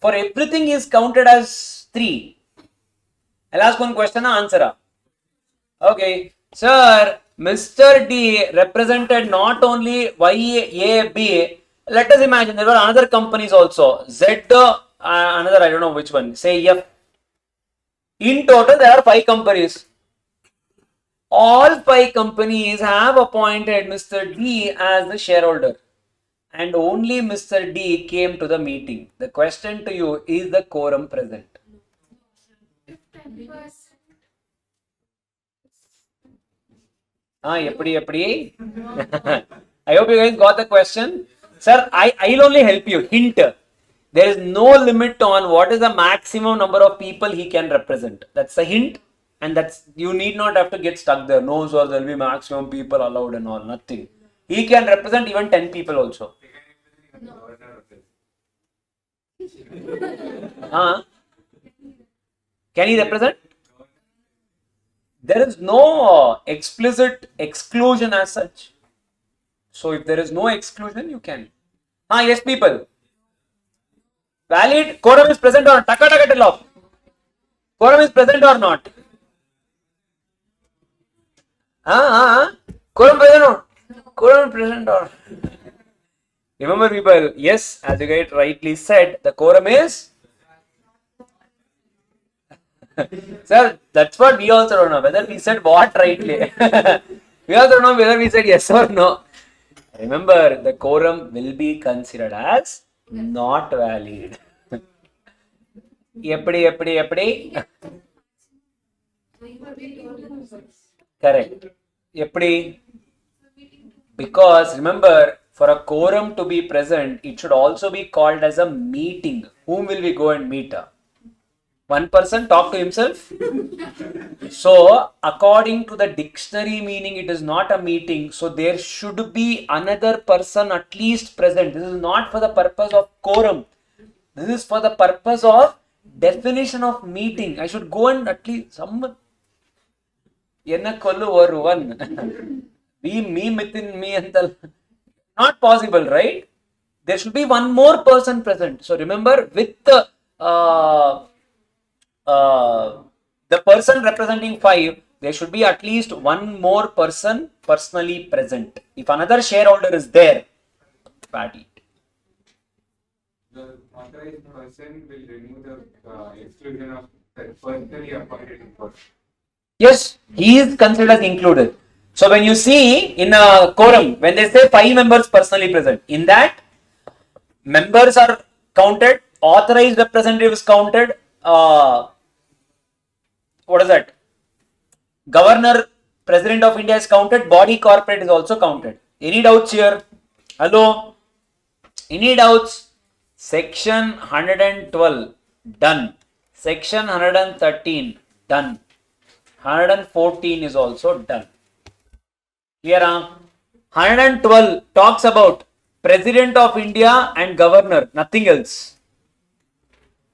For everything he is counted as 3. I'll ask one question or answer. Okay. Sir, Mr. D represented not only YAB. Let us imagine there were another companies also. Z, another, I don't know which one. Say F. In total, there are 5 companies. All 5 companies have appointed Mr. D as the shareholder. And only Mr. D came to the meeting. The question to you, is the quorum present? If 10%. Eppadi? I hope you guys got the question. Sir, I'll only help you. Hint. There is no limit on what is the maximum number of people he can represent. That's a hint. And that's, you need not have to get stuck there. No, sir, there will be maximum people allowed and all. Nothing. He can represent even 10 people also. Can he represent? There is no explicit exclusion as such. So if there is no exclusion, you can. Yes, people. Valid. Quorum is present or not? Taka tell off. Quorum is present or not? Quorum present or not? Quorum present or not? Remember, people, yes, as you guys rightly said, the quorum is. Sir, that's what we also don't know, whether we said what rightly. We also don't know whether we said yes or no. Remember, the quorum will be considered as not valid. Eppadi? Correct. Eppadi? Because remember, for a quorum to be present, it should also be called as a meeting. Whom will we go and meet? One person talk to himself. So, according to the dictionary meaning, it is not a meeting. So, there should be another person at least present. This is not for the purpose of quorum. This is for the purpose of definition of meeting. I should go and at least someone. One. Me within me and the. Not possible, right? There should be one more person present. So, remember, with the person representing 5, there should be at least one more person personally present. If another shareholder is there, bad it. The authorized person will remove the exclusion of the personally appointed person. Yes, he is considered as included. So when you see in a quorum, when they say 5 members personally present, in that members are counted, authorized representative is counted, what is that? Governor, President of India is counted, body corporate is also counted. Any doubts here? Hello? Any doubts? Section 112, done. Section 113, done. 114 is also done. Clear? 112 talks about President of India and Governor, nothing else.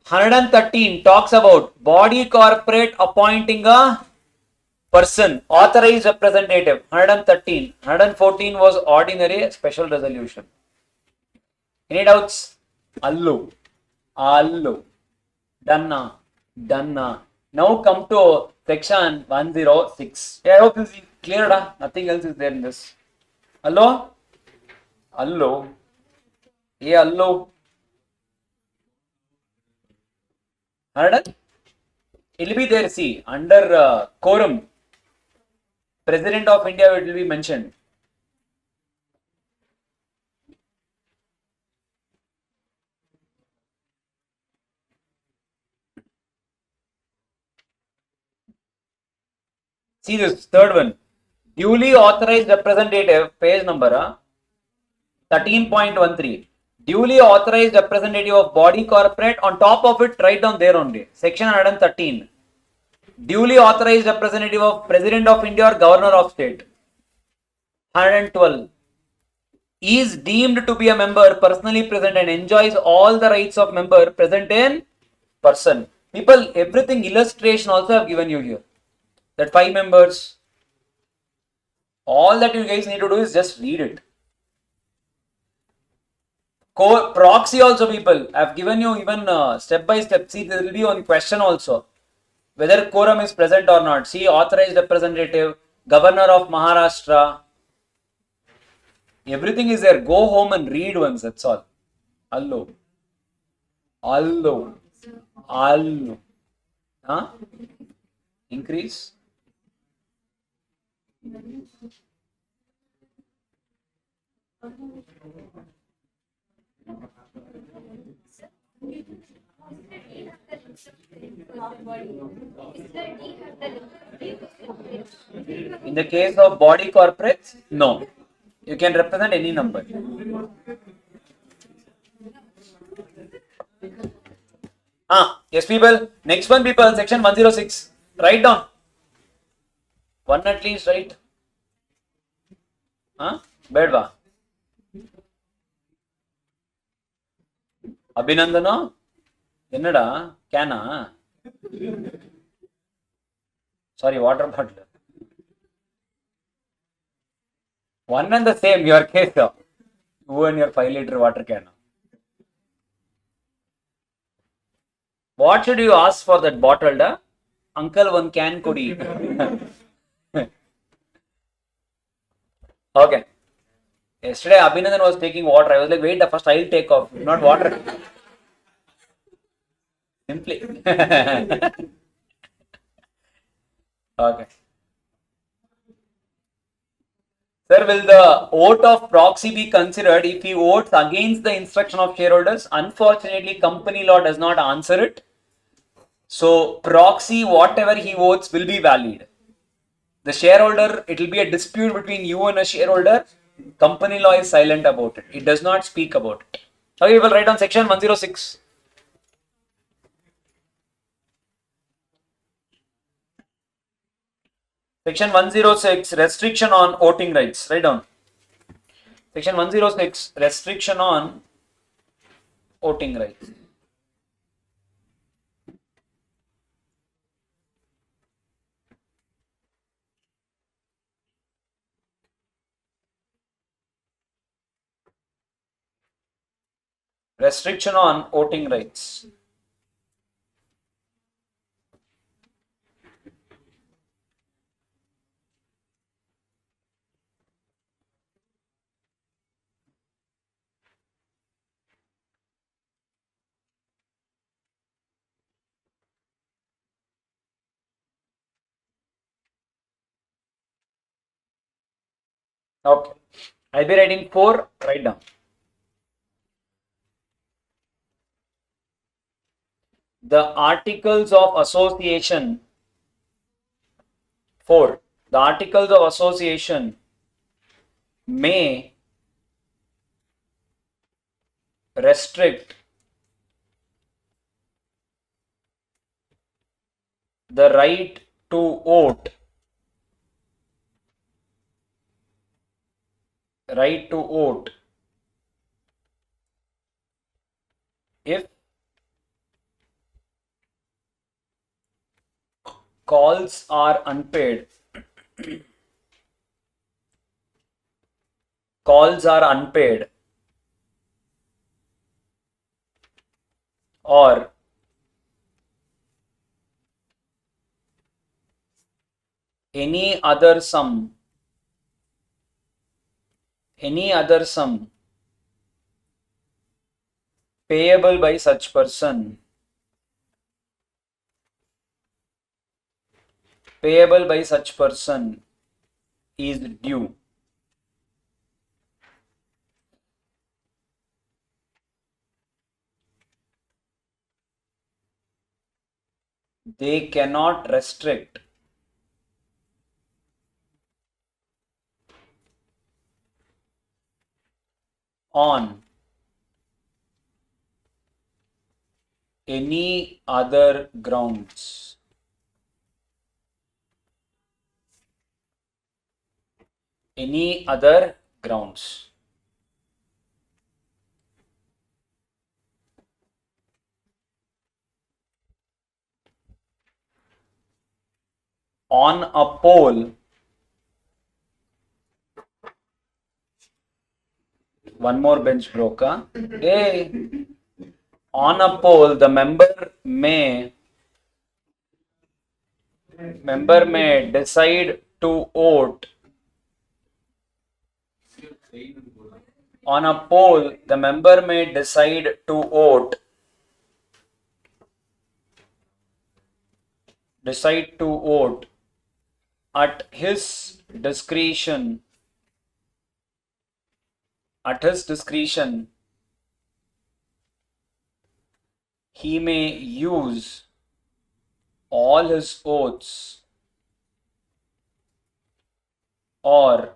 113 talks about body corporate appointing a person, authorized representative. 113. 114 was ordinary special resolution. Any doubts? Allo. Done. Now come to section 106. I hope this is clear. Nothing else is there in this. Hello? Hello? It will be there, see, under Quorum, President of India, it will be mentioned. See this third one. Duly authorized representative, page number 13.13. Duly authorized representative of body corporate. On top of it, write down there only. Section 113. Duly authorized representative of President of India or Governor of State. 112. Is deemed to be a member personally present and enjoys all the rights of member present in person. People, everything illustration also have given you here. That 5 members. All that you guys need to do is just read it. Proxy also, people, I've given you even step by step. See, there will be one question also. Whether quorum is present or not. See, authorized representative, Governor of Maharashtra. Everything is there. Go home and read once, that's all. Allo. Allo. Allo. Huh? Increase. In the case of body corporates, no. You can represent any number. Yes, people. Next one, people. Section 106. Write down. One at least, right? Bedva. Abhinandana? Ennada? Cana? Sorry, water bottle. One and the same, your case. You and your 5-liter water can. What should you ask for that bottle? Da? Uncle, one can could eat. Okay. Yesterday, Abhinandan was taking water. I was like, wait, first I'll take off, not water. Simply. Okay. Sir, will the vote of proxy be considered if he votes against the instruction of shareholders? Unfortunately, company law does not answer it. So, proxy, whatever he votes will be valid. The shareholder, it will be a dispute between you and a shareholder. Company law is silent about it. It does not speak about it. Okay, we will write on section 106. Section 106, restriction on voting rights. Write down. Section 106, restriction on voting rights. Restriction on voting rights. Okay. I'll be writing 4. Write down. The Articles of Association. 4. The Articles of Association may restrict the right to vote. Right to vote if calls are unpaid. Calls are unpaid or any other sum payable by such person payable by such person is due. They cannot restrict on any other grounds. Any other grounds. On a poll, one more bench broker. Hey, on a poll, the member may decide to vote. On a poll, the member may decide to vote. At his discretion. He may use all his votes or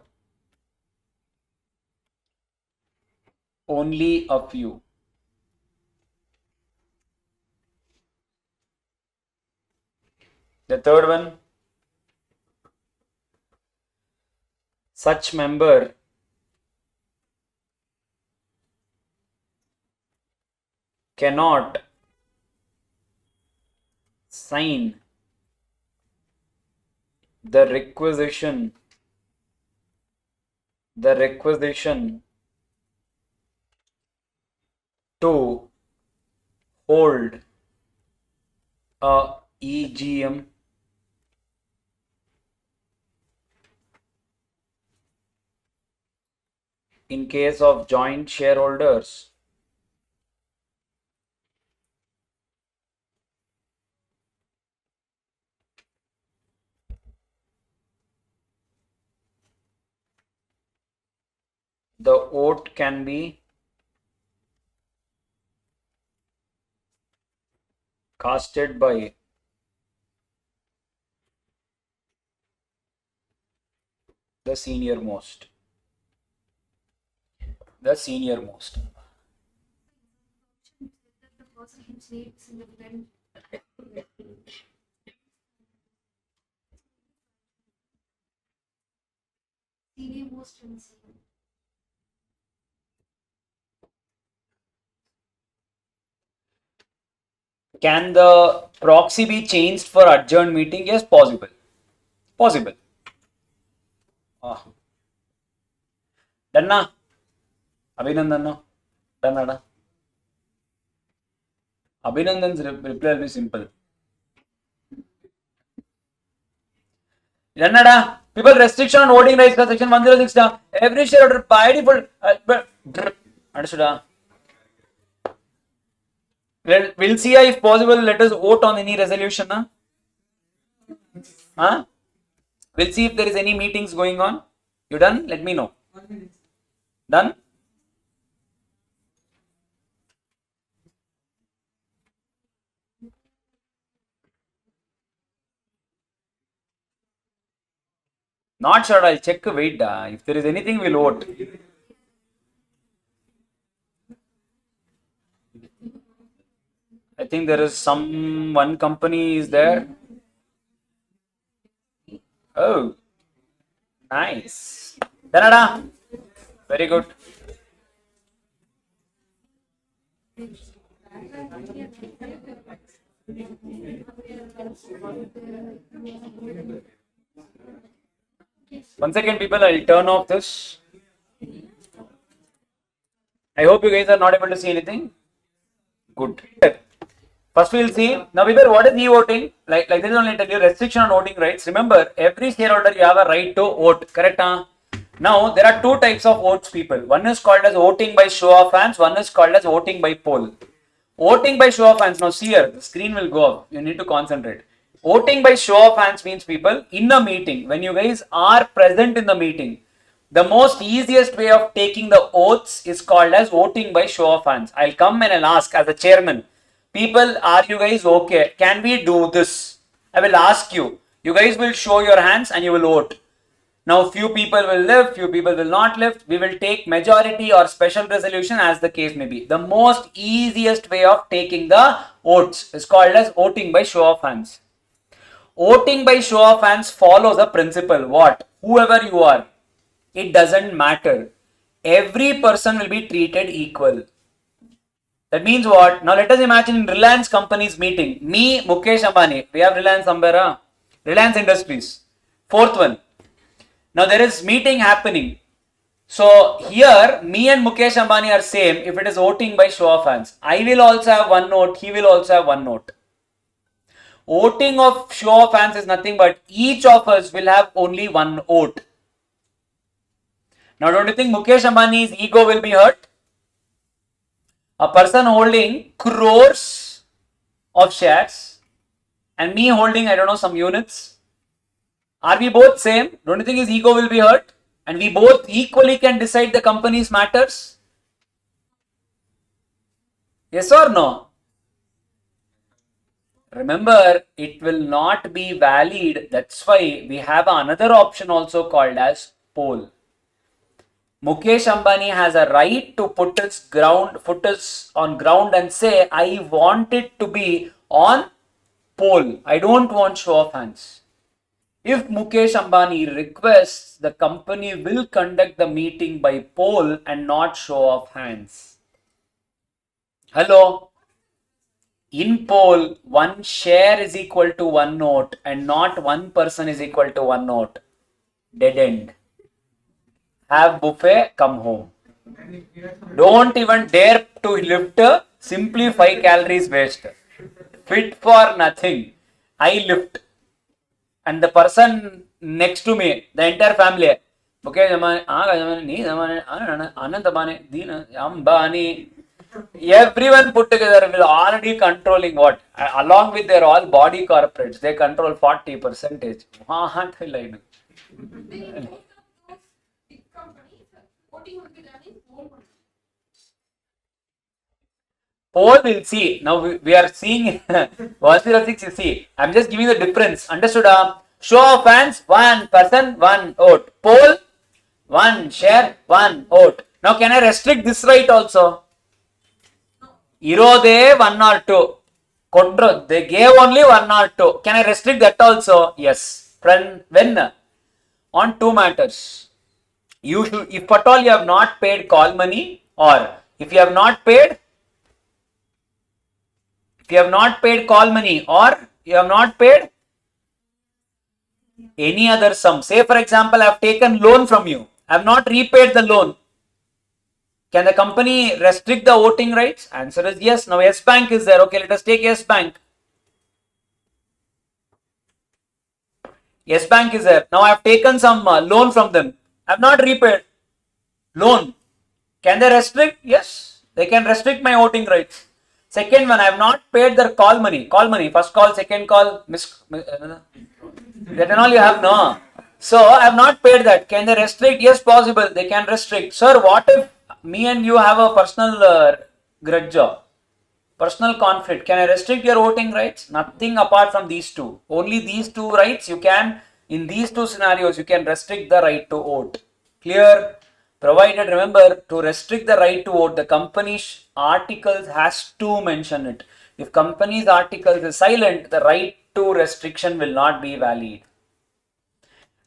only a few. The third one, such member cannot sign the requisition to hold a EGM in case of joint shareholders. The vote can be casted by the senior most. The person whose name is in the blend. Senior most and senior. Can the proxy be changed for adjourned meeting? Yes, possible. Done. Abhinandan. Done. Abhinandan's reply will be simple. Done. People restriction on voting rights section 106. Every shareholder by default. Understood? We'll see if possible. Let us vote on any resolution. We'll see if there is any meetings going on. You done? Let me know. Done? Not sure. I'll check. Wait. If there is anything, we'll vote. I think there is one company is there. Oh, nice. Done. Very good. One second, people. I'll turn off this. I hope you guys are not able to see anything. Good. First we'll see. Now people, what is e-voting? Like this is only tell you restriction on voting rights. Remember, every shareholder you have a right to vote. Correct? Now there are two types of votes, people. One is called as voting by show of hands. One is called as voting by poll. Voting by show of hands. Now see here, the screen will go up. You need to concentrate. Voting by show of hands means, people, in a meeting, when you guys are present in the meeting, the most easiest way of taking the oaths is called as voting by show of hands. I'll come and I'll ask as a chairman, people, are you guys okay? Can we do this? I will ask you. You guys will show your hands and you will vote. Now, few people will lift, few people will not lift. We will take majority or special resolution as the case may be. The most easiest way of taking the votes is called as voting by show of hands. Voting by show of hands follows a principle. What? Whoever you are, it doesn't matter. Every person will be treated equal. That means what? Now let us imagine in Reliance company's meeting. Me, Mukesh Ambani. We have Reliance somewhere. Reliance Industries. Fourth one. Now there is meeting happening. So here, me and Mukesh Ambani are same if it is voting by show of hands. I will also have one note. He will also have one note. Voting of show of hands is nothing but each of us will have only one vote. Now, don't you think Mukesh Ambani's ego will be hurt? A person holding crores of shares and me holding, I don't know, some units. Are we both same? Don't you think his ego will be hurt? And we both equally can decide the company's matters? Yes or no? Remember, it will not be valid. That's why we have another option also called as poll. Mukesh Ambani has a right to put his foot on ground and say, I want it to be on poll. I don't want show of hands. If Mukesh Ambani requests, the company will conduct the meeting by poll and not show of hands. Hello? In poll, one share is equal to one note and not one person is equal to one note. Dead end. Have buffet, come home. Don't even dare to lift simply 5 calories waste. Fit for nothing. I lift. And the person next to me, the entire family, okay, everyone put together will already controlling what? Along with their all body corporates, they control 40%. Poll will see. Now we are seeing 106. You see, I'm just giving the difference. Understood? Show of hands, one person, one vote. Poll, one share, one vote. Now, can I restrict this right also? Irode 1 or 2. Kodro, they gave only 1 or 2. Can I restrict that also? Yes. When? On 2 matters. You should, if at all you have not paid call money, or if you have not paid call money, or you have not paid any other sum. Say for example, I have taken loan from you. I have not repaid the loan. Can the company restrict the voting rights? Answer is yes. Now Yes Bank is there. Okay, let us take Yes Bank. Yes Bank is there. Now I have taken some loan from them. I have not repaid loan. Can they restrict? Yes, they can restrict my voting rights. Second one, I have not paid their call money. Call money, first call, second call, that and all you have, no. So I have not paid that. Can they restrict? Yes, possible. They can restrict. Sir, what if me and you have a personal grudge, personal conflict? Can I restrict your voting rights? Nothing apart from these two. Only these two rights you can, in these two scenarios, you can restrict the right to vote. Clear? Provided, remember, to restrict the right to vote, the company's articles has to mention it. If company's articles is silent, the right to restriction will not be valid.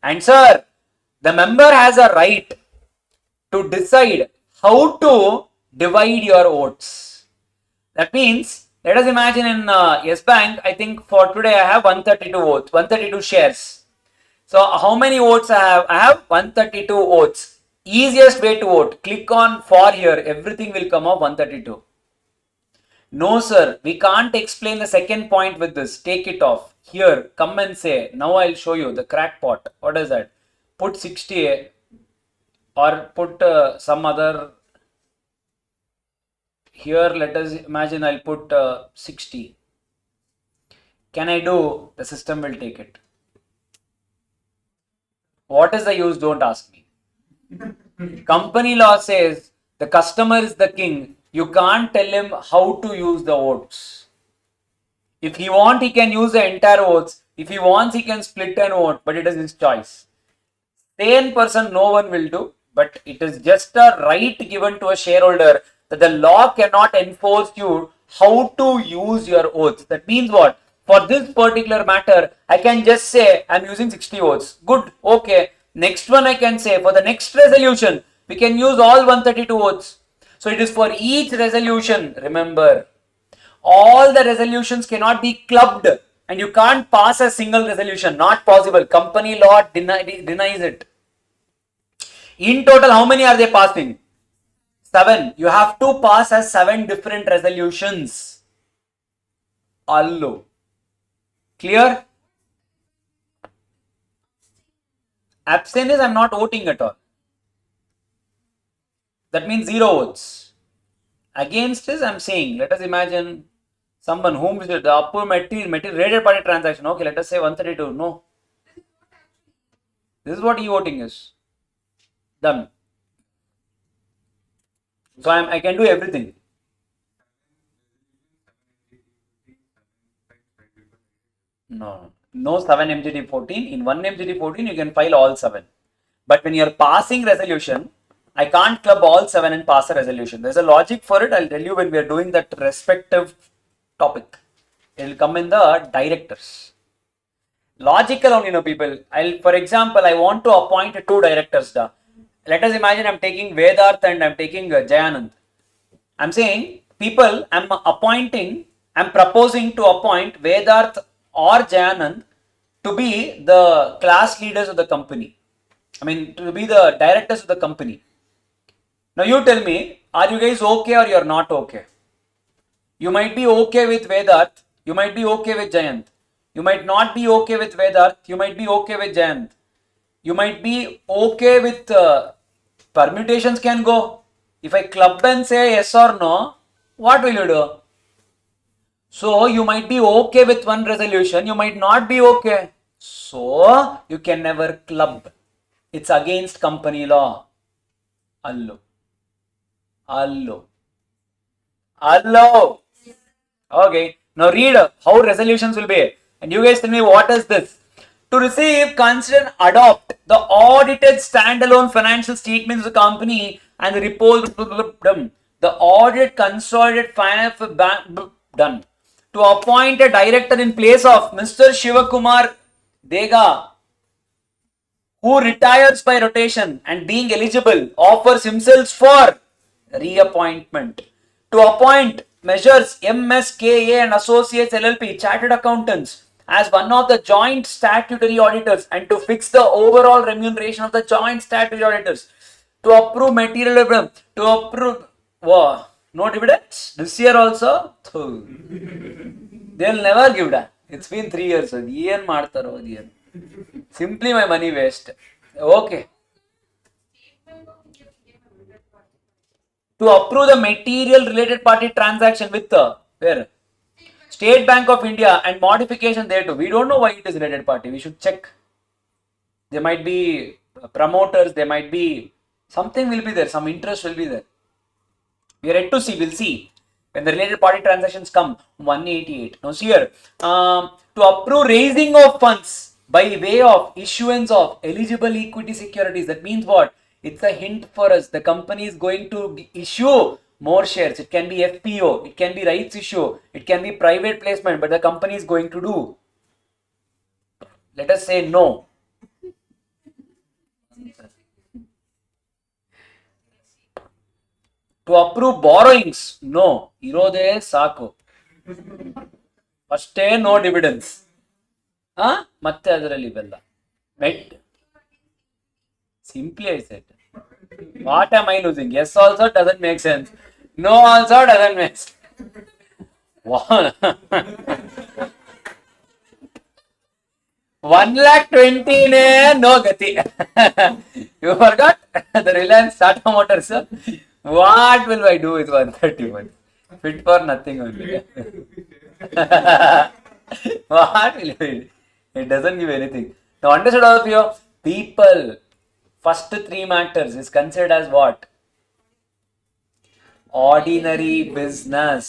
And sir, the member has a right to decide how to divide your votes. That means, let us imagine in Yes Bank, I think for today I have 132 votes, 132 shares. So how many votes I have? I have 132 votes. Easiest way to vote, click on for here, everything will come up 132. No sir, we can't explain the second point with this, take it off. Here, come and say, now I'll show you the crackpot. What is that? Put 60 or put some other, here let us imagine I'll put 60. can I do? The system will take it. What is the use? Don't ask me. Company law says the customer is the king. You can't tell him how to use the votes. If he wants, he can use the entire votes. If he wants, he can split an vote, but it is his choice. Sane person, no one will do, but it is just a right given to a shareholder that the law cannot enforce you how to use your oaths. That means what? For this particular matter, I can just say I'm using 60 votes. Good, okay. Next one I can say for the next resolution, we can use all 132 votes. So it is for each resolution, remember, all the resolutions cannot be clubbed and you can't pass a single resolution. Not possible. Company law denies it. In total, how many are they passing? 7. You have to pass as 7 different resolutions. Allo. Clear? Abstain is I'm not voting at all. That means 0 votes. Against is I'm saying, let us imagine someone whom is the upper material related party transaction. Okay, let us say 132. No. This is what e-voting is. Done. So I can do everything. No 7 MGD 14. In 1 MGD 14, you can file all 7. But when you are passing resolution, I can't club all 7 and pass a resolution. There's a logic for it. I'll tell you when we are doing that respective topic. It will come in the directors. Logical only, people. For example, I want to appoint 2 directors. Let us imagine I'm taking Vedarth and I'm taking Jayanand. I'm saying, people, I'm proposing to appoint Vedarth or Jayanand to be the class leaders of the company. To be the directors of the company. Now you tell me, are you guys okay or you're not okay? You might be okay with Vedarth, you might be okay with Jayant. You might not be okay with Vedarth, you might be okay with Jayant. You might be okay with permutations can go. If I club and say yes or no, what will you do? So you might be okay with one resolution, you might not be okay. So you can never club. It's against company law. Allo. Okay. Now read how resolutions will be. And you guys tell me what is this? To receive, consider, and adopt the audited standalone financial statements of the company and the report. The audit consolidated finance done. To appoint a director in place of Mr. Shivakumar Dega, who retires by rotation and being eligible offers himself for reappointment. To appoint measures MSKA and Associates LLP Chartered Accountants as one of the joint statutory auditors and to fix the overall remuneration of the joint statutory auditors. To approve material, to approve, no dividends this year also. They'll never give that. It's been 3 years. Simply my money waste. Okay. To approve the material related party transaction with where? State Bank of India and modification thereto. We don't know why it is related party. We should check. There might be promoters. There might be something will be there. Some interest will be there. We are yet to see. We'll see. When the related party transactions come, 188. Now see here. To approve raising of funds by way of issuance of eligible equity securities. That means what? It's a hint for us. The company is going to issue more shares. It can be FPO. It can be rights issue. It can be private placement. But the company is going to do. Let us say no. To approve borrowings. No. Irode saku. First no dividends. Matte adaralli bella. Simply I said. What am I losing? Yes also doesn't make sense. No also doesn't make sense. 1,20,000 ne no gati. You forgot the Reliance Tata Motors. What will I do with 131? Fit for nothing only. What will you? It doesn't give anything. Now understood all of you? People, first 3 matters is considered as what? Ordinary business.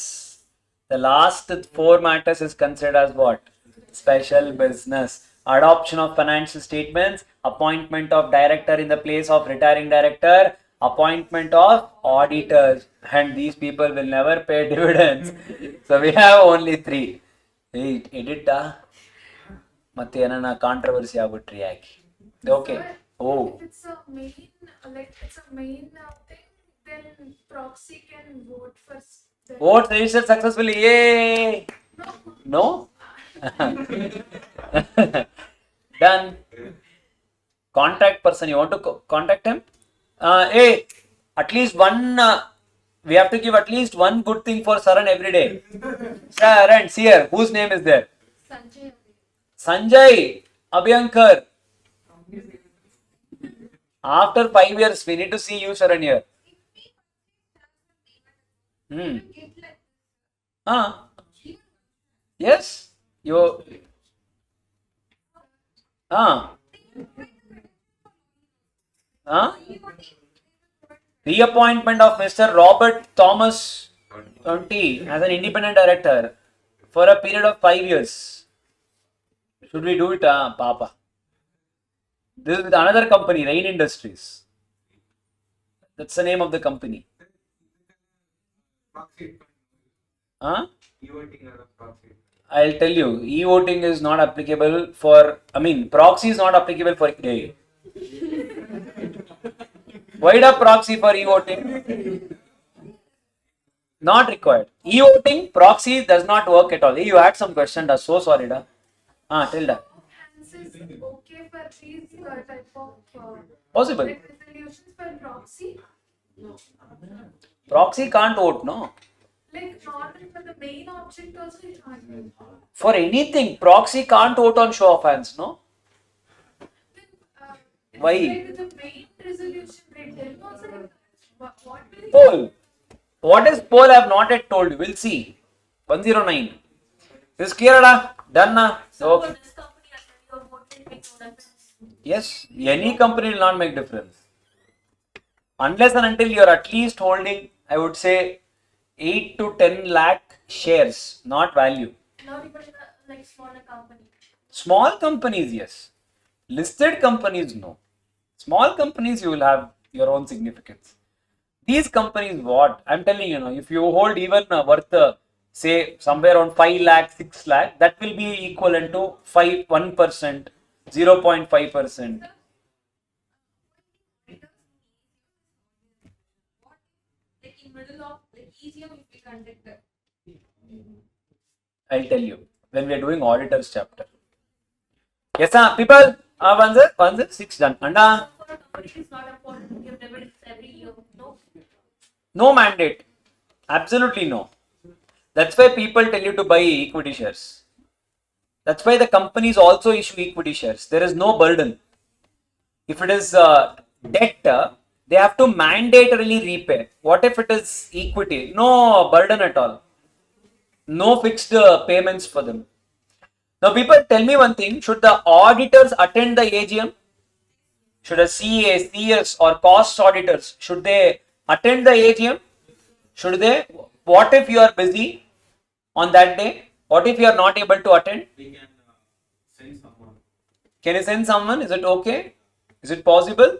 The last 4 matters is considered as what? Special business. Adoption of financial statements, appointment of director in the place of retiring director, appointment of auditors, and these people will never pay dividends. So we have only 3. Hey, edit ಮತ್ತೆ ಏನನ controversy ಆಗ್ಬಿಟ್ರಿ ಯಾಕೆ? Okay. Sir, Oh. if it's a main, thing, then proxy can vote for. Vote registered successfully. Yay! No. No? Done. Contact person. You want to contact him? Hey, at least one. We have to give at least one good thing for Saran every day. Saran, see here. Whose name is there? Sanjay. Sanjay Abhyankar. After 5 years, we need to see you, Saran, here. Yes. You. Reappointment of Mr. Robert Thomas Conti as an independent director for a period of 5 years. Should we do it? Papa. This is with another company, Rain Industries. That's the name of the company. Proxy. E-voting as a proxy. I'll tell you, e-voting is not applicable for, proxy is not applicable for today. Why the proxy for e-voting? Not required. E-voting, proxy does not work at all. Hey, you had some question, da. So sorry, da. Tell da. Hence is okay for these type of Possible. resolutions for proxy. Proxy can't vote, no? Like not for the main object also it can't. For anything, proxy can't vote on show of hands, no? It's Why? like the main resolution rate. Then also what will Poll. What is poll? I have not yet told you. We'll see. 109. This is clear, da? Done, na? Okay. Yes, any company will not make difference. Unless and until you are at least holding, I would say, 8 to 10 lakh shares, not value. not even like smaller company. Small companies, yes. Listed companies, no. Small companies, you will have your own significance. These companies, what? I'm telling you, if you hold even worth, say, somewhere around 5 lakh, 6 lakh, that will be equivalent to 1%, 0.5%. Like in middle of like EGM if we conduct that. I'll tell you when we are doing auditors chapter. Yes, people. One 6 done. And For a company it is not important to give dividends every year. No. no mandate. Absolutely no. That's why people tell you to buy equity shares. That's why the companies also issue equity shares. There is no burden. If it is debt, they have to mandatorily repay. What if it is equity? No burden at all. No fixed payments for them. Now, people tell me one thing. Should the auditors attend the AGM? Should a CA, CS or cost auditors, should they attend the AGM? Should they? What if you are busy on that day? What if you are not able to attend? We can send someone. Can you send someone? Is it okay? Is it possible?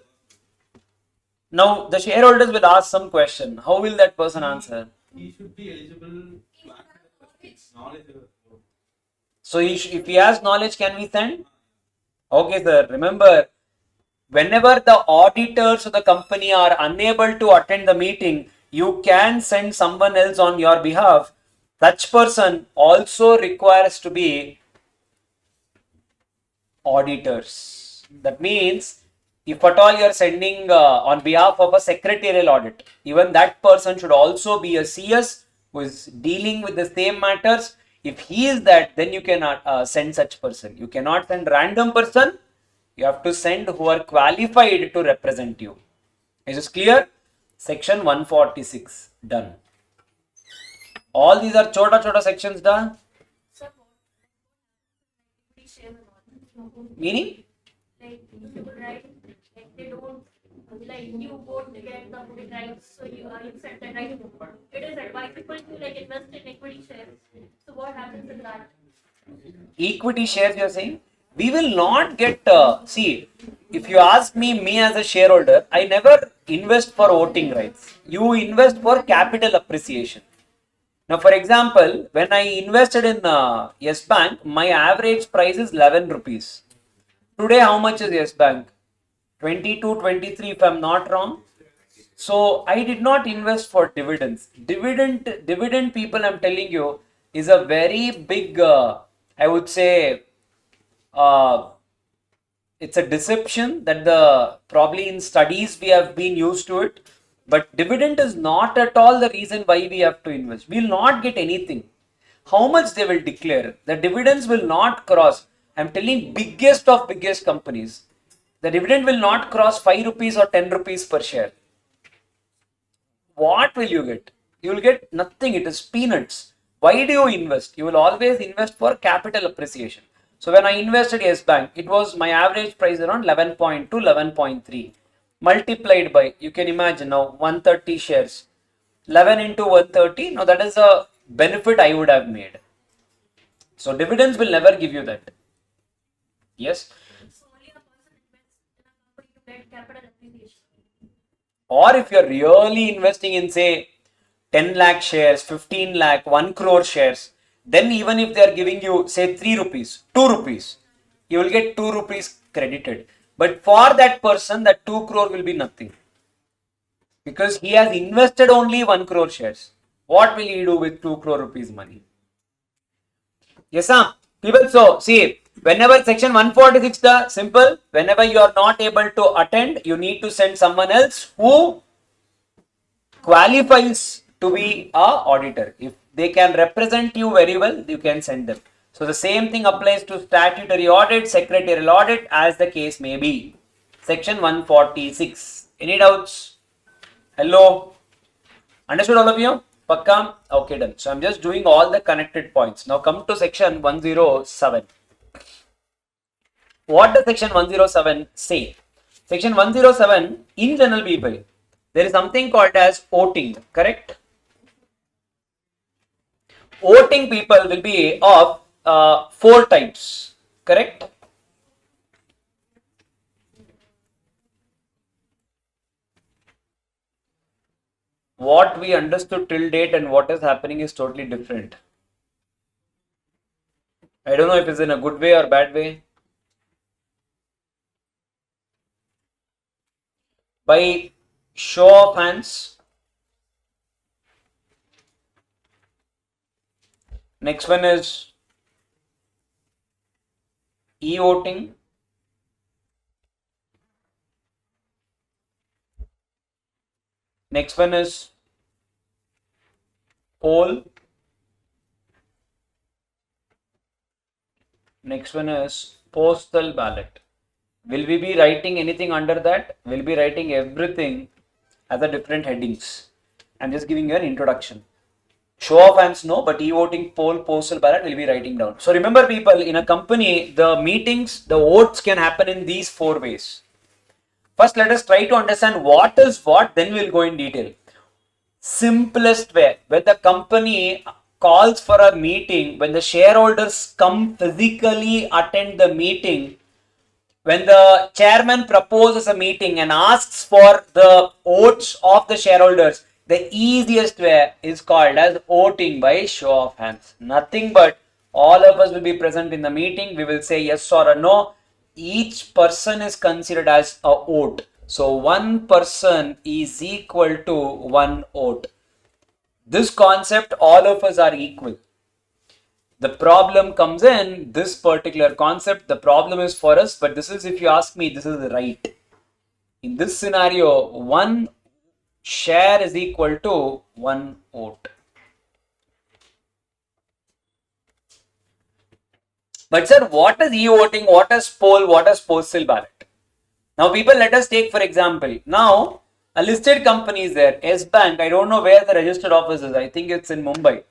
Now, the shareholders will ask some question. How will that person answer? He should be eligible to access knowledge. So, if he has knowledge, can we send? Okay, sir. Remember, whenever the auditors of the company are unable to attend the meeting, you can send someone else on your behalf. Such person also requires to be auditors. That means, if at all you are sending on behalf of a secretarial audit, even that person should also be a CS who is dealing with the same matters. If he is that, then you cannot send such person. You cannot send random person. You have to send who are qualified to represent you. Is this clear? Section 146 done. All these are chota sections done. shares and all. Meaning? Like you could write, like they don't, like you won't get the voting rights, so you said that right. It is advisable to like invest in equity shares. So what happens in that? Equity shares, you are saying? We will not get, see, if you ask me as a shareholder, I never invest for voting rights. You invest for capital appreciation. Now, for example, when I invested in Yes Bank, my average price is 11 rupees. Today, how much is Yes Bank? 22, 23, if I'm not wrong. So I did not invest for dividends. Dividend people, I'm telling you, is a very big, I would say, uh, it's a deception that the probably in studies we have been used to it. But dividend is not at all the reason why we have to invest. We will not get anything. How much they will declare? The dividends will not cross. I'm telling biggest of biggest companies. The dividend will not cross 5 rupees or 10 rupees per share. What will you get? You will get nothing. It is peanuts. Why do you invest? You will always invest for capital appreciation. So when I invested Yes Bank, it was my average price around 11.2, 11.3. Multiplied by, you can imagine now, 130 shares. 11 into 130. Now that is a benefit I would have made. So dividends will never give you that. Yes. So only a person invests in a company to get capital appreciation. Or if you're really investing in say 10 lakh shares, 15 lakh, 1 crore shares, then even if they are giving you say 3 rupees, 2 rupees, you will get 2 rupees credited. But for that person, that 2 crore will be nothing. Because he has invested only 1 crore shares. What will he do with 2 crore rupees money? Yes, sir. People, so see, whenever section 146, the simple, whenever you are not able to attend, you need to send someone else who qualifies to be a auditor. If they can represent you very well, you can send them. So the same thing applies to statutory audit, secretarial audit, as the case may be. Section 146. Any doubts? Hello? Understood all of you? Pakka? Okay, done. So I'm just doing all the connected points. Now come to section 107. What does section 107 say? Section 107, in general people, there is something called as voting, correct? Voting people will be of 4 types, correct? What we understood till date and what is happening is totally different. I don't know if it's in a good way or bad way. By show of hands. Next one is e-voting. Next one is poll. Next one is postal ballot. Will we be writing anything under that? We'll be writing everything as a different headings. I'm just giving you an introduction. Show of hands, no, but e-voting, poll, postal ballot will be writing down. So remember people, in a company, the meetings, the votes can happen in these 4 ways. First, let us try to understand what is what, then we'll go in detail. Simplest way, when the company calls for a meeting, when the shareholders come physically attend the meeting, when the chairman proposes a meeting and asks for the votes of the shareholders, the easiest way is called as voting by show of hands. Nothing but all of us will be present in the meeting. We will say yes or a no. Each person is considered as a vote. So 1 person is equal to 1 vote. This concept, all of us are equal. The problem comes in this particular concept. The problem is for us, but this is, if you ask me, this is right. In this scenario, 1 share is equal to 1 vote. But sir, what is e-voting? What is poll? What is postal ballot? Now people, let us take for example. Now a listed company is there. S Bank. I don't know where the registered office is. I think it's in Mumbai.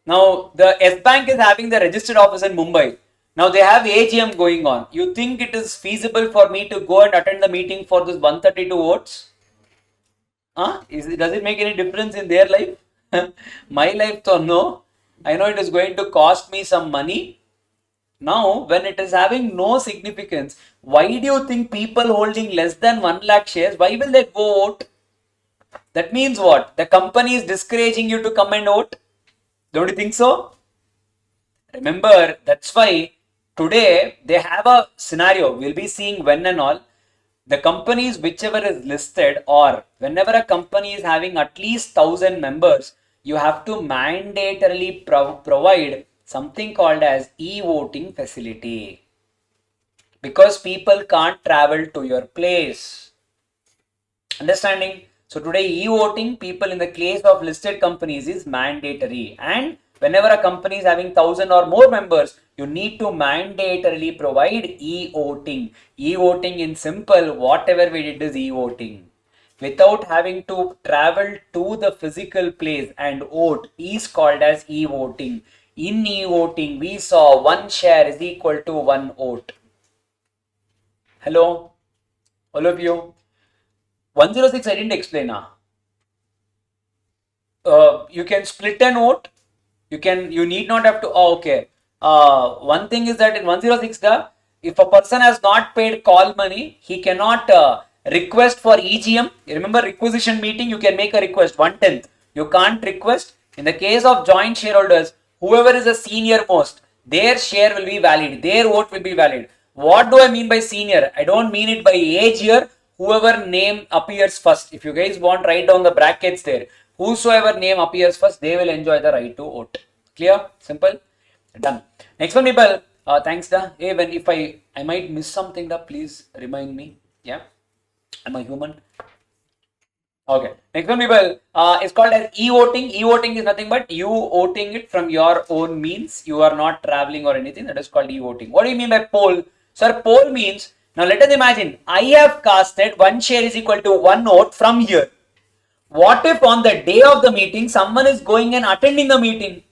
Now the S Bank is having the registered office in Mumbai. Now they have AGM going on. You think it is feasible for me to go and attend the meeting for this 132 votes? Does it make any difference in their life? My life, so no. I know it is going to cost me some money. Now, when it is having no significance, why do you think people holding less than 1 lakh shares, why will they go vote? That means what? The company is discouraging you to come and vote. Don't you think so? Remember, that's why today they have a scenario. We'll be seeing when and all. The companies, whichever is listed, or whenever a company is having at least 1,000 members, you have to mandatorily provide something called as e-voting facility. Because people can't travel to your place. Understanding? So today e-voting, people in the case of listed companies is mandatory, and whenever a company is having 1,000 or more members, you need to mandatorily provide e-voting. E-voting in simple, whatever we did is e-voting. Without having to travel to the physical place and vote is called as e-voting. In e-voting, we saw 1 share is equal to 1 vote. Hello, all of you. 106 I didn't explain now. You can split an vote. You need not have to. Oh, okay. One thing is that in 106, if a person has not paid call money, he cannot request for EGM. You remember requisition meeting, you can make a request 1/10. You can't request. In the case of joint shareholders, whoever is the senior most, their share will be valid. Their vote will be valid. What do I mean by senior? I don't mean it by age here. Whoever name appears first. If you guys want, write down the brackets there. Whosoever name appears first, they will enjoy the right to vote. Clear? Simple? Done. Next one, people. Thanks, da. Hey, when if I might miss something, da, please remind me. Yeah. I'm a human. Okay. Next one, people. It's called as e-voting. E-voting is nothing but you voting it from your own means. You are not traveling or anything. That is called e-voting. What do you mean by poll? Sir, poll means, now let us imagine, I have casted 1 share is equal to 1 vote from here. What if on the day of the meeting, someone is going and attending the meeting?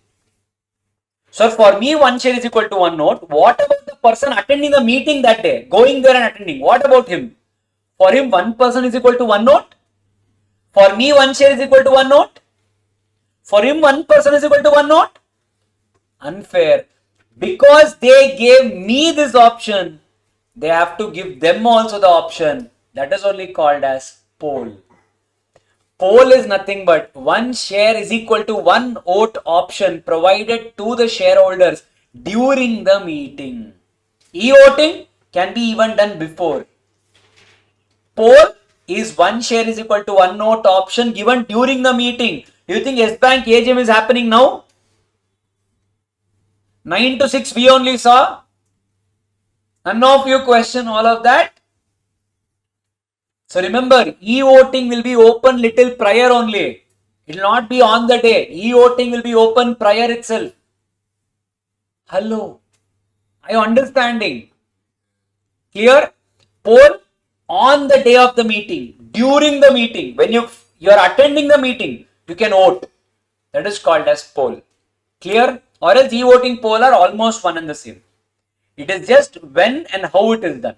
So for me, 1 share is equal to 1 vote. What about the person attending the meeting that day, going there and attending? What about him? For him, 1 person is equal to 1 vote. For me, 1 share is equal to 1 vote. For him, 1 person is equal to 1 vote. Unfair. Because they gave me this option, they have to give them also the option. That is only called as poll. Poll is nothing but 1 share is equal to 1 vote option provided to the shareholders during the meeting. E-voting can be even done before. Poll is 1 share is equal to 1 vote option given during the meeting. Do you think S-Bank AGM is happening now? 9 to 6 we only saw. None of you question all of that. So remember, e-voting will be open little prior only. It will not be on the day. E-voting will be open prior itself. Hello. Are you understanding? Clear? Poll on the day of the meeting, during the meeting, when you are attending the meeting, you can vote. That is called as poll. Clear? Or else e-voting, poll are almost one and the same. It is just when and how it is done.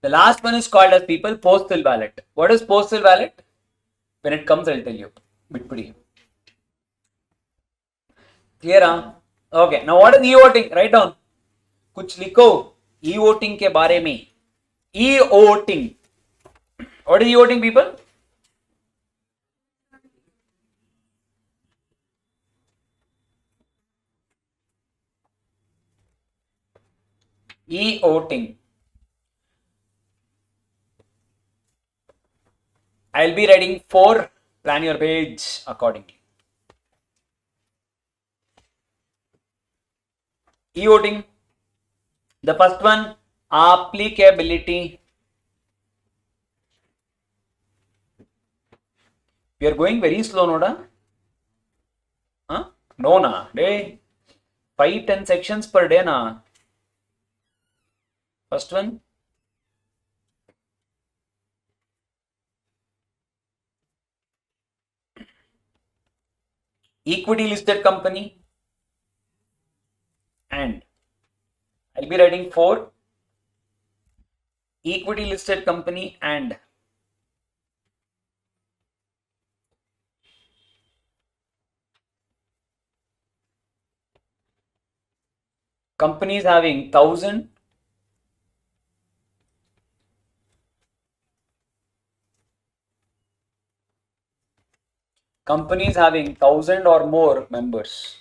The last one is called as people postal ballot. What is postal ballot? When it comes, I'll tell you. Bitpudi. Clear? Huh? Okay. Now what is e-voting? Write down. कुछ लिखो e-voting के बारे में. E-voting. What is e-voting, people? E-voting. I'll be writing 4. Plan your page accordingly. E-voting. The first one, applicability. We are going very slow, Noda. Huh? No, na. Day 5-10 sections per day, na. First one. Equity listed company and I'll be writing 4. Equity listed company and companies having 1,000 or more members.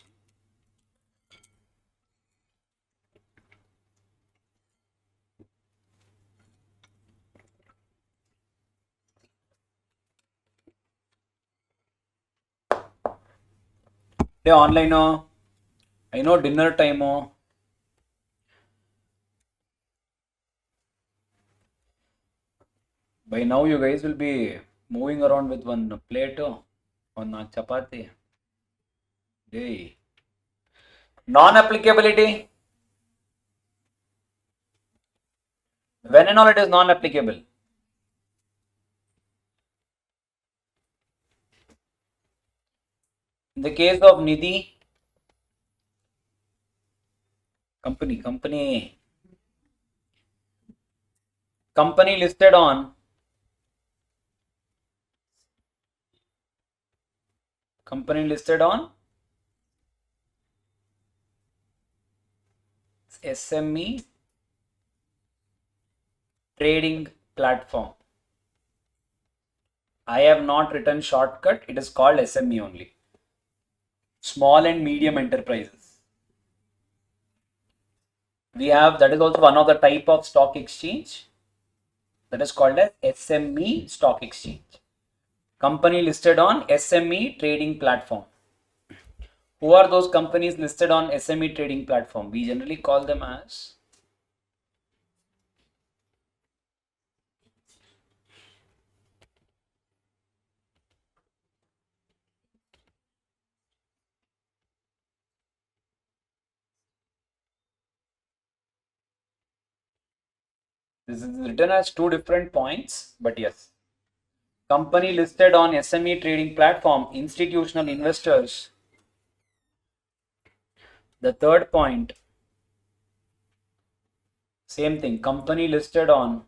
They online I know dinner time by now you guys will be moving around with one plate one chapati. Hey. Non-applicability. When and all it is non-applicable. In the case of Nidhi, company listed on SME trading platform. I have not written shortcut, it is called SME only. Small and medium enterprises. We have, that is also one of the type of stock exchange that is called as SME stock exchange. Company listed on SME trading platform. Who are those companies listed on SME trading platform? We generally call them as this is written as 2 different points, but yes. Company listed on SME trading platform, institutional investors. The third point, same thing, company listed on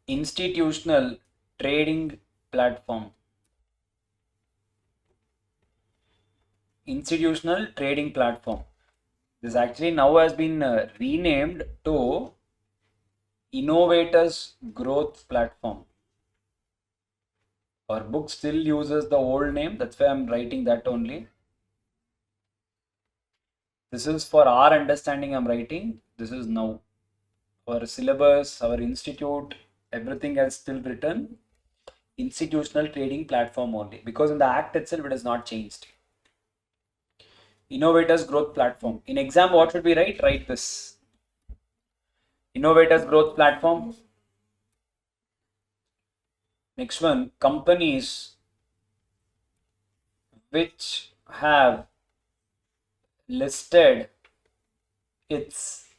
institutional trading platform. Institutional trading platform. This actually now has been renamed to Innovators Growth Platform. Our book still uses the old name, that's why I'm writing that only. This is for our understanding I'm writing. This is now our syllabus, our institute, everything has still written institutional trading platform only, because in the act itself it is not changed. Innovators Growth Platform. In exam, what should we write? Write this. Innovators Growth Platform. Next one, companies which have listed its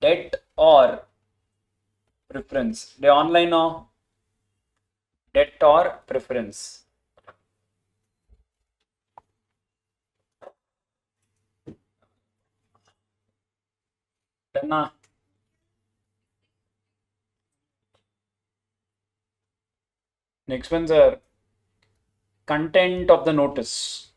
debt or preference. They online or debt or preference. Done. Next ones are content of the notice.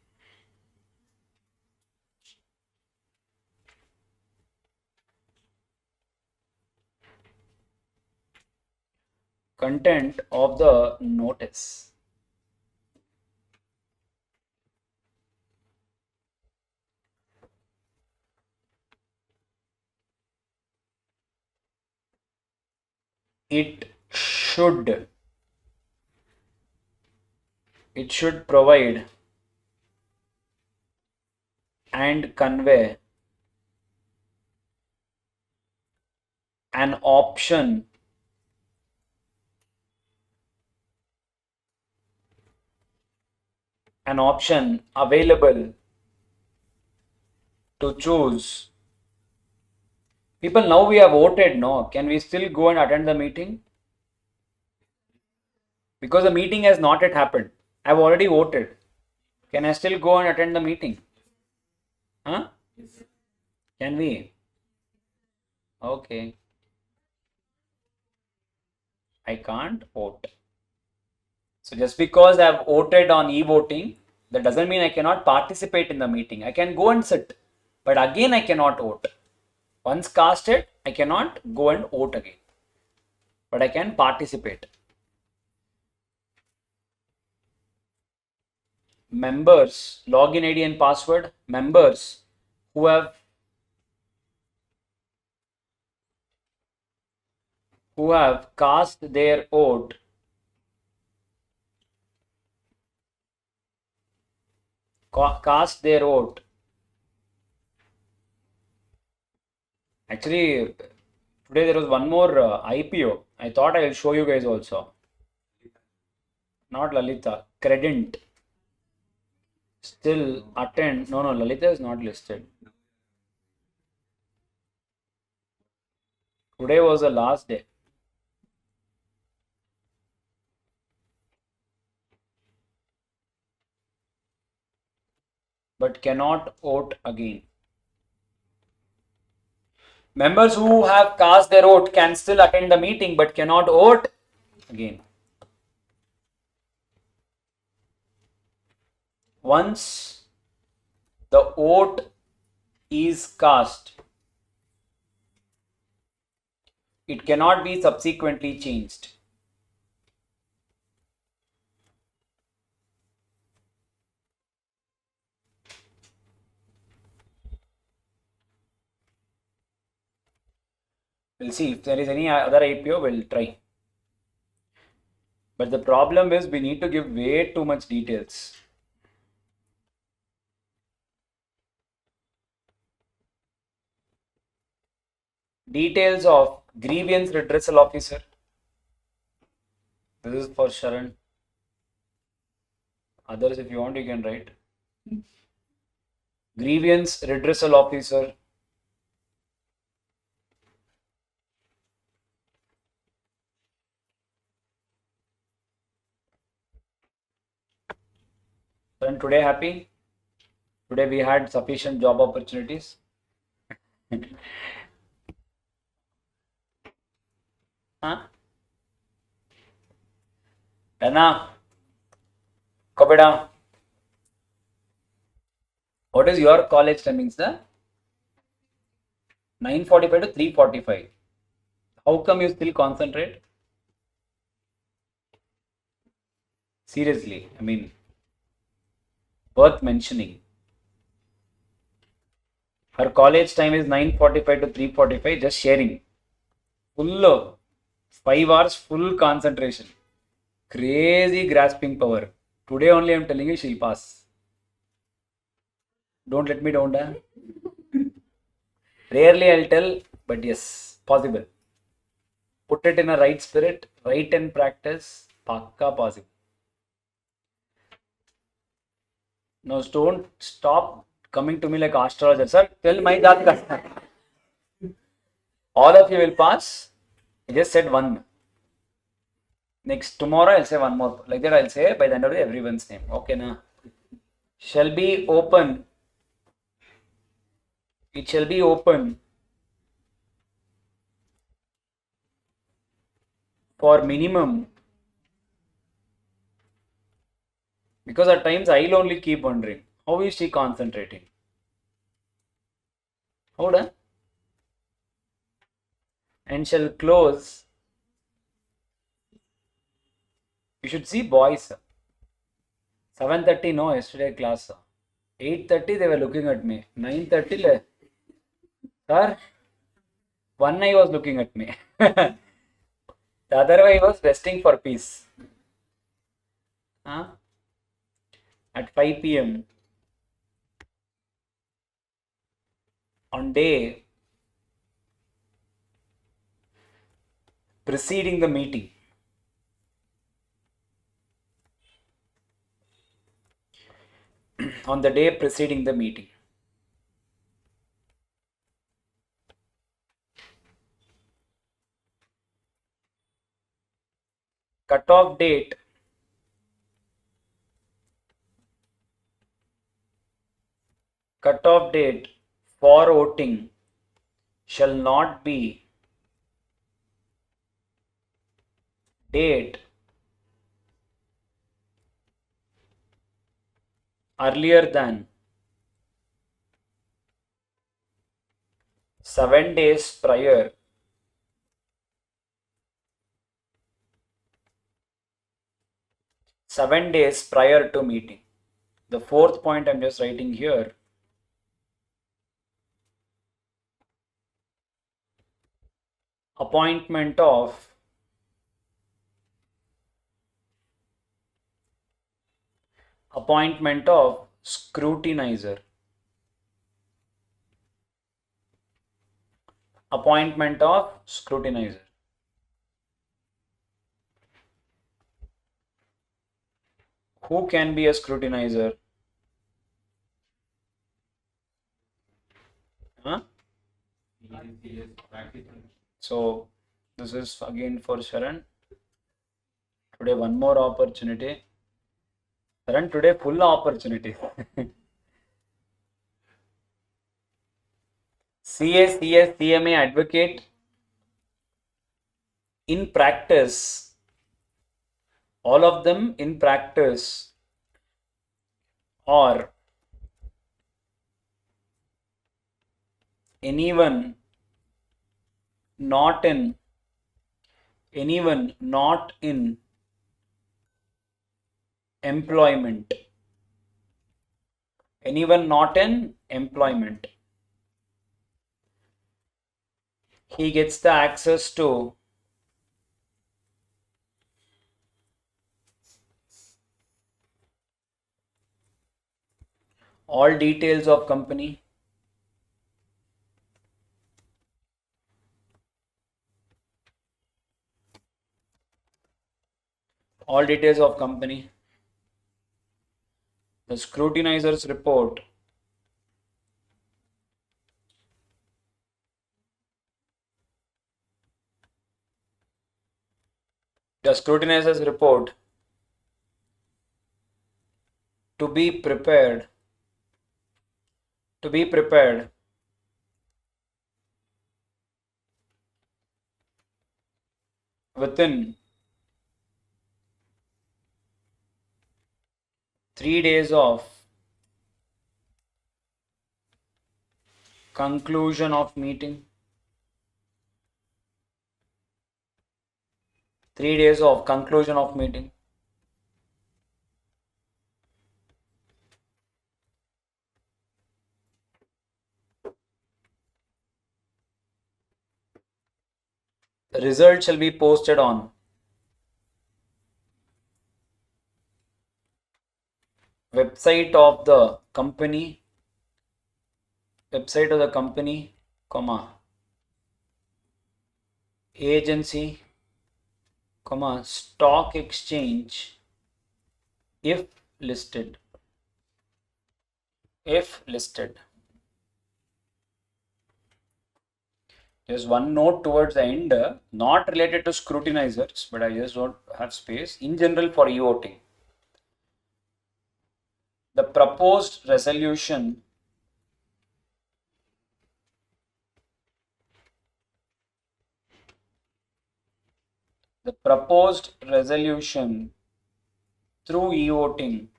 Content of the notice. It should provide and convey an option available to choose People, now we have voted, no? Can we still go and attend the meeting? Because the meeting has not yet happened. I've already voted. Can I still go and attend the meeting? Huh? Can we? Okay. I can't vote. So just because I've voted on e-voting, that doesn't mean I cannot participate in the meeting. I can go and sit, but again I cannot vote. Once casted, I cannot go and vote again, but I can participate. Members, login ID and password, members who have cast their vote Actually, today there was one more IPO. I thought I will show you guys also. Not Lalita, Credent. Still attend. No, Lalita is not listed. Today was the last day. But cannot vote again. Members who have cast their vote can still attend the meeting but cannot vote again. Once the vote is cast, it cannot be subsequently changed. We'll see if there is any other IPO, we'll try. But the problem is we need to give way too much details. Details of grievance redressal officer. This is for Sharan. Others, if you want, you can write. Grievance redressal officer. And today happy? Today we had sufficient job opportunities. Huh? Dana, Kobeda. What is your college timings, sir? 9:45 to 3:45. How come you still concentrate? Seriously, I mean, worth mentioning. Her college time is 9:45 to 3:45, just sharing. Full 5 hours, full concentration. Crazy grasping power. Today only I'm telling you she'll pass. Don't let me down, da. Rarely I'll tell, but yes, possible. Put it in a right spirit, right and practice, pakka possible. Now don't stop coming to me like astrologer. Sir, tell my Jatka. All of you will pass. I just said one. Next tomorrow I'll say one more. Like that I'll say by the end of the day everyone's name. Okay, na. Shall be open. It shall be open for minimum. Because at times I'll only keep wondering, how is she concentrating? Hold on. And shall close. You should see boys. 7:30 no, yesterday class. 8:30 they were looking at me. 9:30 sir, one eye was looking at me. The other eye was resting for peace. Huh? At 5 p.m. on day preceding the meeting. On the day preceding the meeting. Cutoff date for voting shall not be date earlier than 7 days prior to meeting. The fourth point I'm just writing here. Appointment of scrutinizer. Appointment of scrutinizer. Who can be a scrutinizer? Huh? So this is again for Sharan. Today one more opportunity. Sharan, today full opportunity. CA, CS, CMA advocate. In practice, all of them in practice or anyone not in employment. He gets the access to all details of company. All details of company. The scrutinizer's report to be prepared within 3 days of conclusion of meeting. 3 days of conclusion of meeting. The result shall be posted on website of the company, comma, agency, comma, stock exchange, if listed. There's one note towards the end, not related to scrutinizers, but I just don't have space. In general, for e-voting, the proposed resolution through e-voting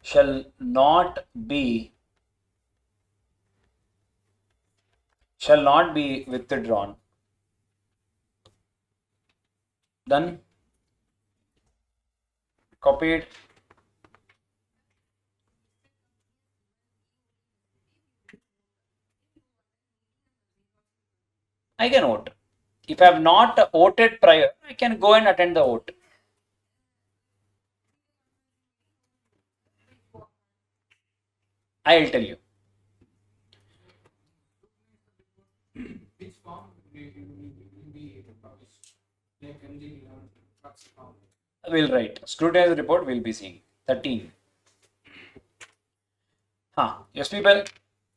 shall not be withdrawn. Done. Copied. I can vote. If I have not voted prior, I can go and attend the vote. I'll tell you. Which form will be published? Like MG Proxy form. We'll write. Scrutinizer report we'll be seeing. 13. Yes, people.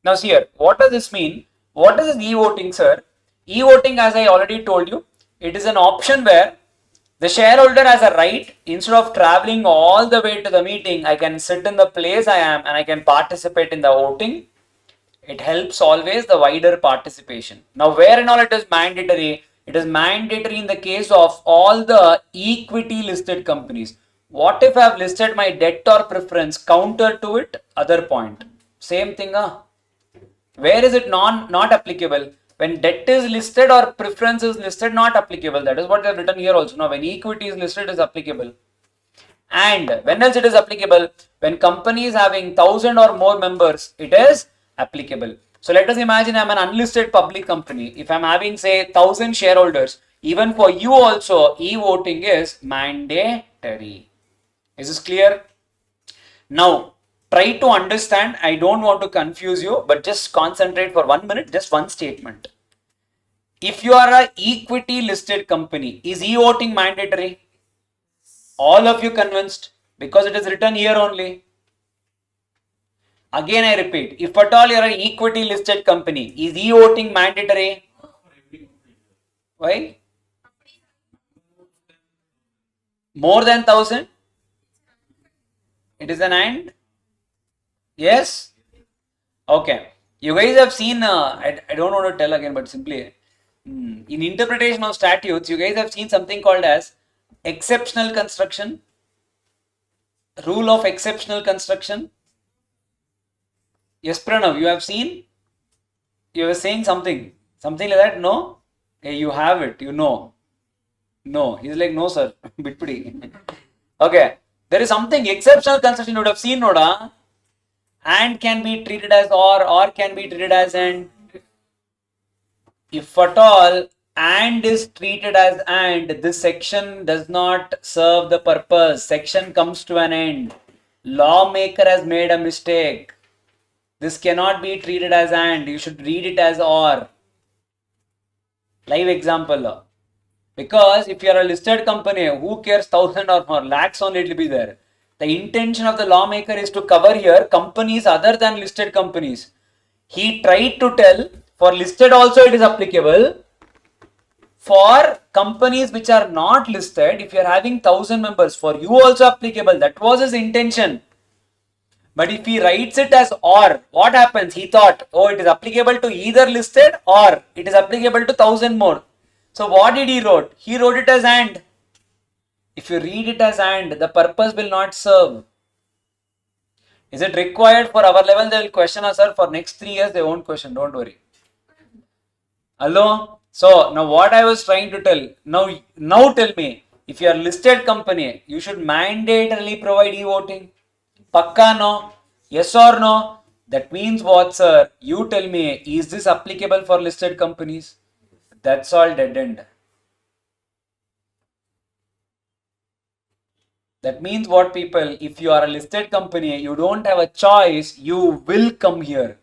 Now see here. What does this mean? What is e-voting, sir? E-voting, as I already told you, It is an option where the shareholder has a right, instead of traveling all the way to the meeting, I can sit in the place I am and I can participate in the voting. It helps always the wider participation. Now, where and all it is mandatory? It is mandatory in the case of all the equity listed companies. What if I have listed my debt or preference counter to it? Other point. Same thing, Where is it not applicable? When debt is listed or preference is listed, not applicable. That is what they have written here also. Now, when equity is listed, is applicable. And when else it is applicable? When company is having 1,000 or more members, it is applicable. So let us imagine I am an unlisted public company. If I am having say 1,000 shareholders, even for you also, e-voting is mandatory. Is this clear? Now, try to understand. I don't want to confuse you, but just concentrate for 1 minute, just one statement. If you are a equity listed company, is e-voting mandatory? All of you convinced? Because it is written here only. Again I repeat, if at all you are an equity listed company, is e-voting mandatory? Why? More than 1,000? It is an and? Yes? Okay. You guys have seen, I don't want to tell again, but simply, in interpretation of statutes, you guys have seen something called as exceptional construction, rule of exceptional construction. Yes, Pranav, you have seen? You were saying something like that? No? Hey, you have it, you know. No, he's like, no, sir. Bitpudi. Okay, there is something exceptional construction you would have seen, Noda. And can be treated as or can be treated as and. If at all and is treated as and, this section does not serve the purpose. Section comes to an end. Lawmaker has made a mistake. This cannot be treated as and. You should read it as or. Live example. Because if you are a listed company, who cares 1,000 or more? Lakhs only it will be there. The intention of the lawmaker is to cover here companies other than listed companies. He tried to tell for listed also it is applicable. For companies which are not listed, if you are having 1,000 members, for you also applicable. That was his intention. But if he writes it as or, what happens? He thought, oh, it is applicable to either listed or it is applicable to 1,000 more. So what did he wrote? He wrote it as and. If you read it as and, the purpose will not serve. Is it required for our level? They will question us, sir. For next 3 years, they won't question. Don't worry. Hello? So now what I was trying to tell. Now tell me, if you are listed company, you should mandatorily provide e-voting. Pakka no? Yes or no? That means what, sir? You tell me, is this applicable for listed companies? That's all dead end. That means what, people? If you are a listed company, you don't have a choice, you will come here.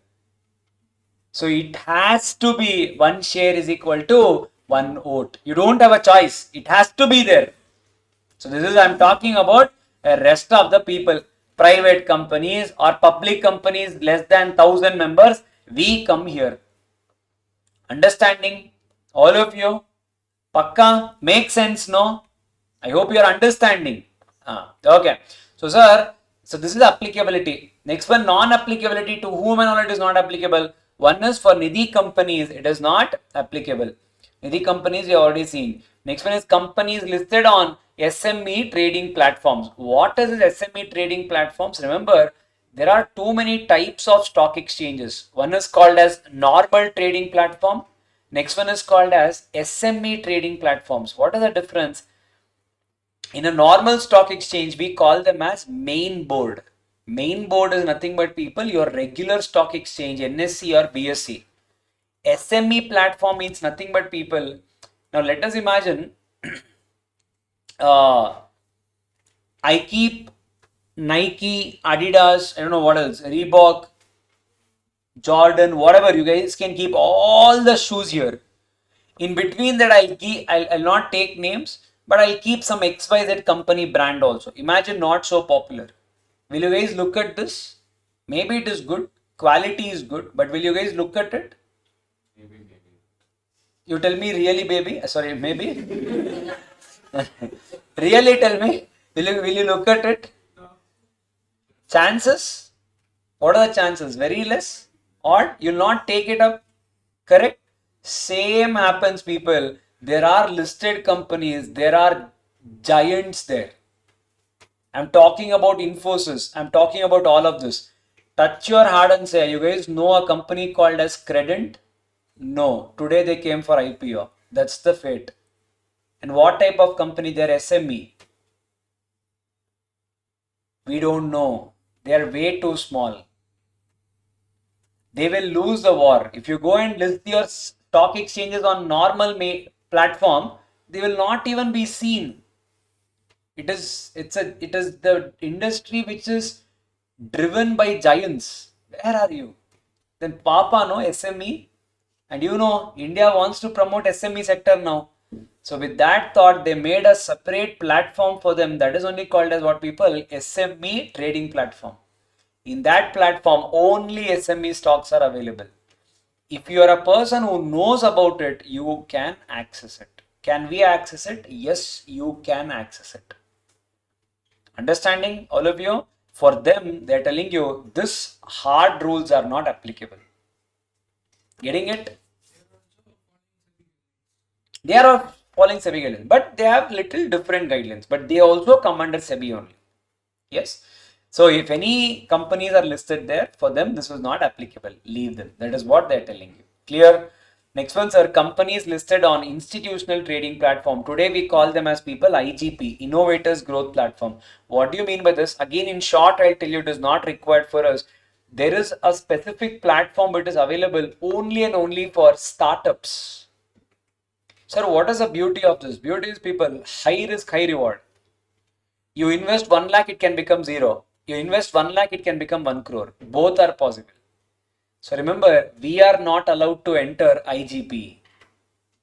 So it has to be 1 share is equal to 1 vote. You don't have a choice. It has to be there. So this is, I'm talking about the rest of the people. Private companies or public companies less than 1,000 members, we come here. Understanding? All of you? Pakka? Make sense, no? I hope you are understanding. Okay. So, sir, so this is applicability. Next one, non-applicability. To whom and all it is not applicable. One is for Nidhi companies, it is not applicable. Nidhi companies you have already seen. Next one is companies listed on SME trading platforms. What is this SME trading platforms? Remember, there are too many types of stock exchanges. One is called as normal trading platform. Next one is called as SME trading platforms. What is the difference? In a normal stock exchange, we call them as main board. Main board is nothing but, people, your regular stock exchange, NSE or BSE. SME platform means nothing but, people. Now let us imagine I keep Nike, Adidas, I don't know what else, Reebok, Jordan, whatever, you guys can keep all the shoes here. In between that, I'll not take names, but I'll keep some XYZ company brand also. Imagine not so popular. Will you guys look at this? Maybe it is good, quality is good, but will you guys look at it? You tell me really, baby. Sorry, maybe. Really tell me. Will you look at it? Chances? What are the chances? Very less? Or you'll not take it up? Correct? Same happens, people. There are listed companies, there are giants there. I'm talking about Infosys. I'm talking about all of this. Touch your heart and say, you guys know a company called as Credent? No. Today they came for IPO. That's the fate. And what type of company? They're SME. We don't know. They are way too small. They will lose the war. If you go and list your stock exchanges on normal platform, they will not even be seen. It is the industry which is driven by giants. Where are you? Then Papa no SME, and you know India wants to promote SME sector now. So with that thought, they made a separate platform for them that is only called as what people SME trading platform. In that platform, only SME stocks are available. If you are a person who knows about it, you can access it. Can we access it? Yes, you can access it. Understanding, all of you? For them, they're telling you this hard rules are not applicable. Getting it? They are following SEBI guidelines, but they have little different guidelines, but they also come under SEBI only. Yes. So if any companies are listed there, for them this was not applicable. Leave them. That is what they're telling you. Clear? Next one, sir. Companies listed on institutional trading platform. Today we call them as people IGP, Innovators Growth Platform. What do you mean by this? Again, in short, I'll tell you it is not required for us. There is a specific platform which is available only and only for startups. Sir, what is the beauty of this? Beauty is people, high risk, high reward. You invest 1 lakh, it can become 0. You invest 1 lakh, it can become 1 crore. Both are possible. So remember, we are not allowed to enter IGP.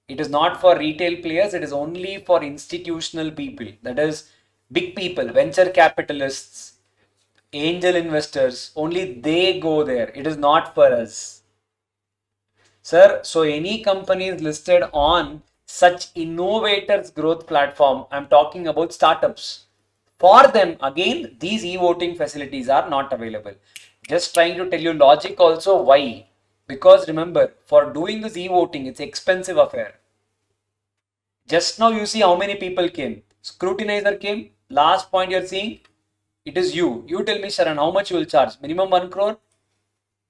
It is not for retail players, it is only for institutional people. That is big people, venture capitalists, angel investors. Only they go there. It is not for us. Sir, so any companies listed on such innovators growth platform, I'm talking about startups. For them, again, these e-voting facilities are not available. Just trying to tell you logic also. Why? Because remember, for doing this e-voting, it's expensive affair. Just now you see how many people came. Scrutinizer came. Last point you're seeing, it is you. You tell me, Sharan, how much you will charge? Minimum 1 crore?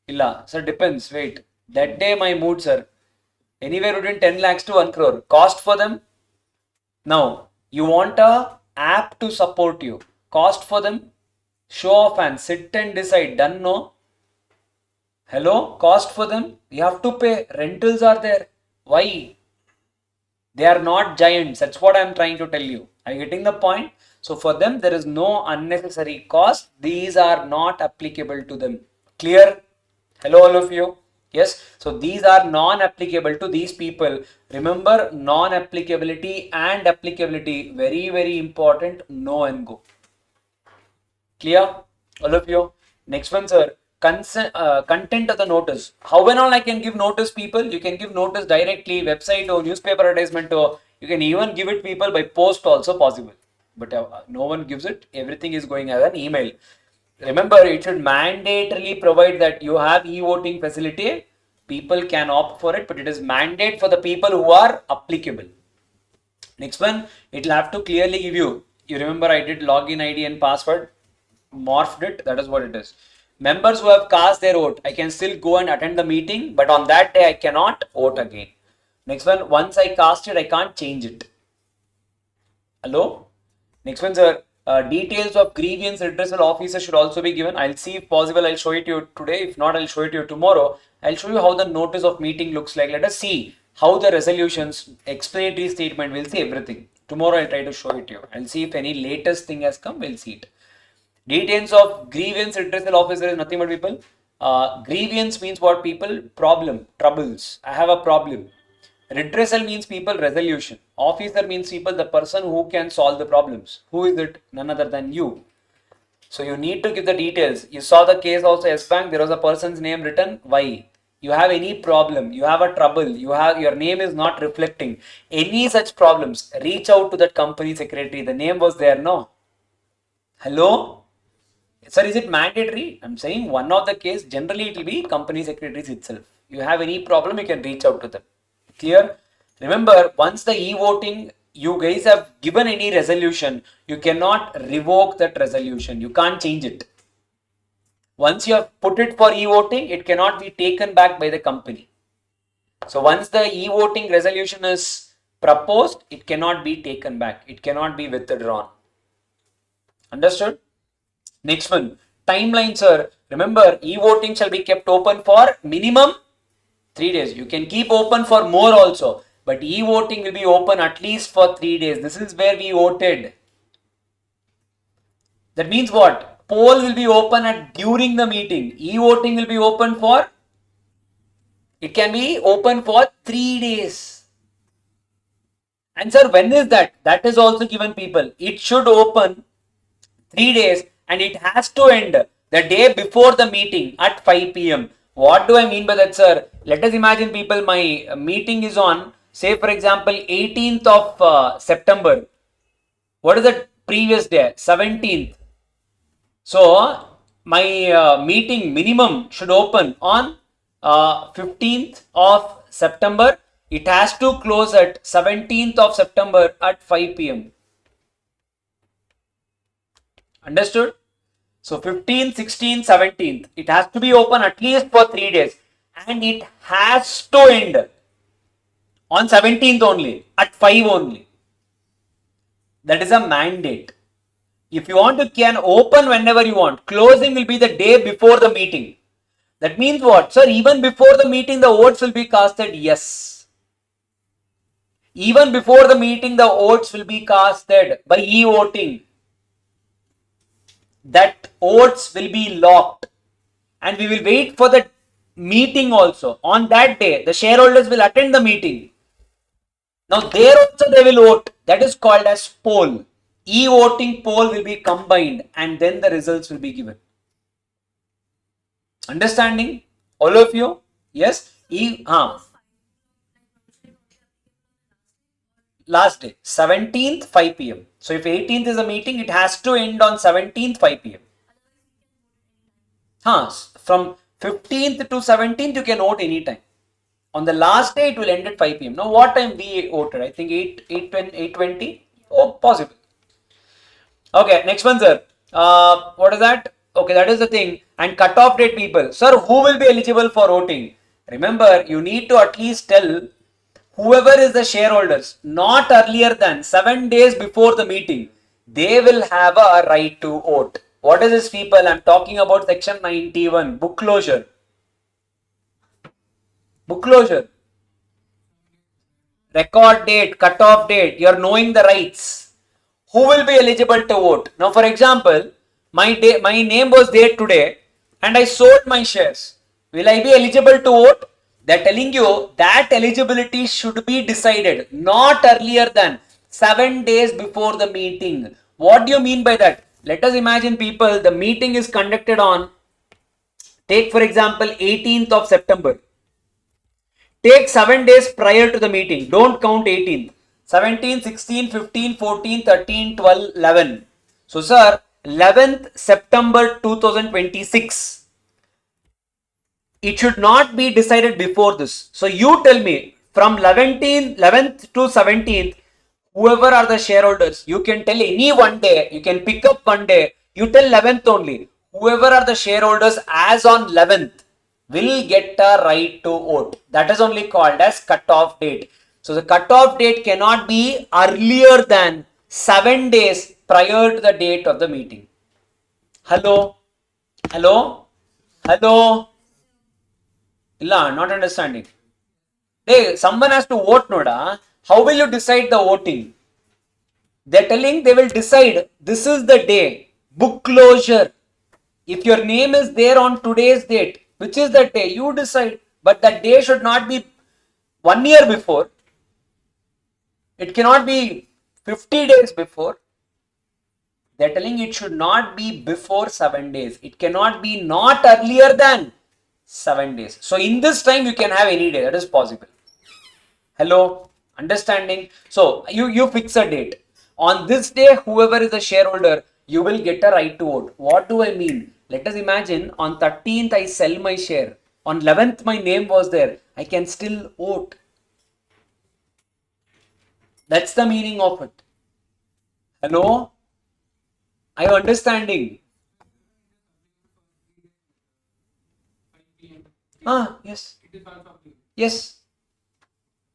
Illa. Sir, depends. Wait. That day my mood, sir. Anywhere between 10 lakhs to 1 crore. Cost for them? Now, you want a app to support you. Cost for them? Show of hands. Sit and decide. Done, no? Hello? Cost for them? You have to pay. Rentals are there. Why? They are not giants. That's what I'm trying to tell you. Are you getting the point? So for them, there is no unnecessary cost. These are not applicable to them. Clear? Hello, all of you. Yes. So these are non-applicable to these people. Remember, non-applicability and applicability. Very, very important. No and go. Clear? All of you. Next one, sir. Content of the notice. How and all I can give notice, people? You can give notice directly, website or newspaper advertisement, or you can even give it people by post also possible. But no one gives it. Everything is going as an email. Remember, it should mandatorily provide that you have e-voting facility. People can opt for it, but it is mandate for the people who are applicable. Next one, it will have to clearly give you. You remember I did login ID and password, morphed it. That is what it is. Members who have cast their vote, I can still go and attend the meeting, but on that day I cannot vote again. Next one, once I cast it, I can't change it. Hello? Next one, sir. Details of grievance redressal officer should also be given. I'll see if possible. I'll show it to you today. If not, I'll show it to you tomorrow. I'll show you how the notice of meeting looks like. Let us see how the resolutions, explanatory statement, we'll see everything. Tomorrow I'll try to show it to you. I'll see if any latest thing has come. We'll see it. Details of grievance redressal officer is nothing but people. Grievance means what people? Problem, troubles. I have a problem. Redressal means people, resolution. Officer means people, the person who can solve the problems. Who is it? None other than you. So you need to give the details. You saw the case also, S Bank, there was a person's name written. Why? you have any problem, you have a trouble, your name is not reflecting, any such problems, reach out to that company secretary. The name was there, no? Hello? Sir, is it mandatory? I'm saying one of the case, generally it will be company secretaries itself. You have any problem, you can reach out to them. Clear? Remember, once the e-voting, you guys have given any resolution, you cannot revoke that resolution. You can't change it. Once you have put it for e-voting, it cannot be taken back by the company. So once the e-voting resolution is proposed, it cannot be taken back. It cannot be withdrawn. Understood? Next one, timeline, sir. Remember, e-voting shall be kept open for minimum 3 days. You can keep open for more also, but e-voting will be open at least for 3 days. This is where we voted. That means what? Poll will be open during the meeting. E-voting will be open for, it can be open for 3 days. And sir, when is that? That is also given, people. It should open 3 days and it has to end the day before the meeting at 5 p.m. What do I mean by that, sir? Let us imagine, people, my meeting is on, say for example, 18th of September. What is the previous day? 17th. So my meeting minimum should open on 15th of September. It has to close at 17th of September at 5 p.m. Understood? So 15th, 16th, 17th, it has to be open at least for 3 days and it has to end on 17th only, at 5 only. That is a mandate. If you want to, can open whenever you want. Closing will be the day before the meeting. That means what? Sir, even before the meeting, the votes will be casted? Yes. Even before the meeting, the votes will be casted by e-voting. That votes will be locked. And we will wait for the meeting also. On that day, the shareholders will attend the meeting. Now, there also they will vote. That is called as poll. E-voting poll will be combined and then the results will be given. Understanding? All of you? Yes? Last day, 17th, 5 p.m. So if 18th is a meeting, it has to end on 17th, 5 p.m. From 15th to 17th, you can vote anytime. On the last day, it will end at 5 p.m. Now, what time we voted? I think 8:20. Oh, possible. Okay, next one, sir. What is that? Okay, that is the thing. And cutoff date, people. Sir, who will be eligible for voting? Remember, you need to at least tell whoever is the shareholders, not earlier than 7 days before the meeting, they will have a right to vote. What is this, people? I'm talking about section 91, book closure. Book closure. Record date, cutoff date, you're knowing the rights. Who will be eligible to vote? Now, for example, my name was there today and I sold my shares. Will I be eligible to vote? They're telling you that eligibility should be decided not earlier than 7 days before the meeting. What do you mean by that? Let us imagine, people, the meeting is conducted on, take for example, 18th of September. Take 7 days prior to the meeting. Don't count 18th. 17, 16, 15, 14, 13, 12, 11. So, sir, 11th September 2026. It should not be decided before this. So, you tell me from 11th to 17th, whoever are the shareholders, you can tell any one day, you can pick up one day, you tell 11th only. Whoever are the shareholders as on 11th will get a right to vote. That is only called as cutoff date. So the cutoff date cannot be earlier than 7 days prior to the date of the meeting. Hello? Hello? Hello? Illa, not understanding. Hey, someone has to vote, Noda. How will you decide the voting? They're telling they will decide this is the day. Book closure. If your name is there on today's date, which is the day, you decide. But that day should not be 1 year before. It cannot be 50 days before. They're telling it should not be before 7 days. It cannot be not earlier than 7 days. So in this time you can have any day, that is possible. Hello, understanding? So you fix a date. On this day, whoever is a shareholder, you will get a right to vote. What do I mean? Let us imagine on 13th I sell my share. On 11th my name was there. I can still vote. That's the meaning of it. Hello? Are you understanding? Yes. It is also up to you. Yes.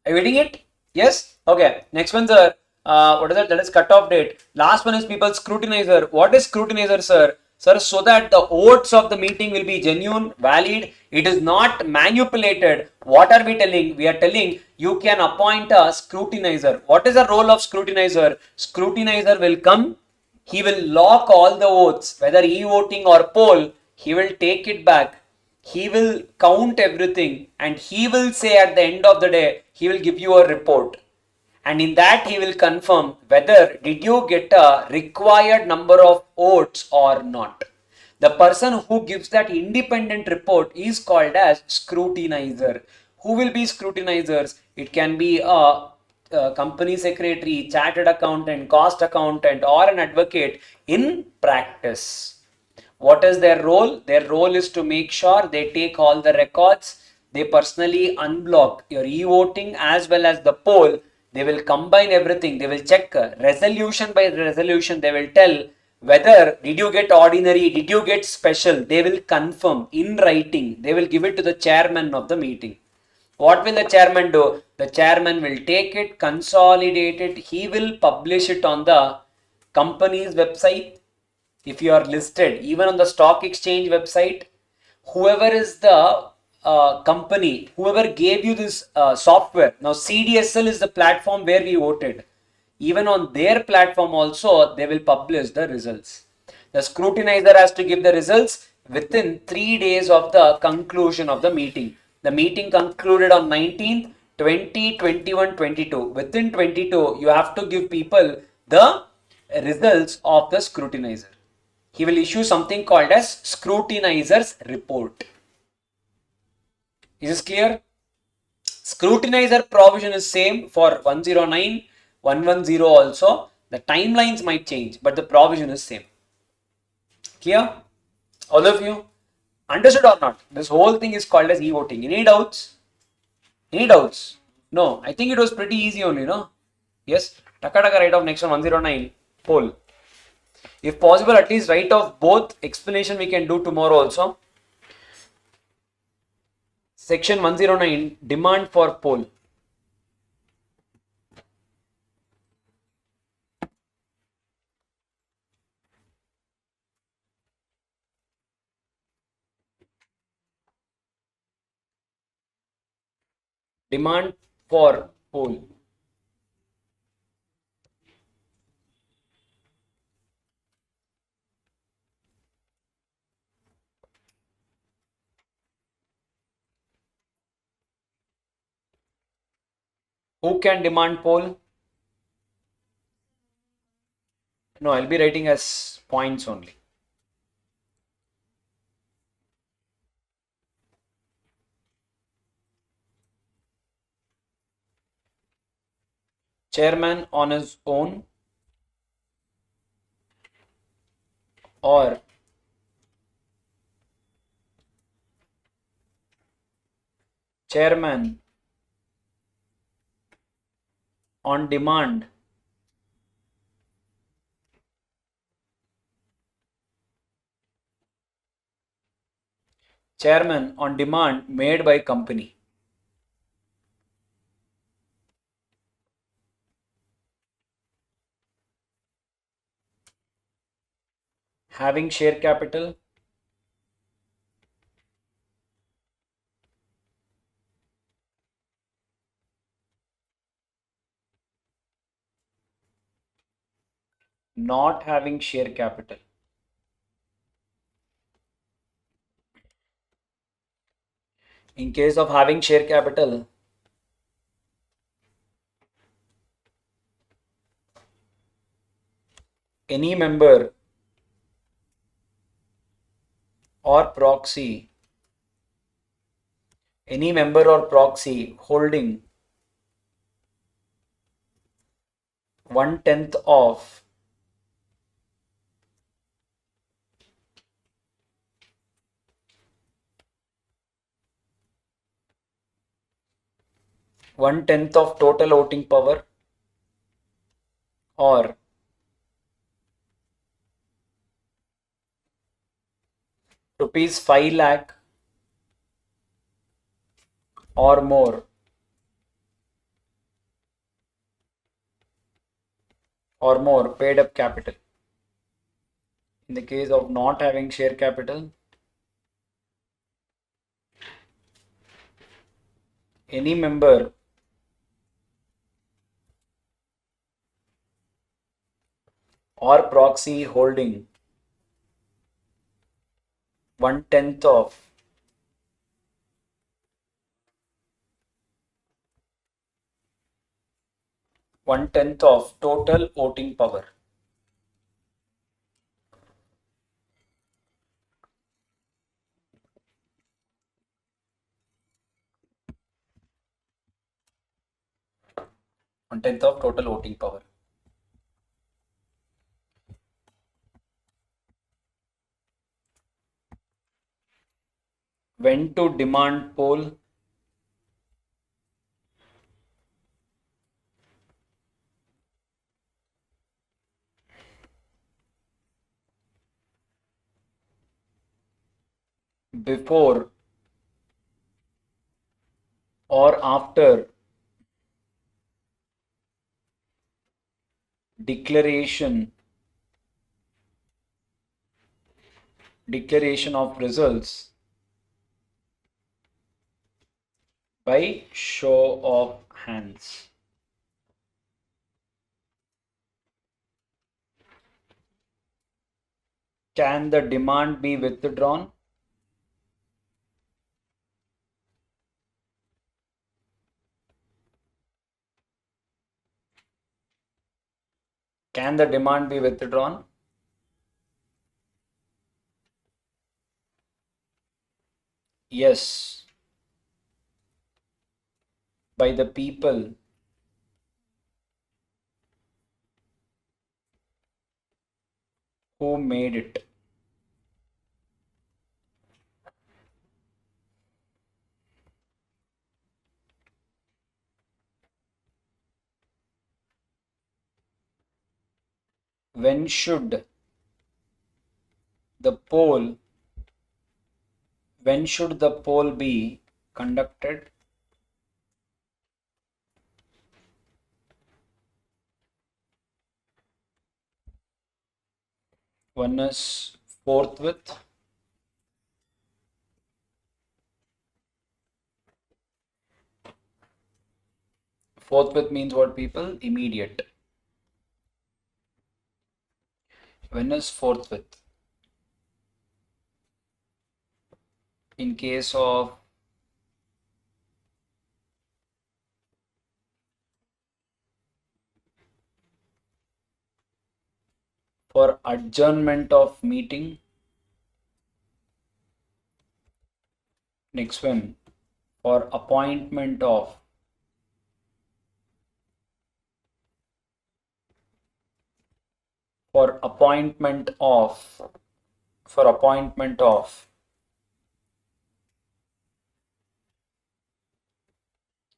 Are you getting it? Yes? Okay. Next one, sir. What is that? That is cutoff date. Last one is people scrutinizer. What is scrutinizer, sir? Sir, so that the votes of the meeting will be genuine, valid. It is not manipulated. What are we telling? We are telling you can appoint a scrutinizer. What is the role of scrutinizer? Scrutinizer will come. He will lock all the votes, whether e-voting or poll. He will take it back. He will count everything and he will say at the end of the day, he will give you a report. And in that he will confirm whether did you get a required number of votes or not. The person who gives that independent report is called as scrutinizer. Who will be scrutinizers? It can be a company secretary, chartered accountant, cost accountant, or an advocate in practice. What is their role? Their role is to make sure they take all the records. They personally unblock your e-voting as well as the poll. They will combine everything. They will check resolution by resolution. They will tell whether did you get ordinary, did you get special. They will confirm in writing. They will give it to the chairman of the meeting. What will the chairman do? The chairman will take it, consolidate it. He will publish it on the company's website. If you are listed even on the stock exchange website, whoever is the company, whoever gave you this software, now CDSL is the platform where we voted. Even on their platform also, they will publish the results. The scrutinizer has to give the results within 3 days of the conclusion of the meeting. The meeting concluded on 19th, 20, 21, 22. Within 22, you have to give people the results of the scrutinizer. He will issue something called as scrutinizer's report. Is this clear? Scrutinizer provision is same for 109, 110 also. The timelines might change, but the provision is same. Clear? All of you? Understood or not? This whole thing is called as e-voting. Any doubts? Any doubts? No, I think it was pretty easy only, no? Yes? Taka write off next one 109. Poll. If possible, at least write off both. Explanation we can do tomorrow also. Section 109, demand for poll. Demand for poll. Who can demand poll? No, I'll be writing as points only. Chairman on his own or chairman on demand made by company. Having share capital, not having share capital. In case of having share capital, any member or proxy Any member or proxy holding 1/10 of total voting power or rupees 5 lakh or more paid up capital. In the case of not having share capital, any member or proxy holding 1/10 of total voting power. One-tenth of total voting power. When to demand poll? Before or after declaration of results by show of hands. Can the demand be withdrawn? Can the demand be withdrawn? Yes, by the people who made it. When should the poll be conducted? One is forthwith. Forthwith means what, people? Immediate. When is forthwith? In case of for adjournment of meeting. Next one, for appointment of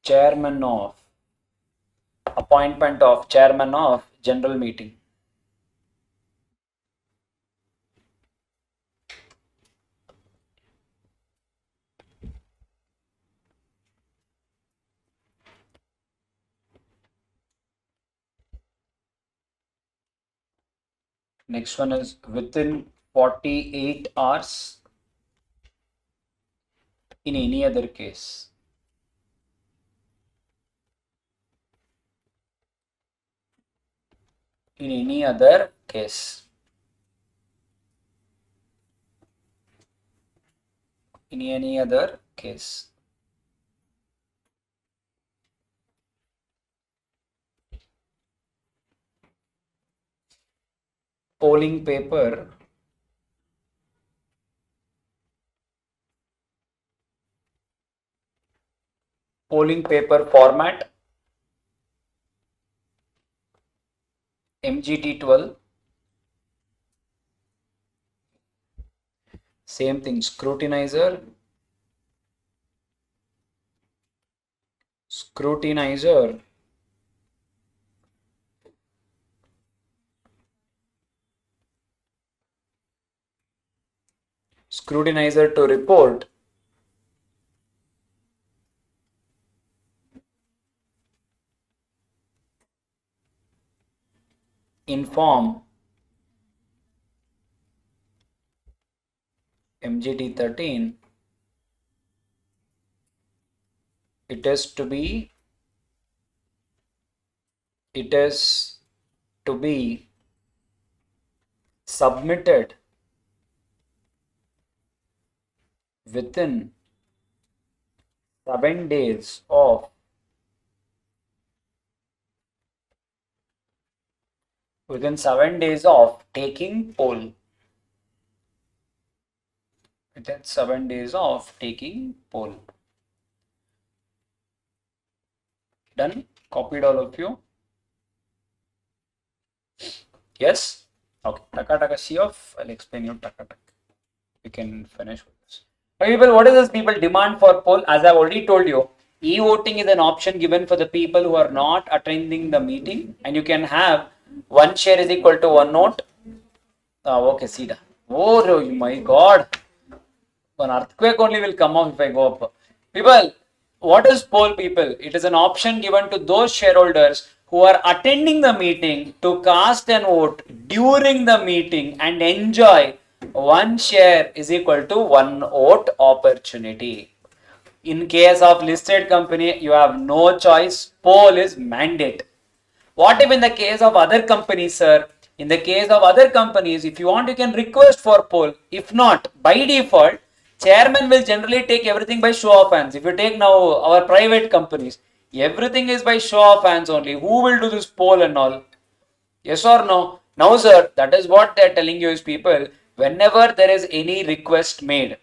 chairman of general meeting. Next one is within 48 hours in any other case. In any other case. In any other case. Polling paper polling paper format, MGT 12. Same thing, scrutinizer, scrutinizer to report, inform, MGT 13, it is to be submitted within 7 days of taking poll. Within 7 days of taking poll. Done? Copied all of you? Yes? Okay. Taka see off. I'll explain you taka. We can finish with this. Okay, people, what is this people demand for poll? As I've already told you, e-voting is an option given for the people who are not attending the meeting, and you can have 1 share is equal to 1 note. Okay, see that. Oh my God. An earthquake only will come off if I go up. People, what is poll, people? It is an option given to those shareholders who are attending the meeting to cast an vote during the meeting and enjoy 1 share is equal to 1 vote opportunity. In case of listed company, you have no choice. Poll is mandate. What if in the case of other companies, sir? In the case of other companies, if you want, you can request for poll. If not, by default, chairman will generally take everything by show of hands. If you take now our private companies, everything is by show of hands only. Who will do this poll and all? Yes or no? Now, sir, that is what they are telling you is people, whenever there is any request made,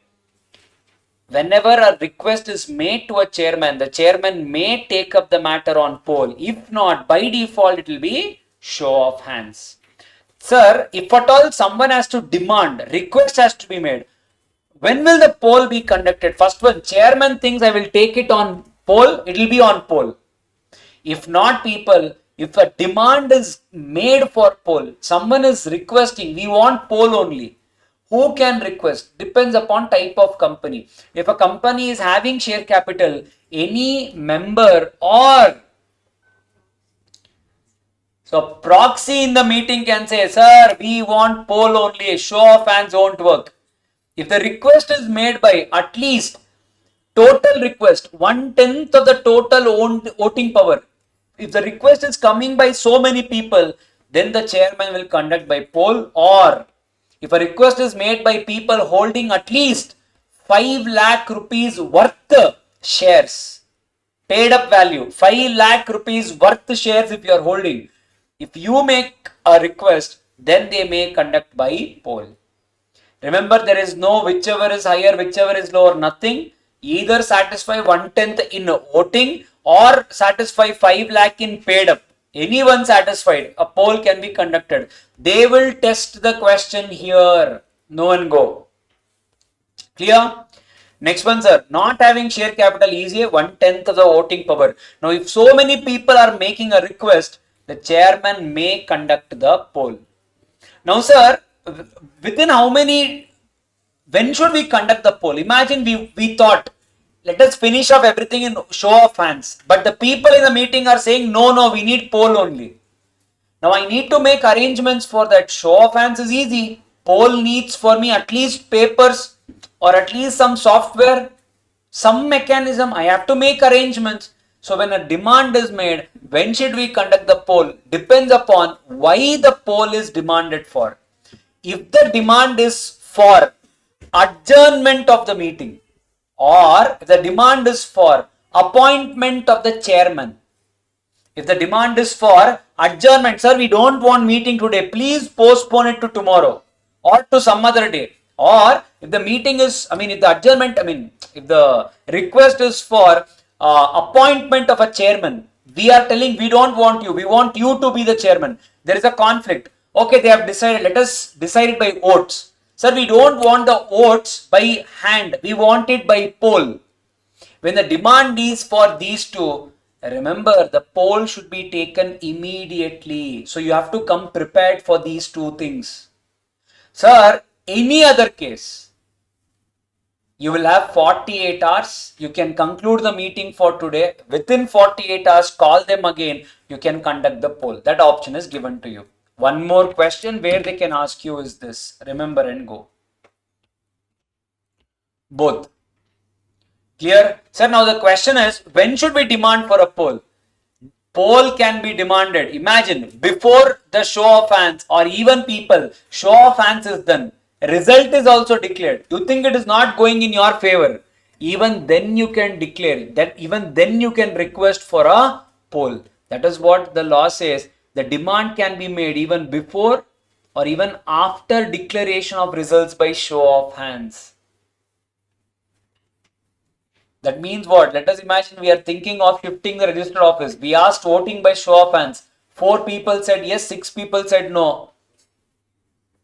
whenever a request is made to a chairman, the chairman may take up the matter on poll. If not, by default, it will be show of hands. Sir, if at all someone has to demand, request has to be made, when will the poll be conducted? First one, chairman thinks I will take it on poll, it will be on poll. If not, people, if a demand is made for poll, someone is requesting, we want poll only. Who can request? Depends upon type of company. If a company is having share capital, any member or so proxy in the meeting can say, sir, we want poll only, show of hands won't work. If the request is made by at least total request, 1/10 of the total voting power, if the request is coming by so many people, then the chairman will conduct by poll. Or if a request is made by people holding at least 5 lakh rupees worth shares, paid up value, 5 lakh rupees worth shares if you are holding, if you make a request, then they may conduct by poll. Remember, there is no whichever is higher, whichever is lower, nothing. Either satisfy 1/10 in voting or satisfy 5 lakh in paid up. Anyone satisfied, a poll can be conducted. They will test the question here. No and go. Clear? Next one, sir. Not having share capital is a 1/10 of the voting power. Now, if so many people are making a request, the chairman may conduct the poll. Now, sir, within how many, when should we conduct the poll? Imagine we thought, let us finish off everything in show of hands. But the people in the meeting are saying, no, we need poll only. Now I need to make arrangements for that. Show of hands is easy. Poll needs for me at least papers or at least some software, some mechanism. I have to make arrangements. So when a demand is made, when should we conduct the poll? Depends upon why the poll is demanded for. If the demand is for adjournment of the meeting, or if the demand is for appointment of the chairman, if the demand is for adjournment, sir, we don't want meeting today, please postpone it to tomorrow or to some other day. Or if the meeting is, if the adjournment, if the request is for appointment of a chairman. We are telling we don't want you. We want you to be the chairman. There is a conflict. Okay, they have decided. Let us decide it by votes. Sir, we don't want the votes by hand. We want it by poll. When the demand is for these two, remember the poll should be taken immediately. So you have to come prepared for these two things. Sir, any other case, you will have 48 hours. You can conclude the meeting for today. Within 48 hours, call them again. You can conduct the poll. That option is given to you. One more question where they can ask you is this. Remember and go. Both. Clear? Sir, now the question is, when should we demand for a poll? Poll can be demanded. Imagine, before the show of hands or even people, show of hands is done. Result is also declared. You think it is not going in your favor. Even then you can declare that, even then you can request for a poll. That is what the law says. The demand can be made even before or even after declaration of results by show of hands. That means what? Let us imagine we are thinking of shifting the registered office. We asked voting by show of hands. 4 people said yes, 6 people said no.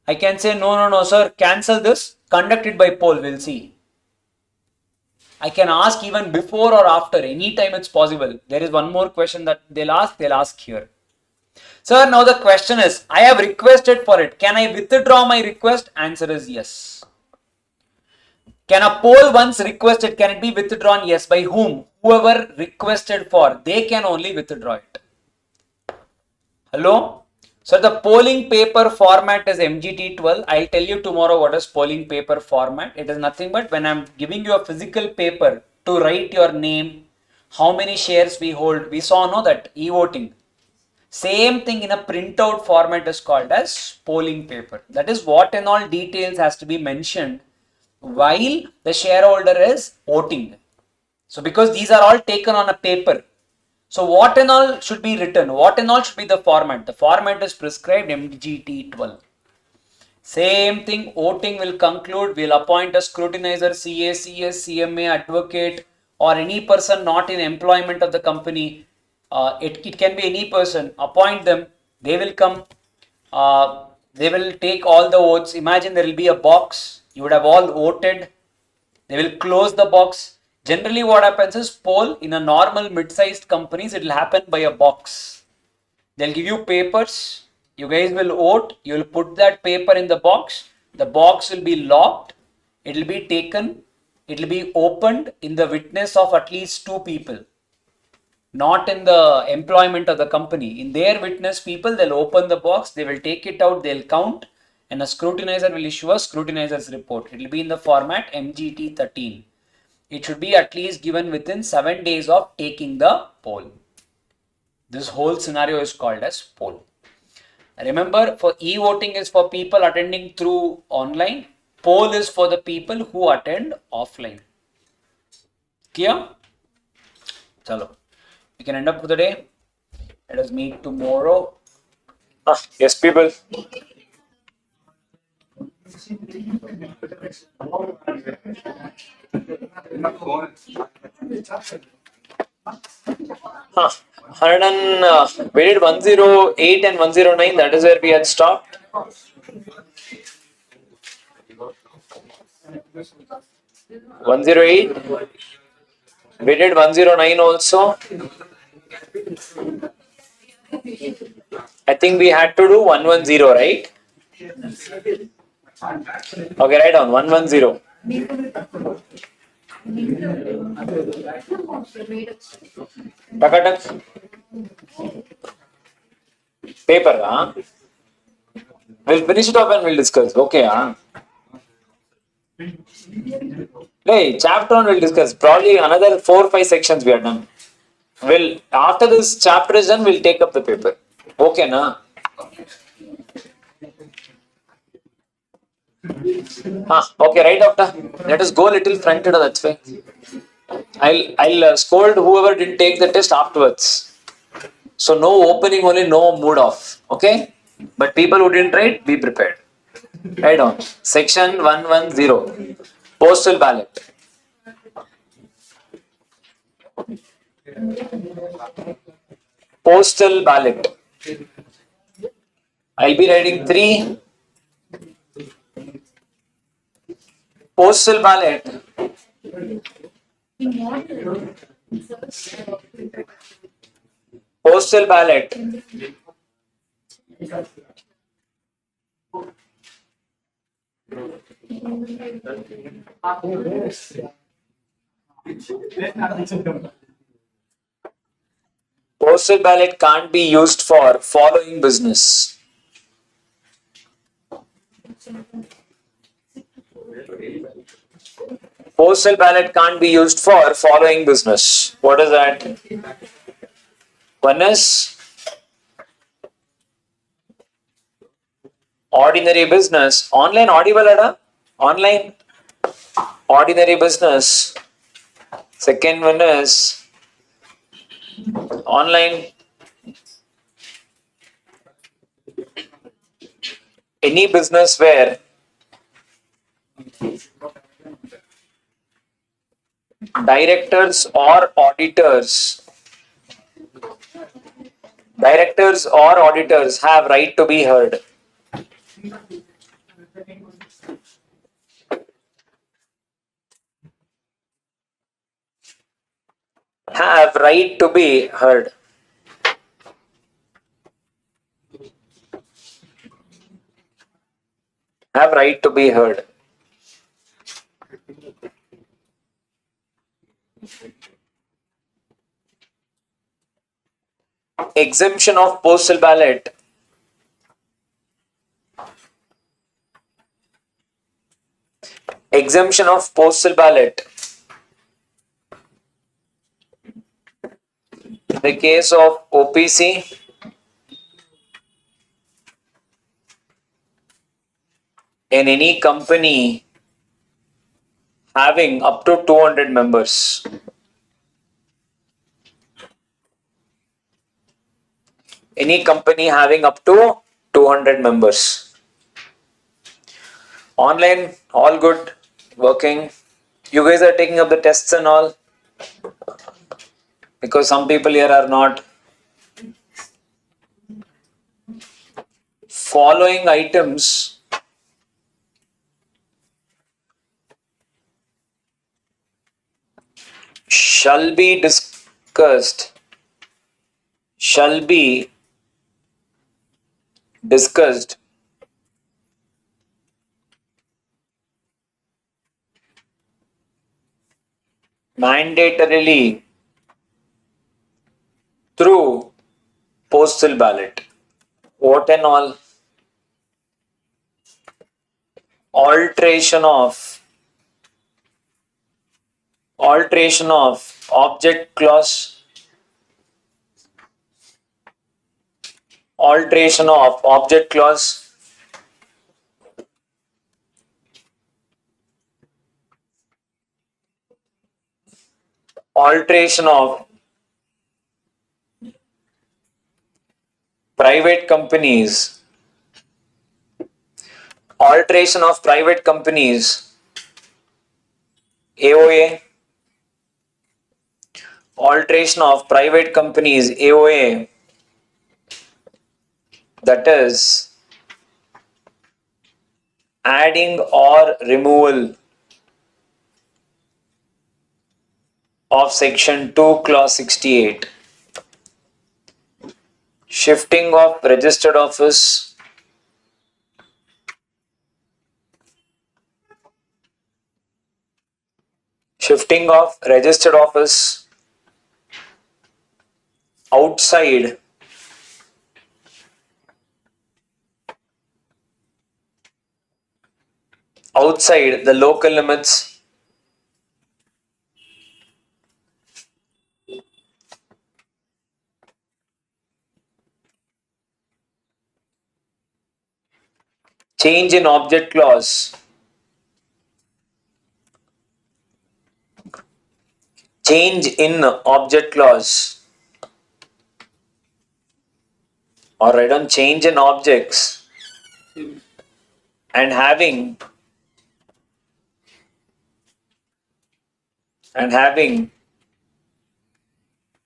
I can say no, sir, cancel this, conduct it by poll, we'll see. I can ask even before or after, anytime it's possible. There is one more question that they'll ask here. Sir, now the question is, I have requested for it. Can I withdraw my request? Answer is yes. Can a poll once requested, can it be withdrawn? Yes. By whom? Whoever requested for, they can only withdraw it. Hello? So the polling paper format is MGT12. I'll tell you tomorrow what is polling paper format. It is nothing but when I'm giving you a physical paper to write your name, how many shares we hold. We saw no that e-voting. Same thing in a printout format is called as polling paper. That is what and all details has to be mentioned while the shareholder is voting. So because these are all taken on a paper. So what and all should be written? What and all should be the format? The format is prescribed MGT12. Same thing, voting will conclude. We'll appoint a scrutinizer, CA, CS, CMA, advocate, or any person not in employment of the company. It can be any person. Appoint them. They will come. They will take all the votes. Imagine there will be a box. You would have all voted. They will close the box. Generally what happens is poll in a normal mid-sized companies, it will happen by a box. They'll give you papers. You guys will vote. You will put that paper in the box. The box will be locked. It will be taken. It will be opened in the witness of at least 2 people. Not in the employment of the company. In their witness people, they'll open the box. They will take it out. They'll count. And a scrutinizer will issue a scrutinizer's report. It will be in the format MGT 13. It should be at least given within 7 days of taking the poll. This whole scenario is called as poll. Remember, for e-voting is for people attending through online. Poll is for the people who attend offline. Clear? Chalo. We can end up for the day. Let us meet tomorrow. Yes, people. 100 we did 108 and 109. That is where we had stopped. 108. We did 109 also. I think we had to do 110, right? Okay, write down 110. Takatak. Paper, huh? We'll finish it off and we'll discuss. Okay, huh? Hey, chapter 1 we'll discuss. Probably another 4 or 5 sections we are done. We'll, after this chapter is done, we'll take up the paper. Okay, na? Okay, right, doctor. Let us go a little fronted, that's why. I'll scold whoever didn't take the test afterwards. So no opening, only no mood off. Okay? But people who didn't write, be prepared. Right on. Section 110. Postal ballot. Postal ballot. I'll be writing 3. Postal ballot. Postal ballot. Postal ballot can't be used for following business. Postal ballot can't be used for following business. What is that? One is ordinary business. Online audible ada? Online ordinary business. Second one is online any business where directors or auditors have right to be heard. Have right to be heard. Have right to be heard. Exemption of postal ballot. Exemption of postal ballot. In the case of OPC, in any company having up to 200 members. Any company having up to 200 members. Online, all good, working. You guys are taking up the tests and all. Because some people here are not. Following items shall be discussed mandatorily through postal ballot. What and all? Alteration of object clause. Alteration of object clause. Alteration of private companies. Alteration of private companies. AOA. Alteration of private companies AOA, that is adding or removal of section 2 clause 68, shifting of registered office, outside the local limits, change in object clause, or write on change in objects and having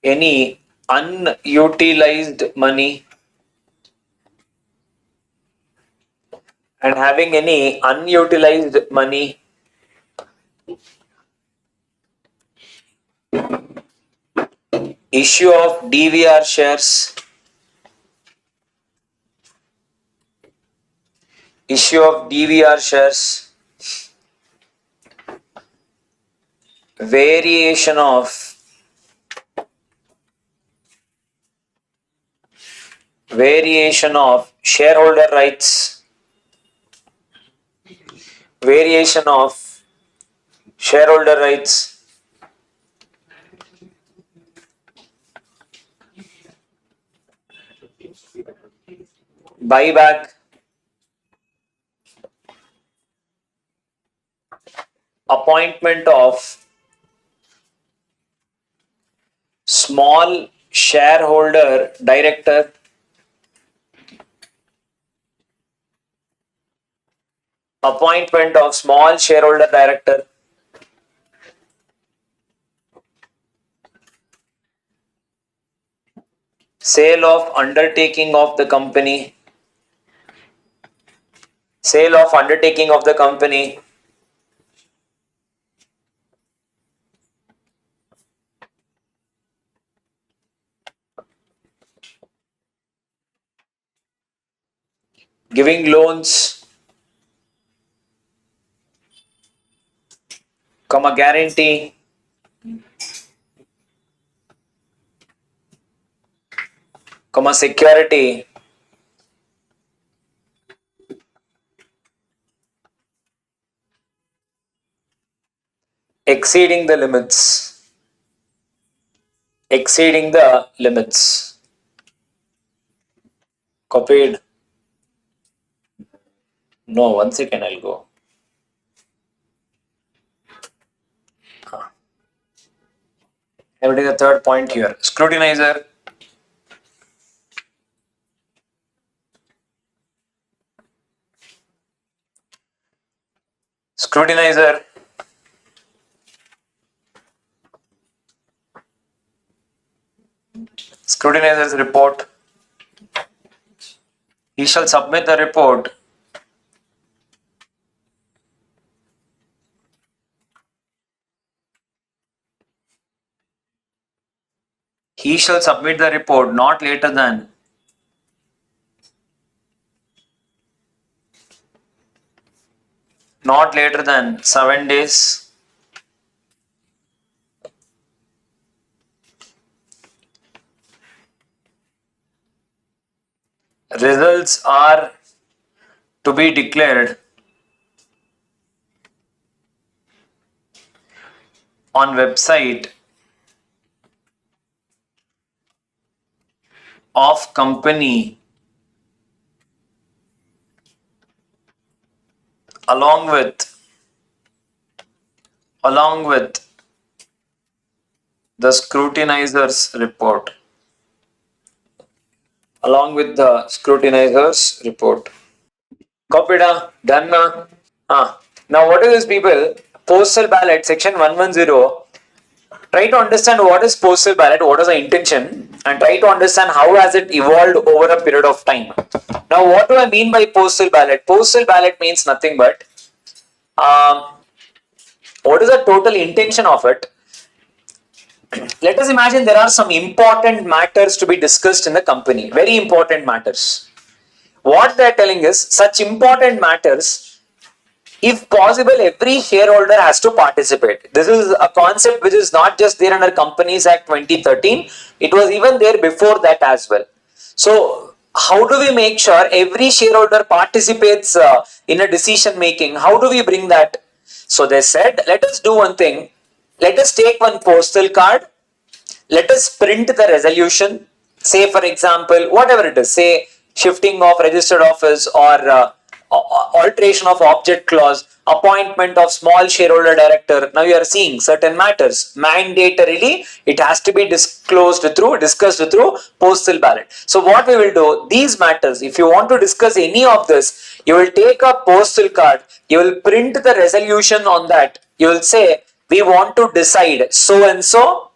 any unutilized money and having any unutilized money issue of DVR shares, issue of DVR shares, variation of shareholder rights, variation of shareholder rights, buyback, appointment of small shareholder director, appointment of small shareholder director, sale of undertaking of the company, sale of undertaking of the company, giving loans, comma guarantee, comma security, exceeding the limits, exceeding the limits. Copied. No, 1 second, I'll go. I'm writing the third point here. Scrutinizer, scrutinizer, scrutinizer's report. He shall submit the report not later than 7 days results are to be declared on website of company along with the scrutinizer's report. Along with the scrutinizer's report. Copied, done. Now what is this, people? Postal ballot, section 110. Try to understand what is postal ballot, what is the intention, and try to understand how has it evolved over a period of time. Now what do I mean by postal ballot? Postal ballot means nothing but what is the total intention of it? Let us imagine there are some important matters to be discussed in the company, very important matters. What they are telling is such important matters, if possible, every shareholder has to participate. This is a concept which is not just there under Companies Act 2013, it was even there before that as well. So how do we make sure every shareholder participates in a decision making? How do we bring that? So they said, let us do one thing. Let us take one postal card. Let us print the resolution. Say, for example, whatever it is, say shifting of registered office or alteration of object clause, appointment of small shareholder director. Now you are seeing certain matters. Mandatorily, it has to be discussed through postal ballot. So what we will do, these matters, if you want to discuss any of this, you will take a postal card, you will print the resolution on that. You will say, we want to decide so and so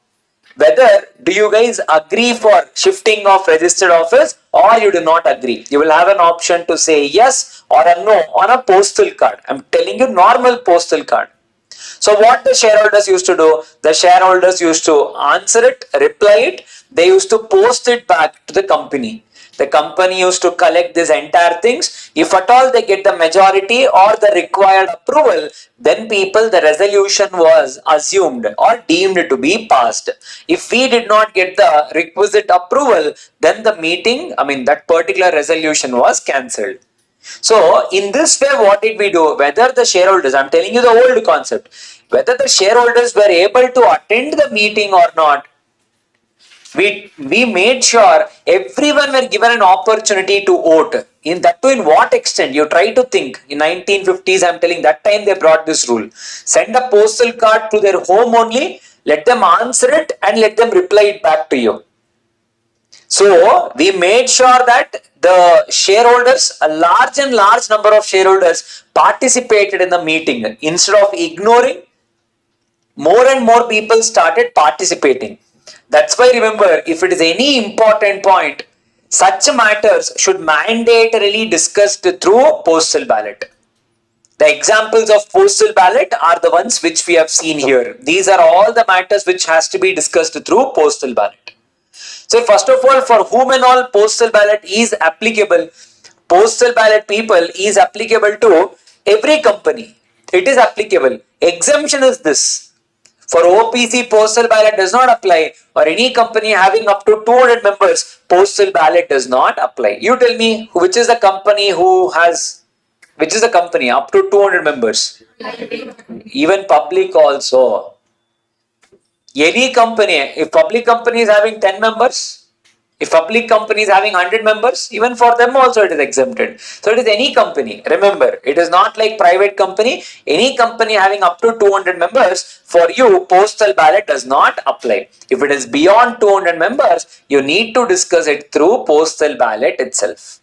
whether do you guys agree for shifting of registered office or you do not agree. You will have an option to say yes or a no on a postal card. I'm telling you, normal postal card. So what the shareholders used to do, the shareholders used to answer it, reply it, they used to post it back to the company. The company used to collect these entire things. If at all they get the majority or the required approval, then the resolution was assumed or deemed to be passed. If we did not get the requisite approval, then the meeting, that particular resolution was cancelled. So, in this way, what did we do? Whether the shareholders, I'm telling you the old concept, whether the shareholders were able to attend the meeting or not, we made sure everyone were given an opportunity to vote. In that too, in what extent? You try to think. In 1950s, I'm telling that time they brought this rule. Send a postal card to their home only, let them answer it and let them reply it back to you. So we made sure that the shareholders, a large number of shareholders participated in the meeting. Instead of ignoring, more and more people started participating. That's why remember, if it is any important point, such matters should mandatorily discussed through postal ballot. The examples of postal ballot are the ones which we have seen here. These are all the matters which has to be discussed through postal ballot. So first of all, for whom and all postal ballot is applicable, postal ballot people is applicable to every company. It is applicable. Exemption is this. For OPC, postal ballot does not apply, or any company having up to 200 members, postal ballot does not apply. You tell me, which is the company which is the company up to 200 members? Even public also. Any company, if public company is having 10 members, if public company is having 100 members, even for them also it is exempted. So it is any company. Remember, it is not like private company. Any company having up to 200 members, for you, postal ballot does not apply. If it is beyond 200 members, you need to discuss it through postal ballot itself.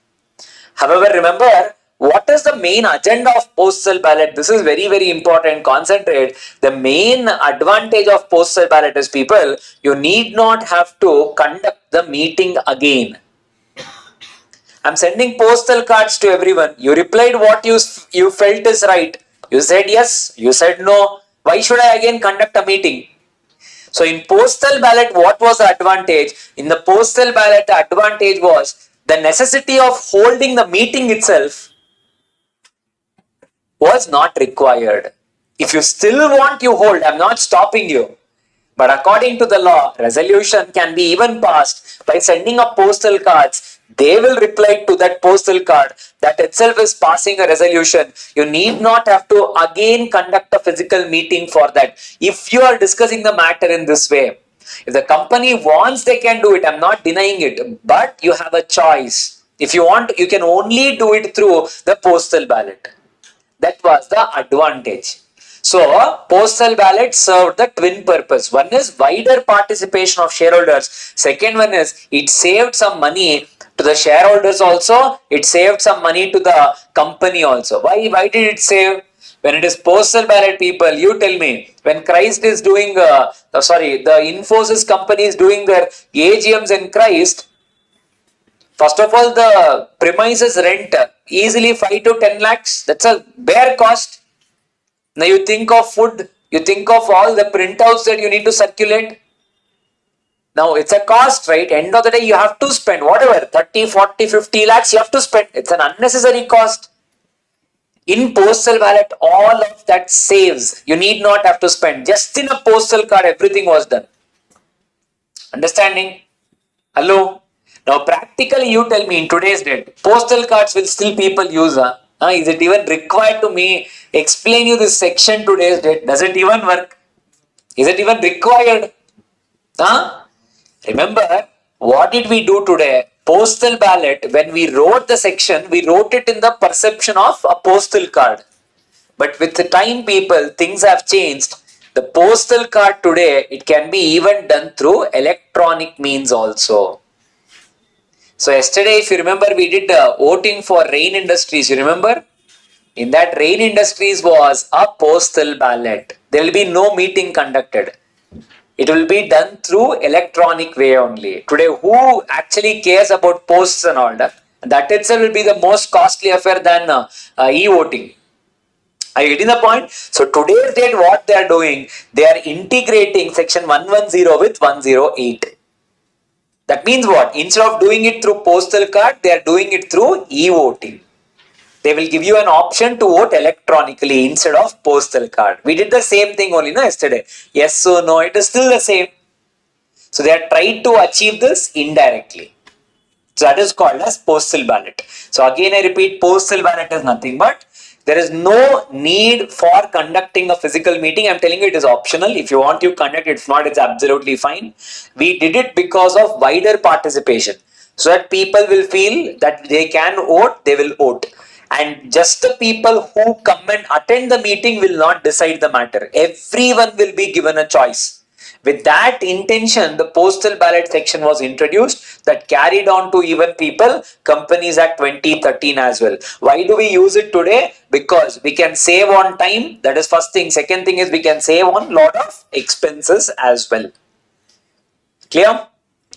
However, remember, what is the main agenda of postal ballot? This is very important. Concentrate. The main advantage of postal ballot is, people, you need not have to conduct the meeting again. I'm sending postal cards to everyone. You replied what you felt is right. You said yes, you said no. Why should I again conduct a meeting? So in postal ballot, what was the advantage? In the postal ballot, the advantage was the necessity of holding the meeting itself was not required. If you still want, you hold. I'm not stopping you. But according to the law, resolution can be even passed by sending up postal cards. They will reply to that postal card. That itself is passing a resolution. You need not have to again conduct a physical meeting for that. If you are discussing the matter in this way, if the company wants, they can do it. I'm not denying it. But you have a choice. If you want, you can only do it through the postal ballot. That was the advantage. So, postal ballot served the twin purpose. One is wider participation of shareholders. Second one is it saved some money to the shareholders also. It saved some money to the company also. Why did it save? When it is postal ballot, people, you tell me, when Christ is doing, the Infosys company is doing their AGMs in Christ, first of all, the premises rent easily 5 to 10 lakhs. That's a bare cost. Now you think of food, you think of all the printouts that you need to circulate. Now it's a cost, right? End of the day, you have to spend whatever, 30, 40, 50 lakhs you have to spend. It's an unnecessary cost. In postal ballot, all of that saves. You need not have to spend. Just in a postal card, everything was done. Understanding? Hello? Now practically you tell me, in today's date, postal cards will still people use. Is it even required to me explain you this section today's date? Does it even work? Is it even required? Remember, what did we do today? Postal ballot, when we wrote the section, we wrote it in the perception of a postal card. But with the time, people, things have changed. The postal card today, it can be even done through electronic means also. So yesterday, if you remember, we did voting for Rain Industries. You remember? In that, Rain Industries was a postal ballot. There will be no meeting conducted. It will be done through electronic way only. Today, who actually cares about posts and all that? That itself will be the most costly affair than e-voting. Are you getting the point? So today's date, what they are doing, they are integrating section 110 with 108. That means what? Instead of doing it through postal card, they are doing it through e-voting. They will give you an option to vote electronically instead of postal card. We did the same thing only yesterday. Yes or no, it is still the same. So they are trying to achieve this indirectly. So that is called as postal ballot. So again I repeat, postal ballot is nothing but there is no need for conducting a physical meeting. I'm telling you it is optional. If you want, you conduct. If not, it's absolutely fine. We did it because of wider participation. So that people will feel that they can vote, they will vote. And just the people who come and attend the meeting will not decide the matter. Everyone will be given a choice. With that intention, the postal ballot section was introduced that carried on to even people, Companies Act 2013 as well. Why do we use it today? Because we can save on time. That is first thing. Second thing is we can save on lot of expenses as well. Clear?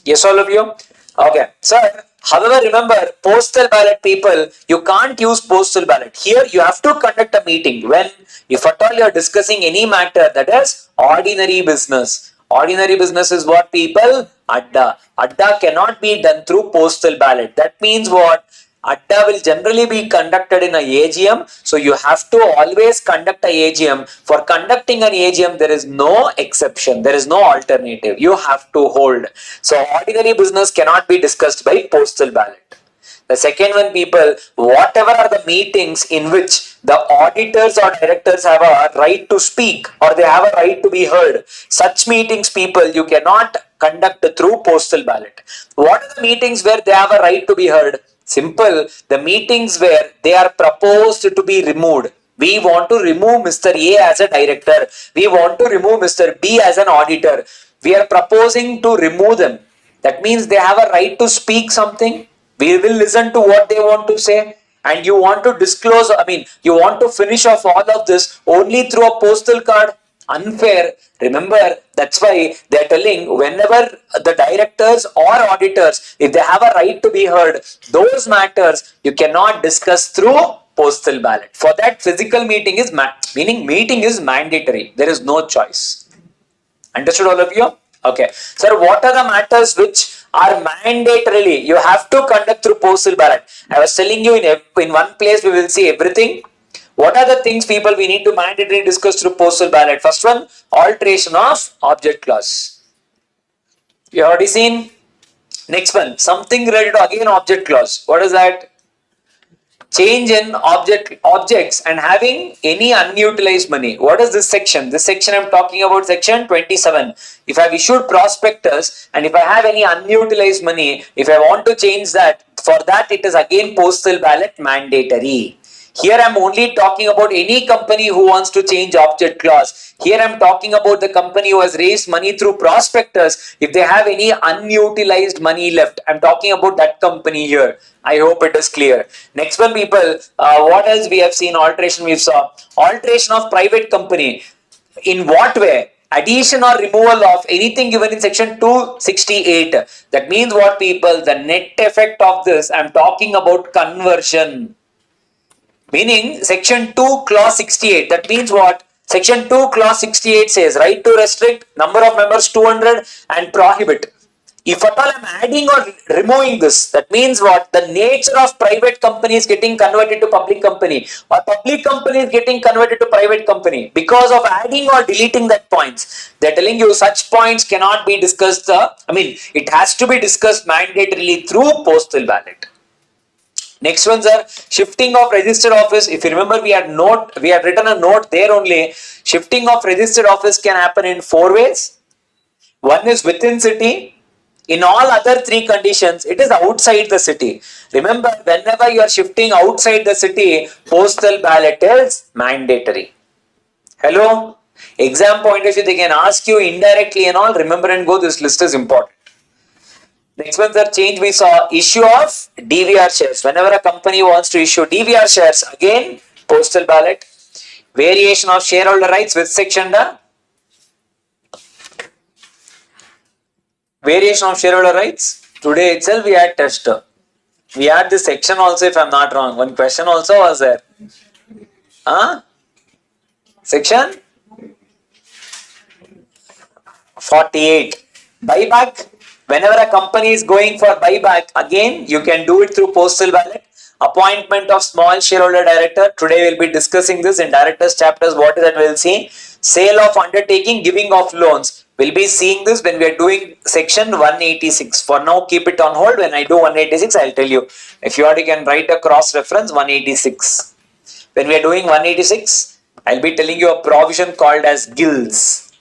Yes, all of you? Okay. Sir, however, remember, postal ballot people, you can't use postal ballot. Here, you have to conduct a meeting when, if at all you are discussing any matter that is ordinary business. Ordinary business is what people? Adda. Adda cannot be done through postal ballot. That means what? Adda will generally be conducted in a AGM. So you have to always conduct a AGM. For conducting an AGM, there is no exception. There is no alternative. You have to hold. So ordinary business cannot be discussed by postal ballot. The second one, people, whatever are the meetings in which the auditors or directors have a right to speak or they have a right to be heard, such meetings, people, you cannot conduct through postal ballot. What are the meetings where they have a right to be heard? Simple, the meetings where they are proposed to be removed. We want to remove Mr. A as a director. We want to remove Mr. B as an auditor. We are proposing to remove them. That means they have a right to speak something. We will listen to what they want to say. And you want to disclose, you want to finish off all of this only through a postal card. Unfair. Remember, that's why they're telling whenever the directors or auditors, if they have a right to be heard, those matters you cannot discuss through postal ballot. For that, physical meeting is meeting is mandatory. There is no choice. Understood, all of you? Okay. Sir, what are the matters which are mandatorily you have to conduct through postal ballot? I was telling you in one place we will see everything. What are the things, people, we need to mandatorily discuss through postal ballot? First one, alteration of object clause. You already seen. Next one, something related to again object clause. What is that? Change in objects and having any unutilized money. What is this section? This section I'm talking about section 27. If I've issued prospectus and if I have any unutilized money, if I want to change that, for that it is again postal ballot mandatory. Here I'm only talking about any company who wants to change object clause. Here I'm talking about the company who has raised money through prospectus. If they have any unutilized money left, I'm talking about that company here. I hope it is clear. Next one, people, what else we have seen? Alteration we saw. Alteration of private company. In what way? Addition or removal of anything given in section 268. That means what, people? The net effect of this, I'm talking about conversion. Meaning section 2 clause 68. That means what? Section 2 clause 68 says right to restrict, number of members 200 and prohibit. If at all I'm adding or removing this, that means what? The nature of private company is getting converted to public company or public company is getting converted to private company because of adding or deleting that points. They're telling you such points cannot be discussed. It has to be discussed mandatorily through postal ballot. Next ones are shifting of registered office. If you remember, we had written a note there only. Shifting of registered office can happen in 4 ways. One is within city. In all other 3 conditions, it is outside the city. Remember, whenever you are shifting outside the city, postal ballot is mandatory. Hello? Exam point of view, they can ask you indirectly and all. Remember and go, this list is important. Next ones are change we saw, issue of DVR shares. Whenever a company wants to issue DVR shares, again, postal ballot. Variation of shareholder rights with section Variation of shareholder rights. Today itself we had test. We had this section also, if I'm not wrong. One question also was there. Huh? Section 48. Buyback. Whenever a company is going for buyback, again you can do it through postal ballot. Appointment of small shareholder director. Today we'll be discussing this in directors chapters. What is that we'll see? Sale of undertaking, giving of loans. We'll be seeing this when we are doing section 186. For now, keep it on hold. When I do 186, I'll tell you. If you want, you can write a cross reference 186. When we are doing 186, I'll be telling you a provision called as guilds.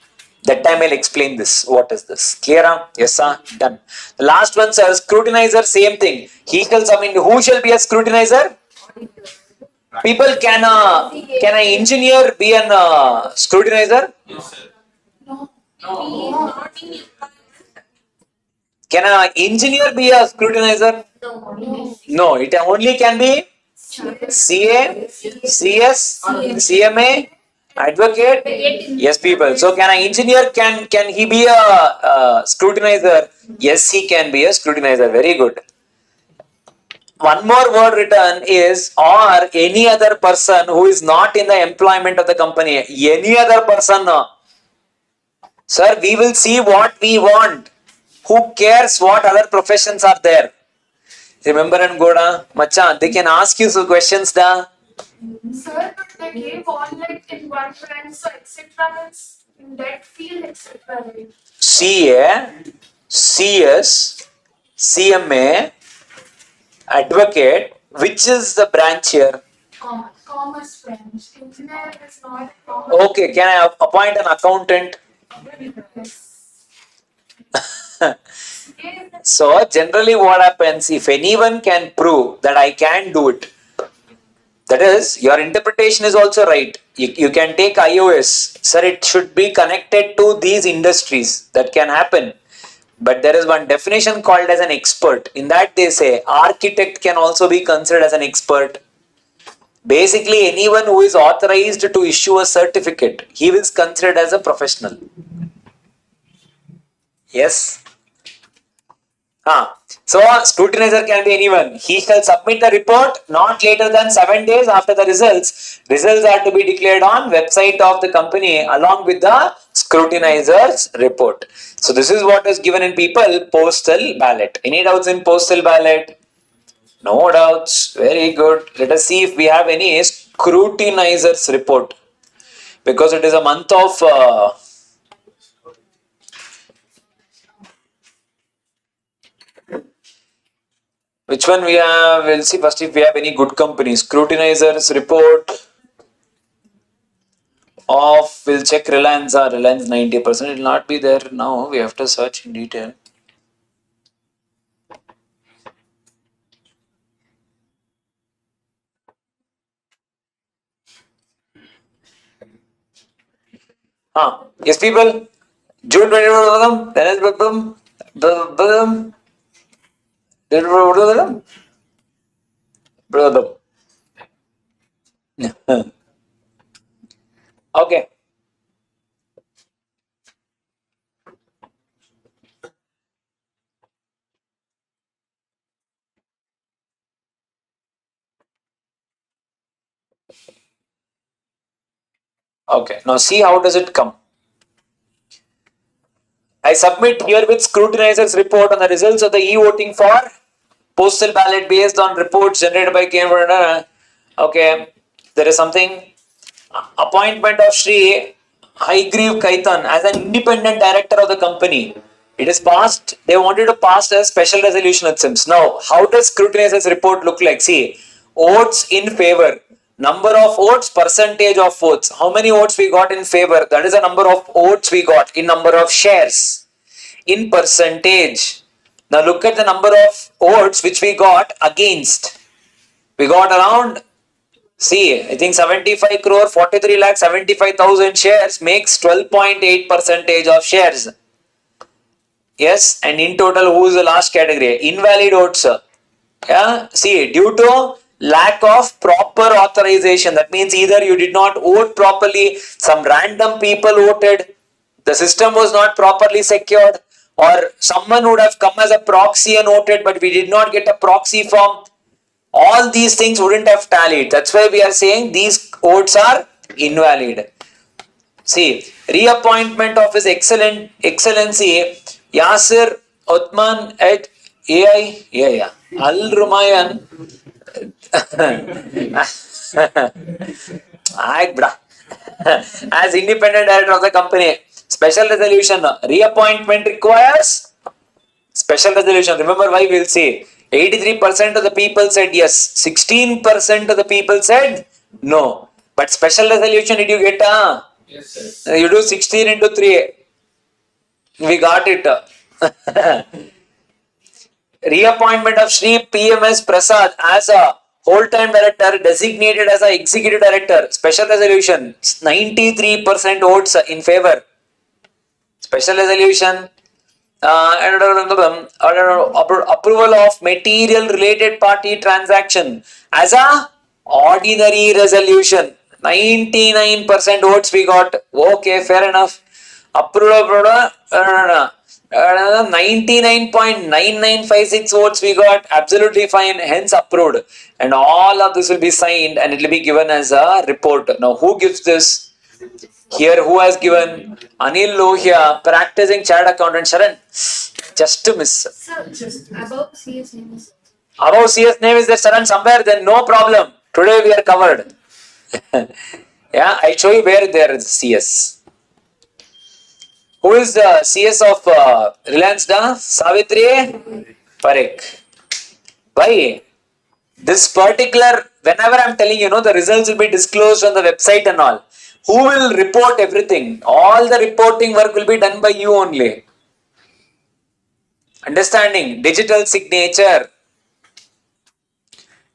That time I'll explain this. What is this? Clear? Yes, sir. Done. The last one, sir. Scrutinizer, same thing. He shall submit. Who shall be a scrutinizer? People, can an engineer be an scrutinizer? Yes, sir. Can an engineer be a scrutinizer? No, it only can be CA, CS, CMA, advocate. Yes, people. So, can an engineer, can he be a scrutinizer? Yes, he can be a scrutinizer. Very good. One more word written is or any other person who is not in the employment of the company. Any other person. Sir, we will see what we want. Who cares what other professions are there? Remember and Goda, Macha, they can ask you some questions da. Sir, but they gave all like in one branch, so etc. is in that field, etc. Right? CA, CS, CMA, advocate, which is the branch here? Commerce branch. Engineer is not commerce. Okay, can I appoint an accountant? So generally what happens, if anyone can prove that I can do it, that is, your interpretation is also right. You can take iOS. Sir, it should be connected to these industries. That can happen. But there is one definition called as an expert. In that they say architect can also be considered as an expert. Basically, anyone who is authorized to issue a certificate, he is considered as a professional. Yes. So, scrutinizer can be anyone. He shall submit the report not later than 7 days after the results. Results are to be declared on website of the company along with the scrutinizer's report. So, this is what is given in people postal ballot. Any doubts in postal ballot? No doubts. Very good. Let us see if we have any scrutinizer's report. Because it is a month of which one we have? We'll see first if we have any good companies. Scrutinizer's report of, we'll check Reliance. Reliance 90%. It will not be there now. We have to search in detail. Yes, people. June 2021. Okay. Okay. Now see how does it come. I submit herewith scrutinizer's report on the results of the e-voting for postal ballot based on reports generated by Cambridge. Okay, there is something. Appointment of Shri Haigreev Kaitan as an independent director of the company. It is passed. They wanted to pass a special resolution, it seems. Now, how does scrutinizer's report look like? See, votes in favor. Number of votes, percentage of votes. How many votes we got in favor? That is the number of votes we got in number of shares. In percentage. Now look at the number of votes which we got against. We got around, see, I think 75 crore, 43 lakh, 75,000 shares makes 12.8% of shares. Yes, and in total, who is the last category? Invalid votes. Yeah, see, due to lack of proper authorization, that means either you did not vote properly, some random people voted, the system was not properly secured, or someone would have come as a proxy and voted, but we did not get a proxy form. All these things wouldn't have tallied. That's why we are saying these votes are invalid. See, reappointment of His Excellency Yasir Othman at AI, Al Rumayyan. As independent director of the company. Special resolution. Reappointment requires special resolution. Remember why we'll say 83% of the people said yes, 16% of the people said no. But special resolution, did you get? Yes. You do 16 into 3. We got it. Reappointment of Shri PMS Prasad as a whole-time director designated as a executive director. Special resolution. 93% votes in favor. Special resolution. Approval of material related party transaction as a ordinary resolution. 99% votes we got. Okay, fair enough. Approval of 99.9956 votes we got. Absolutely fine. Hence approved. And all of this will be signed and it will be given as a report. Now, who gives this? Here, who has given? Anil Lohia, practicing chartered accountant. Sharan, just to miss. Sir, just above CS name is. Above CS name is there, Sharan, somewhere, then no problem. Today we are covered. Yeah, I'll show you where there is CS. Who is the CS of Reliance Da? Savitri Parekh. Why? This particular, whenever I'm telling you, the results will be disclosed on the website and all. Who will report everything? All the reporting work will be done by you only. Understanding? Digital signature.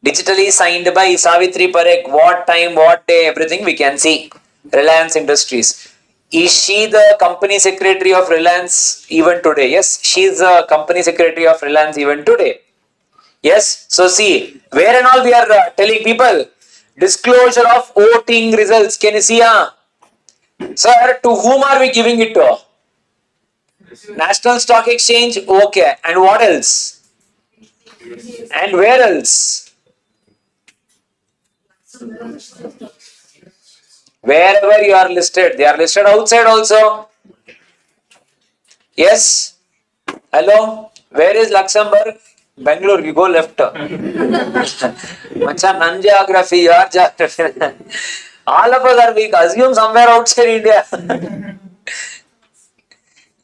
Digitally signed by Savitri Parekh. What time, what day, everything we can see. Reliance Industries. Is she the company secretary of Reliance even today? Yes, she is the company secretary of Reliance even today. Yes, so see, where and all we are telling people, disclosure of voting results. Can you see? Sir, to whom are we giving it to? National Stock Exchange. Okay, and what else? And where else? Wherever you are listed, they are listed outside also. Yes. Hello. Where is Luxembourg? Bangalore. You go left. Macha, non geography, your geography. All of us are weak. Assume somewhere outside India.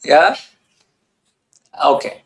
Yeah. Okay.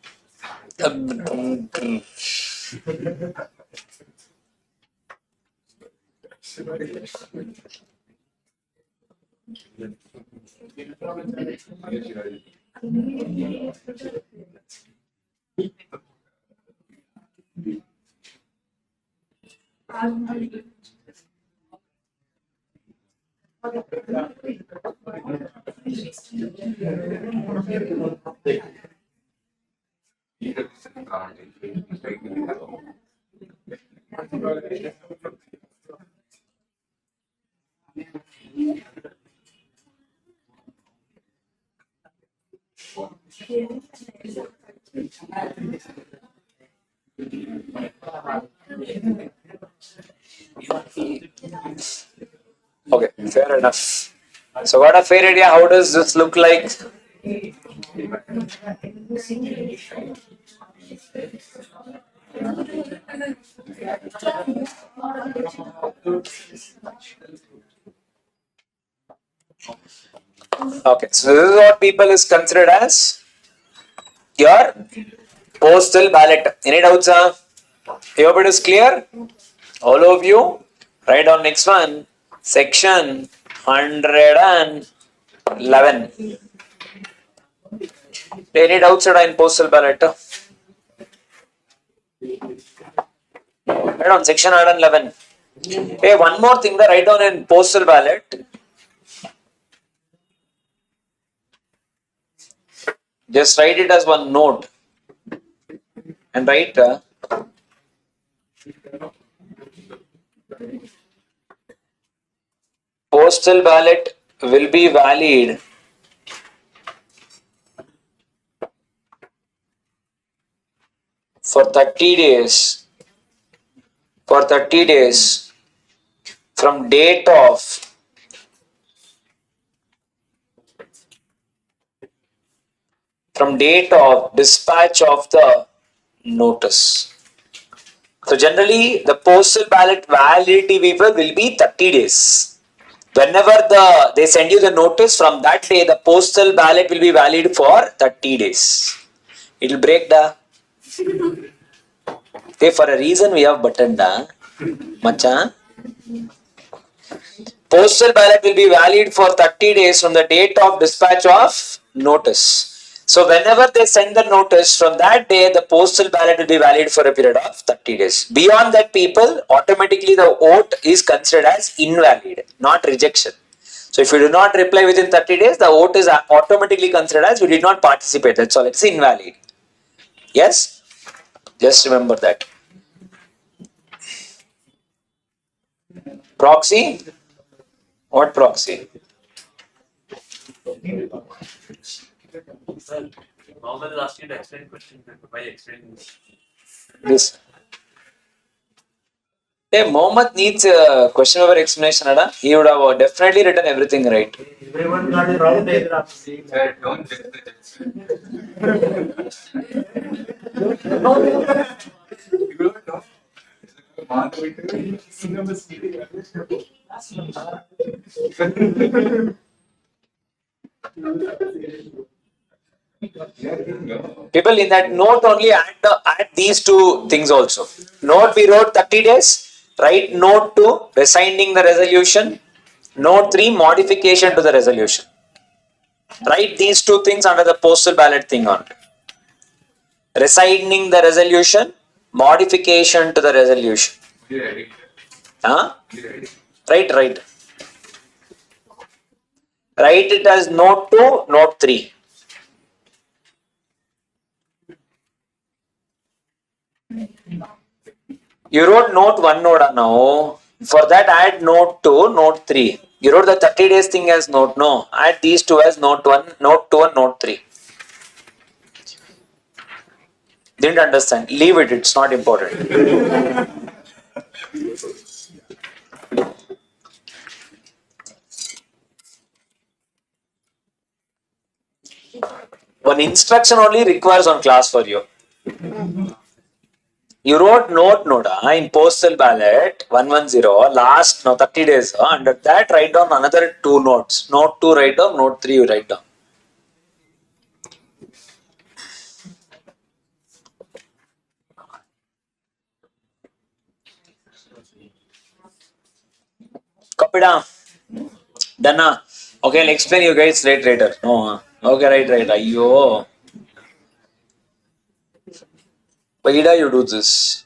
Okay, fair enough. So, got a fair idea how does this look like? Okay, so this is what people is considered as your postal ballot. Any doubts? Everybody is clear? All of you? Write down next one. Section 111. Any doubts in postal ballot? Write down section 111. Hey, one more thing that write down in postal ballot. Just write it as one note. And write postal ballot will be valid for 30 days, from date of dispatch of the notice. So generally the postal ballot validity will be 30 days. Whenever they send you the notice, from that day the postal ballot will be valid for 30 days. It will break the. Okay, for a reason we have button da. Macha. Postal ballot will be valid for 30 days from the date of dispatch of notice. So whenever they send the notice, from that day the postal ballot will be valid for a period of 30 days. Beyond that, people, automatically the vote is considered as invalid, not rejection. So if you do not reply within 30 days, the vote is automatically considered as you did not participate. That's all. It's invalid. Yes? Just remember that. Proxy? What proxy? Mohammed is asking you to explain question by explaining This. Hey, Mohammed needs a question over explanation. He would have definitely written everything right. Everyone got it wrong. They are saying Sir, don't judge the judge. You don't know. Mark People, in that note only add these two things also. Note we wrote 30 days. Write note 2, resigning the resolution. Note 3, modification to the resolution. Write these two things under the postal ballot thing on. Resigning the resolution, modification to the resolution. You ready? Huh? You ready? Right. Write it as note 2, note 3. You wrote note 1 node now. For that add note 2, note 3. You wrote the 30 days thing as note. No. Add these two as note 1, note 2 and note 3. Didn't understand. Leave it. It's not important. One instruction only requires one class for you. You wrote note in postal ballot 110 last 30 days. Under that write down another 2 notes. Note 2 write down, note 3 you write down. Copy down. Done. Okay, I'll explain you guys later. No. Okay, right. Ayyo. Why did you do this?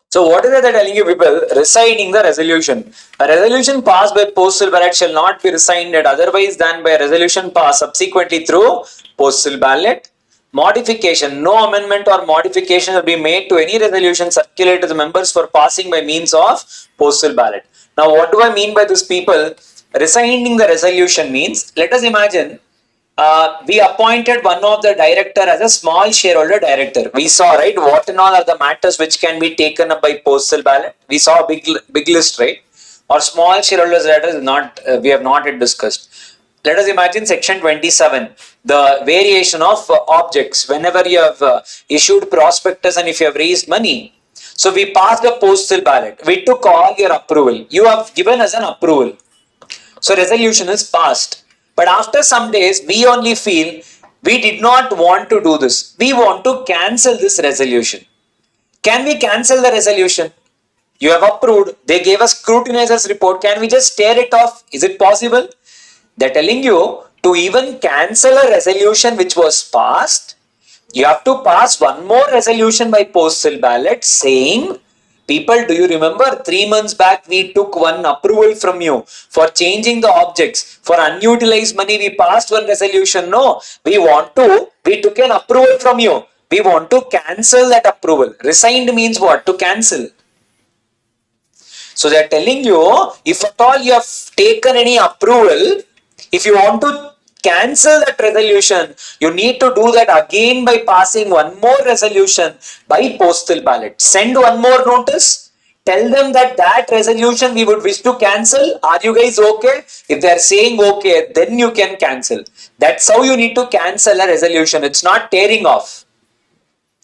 So what is it they're telling you people? Resigning the resolution. A resolution passed by postal ballot shall not be resigned otherwise than by a resolution passed subsequently through postal ballot. Modification. No amendment or modification will be made to any resolution circulated to the members for passing by means of postal ballot. Now what do I mean by this, people? Resigning the resolution means, let us imagine we appointed one of the director as a small shareholder director. We saw, right, what and all are the matters which can be taken up by postal ballot. We saw a big list, right? Or small shareholders letter is not, we have not yet discussed. Let us imagine section 27, the variation of objects. Whenever you have issued prospectus and if you have raised money, so we passed a postal ballot. We took all your approval. You have given us an approval. So resolution is passed. But after some days, we only feel we did not want to do this. We want to cancel this resolution. Can we cancel the resolution? You have approved. They gave us scrutinizer's report. Can we just tear it off? Is it possible? They're telling you to even cancel a resolution which was passed, you have to pass one more resolution by postal ballot saying, people, do you remember 3 months back we took one approval from you for changing the objects for unutilized money? We passed one resolution. No, we took an approval from you. We want to cancel that approval. Resigned means what? To cancel. So they are telling you, if at all you have taken any approval, if you want to cancel that resolution, you need to do that again by passing one more resolution by postal ballot. Send one more notice. Tell them that resolution we would wish to cancel. Are you guys okay? If they are saying okay, then you can cancel. That's how you need to cancel a resolution. It's not tearing off.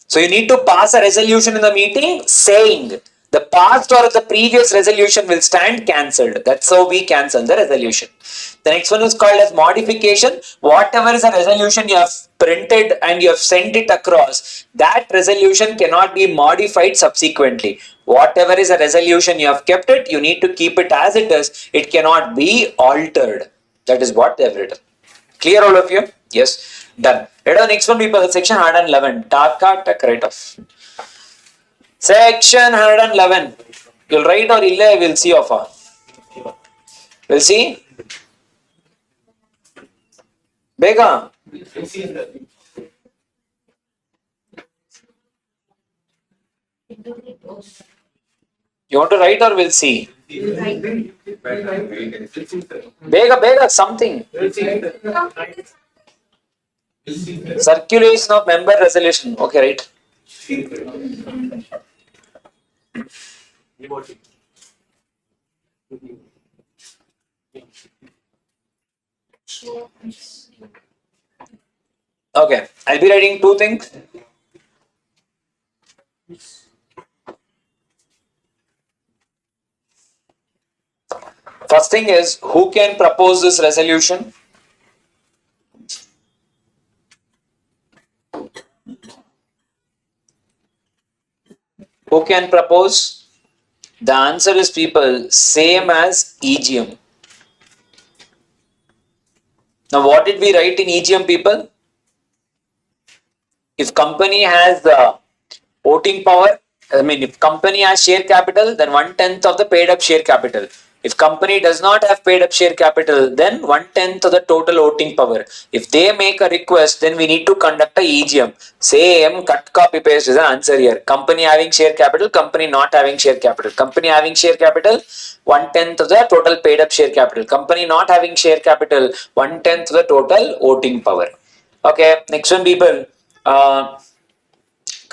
So you need to pass a resolution in the meeting saying the past or the previous resolution will stand cancelled. That's how we cancel the resolution. The next one is called as modification. Whatever is a resolution you have printed and you have sent it across, that resolution cannot be modified subsequently. Whatever is a resolution you have kept it, you need to keep it as it is. It cannot be altered. That is what they have written. Clear all of you? Yes. Done. Let us next one people. Section 111. Taka tak write off. Section 111. You'll write or illa we'll see of all. We'll see. Bega. You want to write or we'll see? Bega, something. Circulation of member resolution. Okay, right. Okay, I'll be writing two things. First thing is, who can propose this resolution? Who can propose? The answer is people, same as EGM. Now what did we write in EGM people? If company has the voting power, if company has share capital, then 1/10 of the paid up share capital. If company does not have paid up share capital, then 1/10 of the total voting power. If they make a request, then we need to conduct a EGM. Same cut copy paste is the answer here. Company having share capital, company not having share capital. Company having share capital, 1/10 of the total paid up share capital. Company not having share capital, 1/10 of the total voting power. Okay, next one people.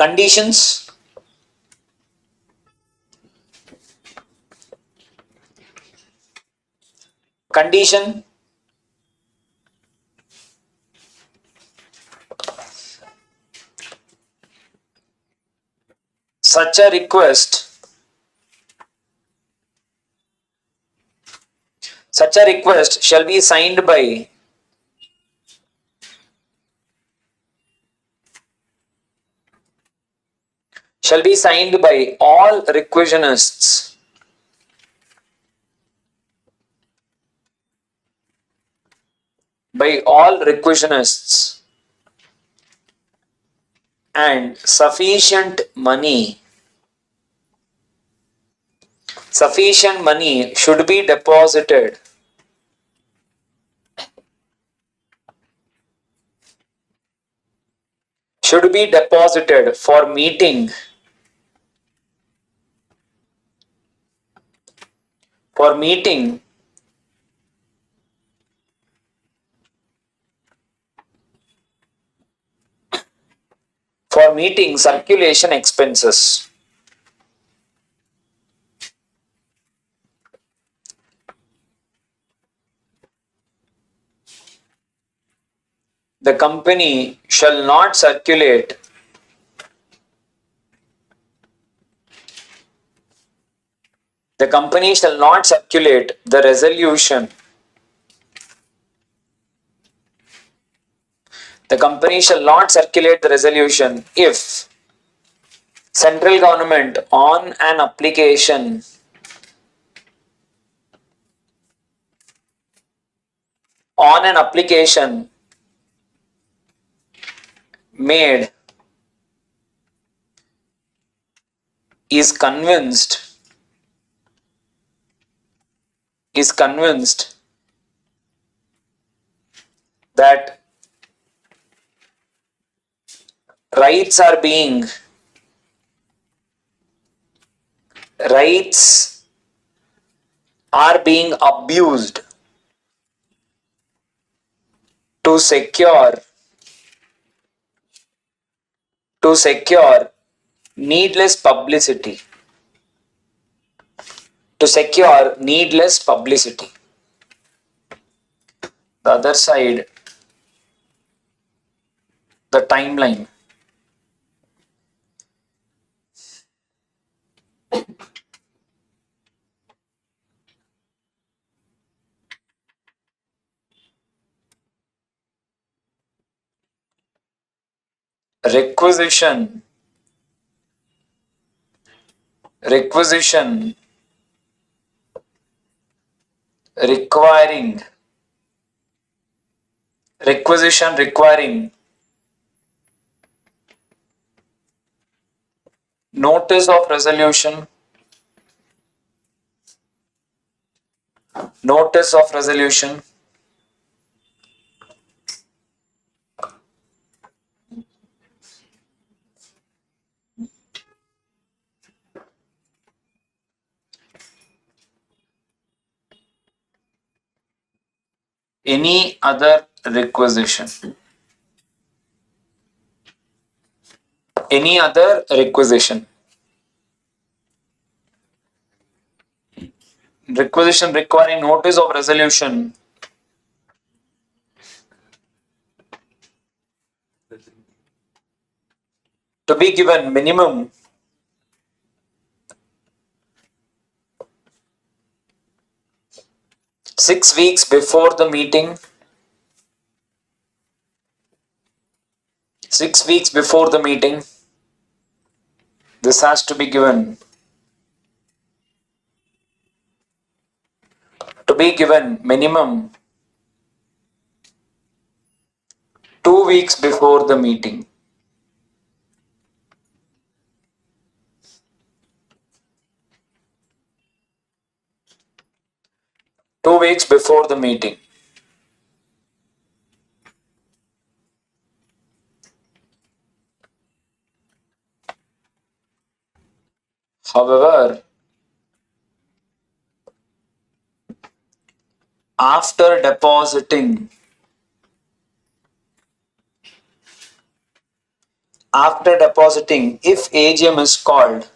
Conditions. Condition. Such a request shall be signed by all requisionists and sufficient money should be deposited for meeting circulation expenses. The company shall not circulate the resolution. The company shall not circulate the resolution if central government on an application made is convinced that rights are being abused to secure needless publicity. To secure needless publicity. The other side, the timeline. Requisition requiring notice of resolution, any other requisition. Requisition requiring notice of resolution to be given minimum 6 weeks before the meeting. 6 weeks before the meeting. This has to be given. To be given minimum 2 weeks before the meeting. However, after depositing, if AGM is called,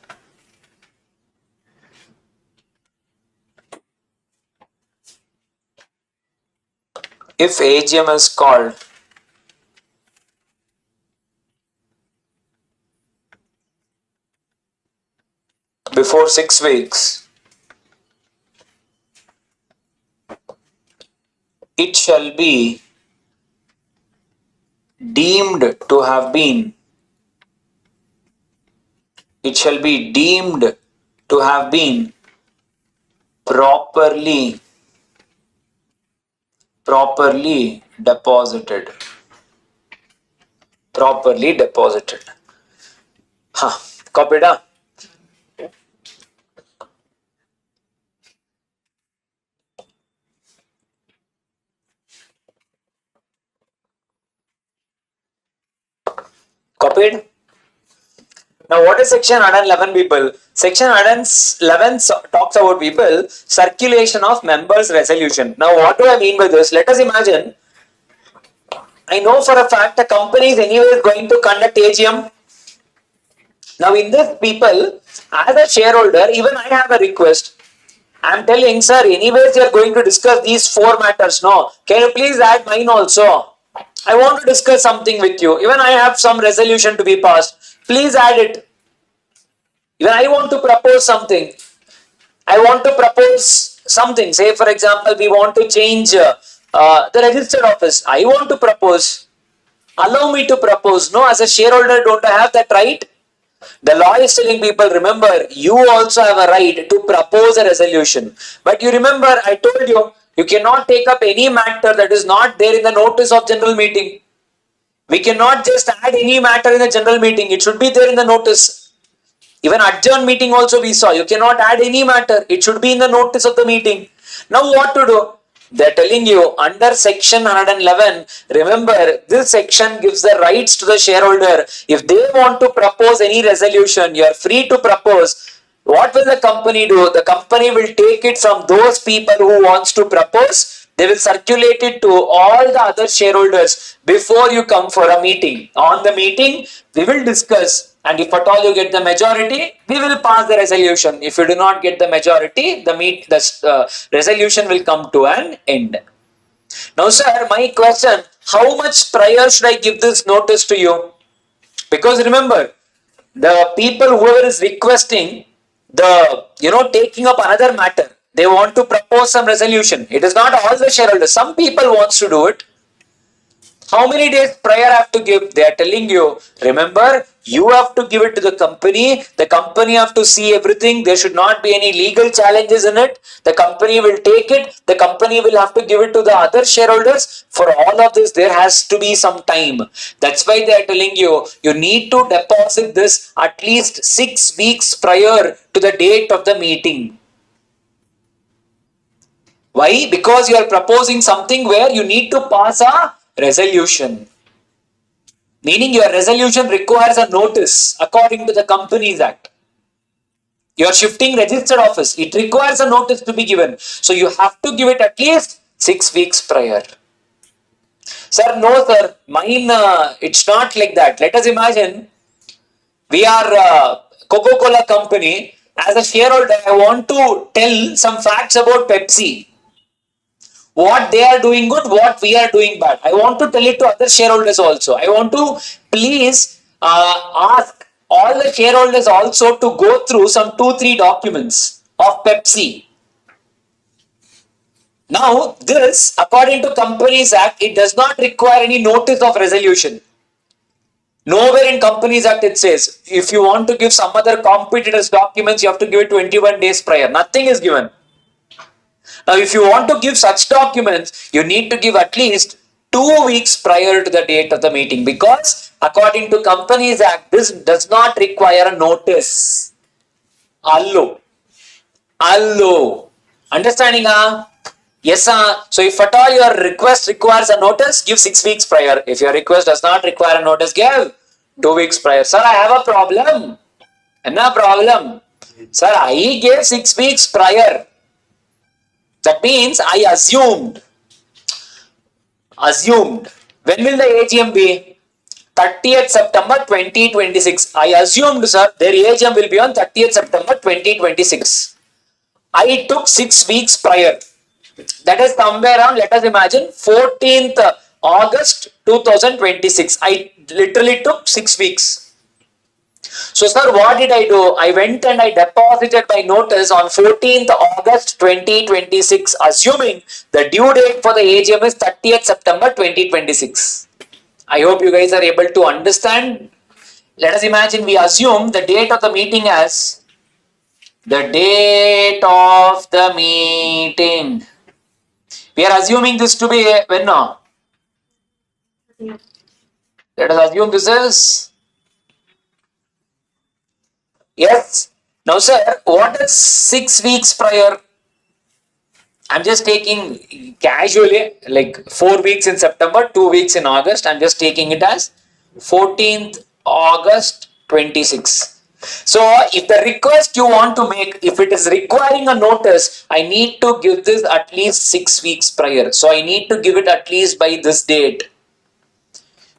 before 6 weeks, it shall be deemed to have been properly deposited. Copied up. Copied? Now what is section 111 people? Section 111 talks about people, circulation of members' resolution. Now what do I mean by this? Let us imagine, I know for a fact a company is anyway going to conduct AGM. Now in this people, as a shareholder, even I have a request. I am telling, sir, anyways you are going to discuss these 4 matters, no? Can you please add mine also? I want to discuss something with you. Even I have some resolution to be passed. Please add it. Even I want to propose something. Say for example, we want to change the registered office. I want to propose. Allow me to propose. No, as a shareholder, don't I have that right? The law is telling people, remember, you also have a right to propose a resolution. But you remember, I told you, you cannot take up any matter that is not there in the notice of general meeting. We cannot just add any matter in the general meeting. It should be there in the notice. Even adjourned meeting also we saw. You cannot add any matter. It should be in the notice of the meeting. Now what to do? They are telling you under section 111, remember this section gives the rights to the shareholder. If they want to propose any resolution, you are free to propose. What will the company do? The company will take it from those people who wants to propose They will circulate it to all the other shareholders before you come for a meeting. On the meeting, we will discuss, and if at all you get the majority, we will pass the resolution. If you do not get the majority, the resolution will come to an end. Now, sir, my question: how much prior should I give this notice to you? Because remember, the people whoever is requesting taking up another matter, they want to propose some resolution. It is not all the shareholders. Some people wants to do it. How many days prior I have to give? They are telling you, remember, you have to give it to the company. The company have to see everything. There should not be any legal challenges in it. The company will take it. The company will have to give it to the other shareholders. For all of this, there has to be some time. That's why they are telling you, you need to deposit this at least 6 weeks prior to the date of the meeting. Why? Because you are proposing something where you need to pass a resolution. Meaning your resolution requires a notice according to the Companies Act. You are shifting registered office. It requires a notice to be given. So you have to give it at least 6 weeks prior. Sir, no sir, mine, it's not like that. Let us imagine we are Coca-Cola company. As a shareholder, I want to tell some facts about Pepsi. What they are doing good, what we are doing bad. I want to tell it to other shareholders also. I want to please ask all the shareholders also to go through some 2-3 documents of Pepsi. Now, this, according to Companies Act, it does not require any notice of resolution. Nowhere in Companies Act it says, if you want to give some other competitors documents, you have to give it 21 days prior. Nothing is given. Now, if you want to give such documents, you need to give at least 2 weeks prior to the date of the meeting, because according to Companies Act, this does not require a notice. Allo. Understanding? Yes, so if at all your request requires a notice, give 6 weeks prior. If your request does not require a notice, give 2 weeks prior. Sir, I have a problem. No problem. Sir, I gave 6 weeks prior. That means I assumed. When will the AGM be? 30th September 2026. I assumed, sir, their AGM will be on 30th September 2026. I took 6 weeks prior. That is somewhere around, let us imagine, 14th August 2026. I literally took 6 weeks. So, sir, what did I do? I went and I deposited my notice on 14th August 2026, assuming the due date for the AGM is 30th September 2026. I hope you guys are able to understand. Let us imagine we assume the date of the meeting as the date of the meeting. We are assuming this to be when now? Let us assume this is. Yes. Now, sir, what is 6 weeks prior? I'm just taking casually like 4 weeks in September, 2 weeks in August. I'm just taking it as 14th August 26. So, if the request you want to make, if it is requiring a notice, I need to give this at least 6 weeks prior. So, I need to give it at least by this date.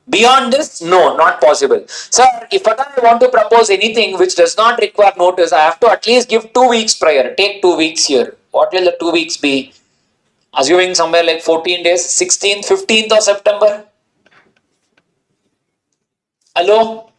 Beyond this, no, not possible. Sir, if I want to propose anything which does not require notice, I have to at least give 2 weeks prior. Take 2 weeks here. What will the 2 weeks be? Assuming somewhere like 14 days, 16th, 15th of September. Hello?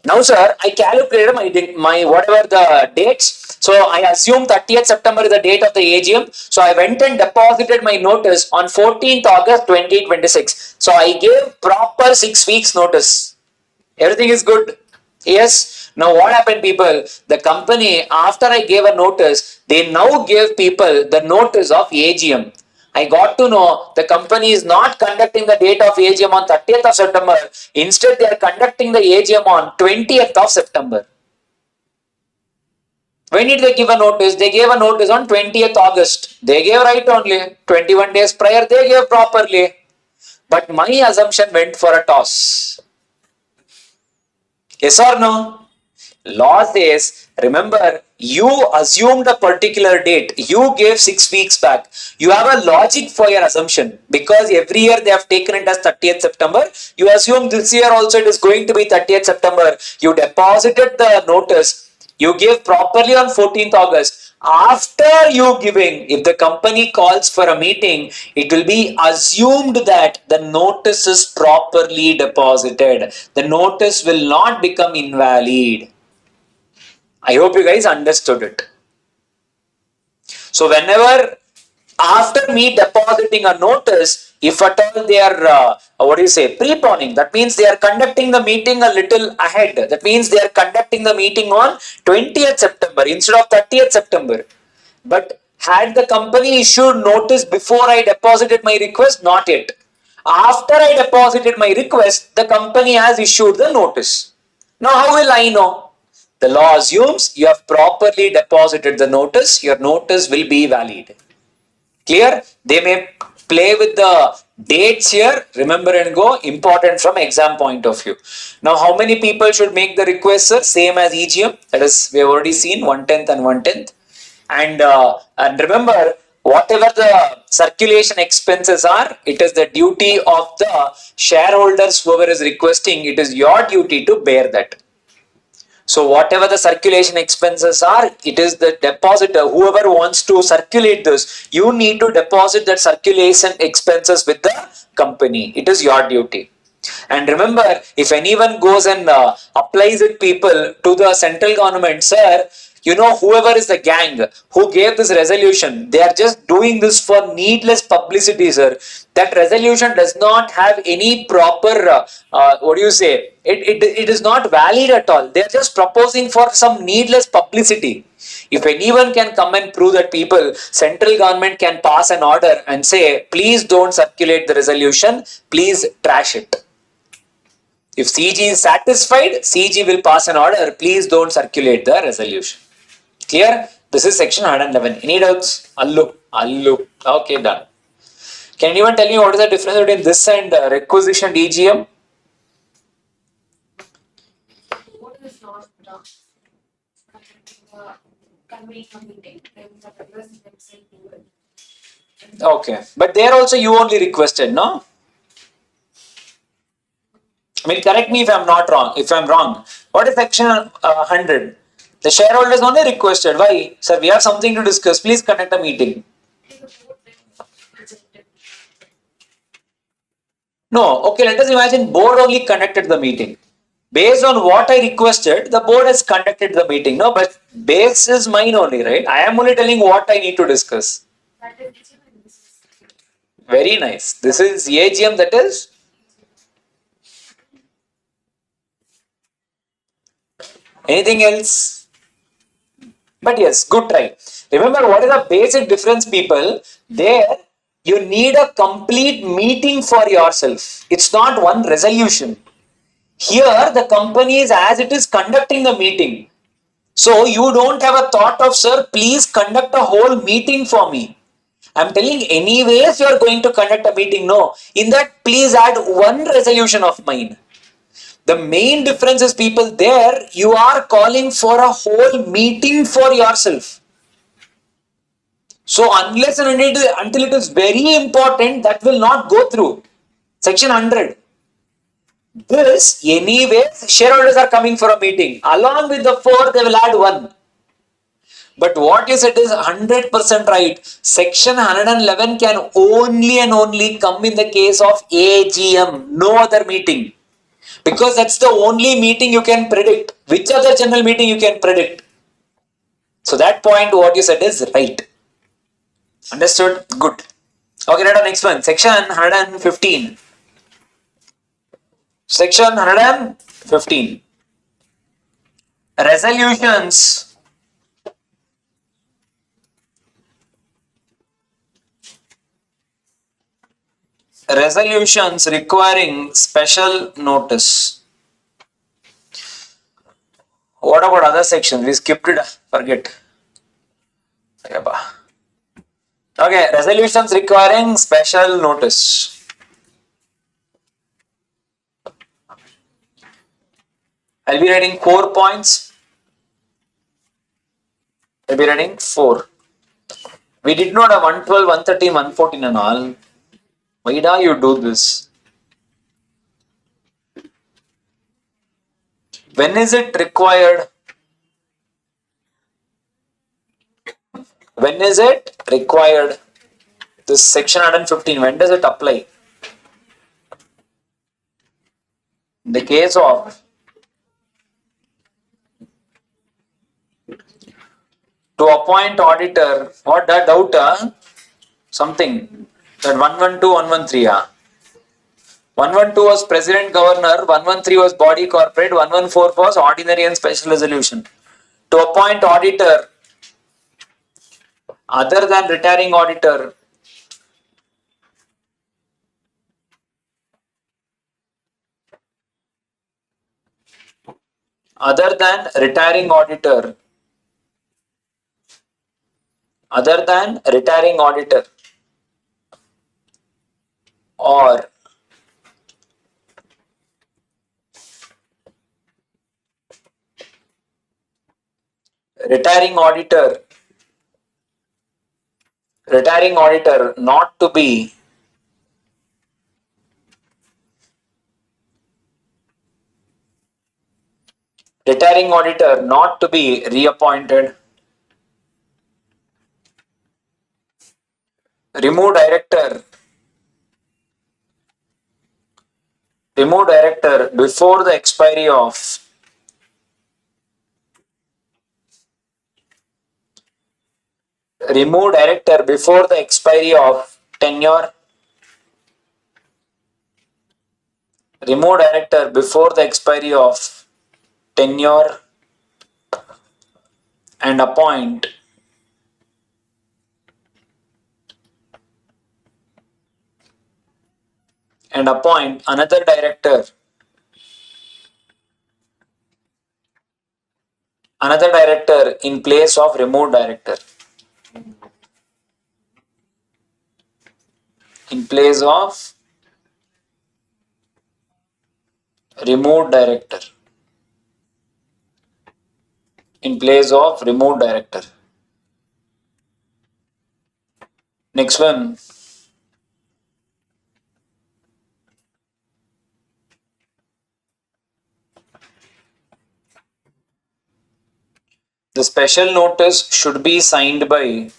Now, sir, I calculated my whatever the dates. So, I assume 30th September is the date of the AGM. So, I went and deposited my notice on 14th August 2026. So, I gave proper 6 weeks notice. Everything is good. Yes. Now, what happened, people? The company, after I gave a notice, they now gave people the notice of AGM. I got to know the company is not conducting the date of AGM on 30th of September. Instead, they are conducting the AGM on 20th of September. When did they give a notice? They gave a notice on 20th August. They gave right only. 21 days prior, they gave properly. But my assumption went for a toss. Yes or no? Law says, remember, You assumed a particular date. You gave 6 weeks back. You have a logic for your assumption because every year they have taken it as 30th September. You assume this year also it is going to be 30th September. You deposited the notice. You gave properly on 14th August. After you giving, if the company calls for a meeting, it will be assumed that the notice is properly deposited. The notice will not become invalid. I hope you guys understood it. So whenever after me depositing a notice, if at all they are preponing, that means they are conducting the meeting a little ahead. That means they are conducting the meeting on 20th September instead of 30th September. But had the company issued notice before I deposited my request? Not yet. After I deposited my request, the company has issued the notice. Now how will I know? The law assumes you have properly deposited the notice, your notice will be valid. Clear? They may play with the dates here, remember and go, important from exam point of view. Now how many people should make the request, sir? Same as EGM, that is we have already seen 1/10 and 1/10. And remember, whatever the circulation expenses are, it is the duty of the shareholders, whoever is requesting, it is your duty to bear that. So whatever the circulation expenses are, it is the depositor, whoever wants to circulate this, you need to deposit that circulation expenses with the company. It is your duty. And remember, if anyone goes and applies it people to the central government, sir, you know, whoever is the gang who gave this resolution, they are just doing this for needless publicity, sir. That resolution does not have any proper, it is not valid at all. They are just proposing for some needless publicity. If anyone can come and prove that people, central government can pass an order and say, please don't circulate the resolution, please trash it. If CG is satisfied, CG will pass an order, please don't circulate the resolution. Clear? This is section 111. Any doubts? Allu. Okay, done. Can anyone tell me what is the difference between this and requisition EGM? What is not convening a meeting, then the members themselves do it. Okay, but there also you only requested, no? I mean, correct me if I'm not wrong. If I'm wrong, what is section 100? The shareholders only requested. Why? Sir, we have something to discuss. Please conduct a meeting. No, okay, let us imagine board only conducted the meeting. Based on what I requested, the board has conducted the meeting. No, but base is mine only, right? I am only telling what I need to discuss. That is AGM and this is Very nice. This is AGM, that is. Anything else? But yes, good try. Remember what is the basic difference, people? There, you need a complete meeting for yourself. It's not one resolution. Here, the company is as it is conducting the meeting. So, you don't have a thought of, sir, please conduct a whole meeting for me. I'm telling anyways you are going to conduct a meeting. No. In that, please add one resolution of mine. The main difference is, people, there you are calling for a whole meeting for yourself. So unless and until it is very important, that will not go through. Section 100. This, anyways, shareholders are coming for a meeting. Along with the 4, they will add 1. But what you said is 100% right. Section 111 can only and only come in the case of AGM, no other meeting. Because that's the only meeting you can predict. Which other general meeting you can predict? So that point what you said is right. Understood? Good. Okay, now next one. Section 115. Section 115. Resolutions. Resolutions requiring special notice. What about other sections? We skipped it. Forget. Okay, resolutions requiring special notice. I'll be writing 4 points. I'll be writing 4. We did not have 112, 113, 114 and all. Why do you do this? When is it required? When is it required? This section 115, when does it apply? In the case of to appoint auditor, what that doubt? Something that 112, 113. 112 was president governor, 113 was body corporate, 114 was ordinary and special resolution. To appoint auditor, other than retiring auditor, other than retiring auditor, other than retiring auditor, or retiring auditor, not to be reappointed, remove director before the expiry of tenure, remove director before the expiry of tenure and appoint another director in place of removed director, in place of removed director, in place of removed director. Next one, the special notice should be signed by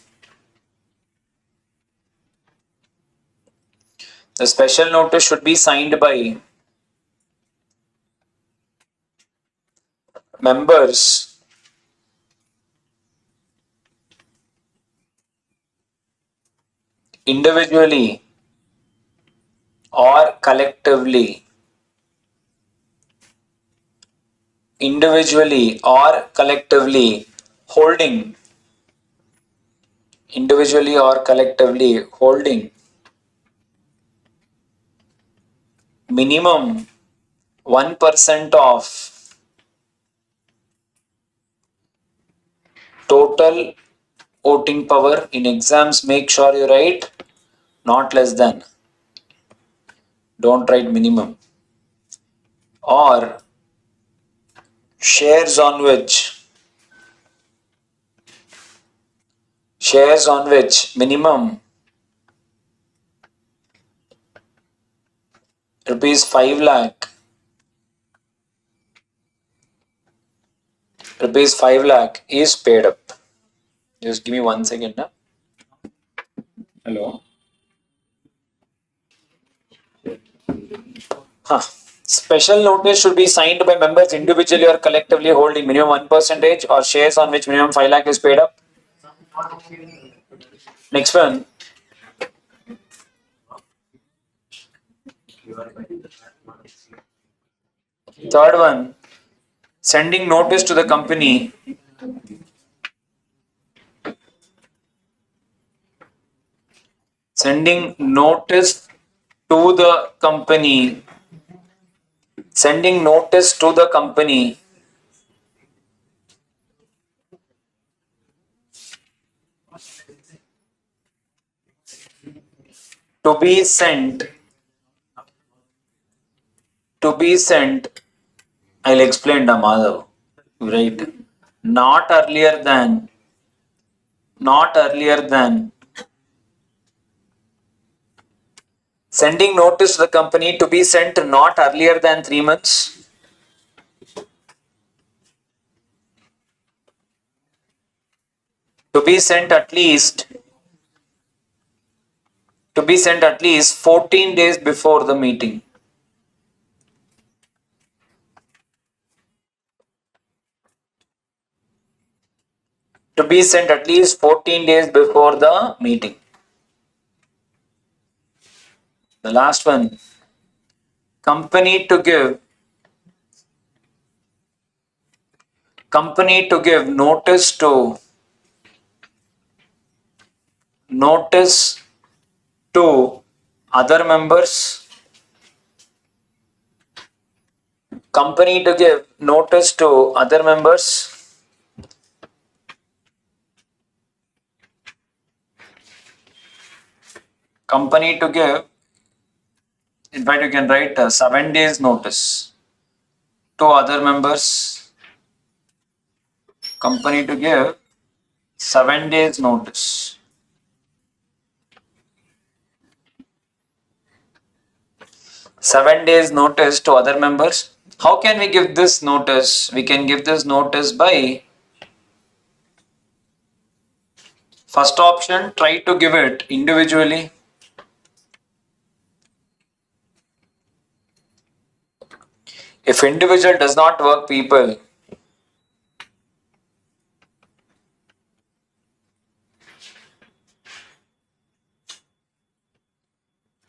members individually or collectively, holding minimum 1% of total voting power. In exams, make sure you write not less than, don't write minimum, or shares on which minimum rupees 5 lakh is paid up. Just give me 1 second. Hello. Special notice should be signed by members individually or collectively holding minimum 1% or shares on which minimum 5 lakh is paid up. Next one. Third one. Sending notice to the company to be sent, I'll explain, Madhav. Right. Not earlier than not earlier than sending notice to the company to be sent not earlier than 3 months. To be sent at least 14 days before the meeting. To be sent at least 14 days before the meeting. The last one, company to give notice to other members. Company to give notice to other members. Company to give, in fact, you can write 7 days notice to other members. Company to give 7 days notice. 7 days notice to other members. How can we give this notice? We can give this notice by first option, try to give it individually. If individual does not work, people,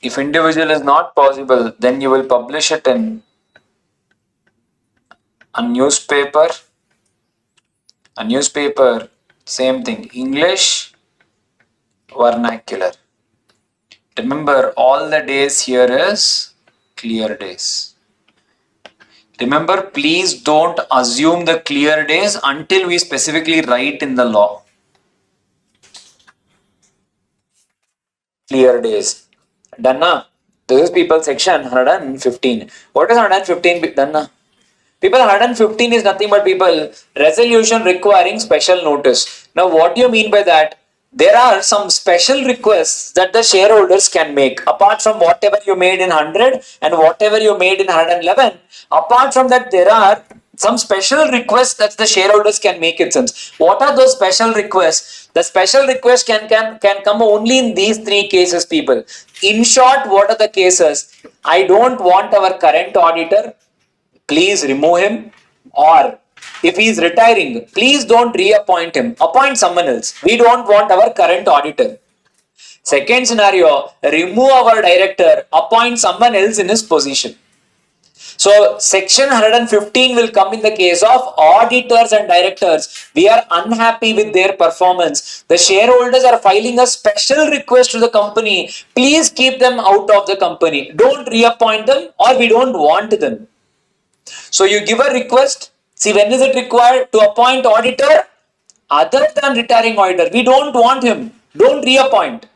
if individual is not possible, then you will publish it in a newspaper. A newspaper, same thing, English, vernacular. Remember, all the days here is clear days. Remember, please don't assume the clear days until we specifically write in the law. Clear days. Done na? This is people section 115. What is 115 done na? People, 115 is nothing but people resolution requiring special notice. Now what do you mean by that? There are some special requests that the shareholders can make apart from whatever you made in 100 and whatever you made in 111. Apart from that, there are some special requests that the shareholders can make it sense. What are those special requests? The special request can come only in these 3 cases, people. In short, what are the cases? I don't want our current auditor, please remove him, or if he is retiring, please don't reappoint him, appoint someone else. We don't want our current auditor. Second scenario, remove our director, appoint someone else in his position. So section 115 will come in the case of auditors and directors. We are unhappy with their performance. The shareholders are filing a special request to the company. Please keep them out of the company. Don't reappoint them, or we don't want them. So you give a request. See, when is it required to appoint auditor? Other than retiring auditor. We don't want him. Don't reappoint.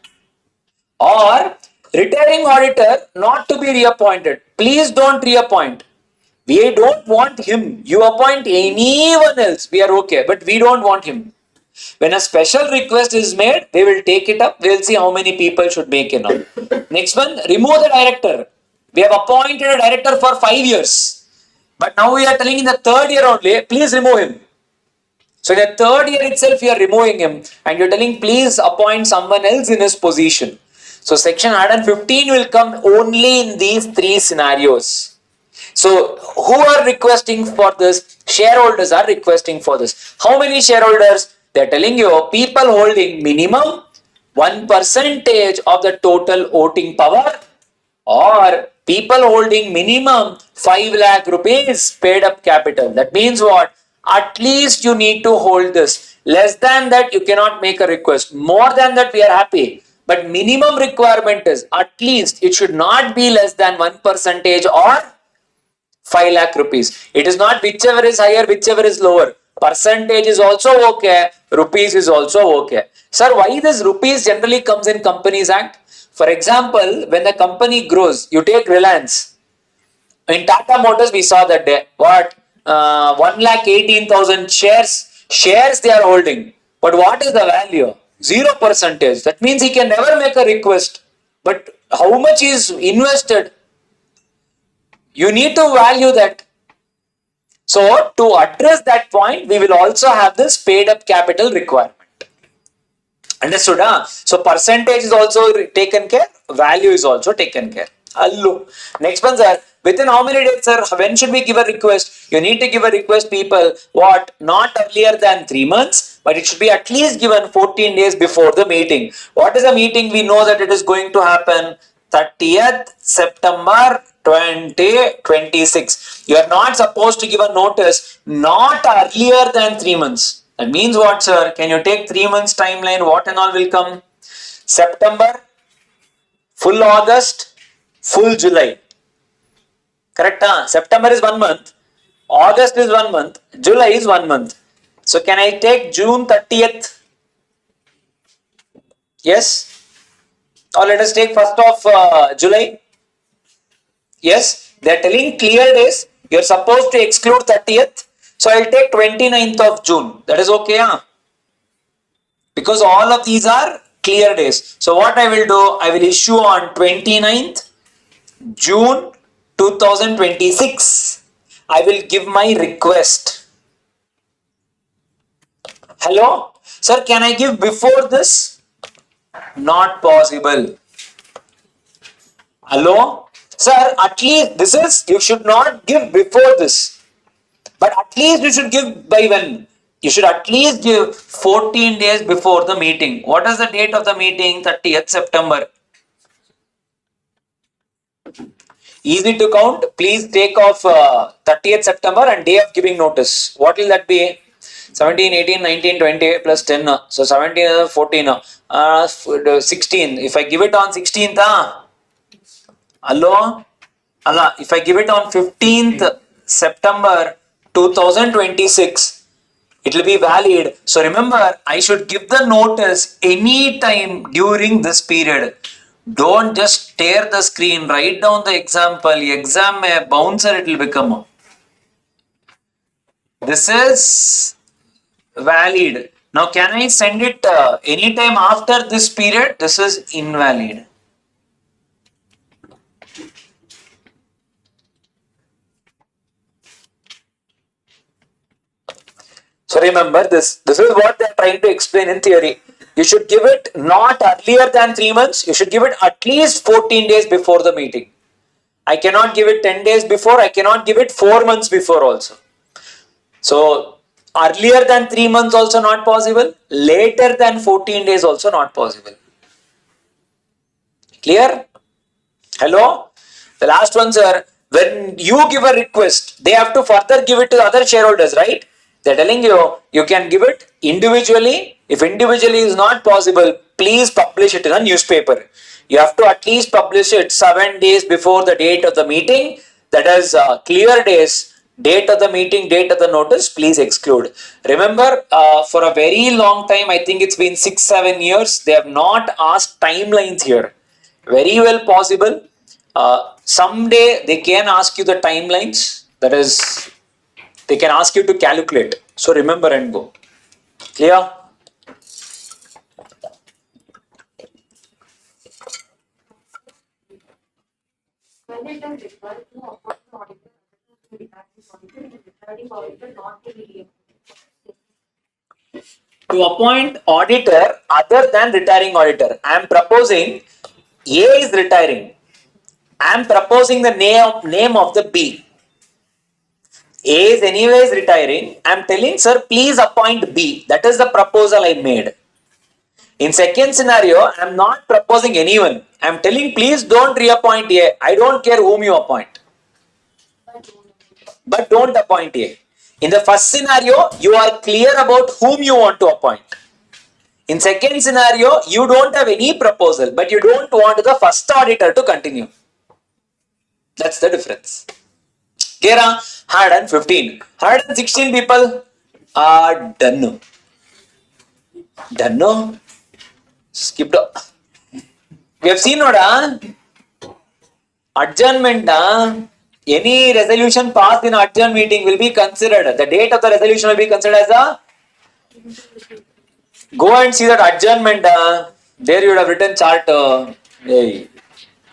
Or retiring auditor not to be reappointed. Please don't reappoint. We don't want him. You appoint anyone else. We are okay. But we don't want him. When a special request is made, we will take it up. We will see how many people should make it now. Next one, remove the director. We have appointed a director for 5 years. But now we are telling in the 3rd year only, please remove him. So in the 3rd year itself, we are removing him, and you're telling please appoint someone else in his position. So section 115 will come only in these 3 scenarios. So who are requesting for this? Shareholders are requesting for this. How many shareholders? They're telling you people holding minimum 1% of the total voting power, or people holding minimum 5 lakh rupees paid up capital. That means what? At least you need to hold this. Less than that, you cannot make a request. More than that, we are happy. But minimum requirement is at least it should not be less than 1% or 5 lakh rupees. It is not whichever is higher, whichever is lower. Percentage is also okay. Rupees is also okay. Sir, why this rupees generally comes in Companies Act? For example, when the company grows, you take Reliance. In Tata Motors, we saw that day. What? 1,18,000 shares they are holding. But what is the value? 0%. That means he can never make a request. But how much is invested? You need to value that. So to address that point, we will also have this paid up capital requirement. Understood? Huh? So percentage is also taken care, value is also taken care. Hello. Next one, sir. Within how many days, sir? When should we give a request? You need to give a request, people. What? Not earlier than 3 months, but it should be at least given 14 days before the meeting. What is the meeting? We know that it is going to happen 30th September 2026. You are not supposed to give a notice not earlier than 3 months. That means what, sir? Can you take 3 months timeline? What and all will come? September, full August, full July. Correct? Huh? September is 1 month, August is 1 month, July is 1 month. So can I take June 30th? Yes? Or let us take 1st of July? Yes? They are telling clear days. You are supposed to exclude 30th. So I will take 29th of June. That is okay, huh? Because all of these are clear days. So what I will do, I will issue on 29th June 2026. I will give my request. Hello? Sir, can I give before this? Not possible. Hello? Sir, at least this is, you should not give before this. But at least you should give by when? You should at least give 14 days before the meeting. What is the date of the meeting? 30th September. Easy to count. Please take off 30th September and day of giving notice. What will that be? 17, 18, 19, 20 plus 10. So 17, 14, 16. If I give it on 16th, hello? Allah, if I give it on 15th September 2026, it will be valid. So remember, I should give the notice any time during this period. Don't just stare the screen. Write down the example. Exam may bouncer it will become. This is valid. Now can I send it anytime after this period? This is invalid. So remember this. This is what they are trying to explain in theory. You should give it not earlier than 3 months. You should give it at least 14 days before the meeting. I cannot give it 10 days before. I cannot give it 4 months before also. So earlier than 3 months also not possible. Later than 14 days also not possible. Clear? Hello? The last one, sir. When you give a request, they have to further give it to other shareholders, right? They're telling you, you can give it individually. If individually is not possible, please publish it in a newspaper. You have to at least publish it 7 days before the date of the meeting. That is clear days. Date of the meeting, date of the notice, please exclude. Remember, for a very long time, I think it's been 6-7 years, they have not asked timelines here. Very well possible. Someday they can ask you the timelines. That is, they can ask you to calculate. So remember and go. Clear? When it is required to appoint an auditor, regarding auditor not to be To appoint auditor other than retiring auditor. I am proposing A is retiring. I am proposing the name of the B. A is anyways retiring. I am telling sir, please appoint B. That is the proposal I made. In second scenario, I am not proposing anyone. I am telling please don't reappoint A. I don't care whom you appoint. But don't appoint A. In the first scenario, you are clear about whom you want to appoint. In second scenario, you don't have any proposal, but you don't want the first auditor to continue. That's the difference. Clear? 115. 116 people are done. Done? Skipped. We have seen adjournment. Any resolution passed in adjourned meeting will be considered. The date of the resolution will be considered as a Go and see that adjournment. There you would have written chart. Hey,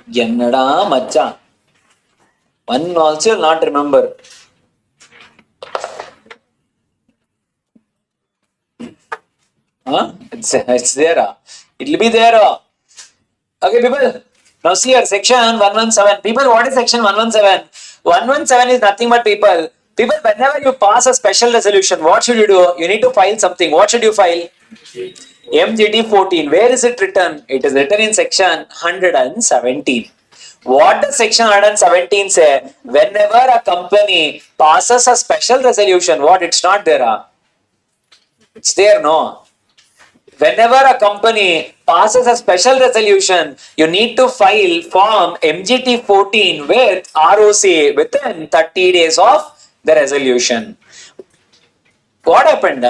Yannada Macha. One also will not remember. Huh? It's there. It will be there. Okay, people. Now see here, section 117. People, what is section 117? 117 is nothing but people. People, whenever you pass a special resolution, what should you do? You need to file something. What should you file? MGT 14. Where is it written? It is written in section 117. What does section 117 say? Whenever a company passes a special resolution, what? It's not there. It's there, no? Whenever a company passes a special resolution, you need to file form MGT 14 with ROC within 30 days of the resolution. What happened?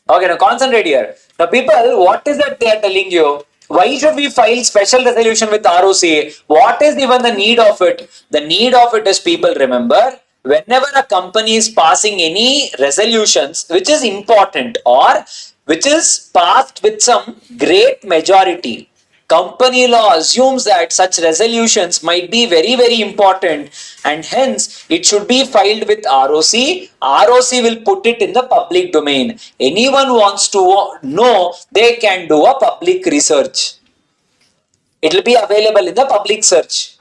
Okay, now concentrate here. Now people, what is that they are telling you? Why should we file special resolution with ROC? What is even the need of it? The need of it is, people, remember, whenever a company is passing any resolutions which is important or which is passed with some great majority, company law assumes that such resolutions might be very, very important and hence it should be filed with ROC. ROC will put it in the public domain. Anyone wants to know, they can do a public research. It will be available in the public search.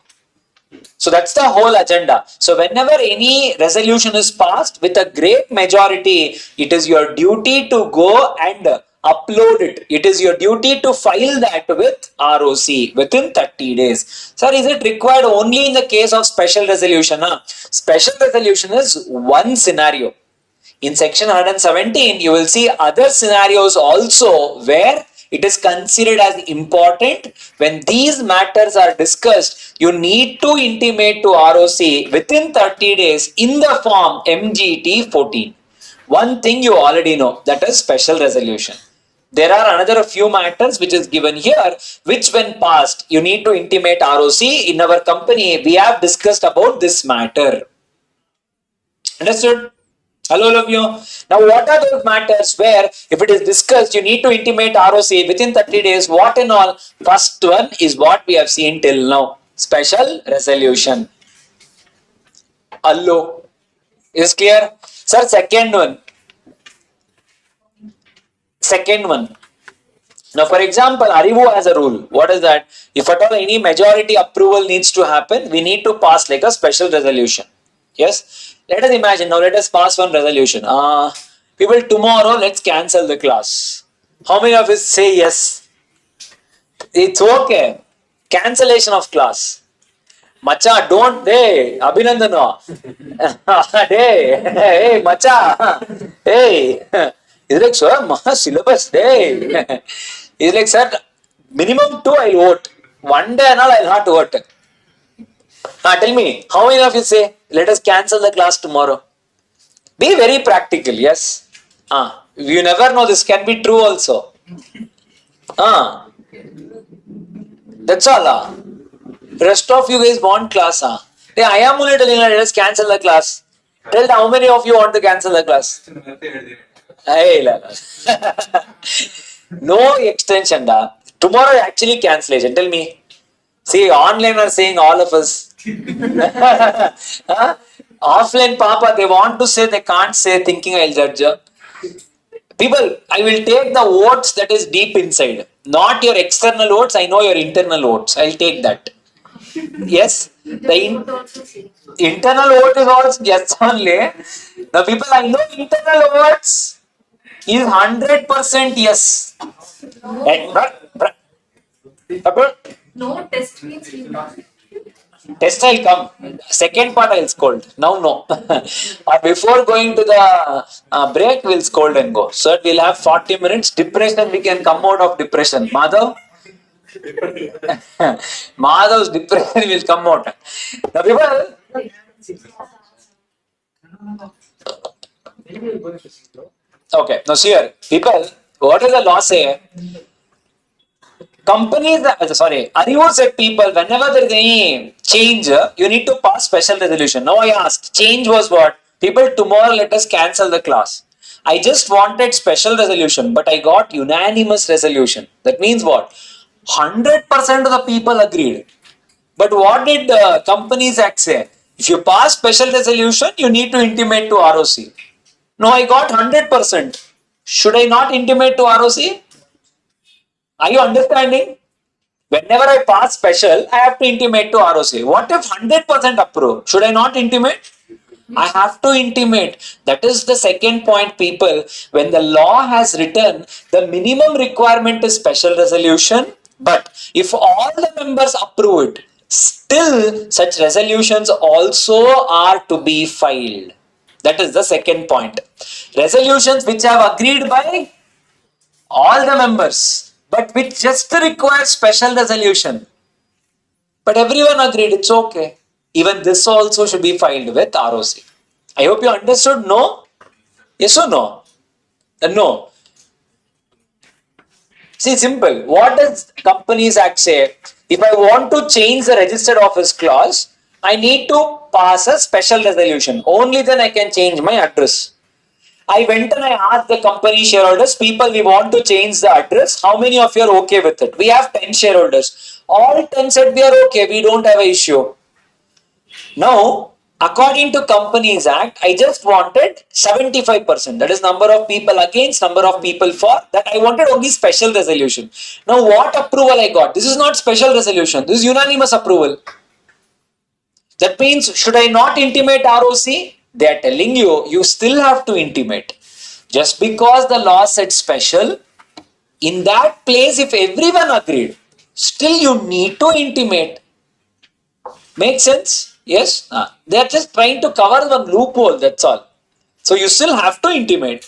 So that's the whole agenda. So whenever any resolution is passed with a great majority, it is your duty to go and upload it. It is your duty to file that with ROC within 30 days. Sir, is it required only in the case of special resolution? Special resolution is one scenario. In section 117, you will see other scenarios also where it is considered as important. When these matters are discussed, you need to intimate to ROC within 30 days in the form MGT 14. One thing you already know, that is special resolution. There are another few matters which is given here, which when passed, you need to intimate ROC. In our company, we have discussed about this matter. Understood? Hello, all of you. Now, what are those matters where if it is discussed, you need to intimate ROC within 30 days? What and all? First one is what we have seen till now. Special resolution. Hello. Is clear? Sir, second one. Second one. Now, for example, Arivu has a rule. What is that? If at all any majority approval needs to happen, we need to pass like a special resolution. Yes? Let us imagine, now let us pass one resolution. People, tomorrow let's cancel the class. How many of us say yes? It's okay. Cancellation of class. Macha, don't, hey, Abhinandana. Hey, hey, Macha. Hey. He's like, sir, syllabus, hey. He's like, sir, minimum 2 I'll vote. One day and all I'll not vote. Tell me, how many of you say, let us cancel the class tomorrow? Be very practical, yes? You never know, this can be true also. That's all. Rest of you guys want class. Hey, I am only telling you, let us cancel the class. Tell how many of you want to cancel the class? Hey, no extension. Tomorrow actually cancellation. Tell me. See, online are saying all of us. Offline, Papa, they want to say, they can't say, thinking I'll judge. People, I will take the votes that is deep inside. Not your external votes, I know your internal votes. I'll take that. Yes? The internal vote is also yes only. The people, I know internal votes is 100% yes. No test means you not. Test I'll come. Second part I'll scold. Now no. Or before going to the break, we'll scold and go. So we'll have 40 minutes. Depression, we can come out of depression. Madhav? Madhav's depression will come out. Now people. Okay. Now see here. People, what does the law say? Companies, Arivu said people, whenever there is any change, you need to pass special resolution. Now I asked, change was what? People, tomorrow let us cancel the class. I just wanted special resolution, but I got unanimous resolution. That means what? 100% of the people agreed. But what did the Companies Act say? If you pass special resolution, you need to intimate to ROC. No, I got 100%. Should I not intimate to ROC? Are you understanding? Whenever I pass special, I have to intimate to ROC. What if 100% approve? Should I not intimate? I have to intimate. That is the second point, people. When the law has written, the minimum requirement is special resolution. But if all the members approve it, still such resolutions also are to be filed. That is the second point. Resolutions which have agreed by all the members, but which just require special resolution. But everyone agreed, it's okay. Even this also should be filed with ROC. I hope you understood. No? Yes or no? No. See, simple. What does Companies Act say? If I want to change the registered office clause, I need to pass a special resolution. Only then I can change my address. I went and I asked the company shareholders, people, we want to change the address. How many of you are okay with it? We have 10 shareholders. All 10 said we are okay. We don't have an issue. Now, according to Companies Act, I just wanted 75%. That is number of people against, number of people for. That I wanted only special resolution. Now, what approval I got? This is not special resolution. This is unanimous approval. That means, should I not intimate ROC? They are telling you, you still have to intimate. Just because the law said special, in that place, if everyone agreed, still you need to intimate. Make sense? Yes? They are just trying to cover one loophole, that's all. So you still have to intimate.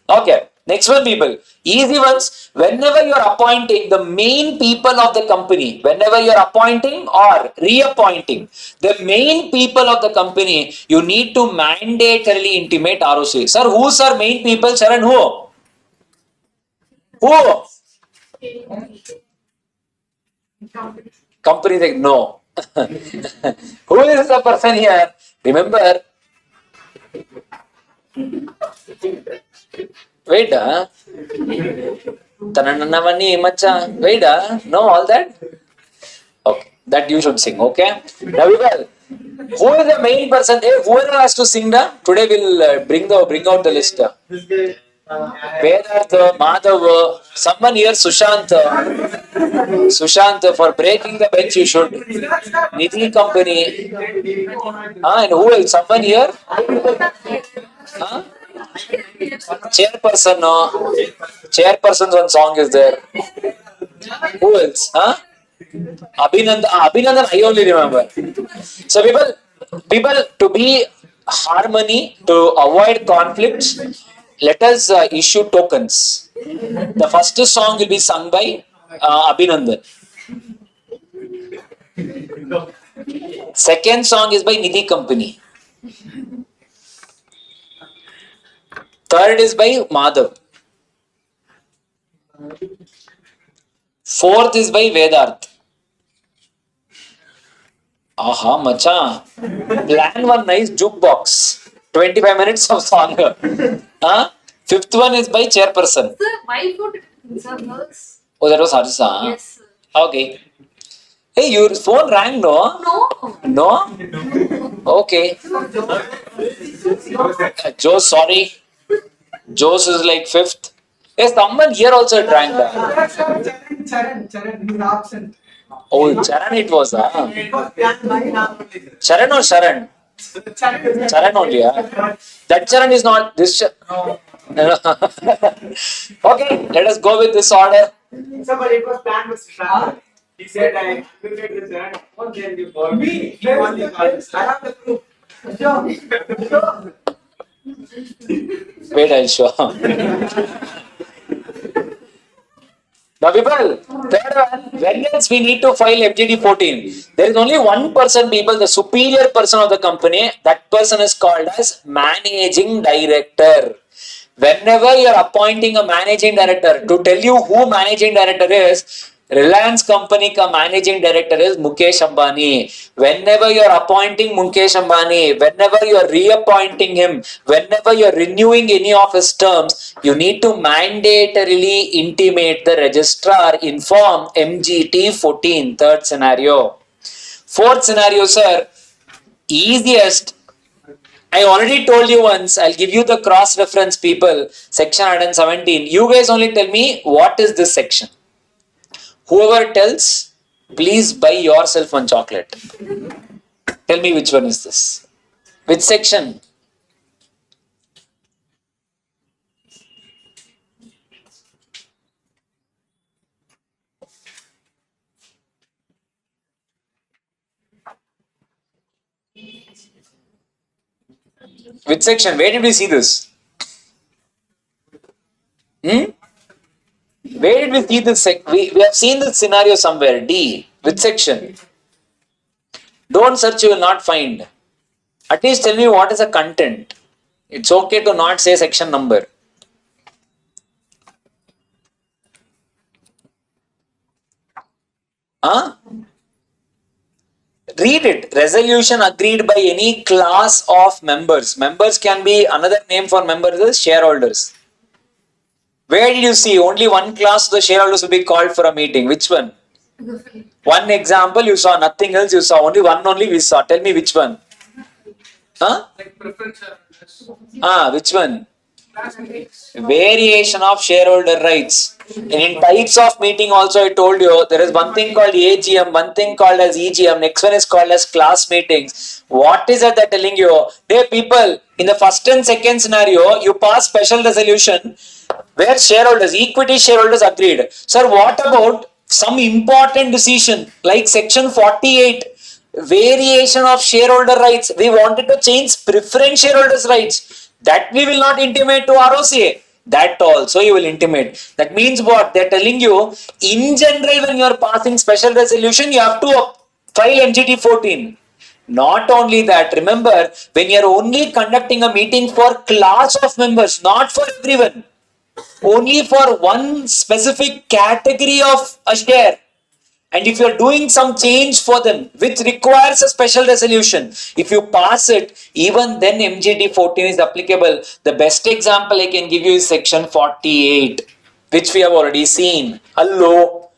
Okay, next one, people. Easy ones. Whenever you are appointing the main people of the company, whenever you are appointing or reappointing the main people of the company, you need to mandatorily intimate ROC. Sir, who's our main people? Sharon, who? Who? Company like, no. Who is the person here? Remember, wait, Tananavani, Macha, wait, no, all that? Okay, that you should sing, okay? Now, well, who is the main person? Hey, whoever has to sing, today we'll bring out the list. This guy, Vedartha, Madhav, someone here, Sushant, for breaking the bench, you should. Nidhi Company. And who else? Someone here? Chairperson, no. Chairperson's one song is there. Who else? Abhinandan, I only remember. So people, to be harmony, to avoid conflicts, let us issue tokens. The first song will be sung by Abhinandan. Second song is by Nidhi Company. Third is by Madhav. Fourth is by Vedarth. Aha, macha. Plan one nice jukebox. 25 minutes of song. Fifth one is by chairperson. Sir, why would girls? Oh, that was Harisa. Yes, sir. Okay. Hey, your phone rang, no? No. No? Okay. Joe, sorry. Joe's is like fifth. Hey, someone here also drank. Charan, he's absent. Oh, Charan it was. It was planned by now. Charan or Sharan? Charan only. That Charan is not this. Okay, let us go with this order. sir, but it was planned with Sushant. He said, I invited the Charan. What then you called me? I have the proof. Wait, I'll show. Now, people, third one, when else we need to file FGD 14? There is only one person, people, the superior person of the company. That person is called as managing director. Whenever you are appointing a managing director, to tell you who managing director is, Reliance company ka managing director is Mukesh Ambani. Whenever you are appointing Mukesh Ambani, whenever you are reappointing him, whenever you are renewing any of his terms, you need to mandatorily intimate the registrar in form MGT 14, third scenario. Fourth scenario, sir, easiest. I already told you once, I'll give you the cross reference, people, section 117. You guys only tell me what is this section. Whoever tells, please buy yourself one chocolate. Tell me which one is this. Which section? Which section? Where did we see this? Where did we see this? We have seen this scenario somewhere. D. Which section? Don't search, you will not find. At least tell me what is the content. It's okay to not say section number. Huh? Read it. Resolution agreed by any class of members. Members can be, another name for members is shareholders. Where did you see only one class of the shareholders will be called for a meeting? Which one? One example you saw, nothing else you saw. Only one only we saw. Tell me which one. Huh? Like preference Which one? class meetings. Variation of shareholder rights. And in types of meeting also I told you there is one thing called AGM, one thing called as EGM, next one is called as class meetings. What is it they're telling you? Hey people, in the first and second scenario, you pass special resolution where shareholders, equity shareholders agreed. Sir, what about some important decision like section 48, variation of shareholder rights? We wanted to change preference shareholders rights. That we will not intimate to ROCA. That also you will intimate. That means what? They're telling you, in general, when you are passing special resolution, you have to file MGT 14. Not only that, remember, when you are only conducting a meeting for class of members, not for everyone, only for one specific category of a share. And if you are doing some change for them, which requires a special resolution, if you pass it, even then MGT 14 is applicable. The best example I can give you is section 48, which we have already seen. Hello.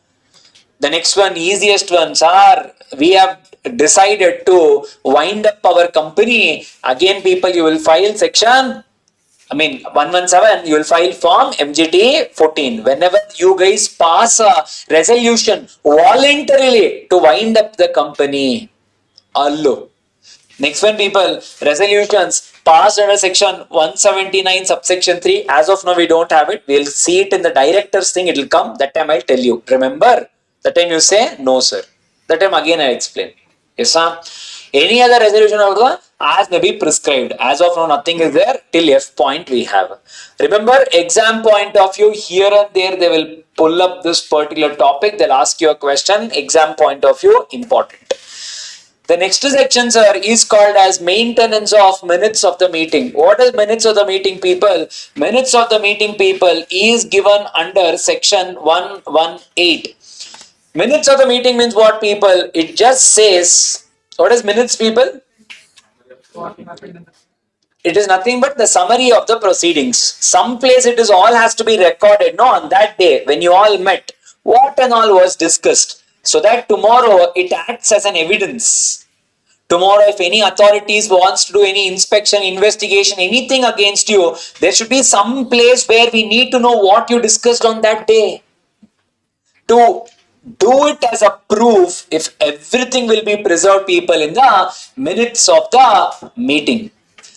The next one, easiest ones are, we have decided to wind up our company. Again, people, you will file section 117, you will file form MGT 14. Whenever you guys pass a resolution voluntarily to wind up the company. Allo. Next one, people, resolutions passed under section 179 subsection 3. As of now, we don't have it. We'll see it in the director's thing. It will come. That time I'll tell you. Remember? That time you say, no, sir. That time again I'll explain. Yes, sir. Any other resolution out there, as may be prescribed. As of now, nothing is there till F point we have. Remember, exam point of view, here and there, they will pull up this particular topic. They'll ask you a question. Exam point of view, important. The next section, sir, is called as maintenance of minutes of the meeting. What is minutes of the meeting, people? Minutes of the meeting, people, is given under section 118. Minutes of the meeting means what, people? It just says, what is minutes, people? It is nothing but the summary of the proceedings. Some place it is all has to be recorded, no, on that day when you all met, what and all was discussed, so that tomorrow it acts as an evidence. Tomorrow, if any authorities wants to do any inspection, investigation, anything against you, there should be some place where we need to know what you discussed on that day. To do it as a proof, if everything will be preserved, people, in the minutes of the meeting.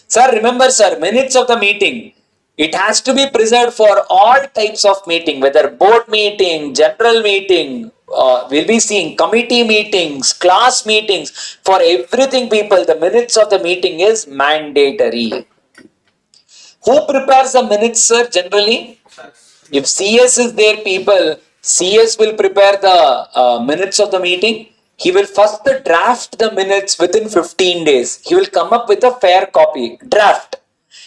Sir, remember, sir, minutes of the meeting, it has to be preserved for all types of meeting, whether board meeting, general meeting, we'll be seeing committee meetings, class meetings, for everything, people, the minutes of the meeting is mandatory. Who prepares the minutes, sir, generally? If CS is there, people, CS will prepare the minutes of the meeting. He will first draft the minutes within 15 days. He will come up with a fair copy, draft.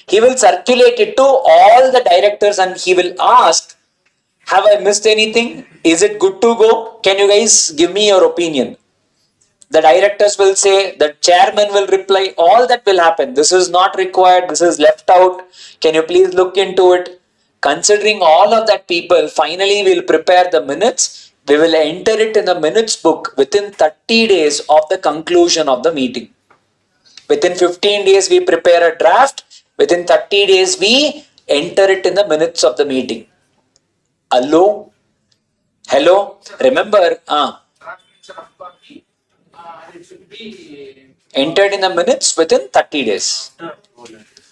He will circulate it to all the directors and he will ask, Have I missed anything? Is it good to go? Can you guys give me your opinion? The directors will say, the chairman will reply, all that will happen. This is not required, this is left out. Can you please look into it? Considering all of that, people, finally we'll prepare the minutes. We will enter it in the minutes book within 30 days of the conclusion of the meeting. Within 15 days, we prepare a draft. Within 30 days, we enter it in the minutes of the meeting. Hello? Hello? Remember, It should be entered in the minutes within 30 days.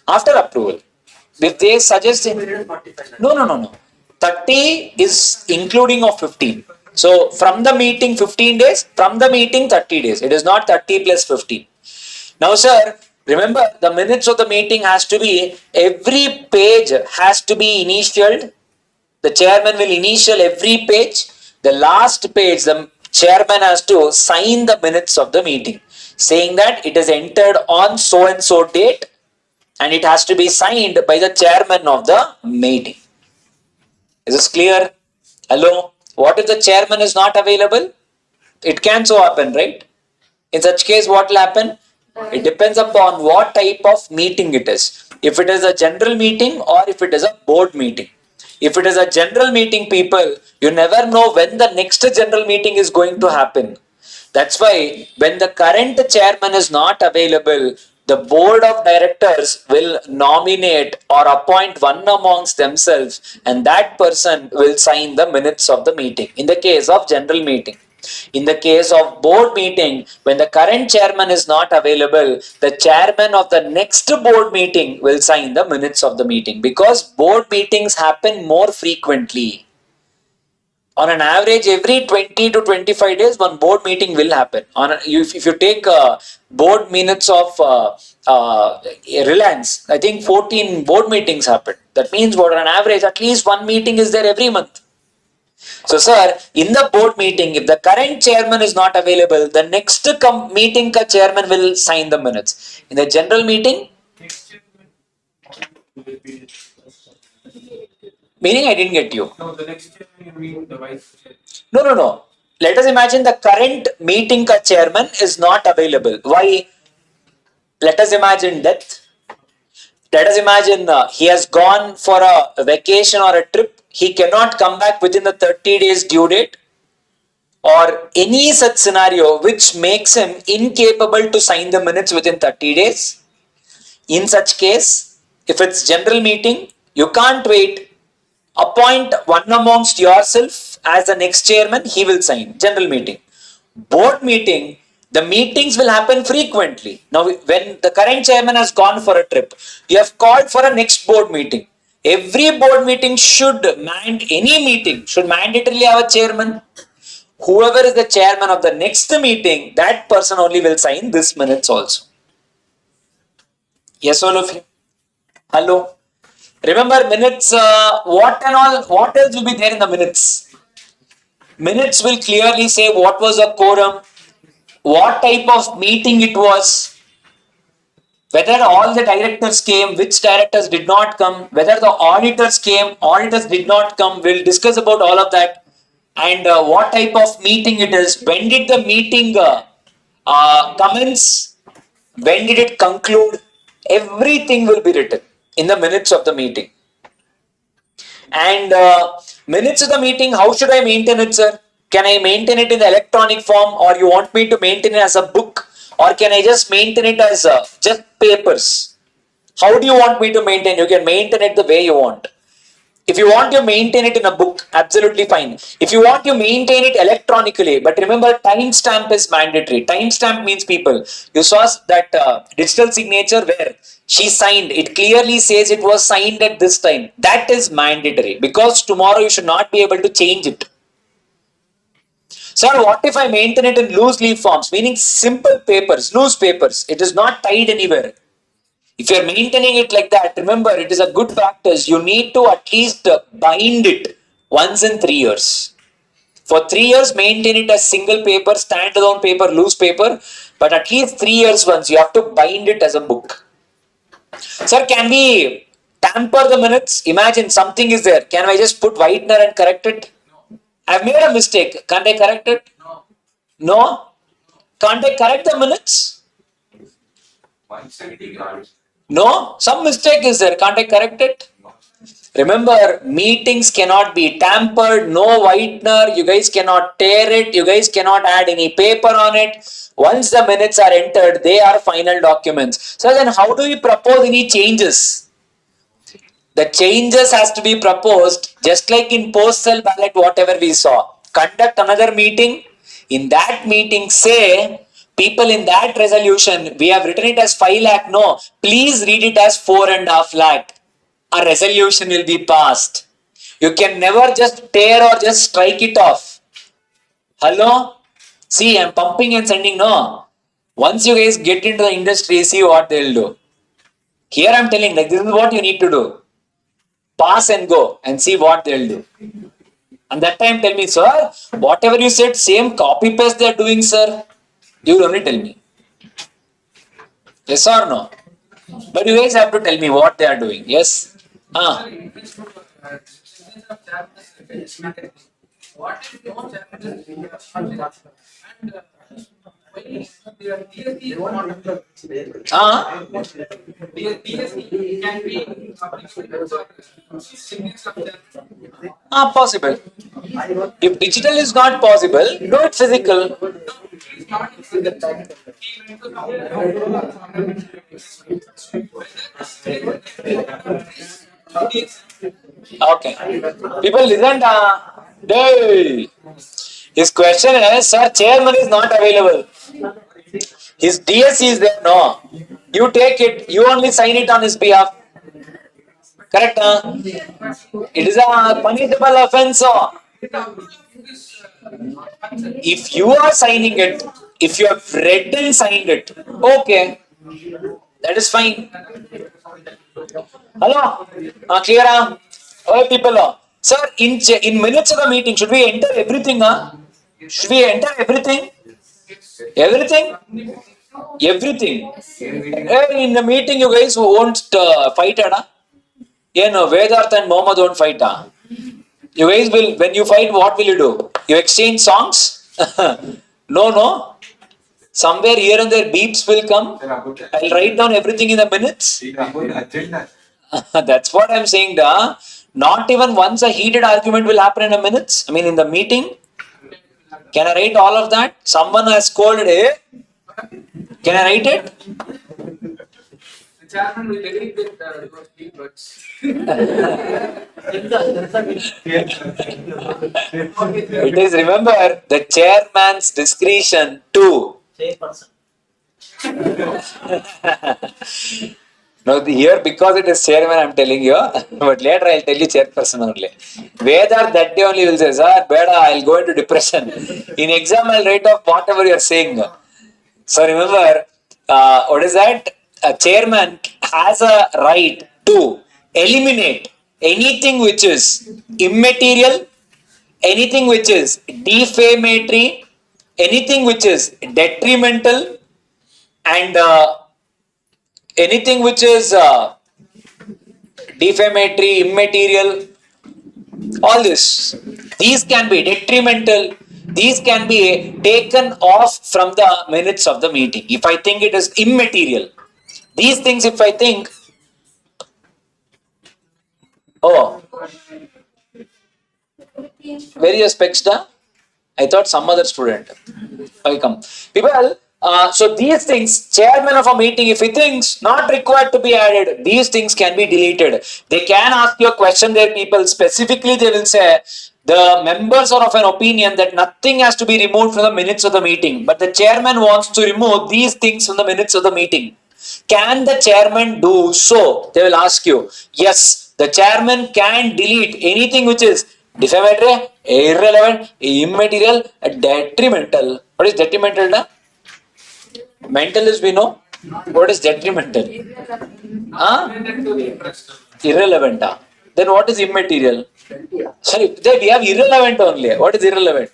After approval. If they suggest no. 30 is including of 15. So from the meeting 15 days, from the meeting 30 days. It is not 30 plus 15. Now, sir, remember the minutes of the meeting has to be, every page has to be initialed. The chairman will initial every page. The last page, the chairman has to sign the minutes of the meeting, saying that it is entered on so and so date, and it has to be signed by the chairman of the meeting. Is this clear? Hello? What if the chairman is not available? It can so happen, right? In such case, what will happen? It depends upon what type of meeting it is. If it is a general meeting or if it is a board meeting. If it is a general meeting, people, you never know when the next general meeting is going to happen. That's why when the current chairman is not available, the board of directors will nominate or appoint one amongst themselves, and that person will sign the minutes of the meeting in the case of general meeting. In the case of board meeting, when the current chairman is not available, the chairman of the next board meeting will sign the minutes of the meeting, because board meetings happen more frequently. On an average, every 20 to 25 days, one board meeting will happen. If you take board minutes of Reliance, I think 14 board meetings happen. That means what, on an average, at least one meeting is there every month. So, sir, in the board meeting, if the current chairman is not available, the next meeting chairman will sign the minutes. In the general meeting, meaning I didn't get you. No, the next year you mean the vice chair. No. Let us imagine the current meeting chairman is not available. Why? Let us imagine death. Let us imagine he has gone for a vacation or a trip. He cannot come back within the 30 days due date, or any such scenario which makes him incapable to sign the minutes within 30 days. In such case, if it's general meeting, you can't wait. Appoint one amongst yourself as the next chairman, he will sign. General meeting. Board meeting, the meetings will happen frequently. Now, when the current chairman has gone for a trip, you have called for a next board meeting. Every board meeting should mandatorily have a chairman. Whoever is the chairman of the next meeting, that person only will sign this minutes also. Yes, all of you. Hello. Remember minutes, what else will be there in the minutes? Minutes will clearly say what was a quorum, what type of meeting it was, whether all the directors came, which directors did not come, whether the auditors came, auditors did not come. We'll discuss about all of that, and what type of meeting it is. When did the meeting commence? When did it conclude? Everything will be written in the minutes of the meeting. And minutes of the meeting, how should I maintain it, sir? Can I maintain it in the electronic form, or you want me to maintain it as a book, or can I just maintain it as just papers? How do you want me to maintain? You can maintain it the way you want. If you want to maintain it in a book, absolutely fine. If you want to maintain it electronically, but remember, timestamp is mandatory. Timestamp means, people, you saw that digital signature where she signed, it clearly says it was signed at this time. That is mandatory, because tomorrow you should not be able to change it. Sir, what if I maintain it in loose leaf forms, meaning simple papers, loose papers? It is not tied anywhere. If you are maintaining it like that, remember, it is a good practice. You need to at least bind it once in 3 years. For 3 years, maintain it as single paper, standalone paper, loose paper. But at least 3 years once, you have to bind it as a book. Sir, can we tamper the minutes? Imagine something is there. Can I just put whitener and correct it? I've made a mistake. Can't I correct it? No? Can't I correct the minutes? 170 cards. No? Some mistake is there. Can't I correct it? Remember, meetings cannot be tampered, no whitener, you guys cannot tear it, you guys cannot add any paper on it. Once the minutes are entered, they are final documents. So then how do we propose any changes? The changes has to be proposed just like in postal ballot, whatever we saw. Conduct another meeting. In that meeting, say, people in that resolution, we have written it as 5 lakh. No, please read it as 4.5 lakh. A resolution will be passed. You can never just tear or just strike it off. Hello? See, I'm pumping and sending. No. Once you guys get into the industry, see what they'll do. Here I'm telling, like, this is what you need to do. Pass and go and see what they'll do. And that time tell me, sir, whatever you said, same copy paste they are doing, sir. You will only tell me. Yes or no? But you guys have to tell me what they are doing. Yes? What if no challenges and DSE can be applicable for signatures of challenges? Possible. If digital is not possible, do it physical. Okay. People listen. Hey. His question is, sir, chairman is not available. His DSC is there. No. You take it. You only sign it on his behalf. Correct? It is a punishable offense. If you are signing it, if you have read and signed it, okay. That is fine. Hello? Clear? Oh, people. Sir, in minutes of the meeting, should we enter everything? Should we enter everything? Everything? Everything. Hey, in the meeting, you guys won't fight. Vedarth and Mohammed won't fight. You guys will, when you fight, what will you do? You exchange songs? No. Somewhere here and there beeps will come. I'll write down everything in the minutes. That's what I'm saying. Not even once a heated argument will happen in a minutes. I mean, in the meeting. Can I write all of that? Someone has scolded. Can I write it? The chairman will agree with your keywords. It is, remember, the chairman's discretion to. No, here because it is chairman, I'm telling you. But later I'll tell you chairperson only. Vedar that day only will say, sir, beda, I'll go into depression. In exam, I'll write off whatever you're saying. So remember, what is that? A chairman has a right to eliminate anything which is immaterial, anything which is defamatory, anything which is detrimental, and anything which is defamatory, immaterial, all this. These can be detrimental. These can be taken off from the minutes of the meeting. If I think it is immaterial. These things, if I think, oh, where is your specs? I thought some other student. Welcome. People, so these things, chairman of a meeting, if he thinks not required to be added, these things can be deleted. They can ask you a question there, people. Specifically, they will say, the members are of an opinion that nothing has to be removed from the minutes of the meeting. But the chairman wants to remove these things from the minutes of the meeting. Can the chairman do so? They will ask you. Yes, the chairman can delete anything which is defamatory, irrelevant, immaterial, detrimental. What is detrimental? Mental is we know. What is detrimental? Irrelevant. Then what is immaterial? Sorry, we have irrelevant only. What is irrelevant?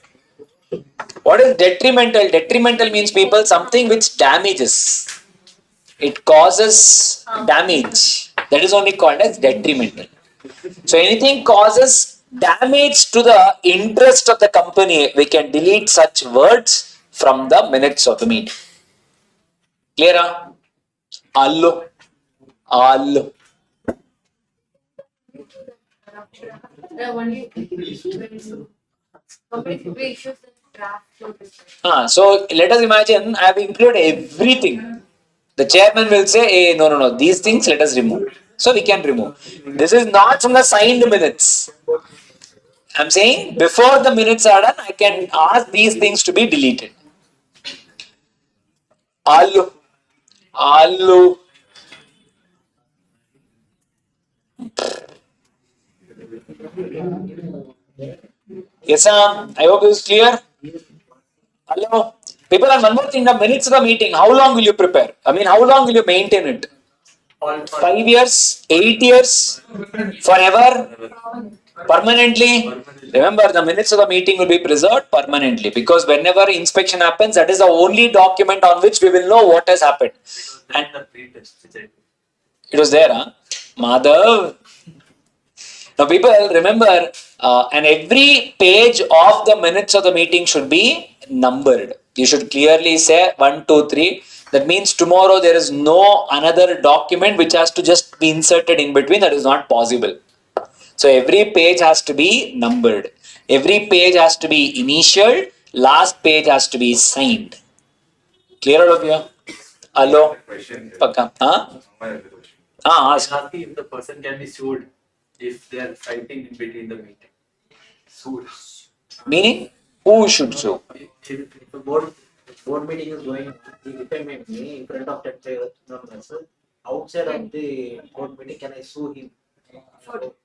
What is detrimental? Detrimental means, people, something which damages. It causes damage. That is only called as detrimental. So anything causes damage to the interest of the company, we can delete such words from the minutes of the meeting. Clear? Allo. Allo. Only completely issues the draft notice. So let us imagine I have included everything. The chairman will say, hey, no, these things let us remove. So we can remove. This is not from the signed minutes. I'm saying before the minutes are done, I can ask these things to be deleted. Allu. Allu. Yes, sir. I hope this is clear. Hello. People, and one more thing, the minutes of the meeting, how long will you prepare? I mean, how long will you maintain it? 5 years? 8 years? Forever? Permanently? Remember, the minutes of the meeting will be preserved permanently because whenever inspection happens, that is the only document on which we will know what has happened. And it was there, huh? Madhav. Now, people, remember, and every page of the minutes of the meeting should be numbered. You should clearly say 1, 2, 3. That means tomorrow there is no another document which has to just be inserted in between. That is not possible. So every page has to be numbered. Every page has to be initialed. Last page has to be signed. Clear all of you? Hello? Pakka. Huh? Ask. Asking if the person can be sued if they are fighting in between the meeting. Sued. Meaning? Who should sue? If a board meeting is going on, if I make me in front of that members, outside of the board meeting, can I sue him?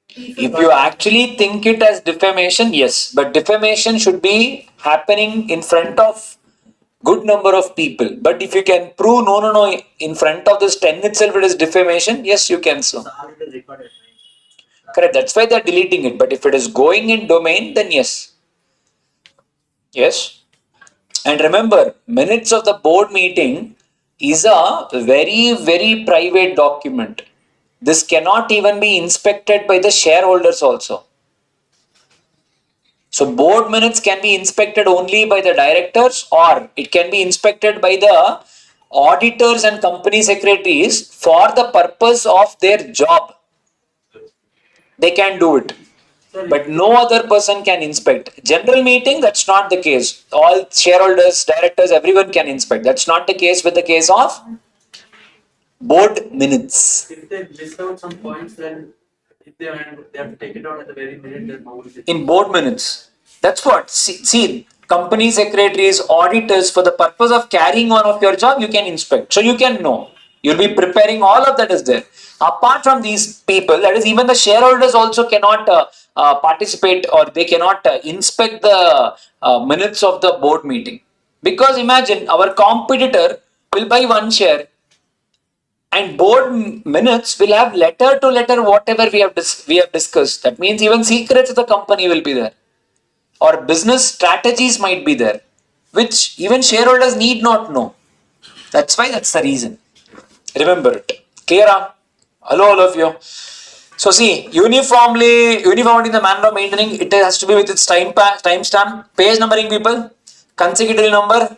If you actually think it as defamation, yes. But defamation should be happening in front of good number of people. But if you can prove no, in front of this 10 itself it is defamation, yes, you can sue. It's already recorded, right? Correct. That's why they're deleting it. But if it is going in domain, then yes. Yes. And remember, minutes of the board meeting is a very, very private document. This cannot even be inspected by the shareholders also. So board minutes can be inspected only by the directors or it can be inspected by the auditors and company secretaries for the purpose of their job. They can do it. But no other person can inspect. General meeting, that's not the case. All shareholders, directors, everyone can inspect. That's not the case with the case of board minutes. If they list out some points, then if they have to take it out at the very minute, then how will it? In board minutes. That's what. See, company secretaries, auditors, for the purpose of carrying on of your job, you can inspect. So you can know. You'll be preparing, all of that is there. Apart from these people, that is even the shareholders also cannot participate or they cannot inspect the minutes of the board meeting. Because imagine our competitor will buy 1 share and board minutes will have letter to letter whatever we have discussed. That means even secrets of the company will be there. Or business strategies might be there, which even shareholders need not know. That's why that's the reason. Remember it. Clear? Hello, all of you. So see, uniformity in the manner of maintaining, it has to be with its timestamp, page numbering, people, consecutive number.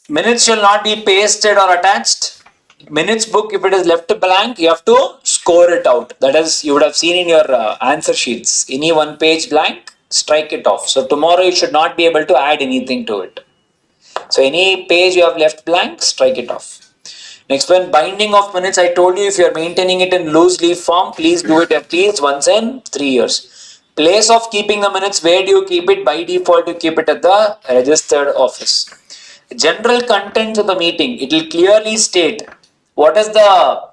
Minutes shall not be pasted or attached. Minutes book, if it is left blank, you have to score it out. That is, you would have seen in your answer sheets. Any 1 page blank, strike it off. So tomorrow you should not be able to add anything to it. So any page you have left blank, strike it off. Next one, binding of minutes. I told you if you are maintaining it in loose leaf form, please do it at least once in 3 years. Place of keeping the minutes, where do you keep it? By default, you keep it at the registered office. General contents of the meeting, it will clearly state what is the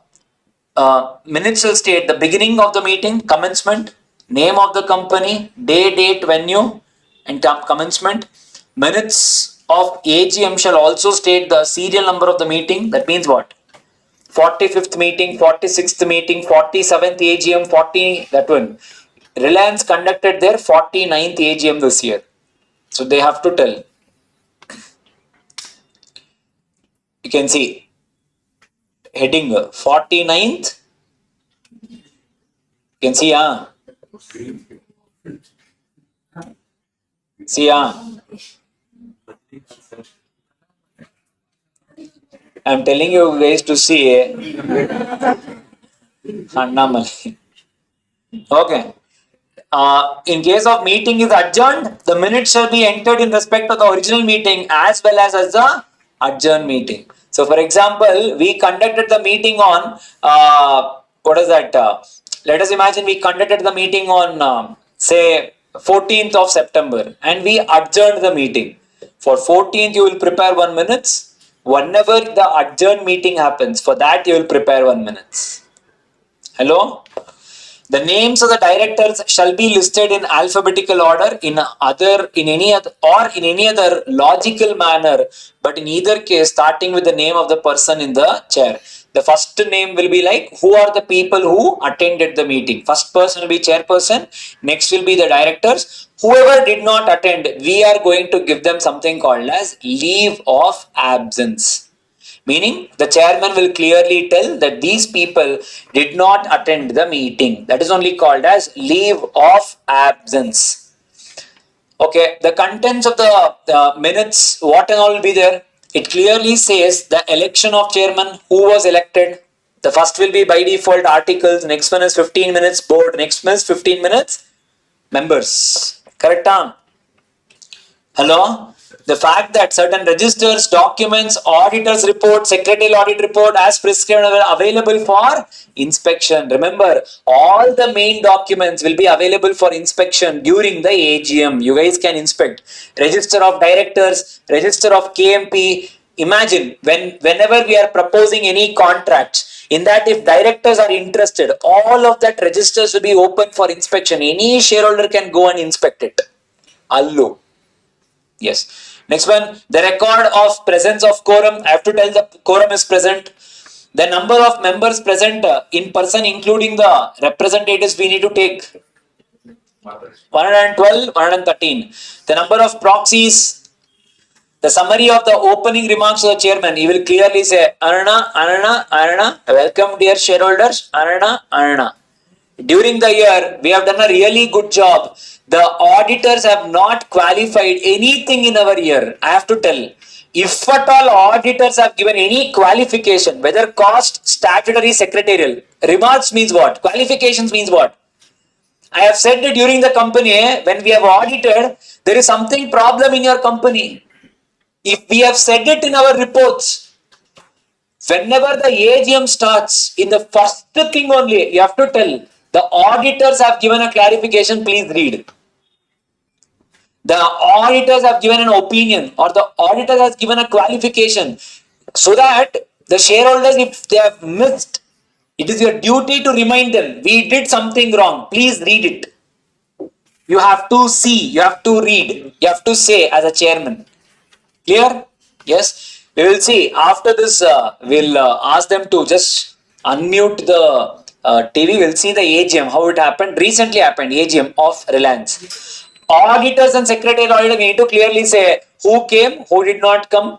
minutes will state the beginning of the meeting, commencement, name of the company, day, date, venue, and commencement. Minutes of AGM shall also state the serial number of the meeting. That means what? 45th meeting, 46th meeting, 47th AGM, 40, that one. Reliance conducted their 49th AGM this year. So they have to tell. You can see heading 49th. You can see, see, I'm telling you guys to see Annamalai. Okay. In case of meeting is adjourned, the minutes shall be entered in respect of the original meeting as well as the adjourned meeting. So, for example, we conducted the meeting on what is that? Let us imagine we conducted the meeting on say 14th of September, and we adjourned the meeting. For 14th, you will prepare 1 minutes. Whenever the adjourned meeting happens, for that you will prepare 1 minutes. Hello? The names of the directors shall be listed in alphabetical order in any other logical manner, but in either case starting with the name of the person in the chair. The first name will be like who are the people who attended the meeting. First person will be chairperson, next will be the directors. Whoever did not attend, we are going to give them something called as leave of absence. Meaning the chairman will clearly tell that these people did not attend the meeting. That is only called as leave of absence. Okay, the contents of the minutes, what and all will be there? It clearly says the election of chairman, who was elected. The first will be by default articles, next one is 15 minutes board, next one is 15 minutes members. Correct? Hello? The fact that certain registers, documents, auditors report, secretarial audit report as prescribed are available for inspection. Remember, all the main documents will be available for inspection during the AGM. You guys can inspect. Register of directors, register of KMP. Imagine whenever we are proposing any contracts, in that if directors are interested, all of that registers will be open for inspection. Any shareholder can go and inspect it. Allo. Yes. Next one, the record of presence of quorum. I have to tell the quorum is present. The number of members present in person, including the representatives, we need to take 112, 113. The number of proxies, the summary of the opening remarks of the chairman, he will clearly say, Anana, welcome dear shareholders, Anana. During the year, we have done a really good job. The auditors have not qualified anything in our year. I have to tell. If at all auditors have given any qualification, whether cost, statutory, secretarial, remarks means what? Qualifications means what? I have said that during the company, when we have audited, there is something problem in your company. If we have said it in our reports, whenever the AGM starts, in the first thing only, you have to tell, the auditors have given a clarification, please read. The auditors have given an opinion or the auditor has given a qualification, so that the shareholders, if they have missed, it is your duty to remind them, we did something wrong, please read it. You have to see, you have to read, you have to say as a chairman. Clear? Yes. We will see after this. We'll ask them to just unmute the TV. We'll see the AGM, how it happened. Recently happened AGM of Reliance. Auditors and secretarial auditor, we need to clearly say who came, who did not come.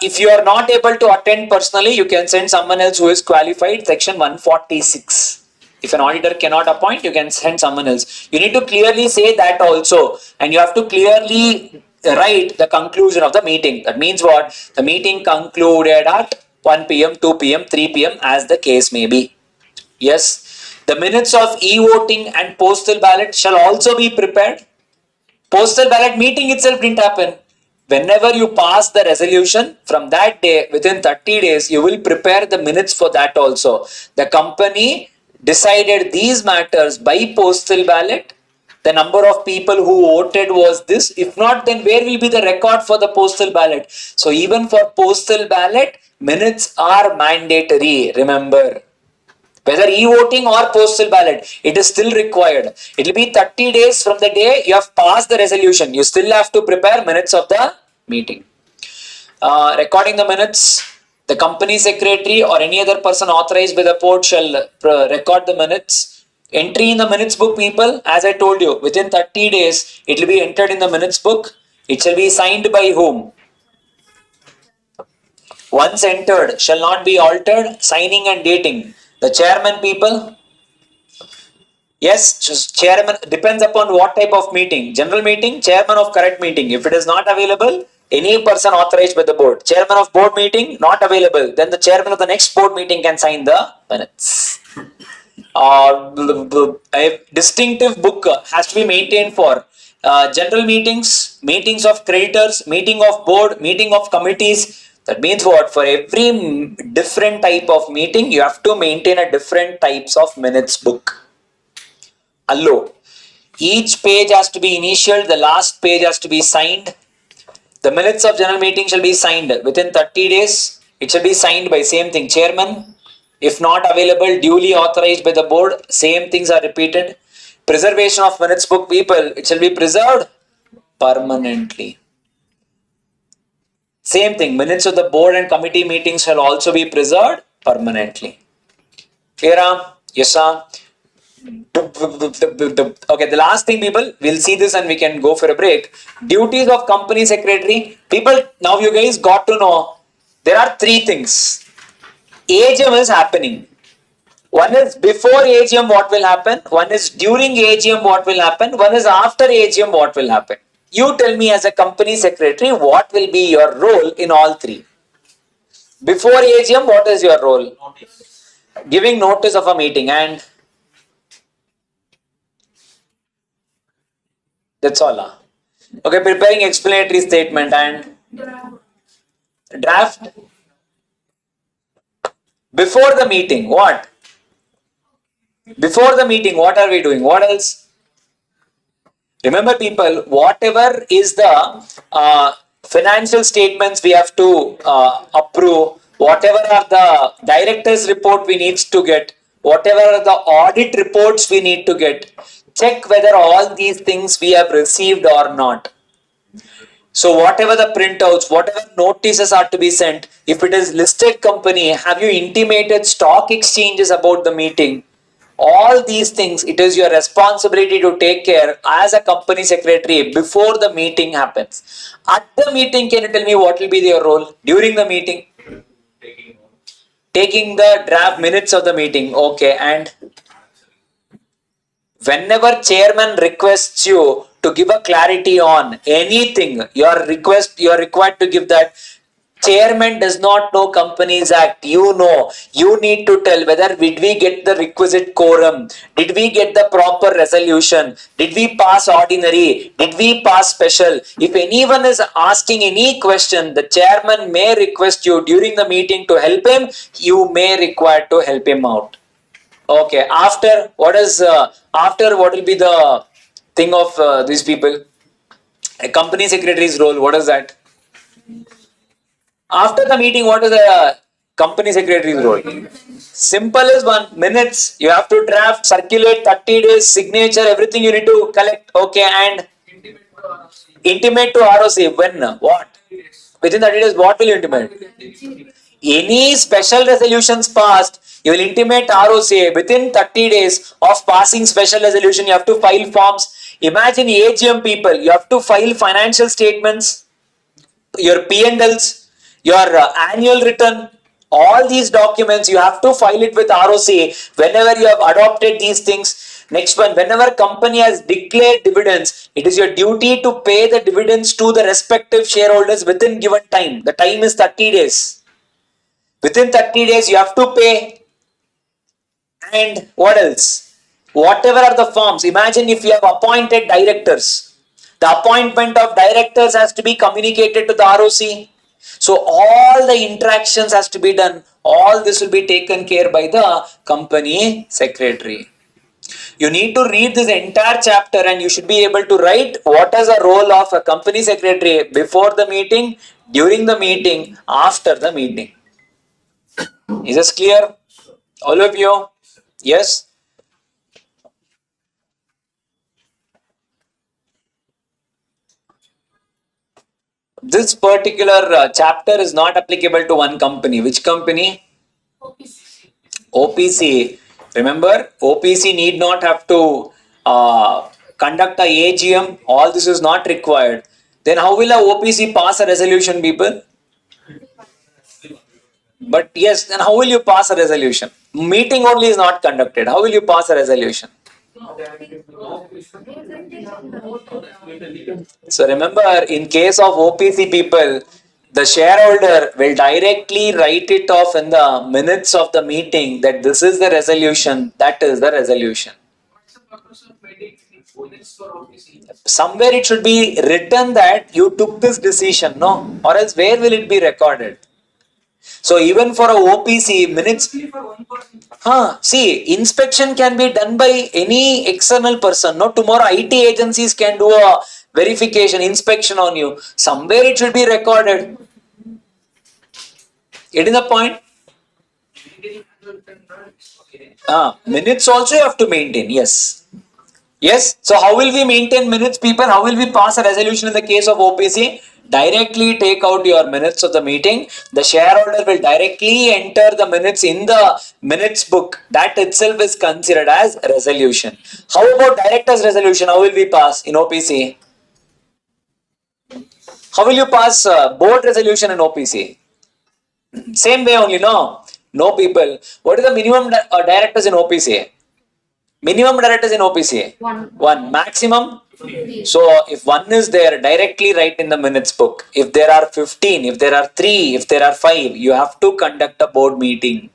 If you are not able to attend personally, you can send someone else who is qualified. Section 146. If an auditor cannot appoint, you can send someone else. You need to clearly say that also, and you have to clearly write the conclusion of the meeting. That means what? The meeting concluded at 1 p.m., 2 p.m., 3 p.m. as the case may be. Yes. The minutes of e-voting and postal ballot shall also be prepared. Postal ballot meeting itself didn't happen. Whenever you pass the resolution, from that day, within 30 days, you will prepare the minutes for that also. The company decided these matters by postal ballot. The number of people who voted was this. If not, then where will be the record for the postal ballot? So even for postal ballot, minutes are mandatory. Remember. Whether e-voting or postal ballot, it is still required. It will be 30 days from the day you have passed the resolution. You still have to prepare minutes of the meeting. Recording the minutes, the company secretary or any other person authorized by the board shall record the minutes. Entry in the minutes book, people, as I told you, within 30 days, it will be entered in the minutes book. It shall be signed by whom? Once entered shall not be altered. Signing and dating. The chairman people. Yes, chairman depends upon what type of meeting. General meeting, chairman of current meeting. If it is not available, any person authorized by the board. Chairman of board meeting not available. Then the chairman of the next board meeting can sign the minutes. A distinctive book has to be maintained for general meetings, meetings of creditors, meeting of board, meeting of committees. That means what? For every different type of meeting, you have to maintain a different types of minutes book. Allo. Each page has to be initialed, the last page has to be signed. The minutes of general meeting shall be signed within 30 days. It shall be signed by same thing, chairman. If not available, duly authorized by the board, same things are repeated. Preservation of minutes book people, it shall be preserved permanently. Same thing, minutes of the board and committee meetings shall also be preserved permanently. Clear? Yes, sir. Okay, the last thing, people, we'll see this and we can go for a break. Duties of company secretary. People, now you guys got to know there are three things. AGM is happening. One is before AGM what will happen, one is during AGM what will happen, one is after AGM what will happen. You tell me as a company secretary what will be your role in all three. Before AGM, what is your role? Giving notice of a meeting, and that's all. Okay, preparing explanatory statement and draft. Before the meeting, what? Before the meeting, what are we doing? What else? Remember, people, whatever is the financial statements we have to approve, whatever are the director's report we need to get, whatever are the audit reports we need to get, check whether all these things we have received or not. So whatever the printouts, whatever notices are to be sent, if it is listed company, have you intimated stock exchanges about the meeting? All these things, it is your responsibility to take care as a company secretary before the meeting happens. At the meeting, can you tell me what will be your role during the meeting? Taking the draft minutes of the meeting. Okay, and whenever chairman requests you to give a clarity on anything, you are required to give that. Chairman does not know Companies Act. You know. You need to tell whether did we get the requisite quorum? Did we get the proper resolution? Did we pass ordinary? Did we pass special? If anyone is asking any question, the chairman may request you during the meeting to help him. You may require to help him out. Okay. After what will be the thing of these people? A company secretary's role. What is that? After the meeting, what is the company secretary's role? Simple as one, minutes. You have to draft, circulate, 30 days, signature, everything you need to collect. Okay, and intimate to ROC. When? What? Within 30 days, what will you intimate? Any special resolutions passed, you will intimate ROC within 30 days of passing special resolution. You have to file forms. Imagine AGM people, you have to file financial statements, your P&Ls, your annual return, all these documents you have to file it with ROC whenever you have adopted these things. Next one, whenever company has declared dividends, it is your duty to pay the dividends to the respective shareholders within given time. The time is 30 days. Within 30 days you have to pay. And what else? Whatever are the forms, imagine if you have appointed directors, the appointment of directors has to be communicated to the ROC. So all the interactions has to be done. All this will be taken care by the company secretary. You need to read this entire chapter and you should be able to write what is the role of a company secretary before the meeting, during the meeting, after the meeting. Is this clear? All of you? Yes? This particular chapter is not applicable to one company. Which company? OPC. Remember, OPC need not have to conduct a AGM. All this is not required. Then how will a OPC pass a resolution, people? But yes, then how will you pass a resolution? Meeting only is not conducted. How will you pass a resolution? So remember, in case of OPC people, the shareholder will directly write it off in the minutes of the meeting that this is the resolution, that is the resolution. What's the purpose of making minutes for OPC? Somewhere it should be written that you took this decision, no? Or else where will it be recorded? So even for a OPC minutes, Only for one person. see, inspection can be done by any external person. No, tomorrow IT agencies can do a verification, inspection on you. Somewhere it should be recorded. Getting the point? Okay. Minutes also you have to maintain. Yes. Yes. So how will we maintain minutes, people? How will we pass a resolution in the case of OPC? Directly take out your minutes of the meeting. The shareholder will directly enter the minutes in the minutes book. That itself is considered as resolution. How about director's resolution? How will we pass in OPC? How will you pass board resolution in OPC? Same way only, no? No, people. What is the minimum directors in OPC? Minimum directors in OPC? One. Maximum? So if one is there, directly write in the minutes book. If there are 15, if there are 3, if there are 5, you have to conduct a board meeting.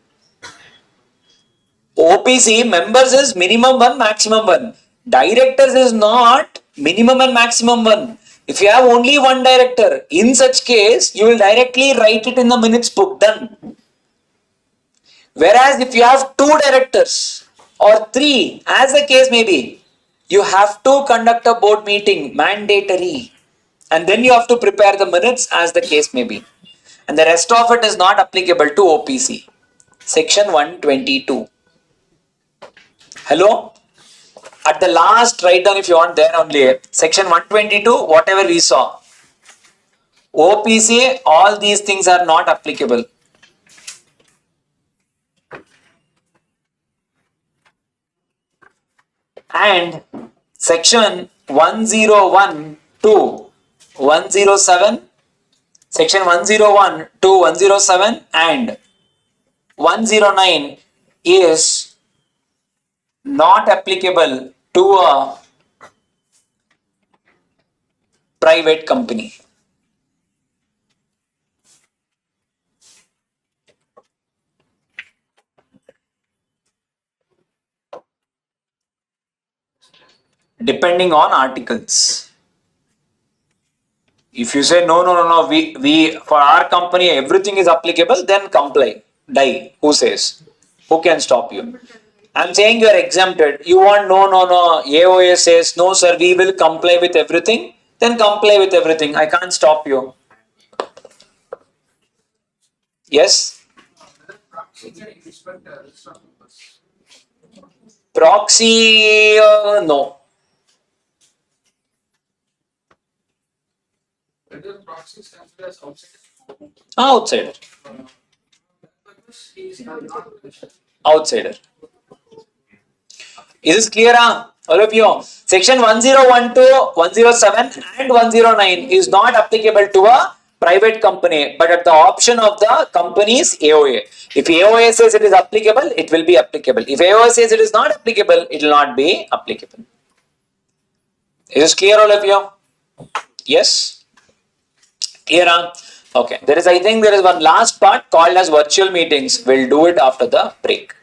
OPC members is minimum 1, maximum 1. Directors is not minimum and maximum 1. If you have only one director, in such case, you will directly write it in the minutes book, done. Whereas if you have 2 directors or 3, as the case may be, you have to conduct a board meeting, mandatory. And then you have to prepare the minutes as the case may be. And the rest of it is not applicable to OPC. Section 122. Hello? At the last, write down if you want there only. Section 122, whatever we saw. OPC, all these things are not applicable. And section 101 to 107, section 101 to 107 and 109 is not applicable to a private company. Depending on articles. If you say no, we for our company everything is applicable, then comply. Die. Who says? Who can stop you? I'm saying you are exempted. You want no. AOA says no, sir. We will comply with everything. Then comply with everything. I can't stop you. Yes. Proxy, no. Whether proxy is considered as outsider? Outsider. Because he is not Outsider. Is this clear? All of you? Section 1012, 107 and 109 is not applicable to a private company, but at the option of the company's AOA. If AOA says it is applicable, it will be applicable. If AOA says it is not applicable, it will not be applicable. Is this clear, all of you? Yes? Clear? Okay. I think there is one last part called as virtual meetings. We'll do it after the break.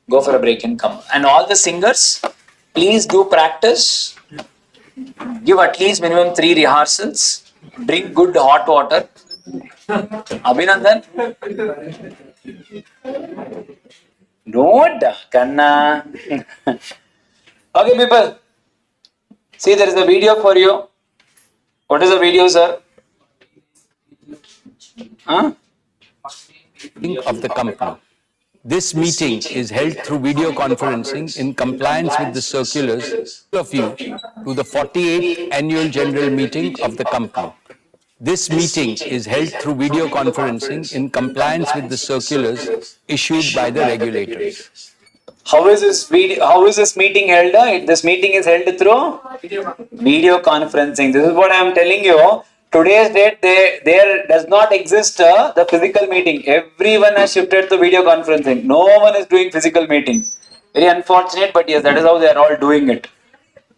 Go for a break and come. And all the singers, please do practice. Give at least minimum 3 rehearsals. Drink good hot water. Abhinandan? Don't, Kanna. Okay, people. See, there is a video for you. What is the video, sir? Of the company. This meeting is held through video conferencing in compliance with the circulars of you to the 48th annual general meeting of the company. This meeting is held through video conferencing in compliance with the circulars issued by the regulators. How is this meeting held? This meeting is held through video conferencing. This is what I am telling you. today's date, there does not exist the physical meeting. Everyone has shifted to video conferencing. No one is doing physical meeting. Very unfortunate, but yes, that is how they are all doing it.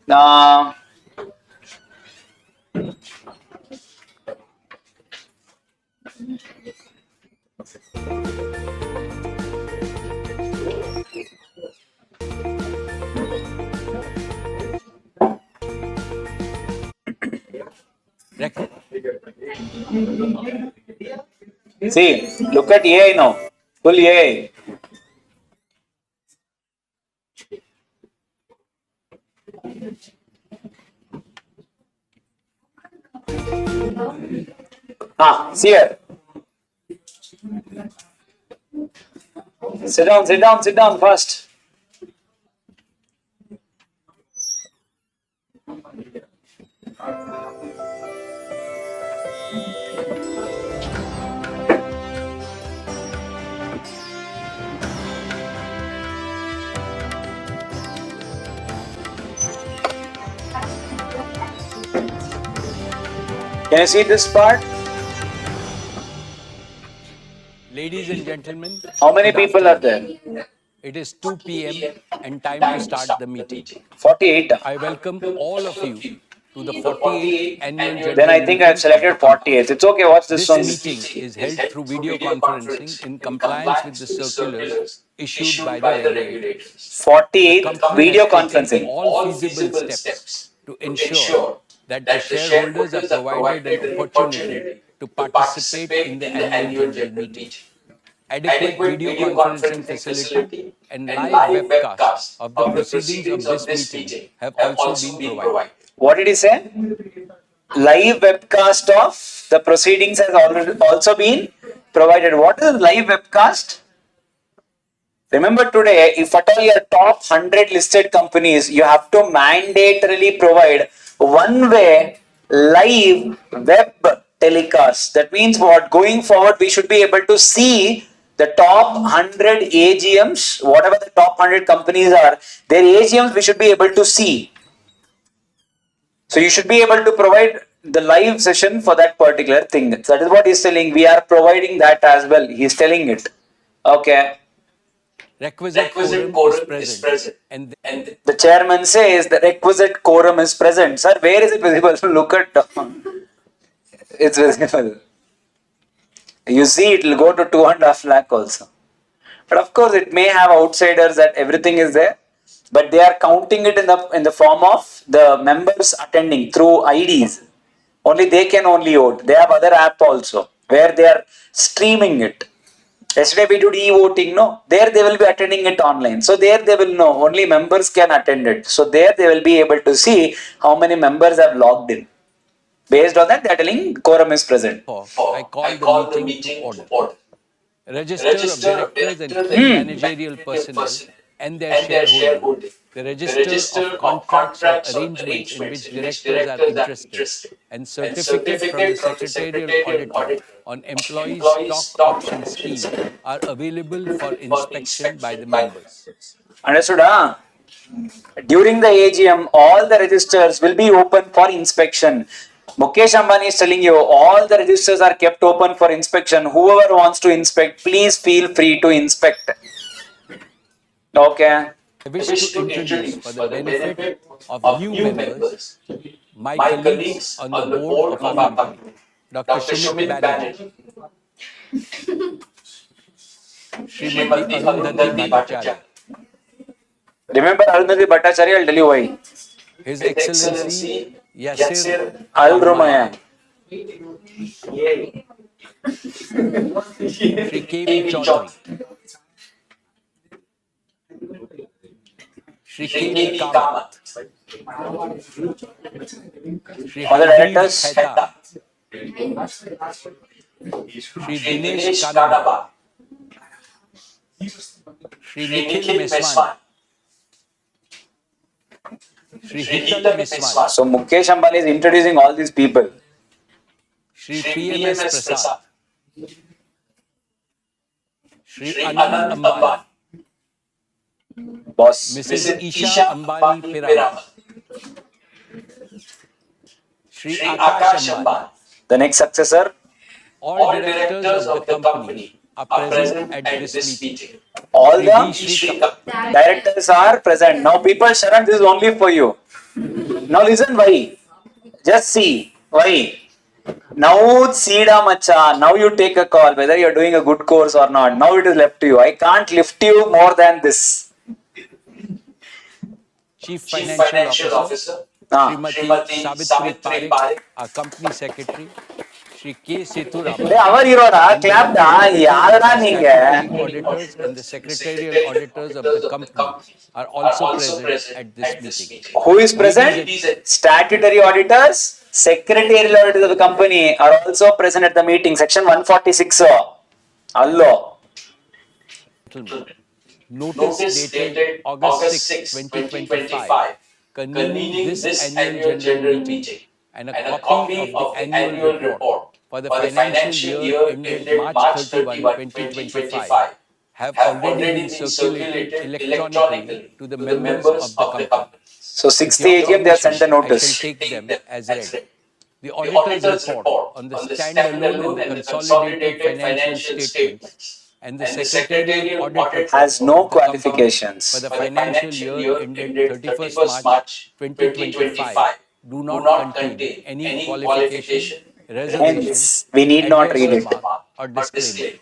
Uh, Rec- see, look at AI now. Full AI. See here. Sit down first. Can you see this part? Ladies and gentlemen, How many good people are afternoon. there? It is 2 p.m. and time to start the meeting. 48. I welcome all of you to the 48th annual Then general I think meeting I've of the selected company. 48. It's okay, watch this This one. meeting is held through video conferencing in compliance with the circulars issued by the regulators. The 48th company video has taken conferencing. all feasible steps to ensure that the shareholders are provided an opportunity to participate in the annual general meeting. Adequate video conferencing facility and live webcast of the proceedings of this meeting have also been provided. What did he say? Live webcast of the proceedings has already also been provided. What is live webcast? Remember today, if at all your top 100 listed companies, you have to mandatorily provide one way live web telecast. That means what? Going forward, we should be able to see the top 100 AGMs, whatever the top 100 companies are, their AGMs we should be able to see. So you should be able to provide the live session for that particular thing. So that is what he's telling. We are providing that as well. He's telling it. Okay. Requisite quorum is present and The chairman says the requisite quorum is present. Sir, where is it visible? Look at it's visible. You see, it will go to 2.5 lakh also. But of course, it may have outsiders that everything is there, but they are counting it in the form of the members attending through IDs. Only they can only vote. They have other app also where they are streaming it. Yesterday we did e-voting, no? There they will be attending it online. So there they will know only members can attend it. So there they will be able to see how many members have logged in. Based on that, they are telling quorum is present. I call the meeting to order. Register of directors and key managerial personnel and their shareholding, the register of contracts or arrangements in which directors are interested, and certificate from the secretarial auditor on employee stock option scheme are available for inspection by the members. Understood? During the AGM, all the registers will be open for inspection. Mukesh Ambani is telling you all the registers are kept open for inspection. Whoever wants to inspect, please feel free to inspect. Okay. I wish to introduce, for the benefit of new members, my colleagues on the board of our company, Dr. Shumit Banerjee, Srimati Arundhati Bhattacharya, Remember Arundhati Bhattacharya, I'll tell you why. His Excellency Yasir Al Rumayyan. Shri K.V. Chaudhary, Shri K.V. Kamath, Shri All the directors. Khaitan, Shri Dinesh Kanaba, Shri Nikhil Meswani, Shri Hital Meswani, So Mukesh Ambani is introducing all these people. Shri PMS Prasad, Shri Anand Ambani, Boss. Mrs. Isha Ambani Piramal, Shri Akash Ambani, The next successor. All directors of the company are present at this meeting. All Shri the D. Shri directors are present. Now people, Sharan, this is only for you. Now listen why. Just see why. Now Sida Macha, now you take a call whether you're doing a good course or not. Now it is left to you. I can't lift you more than this. Chief Financial Officer, Ah. Srimati Savitri Parekh, our Company Secretary, Shri K. Sethuram, Our hero da, and the clap da, representatives of yadra the ninge. statutory auditors and the secretarial auditors of the company are also present at this meeting. Who is present? Ladies and Statutory auditors, secretarial auditors of the company are also present at the meeting. Section 146. Allo. gentlemen, notice dated August 6, 2025, convening this annual general meeting and a copy of the annual report for the financial year ended March 31, 2025 have already been circulated electronically to the members of the company. So, With 6th your AGM, they have sent permission, the I shall notice. take them as read. The auditor's report on the standalone and the consolidated financial statements and the secretarial audit report Has no of the company qualifications. for the financial year ended 31st March 2025 do not contain any qualification, reservation, Hence, we need not adverse read it. remark, or disclaimer.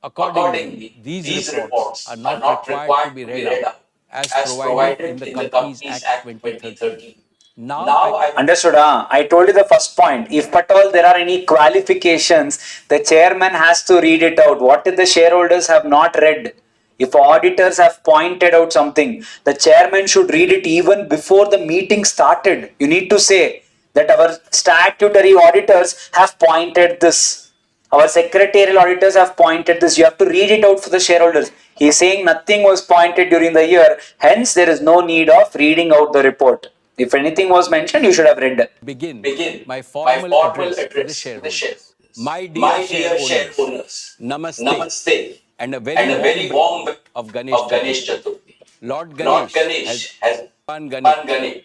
Accordingly, these reports are not required to be read out as provided in the Companies Act 2013. Now I Understood? I told you the first point. If at all there are any qualifications, the chairman has to read it out. What if the shareholders have not read? If auditors have pointed out something, the chairman should read it even before the meeting started. You need to say that our statutory auditors have pointed this. Our secretarial auditors have pointed this. You have to read it out for the shareholders. He is saying nothing was pointed during the year. Hence, there is no need of reading out the report. If anything was mentioned, you should have read. begin my formal address to the shareholders. My dear share owners, Namaste and a very warm welcome of Ganesh Chaturthi. Lord Ganesh has Bhagwan Ganesh.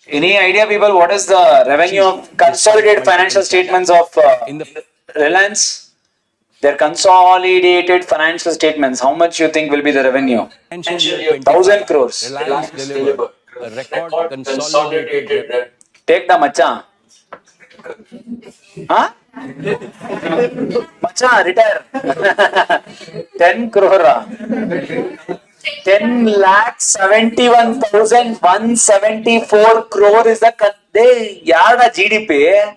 Any idea, people, what is the revenue of consolidated financial statements of In the Reliance? Their consolidated financial statements, how much you think will be the revenue? financial year 1,000 crores. Reliance delivered a record consolidated revenue. Take the macha. Huh? Macha, retire. 10 crore. 10,71,174 crore is the yada GDP.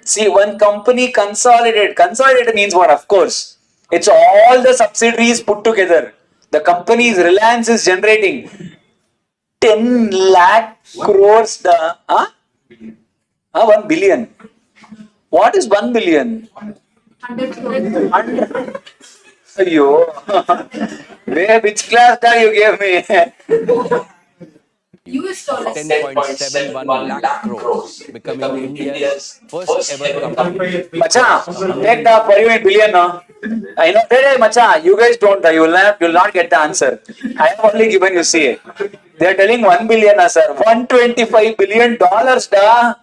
See, one company consolidated. Consolidated means what? Of course, it's all the subsidiaries put together. The company's Reliance is generating 10 lakh crores. The 1 billion. What is 1 billion? 100. Ayyo. Which class that you gave me? US dollars. 10.71 lakh crores, becoming India's first ever company. Macha, take the for you in billion now. I know. Hey, Macha, you guys don't. You will not get the answer. I have only given you see. They are telling 1 billion, sir. $125 billion, da.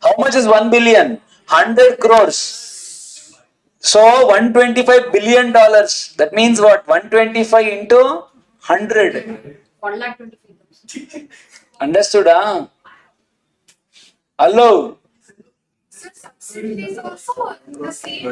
How much is 1 billion? 100 crores. So $125 billion. That means what? 125 into 100. 1,25,000. Understood? Hello. So subsidiaries also the same.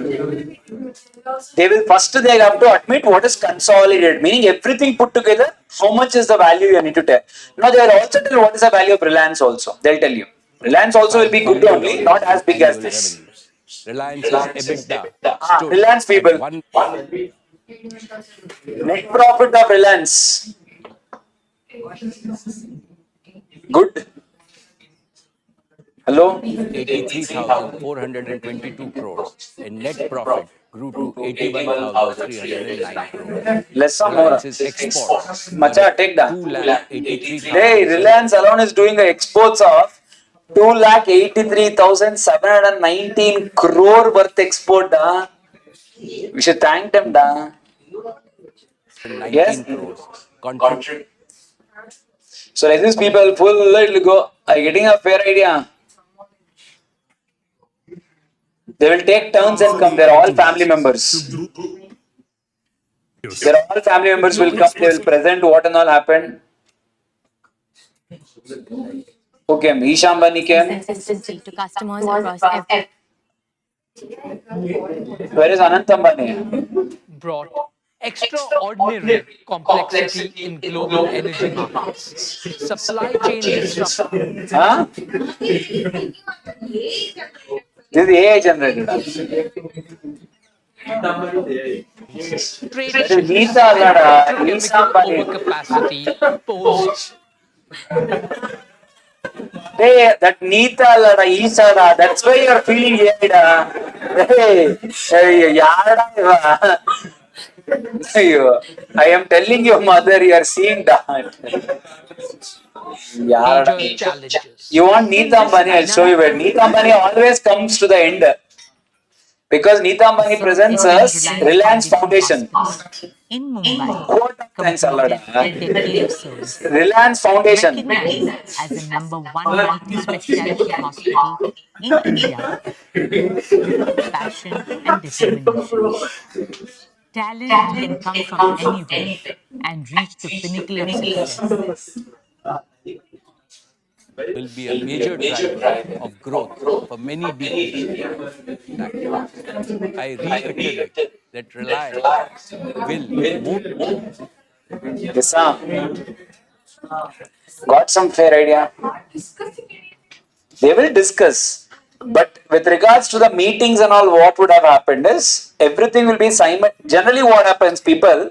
They will have to admit what is consolidated, meaning everything put together. How much is the value you need to tell? Now they will also tell what is the value of Reliance also. They'll tell you. Reliance also will be good only, not as big as this. Revenues. Reliance's EBITDA stood Reliance people. at 1 Net profit of Reliance. Good. Hello? 83,422 crores and net profit grew to 81,309 crores. Less or more. Reliance's exports Macha, take that. 2,83,000. Hey, Reliance alone is doing exports of 2,83,719 crore worth export. We should thank them. 19 Yes. crores. Contribute So like these people full it'll go. Are you getting a fair idea? They will take turns and come. They're all family members. They're all family members will come. They will present what and all happened. Who came? Isham Bani came. Consistency to customers across every Where is Anant Ambani? brought extraordinary complexity in global energy markets. Supply chain disruption. Huh? This is AI generated. Trade That is shifts Nita and Allada. petrochemical Isham Bani. overcapacity posed Hey, that Nita Allada, Ishada. That's why you're feeling weird. Hey, yada. I am telling your mother you are seeing that. major Yada. challenges. You want In Neeta this Ambani, I'll show you where. Neeta Ambani always comes to the end. Because Neeta Ambani presents us Reliance Foundation. in Mumbai, Quote of thanks, completed Allada. a decade of service. Reliance Foundation. Recognized as the #1 multi-specialty hospital in India, passion and determination. Talent can come from anywhere and reach the pinnacle of success. will be a major driver of growth for many decades. In fact, I reiterate that Reliance will move Nisam, got some fair idea? They will discuss. But with regards to the meetings and all, what would have happened is everything will be generally what happens, people.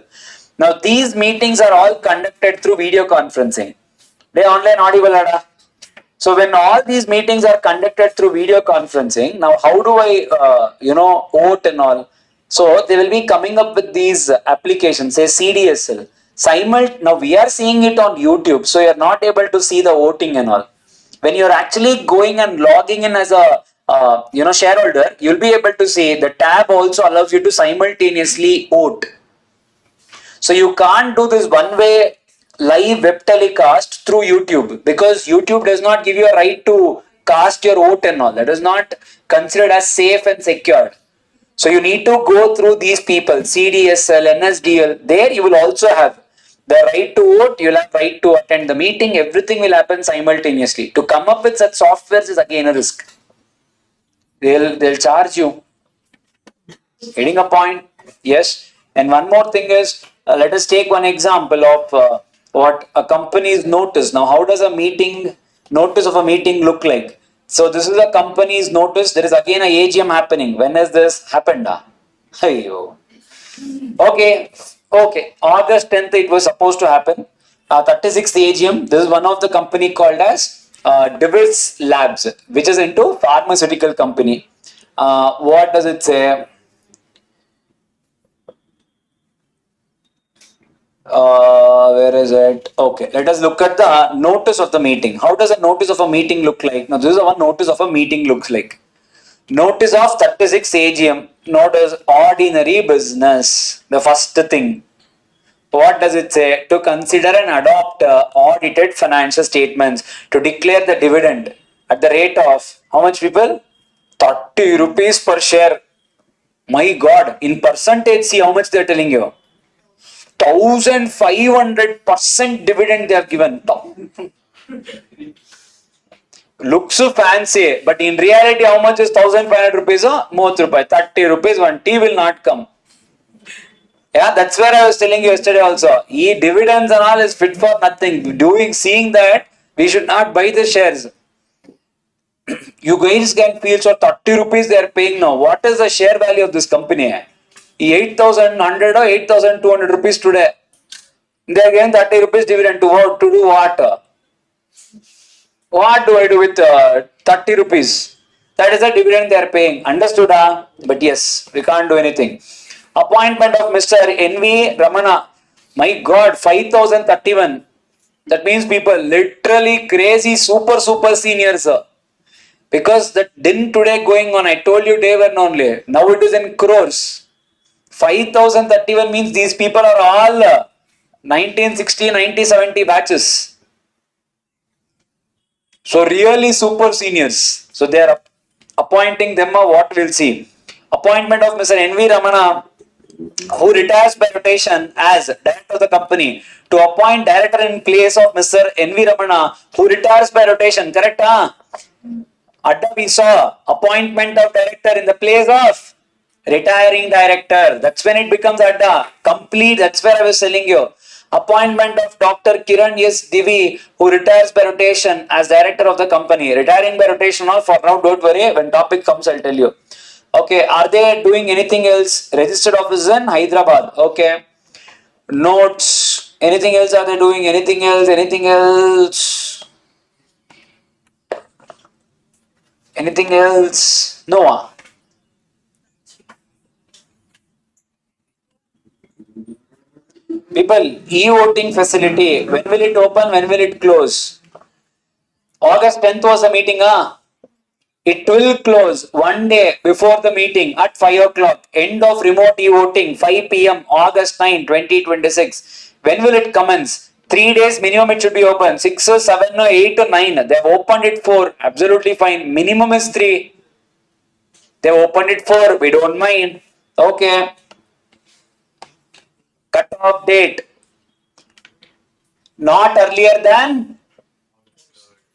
Now these meetings are all conducted through video conferencing. They online audible ada. So when all these meetings are conducted through video conferencing, now how do I, vote and all? So they will be coming up with these applications, say CDSL. Now we are seeing it on YouTube, so you're not able to see the voting and all. When you're actually going and logging in as a shareholder, you'll be able to see the tab also allows you to simultaneously vote. So you can't do this one-way live web telecast through YouTube because YouTube does not give you a right to cast your vote and all. That is not considered as safe and secured. So you need to go through these people, CDSL, NSDL. There you will also have the right to vote, you'll have right to attend the meeting, everything will happen simultaneously. To come up with such softwares is again a risk. They'll charge you. Getting a point? Yes. And one more thing is, let us take one example of what a company's notice. Now, how does a notice of a meeting look like? So this is a company's notice. There is again a AGM happening. When has this happened? Hey, okay. August 10th it was supposed to happen. 36th AGM. This is one of the company called as Divis Labs, which is into pharmaceutical company. What does it say? Where is it? Okay, let us look at the notice of the meeting. How does a notice of a meeting look like? Now, this is what notice of a meeting looks like. Notice of 36 AGM. Notice ordinary business. The first thing. What does it say? To consider and adopt audited financial statements to declare the dividend at the rate of how much, people? 30 rupees per share. My God, in percentage, see how much they are telling you. 1500% dividend they have given. Looks so fancy, but in reality, how much is 1500 rupees? More rupees, 30 rupees, one tea will not come. Yeah, that's where I was telling you yesterday also. Dividends and all is fit for nothing. Seeing that, we should not buy the shares. You guys can feel so 30 rupees they are paying now. What is the share value of this company? 8,100 or 8,200 rupees today. They are getting 30 rupees dividend to do what? What do I do with 30 rupees? That is the dividend they are paying. Understood? But yes, we can't do anything. Appointment of Mr. N.V. Ramana. My God, 5,031. That means people literally crazy, super seniors. Because that didn't today going on. I told you day one only. Now it is in crores. 5,031 means these people are all 1960, 1970 batches. So really super seniors. So they are appointing them. What we'll see. Appointment of Mr. N.V. Ramana, who retires by rotation as director of the company, to appoint director in place of Mr. N.V. Ramana, who retires by rotation. Correct? Huh? Adda we saw appointment of director in the place of retiring director. That's when it becomes Adda. Complete. That's where I was telling you. Appointment of Dr. Kiran S. Divi, who retires by rotation as director of the company. Retiring by rotation, all for now, don't worry. When topic comes, I'll tell you. Okay, are they doing anything else? Registered office in Hyderabad. Okay. Notes. Anything else? Are they doing anything else? Anything else? Anything else? No. People, e-voting facility, when will it open? When will it close? August 10th was the meeting, huh? It will close one day before the meeting at 5 o'clock. End of remote e-voting, 5 p.m. August 9, 2026. When will it commence? 3 days minimum it should be open. 6 or 7 or 8 or 9. They have opened it for absolutely fine. Minimum is 3. They have opened it for, we don't mind. Okay. Cut off date. Not earlier than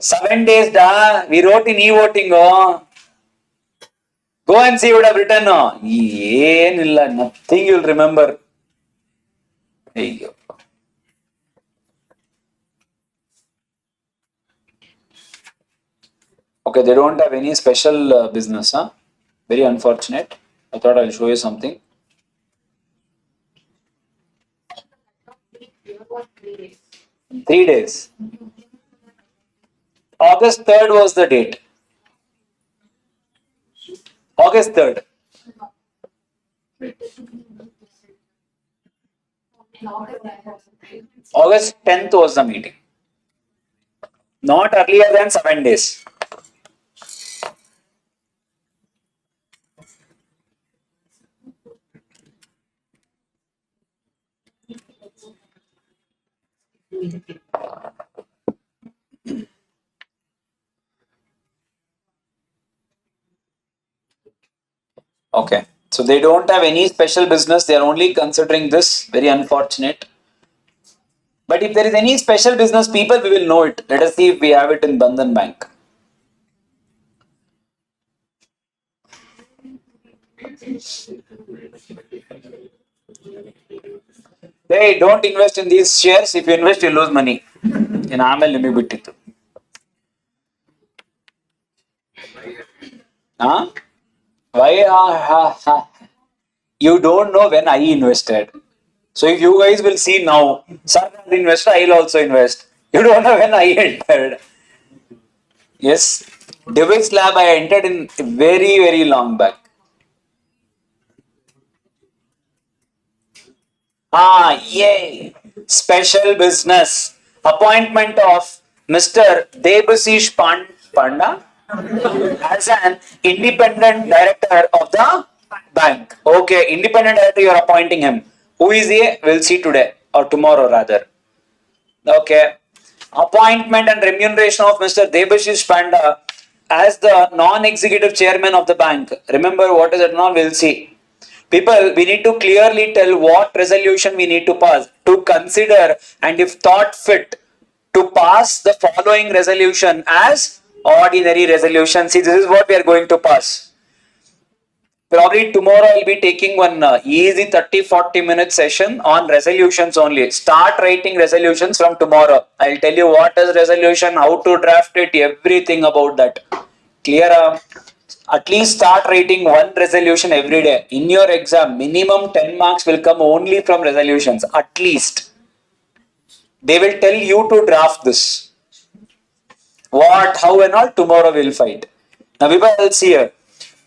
7 days, da. We wrote in e-voting. Oh. Go and see what I've written. Oh. Nothing you'll remember. Hey. Okay, they don't have any special business, huh? Very unfortunate. I thought I'll show you something. 3 days. August 3rd was the date. August 3rd. August 10th was the meeting. Not earlier than 7 days. Okay. So they don't have any special business. They are only considering this. Very unfortunate. But if there is any special business, people, we will know it. Let us see if we have it in Bandhan Bank. Hey, don't invest in these shares. If you invest, you lose money. In ಆಮೇಲೆ ನಿಮಗೆ ಬಿಟ್ಟಿತ್ತು. Huh? Why? You don't know when I invested. So if you guys will see now, sir investor, I'll also invest. You don't know when I entered. Yes, Devil's Lab I entered in very, very long back. Yay! Special business. Appointment of Mr. Debasish Panda as an independent director of the bank. Okay, independent director, you are appointing him. Who is he? We'll see today or tomorrow rather. Okay. Appointment and remuneration of Mr. Debashish Panda as the non-executive chairman of the bank. Remember what is it now? We'll see. People, we need to clearly tell what resolution we need to pass, to consider, and if thought fit, to pass the following resolution as ordinary resolution. See, this is what we are going to pass. Probably tomorrow I'll be taking one easy 30-40 minute session on resolutions only. Start writing resolutions from tomorrow. I'll tell you what is resolution, how to draft it, everything about that. Clear? At least start writing one resolution every day. In your exam, minimum 10 marks will come only from resolutions. At least. They will tell you to draft this. What, how and all, tomorrow we'll fight. Now we will see here.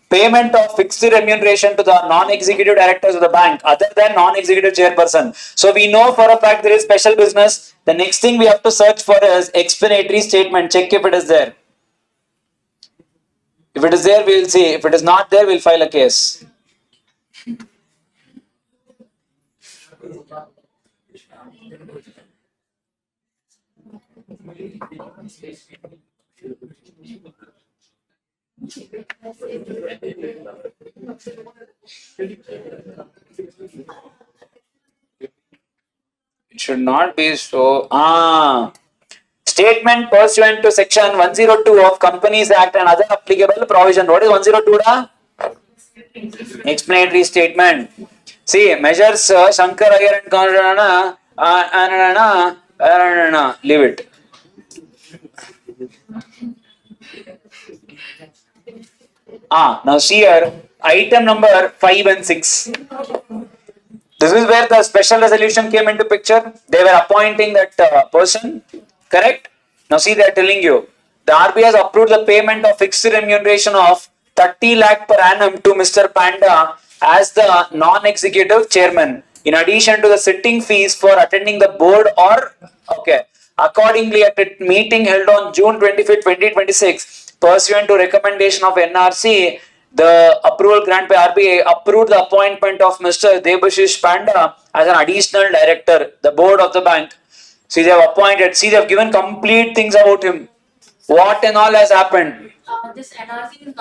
Payment of fixed remuneration to the non-executive directors of the bank other than non-executive chairperson. So we know for a fact there is special business. The next thing we have to search for is explanatory statement. Check if it is there. If it is there, we will see. If it is not there, we'll file a case. It should not be so. Statement pursuant to section 102 of Companies Act and other applicable provision. What is 102 da? Explanatory statement. See, measures Shankar Iyer and leave it. Now see here, item number 5 and 6. This is where the special resolution came into picture. They were appointing that person, correct? Now see, they are telling you the RBI has approved the payment of fixed remuneration of 30 lakh per annum to Mr. Panda as the non-executive chairman, in addition to the sitting fees for attending the board or okay. Accordingly, at a meeting held on June 25, 2026, pursuant to recommendation of NRC, the approval grant by RBI approved the appointment of Mr. Debashish Panda as an additional director, the board of the bank. See, they have appointed, see, they have given complete things about him. What and all has happened. This NRC is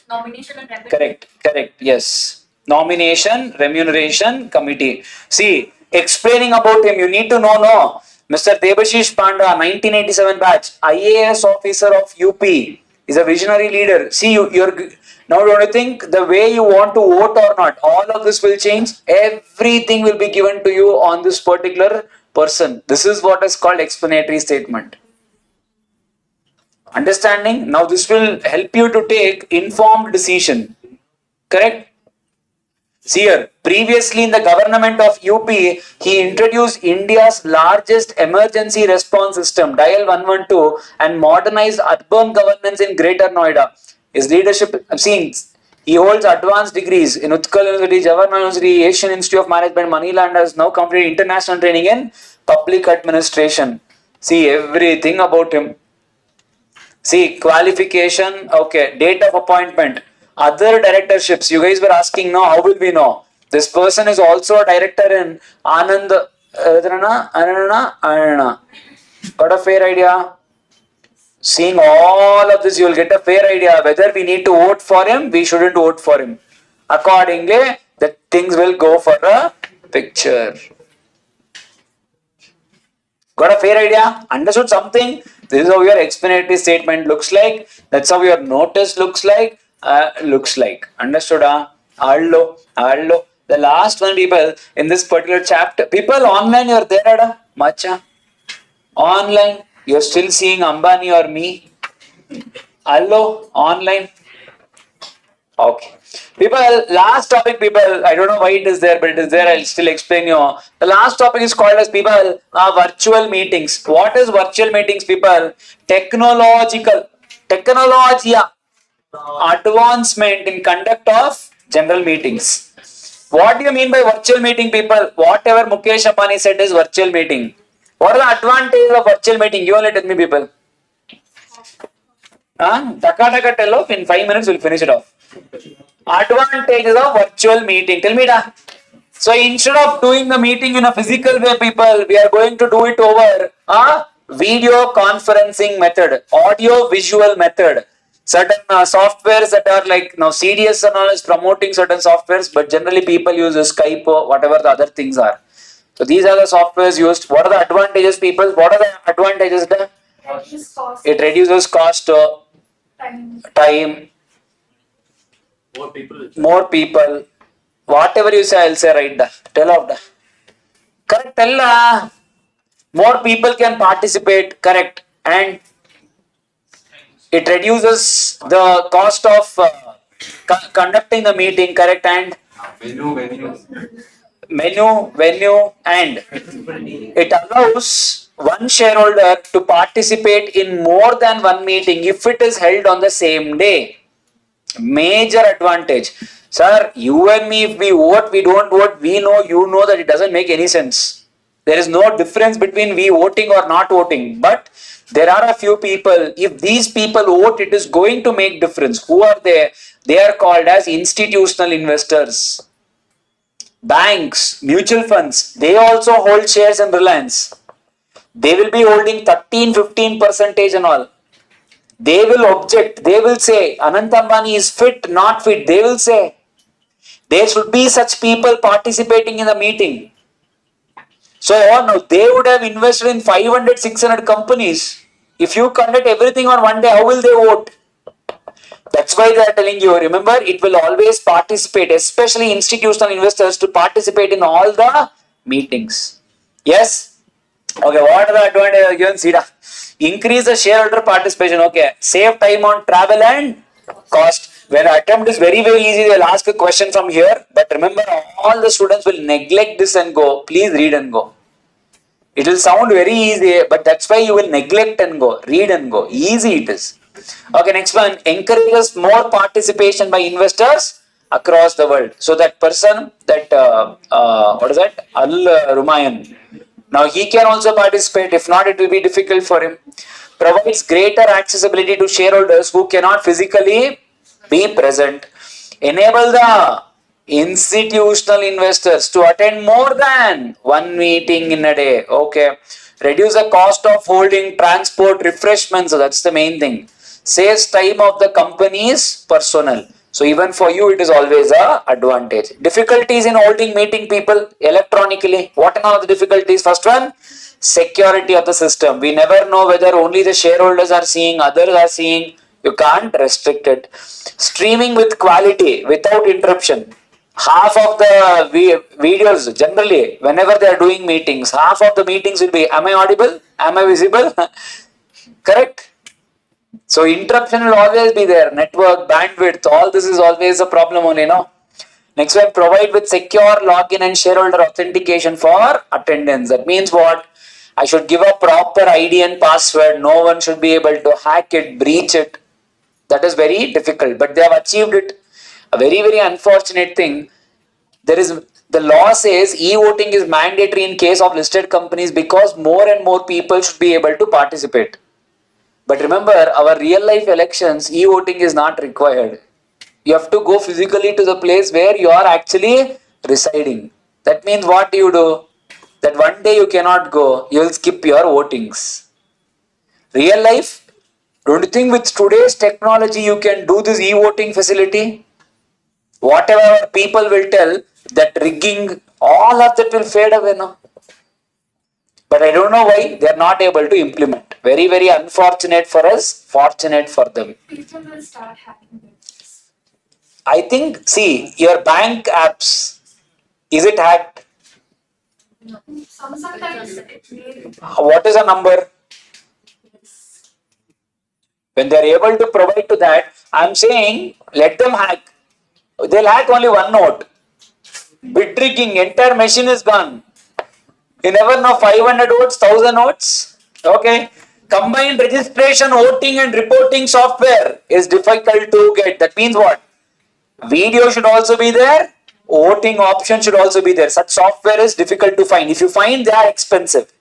nomination and remuneration. Correct, yes. Nomination, remuneration committee. See, explaining about him, you need to know, no. Mr. Debashish Panda, 1987 batch, IAS officer of UP, is a visionary leader. See, you're now don't you think the way you want to vote or not, all of this will change. Everything will be given to you on this particular person. This is what is called explanatory statement. Understanding? Now this will help you to take informed decision. Correct? See here, previously in the government of UP, he introduced India's largest emergency response system, Dial 112, and modernized urban governance in Greater Noida. His leadership, I'm seeing, he holds advanced degrees in Utkal University, Jawaharlal University, Asian Institute of Management, Manila, and has now completed international training in public administration. See everything about him. See, qualification, okay, date of appointment, other directorships. You guys were asking now, how will we know? This person is also a director in Anand, got a fair idea? Seeing all of this, you will get a fair idea whether we need to vote for him, we shouldn't vote for him. Accordingly, the things will go for a picture. Got a fair idea? Understood something? This is how your explanatory statement looks like. That's how your notice looks like. Understood? Allo. The last one, people, in this particular chapter, people online, you're there, Macha. Online, you're still seeing Ambani or me. Allo, online. Okay. People, last topic, people, I don't know why it is there, but it is there, I'll still explain you. The last topic is called as, people, virtual meetings. What is virtual meetings, people? Technologia, advancement in conduct of general meetings. What do you mean by virtual meeting, people? Whatever Mukesh Ambani said is virtual meeting. What are the advantages of virtual meeting? You only tell me, people. Taka tell off, in 5 minutes we'll finish it off. Advantages of virtual meeting. Tell me that. So instead of doing the meeting in a physical way, people, we are going to do it over a video conferencing method, audio visual method. Certain softwares that are like now CDS and all is promoting certain softwares, but generally people use Skype or whatever the other things are. So these are the softwares used. What are the advantages, people? What are the advantages? It reduces cost, time. More people. Whatever you say, I'll say right. Tell out. Correct. Tell. More people can participate. Correct. And it reduces the cost of conducting the meeting. Correct. And venue, and it allows one shareholder to participate in more than one meeting if it is held on the same day. Major advantage. Sir, you and me, if we vote, we don't vote, we know, you know that it doesn't make any sense. There is no difference between we voting or not voting. But there are a few people, if these people vote, it is going to make difference. Who are they? They are called as institutional investors. Banks, mutual funds, they also hold shares in Reliance. They will be holding 13-15% and all. They will object. They will say, Anant Ambani is fit, not fit. They will say. There should be such people participating in the meeting. So no, they would have invested in 500, 600 companies. If you conduct everything on one day, how will they vote? That's why they are telling you, remember, it will always participate, especially institutional investors, to participate in all the meetings. Yes? Okay, what are the advantages given? Sida. Increase the shareholder participation. Okay, save time on travel and cost. When attempt is very, very easy, they'll ask a question from here. But remember, all the students will neglect this and go, please read and go. It will sound very easy, but that's why you will neglect and go, read and go. Easy it is. Okay, next one, encourages more participation by investors across the world. So that person, that what is that? Al Rumayan. Now he can also participate. If not, it will be difficult for him. Provides greater accessibility to shareholders who cannot physically be present. Enable the institutional investors to attend more than one meeting in a day. Okay. Reduce the cost of holding, transport, refreshments. So that's the main thing. Saves time of the company's personnel. So even for you, it is always a advantage. Difficulties in holding meeting people electronically. What are the difficulties? First one, security of the system. We never know whether only the shareholders are seeing, others are seeing. You can't restrict it. Streaming with quality, without interruption. Half of the videos, generally, whenever they are doing meetings, half of the meetings will be, am I audible? Am I visible? Correct? So interruption will always be there. Network, bandwidth, all this is always a problem only, no? Next one, provide with secure login and shareholder authentication for attendance. That means what? I should give a proper ID and password. No one should be able to hack it, breach it. That is very difficult, but they have achieved it. A very, very unfortunate thing. There is the law says e-voting is mandatory in case of listed companies because more and more people should be able to participate. But remember, our real life elections, e-voting is not required. You have to go physically to the place where you are actually residing. That means what do you do? That one day you cannot go, you will skip your votings. Real life, don't you think with today's technology you can do this e-voting facility? Whatever people will tell, that rigging, all of that will fade away now. But I don't know why they are not able to implement. Very, very unfortunate for us, fortunate for them. People will start hacking them. I think, see, your bank apps, is it hacked? Sometimes it may. What is the number? When they are able to provide to that, I'm saying, let them hack. They'll hack only one note. Bit rigging, entire machine is gone. You never know, 500 votes, 1000 votes. Okay. Combined registration, voting and reporting software is difficult to get. That means what? Video should also be there. Voting option should also be there. Such software is difficult to find. If you find, they are expensive.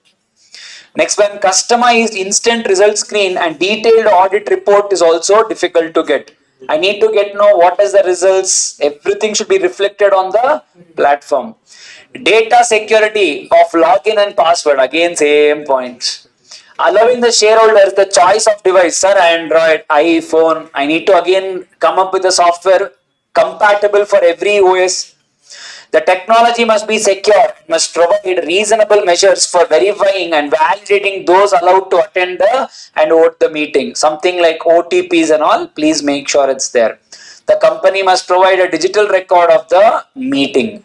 Next one, customized instant result screen and detailed audit report is also difficult to get. I need to know what is the results. Everything should be reflected on the platform. Data security of login and password. Again, same points. Allowing the shareholders the choice of device. Sir, Android, iPhone. I need to again come up with a software compatible for every OS. The technology must be secure, must provide reasonable measures for verifying and validating those allowed to attend and vote the meeting. Something like OTPs and all, please make sure it's there. The company must provide a digital record of the meeting.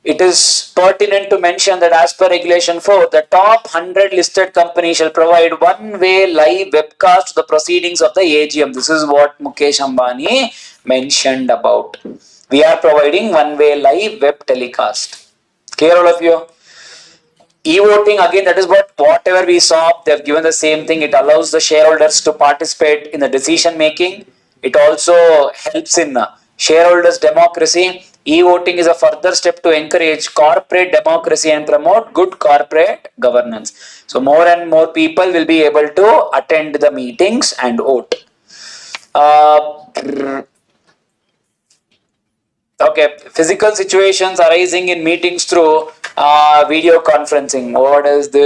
It is pertinent to mention that as per regulation 4, the top 100 listed companies shall provide one-way live webcast to the proceedings of the AGM. This is what Mukesh Ambani mentioned about. We are providing one-way live web telecast. Clear all of you? E-voting, again, that is whatever we saw, they have given the same thing. It allows the shareholders to participate in the decision making. It also helps in shareholders democracy. E-voting is a further step to encourage corporate democracy and promote good corporate governance. So more and more people will be able to attend the meetings and vote. Okay, physical situations arising in meetings through video conferencing. What is the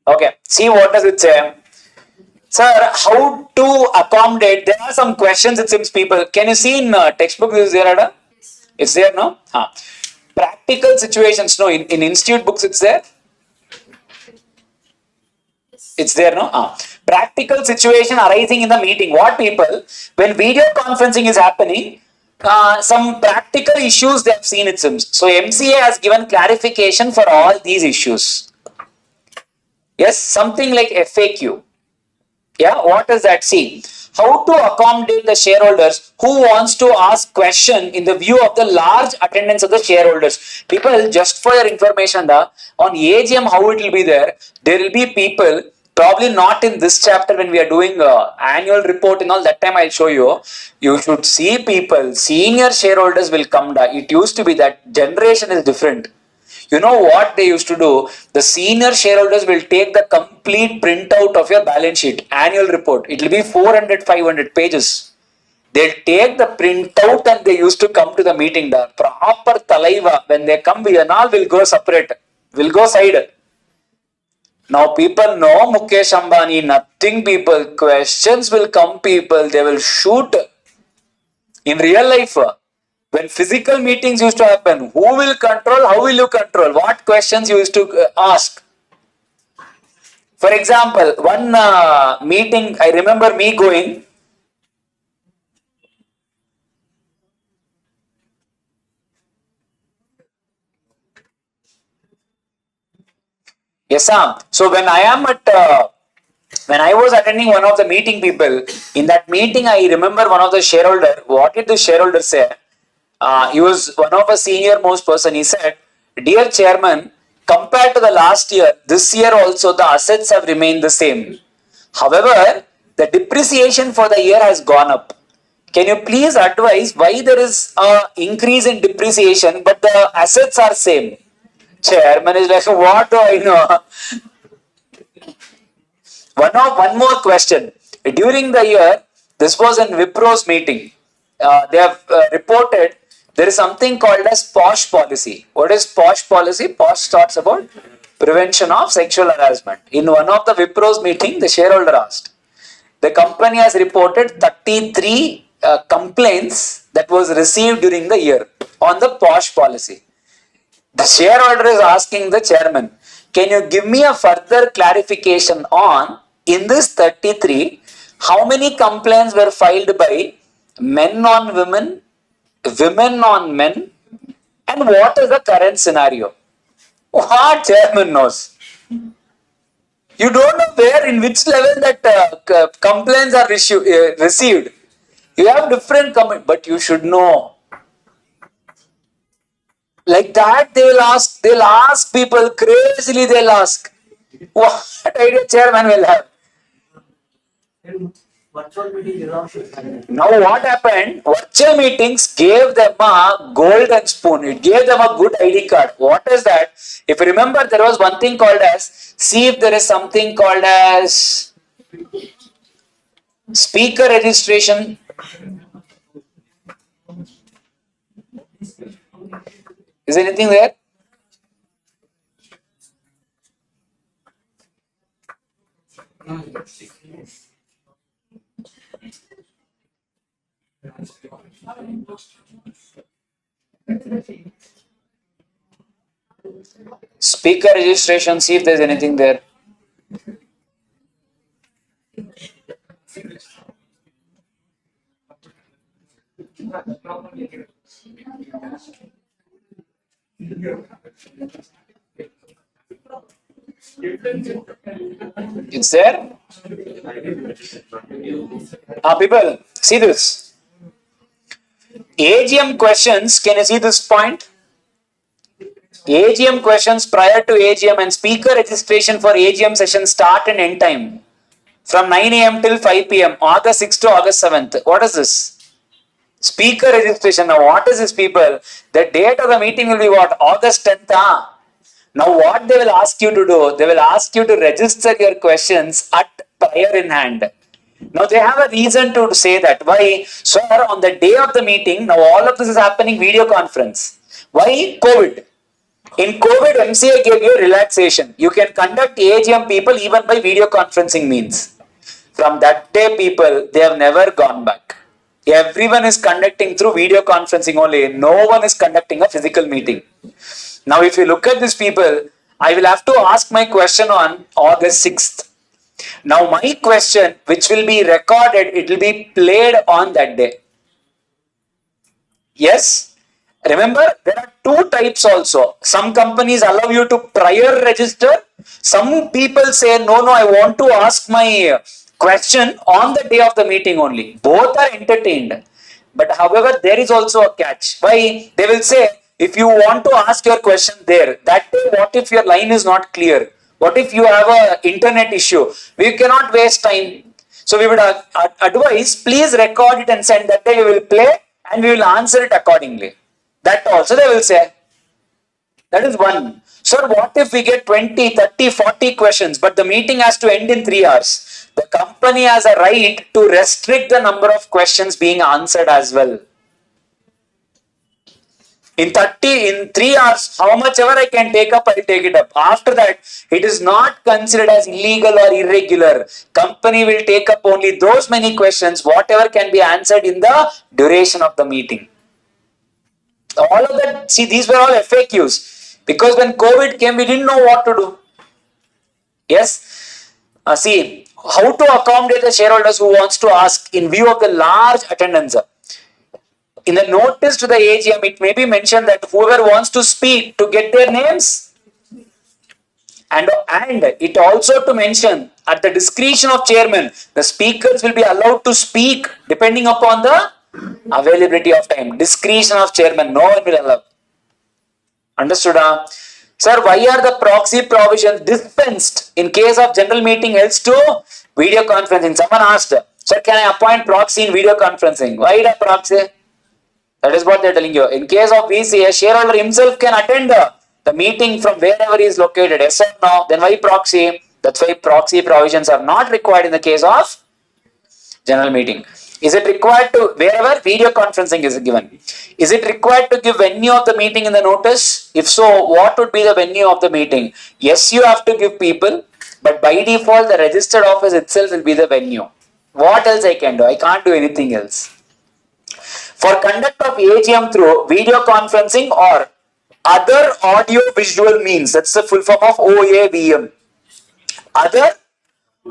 Okay, see what does it say? Sir, how to accommodate? There are some questions it seems people. Can you see in textbook this is there, Ada? It's there, no? Practical situations, no? In institute books it's there? It's there, no? Practical situation arising in the meeting. What people, when video conferencing is happening, some practical issues they have seen it seems. So MCA has given clarification for all these issues. Yes, something like FAQ. Yeah, what does that see? How to accommodate the shareholders who wants to ask question in the view of the large attendance of the shareholders. People, just for your information, on AGM how it will be there will be people, probably not in this chapter when we are doing annual report and all, that time I'll show you. You should see people, senior shareholders will come. It used to be that generation is different. You know what they used to do? The senior shareholders will take the complete printout of your balance sheet, annual report. It will be 400, 500 pages. They'll take the printout and they used to come to the meeting. The proper talaiva, when they come, we and all will go separate. We'll go side. Now people know Mukesh Ambani, nothing people. Questions will come people, they will shoot. In real life, when physical meetings used to happen, who will control, how will you control, what questions you used to ask? For example, one meeting, I remember me going. Yes, sir. So when I am at, when I was attending one of the meeting people, in that meeting I remember one of the shareholder, what did the shareholder say? He was one of a senior most person. He said, "Dear Chairman, compared to the last year, this year also the assets have remained the same. However, the depreciation for the year has gone up. Can you please advise why there is a increase in depreciation but the assets are same?" Chairman is like, "What do I know?" One more question. During the year, this was in Wipro's meeting. They have reported there is something called as POSH policy. What is POSH policy? POSH talks about prevention of sexual harassment. In one of the Wipro's meeting, the shareholder asked, the company has reported 33 complaints that was received during the year on the POSH policy. The shareholder is asking the chairman, can you give me a further clarification on, in this 33, how many complaints were filed by men on women, women on men, and what is the current scenario? What chairman knows? You don't know where, in which level that complaints are received. You have different comments, but you should know. Like that, they'll ask people crazily, they'll ask, what idea chairman will have? Virtual meeting is also. Now what happened? Virtual meetings gave them a golden spoon. It gave them a good ID card. What is that? If you remember, there was one thing called as, see if there is something called as speaker registration. Is anything there? Speaker registration, see if there's anything there. It's there? People, see this. AGM questions, can you see this point? AGM questions prior to AGM and speaker registration for AGM session start and end time from 9 a.m. till 5 p.m. August 6th to August 7th. What is this? Speaker registration. Now what is this, people? The date of the meeting will be what? August 10th. Now what they will ask you to do? They will ask you to register your questions at prior in hand. Now they have a reason to say that. Why? Sir, on the day of the meeting, now all of this is happening video conference. Why? COVID. In COVID, MCA gave you relaxation. You can conduct AGM people even by video conferencing means. From that day, people, they have never gone back. Everyone is conducting through video conferencing only. No one is conducting a physical meeting. Now, if you look at these people, I will have to ask my question on August 6th. Now, my question, which will be recorded, it will be played on that day. Yes? Remember, there are two types also. Some companies allow you to prior register. Some people say, no, I want to ask my question on the day of the meeting only. Both are entertained. But however, there is also a catch. Why? They will say, if you want to ask your question there, that day, what if your line is not clear? What if you have an internet issue? We cannot waste time. So we would advise, please record it and send. That day we will play and we will answer it accordingly. That also they will say. That is one. Sir, what if we get 20, 30, 40 questions, but the meeting has to end in 3 hours? The company has a right to restrict the number of questions being answered as well. In 3 hours, how much ever I can take up, I'll take it up. After that, it is not considered as illegal or irregular. Company will take up only those many questions, whatever can be answered in the duration of the meeting. All of that, see, these were all FAQs. Because when COVID came, we didn't know what to do. Yes? See, how to accommodate the shareholders who wants to ask in view of the large attendance. In the notice to the AGM, it may be mentioned that whoever wants to speak to get their names. And it also to mention at the discretion of chairman, the speakers will be allowed to speak depending upon the availability of time. Discretion of chairman, no one will allow. Understood? Sir, why are the proxy provisions dispensed in case of general meeting held to video conferencing? Someone asked, sir, can I appoint proxy in video conferencing? Why the proxy? That is what they are telling you. In case of VC, a shareholder himself can attend the meeting from wherever he is located. Yes or no? Then why proxy? That's why proxy provisions are not required in the case of general meeting. Is it required to, wherever video conferencing is given, is it required to give venue of the meeting in the notice? If so, what would be the venue of the meeting? Yes, you have to give people, but by default, the registered office itself will be the venue. What else I can do? I can't do anything else. For conduct of AGM through video conferencing or other audio visual means, that's the full form of OAVM. Other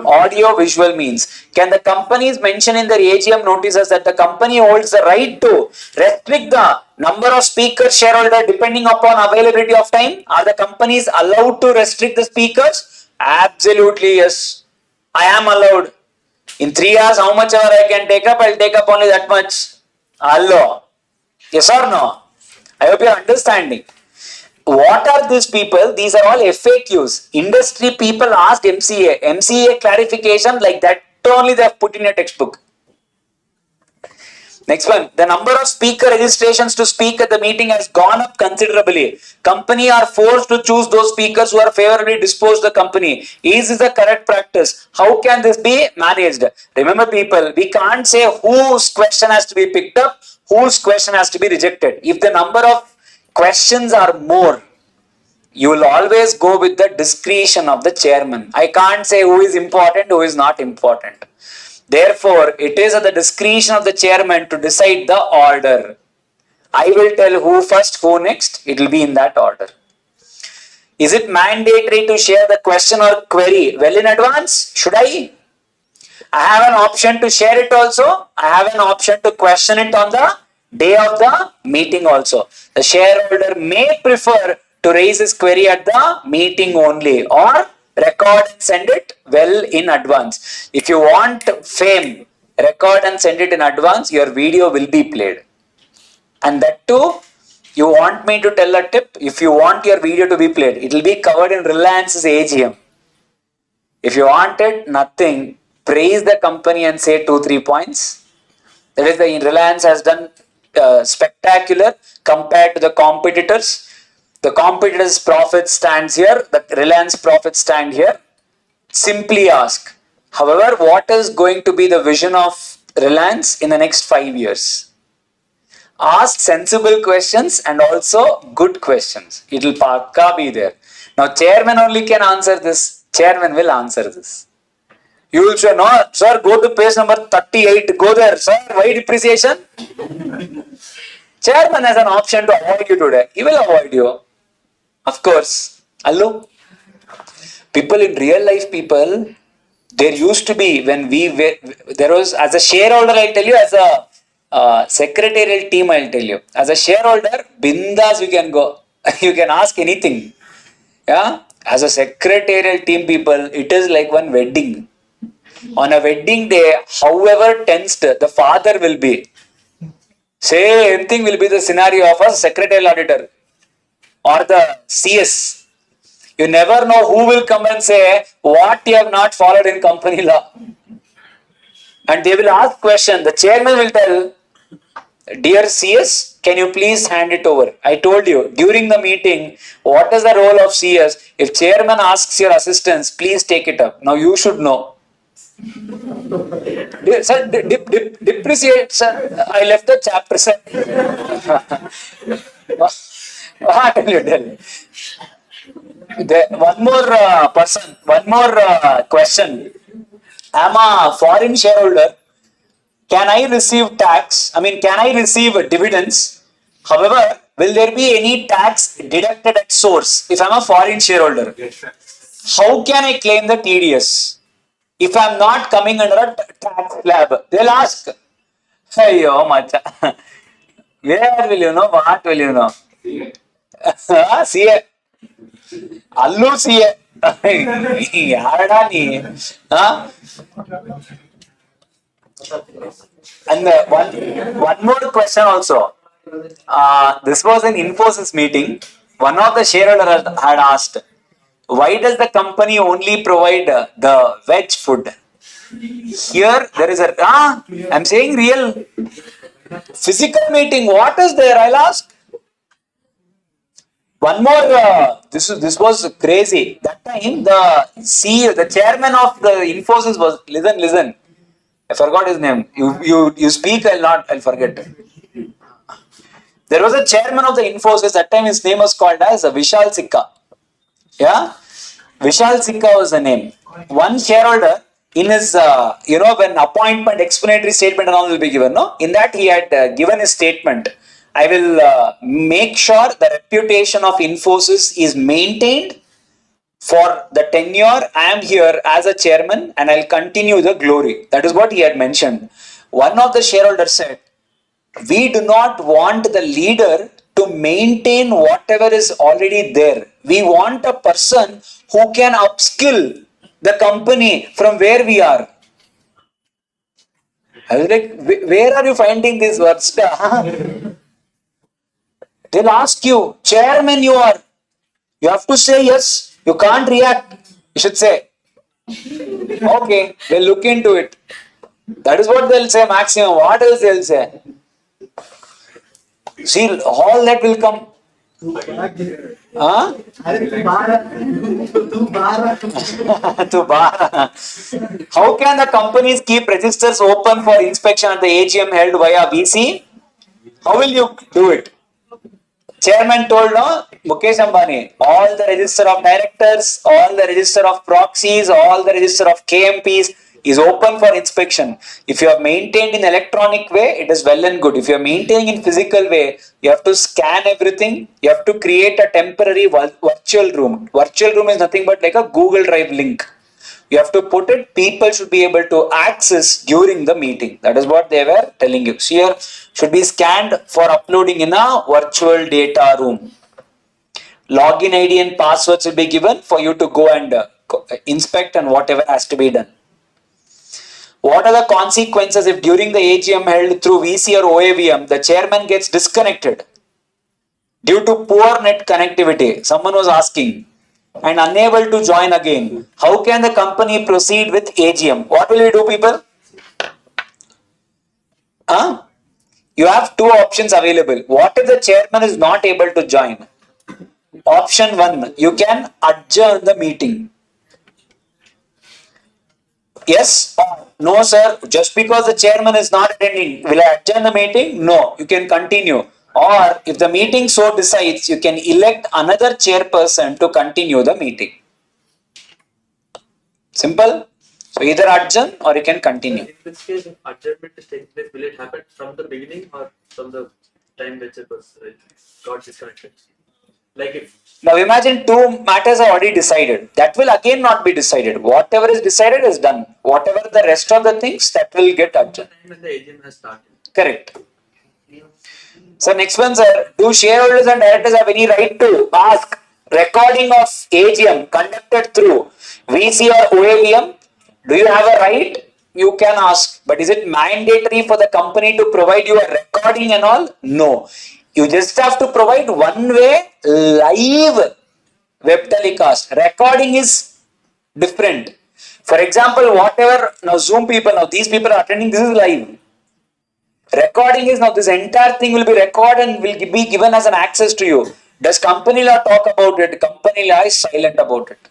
audio visual means. Can the companies mention in their AGM notices that the company holds the right to restrict the number of speakers shareholder depending upon availability of time? Are the companies allowed to restrict the speakers? Absolutely yes. I am allowed. In 3 hours, how much ever I can take up, I'll take up only that much. Hello. Yes or no? I hope you are understanding. What are these people? These are all FAQs. Industry people asked MCA. MCA clarification like that only they have put in a textbook. Next one. The number of speaker registrations to speak at the meeting has gone up considerably. Company are forced to choose those speakers who are favorably disposed to the company. Is this the correct practice? How can this be managed? Remember people, we can't say whose question has to be picked up, whose question has to be rejected. If the number of questions are more, you will always go with the discretion of the chairman. I can't say who is important, who is not important. Therefore, it is at the discretion of the chairman to decide the order. I will tell who first, who next. It will be in that order. Is it mandatory to share the question or query well in advance? Should I? I have an option to share it also. I have an option to question it on the day of the meeting also. The shareholder may prefer to raise his query at the meeting only or record and send it well in advance. If you want fame, record and send it in advance, your video will be played. And that too, you want me to tell a tip, if you want your video to be played, it will be covered in Reliance's AGM. If you want it, nothing, praise the company and say 2-3 points. That is, the Reliance has done spectacular compared to the competitors. The competitors' profit stands here, the Reliance profit stand here. Simply ask. However, what is going to be the vision of Reliance in the next 5 years? Ask sensible questions and also good questions. It will pakka be there. Now chairman only can answer this. Chairman will answer this. You will say, no, sir, go to page number 38. Go there, sir. Why depreciation? Chairman has an option to avoid you today. He will avoid you. Of course. Hello? People in real life, people, there used to be when we were, there was, as a shareholder, I'll tell you, as a secretarial team, I'll tell you. As a shareholder, bindas you can go. You can ask anything. Yeah? As a secretarial team, people, it is like one wedding. On a wedding day, however tensed the father will be, same thing will be the scenario of a secretarial auditor or the CS. You never know who will come and say what you have not followed in company law. And they will ask question. The chairman will tell, dear CS, can you please hand it over? I told you during the meeting, what is the role of CS? If chairman asks your assistance, please take it up. Now you should know. Sir, depreciate, sir. I left the chapter, sir. What will you tell? One more person, one more question. I'm a foreign shareholder. Can I receive tax? I mean, can I receive dividends? However, will there be any tax deducted at source if I'm a foreign shareholder? How can I claim the TDS? If I'm not coming under a tax slab, they'll ask, hey, yo, macha. Where will you know? What will you know? CA. Allu CA. Yarada ni. And one more question also. This was an Infosys meeting. One of the shareholders had asked, why does the company only provide the veg food? Here there is a, I'm saying real physical meeting. What is there? I'll ask. One more, this was crazy. That time the CEO, the chairman of the Infosys was, listen. I forgot his name. You speak, I'll forget. There was a chairman of the Infosys. That time his name was called as Vishal Sikka. Yeah? Vishal Sikka was the name. One shareholder in his, when appointment, explanatory statement and all will be given, no? In that he had given his statement. I will make sure the reputation of Infosys is maintained for the tenure I am here as a chairman and I'll continue the glory. That is what he had mentioned. One of the shareholders said, we do not want the leader to maintain whatever is already there. We want a person who can upskill the company from where we are. I was like, where are you finding these words? They'll ask you, chairman you are. You have to say yes. You can't react. You should say, okay, we'll look into it. That is what they'll say maximum. What else they'll say? See, all that will come. How can the companies keep registers open for inspection at the AGM held via VC? How will you do it? Chairman told, no, Mukesh Ambani, all the register of directors, all the register of proxies, all the register of KMPs is open for inspection. If you are maintained in electronic way, it is well and good. If you are maintaining in physical way, you have to scan everything. You have to create a temporary virtual room. Virtual room is nothing but like a Google Drive link. You have to put it, people should be able to access during the meeting. That is what they were telling you. So here should be scanned for uploading in a virtual data room. Login ID and passwords will be given for you to go and inspect and whatever has to be done. What are the consequences if during the AGM held through VC or OAVM, the chairman gets disconnected due to poor net connectivity? Someone was asking. And unable to join again. How can the company proceed with AGM? What will you do, people? You have two options available. What if the chairman is not able to join? Option 1, you can adjourn the meeting. Yes or no, sir. Just because the chairman is not attending, will I adjourn the meeting? No, you can continue. Or if the meeting so decides, you can elect another chairperson to continue the meeting. Simple. So either adjourn or you can continue. In this case, if adjournment is taking place, will it happen from the beginning or from the time when it was got disconnected? Like if Now imagine two matters are already decided. That will again not be decided. Whatever is decided is done. Whatever the rest of the things, that will get the adjourned. time when the AGM has started. Correct. So next one, sir. Do shareholders and directors have any right to ask recording of AGM conducted through VC or OAVM? Do you have a right? You can ask. But is it mandatory for the company to provide you a recording and all? No. You just have to provide one way live web telecast. Recording is different. For example, whatever now Zoom people, now these people are attending, this is live. Recording is now this entire thing will be recorded and will be given as an access to you. Does company law talk about it? Company law is silent about it.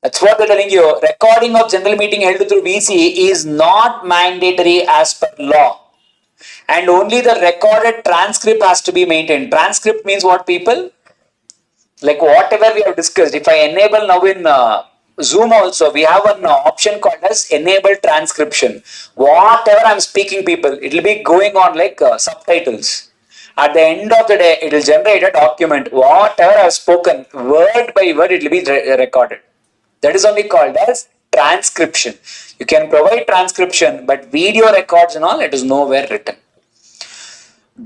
That's what they're telling you. Recording of general meeting held through VC is not mandatory as per law. And only the recorded transcript has to be maintained. Transcript means what, people? Like whatever we have discussed. If I enable now in Zoom also, we have an option called as enable transcription. Whatever I'm speaking, people, it will be going on like subtitles. At the end of the day, it will generate a document. Whatever I've spoken, word by word, it will be recorded. That is only called as transcription. You can provide transcription, but video records and all, it is nowhere written.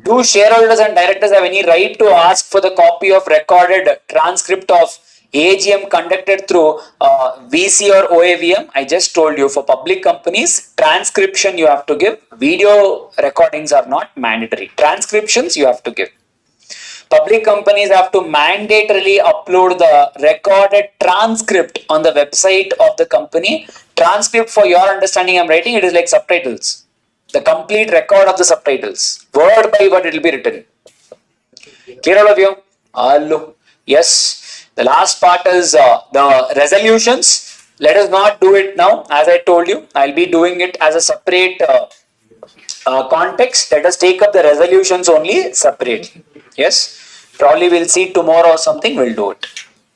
Do shareholders and directors have any right to ask for the copy of recorded transcript of AGM conducted through VC or OAVM? I just told you, for public companies, transcription you have to give. Video recordings are not mandatory. Transcriptions you have to give. Public companies have to mandatorily upload the recorded transcript on the website of the company. Transcript, for your understanding, I'm writing, it is like subtitles. The complete record of the subtitles. Word by word it will be written. Clear all of you? Hello. Yes. The last part is the resolutions. Let us not do it now. As I told you, I'll be doing it as a separate context. Let us take up the resolutions only separately. Yes. Probably we'll see tomorrow or something. We'll do it.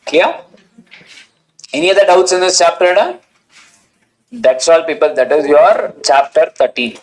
Clear? Any other doubts in this chapter? That's all, people. That is your chapter 13.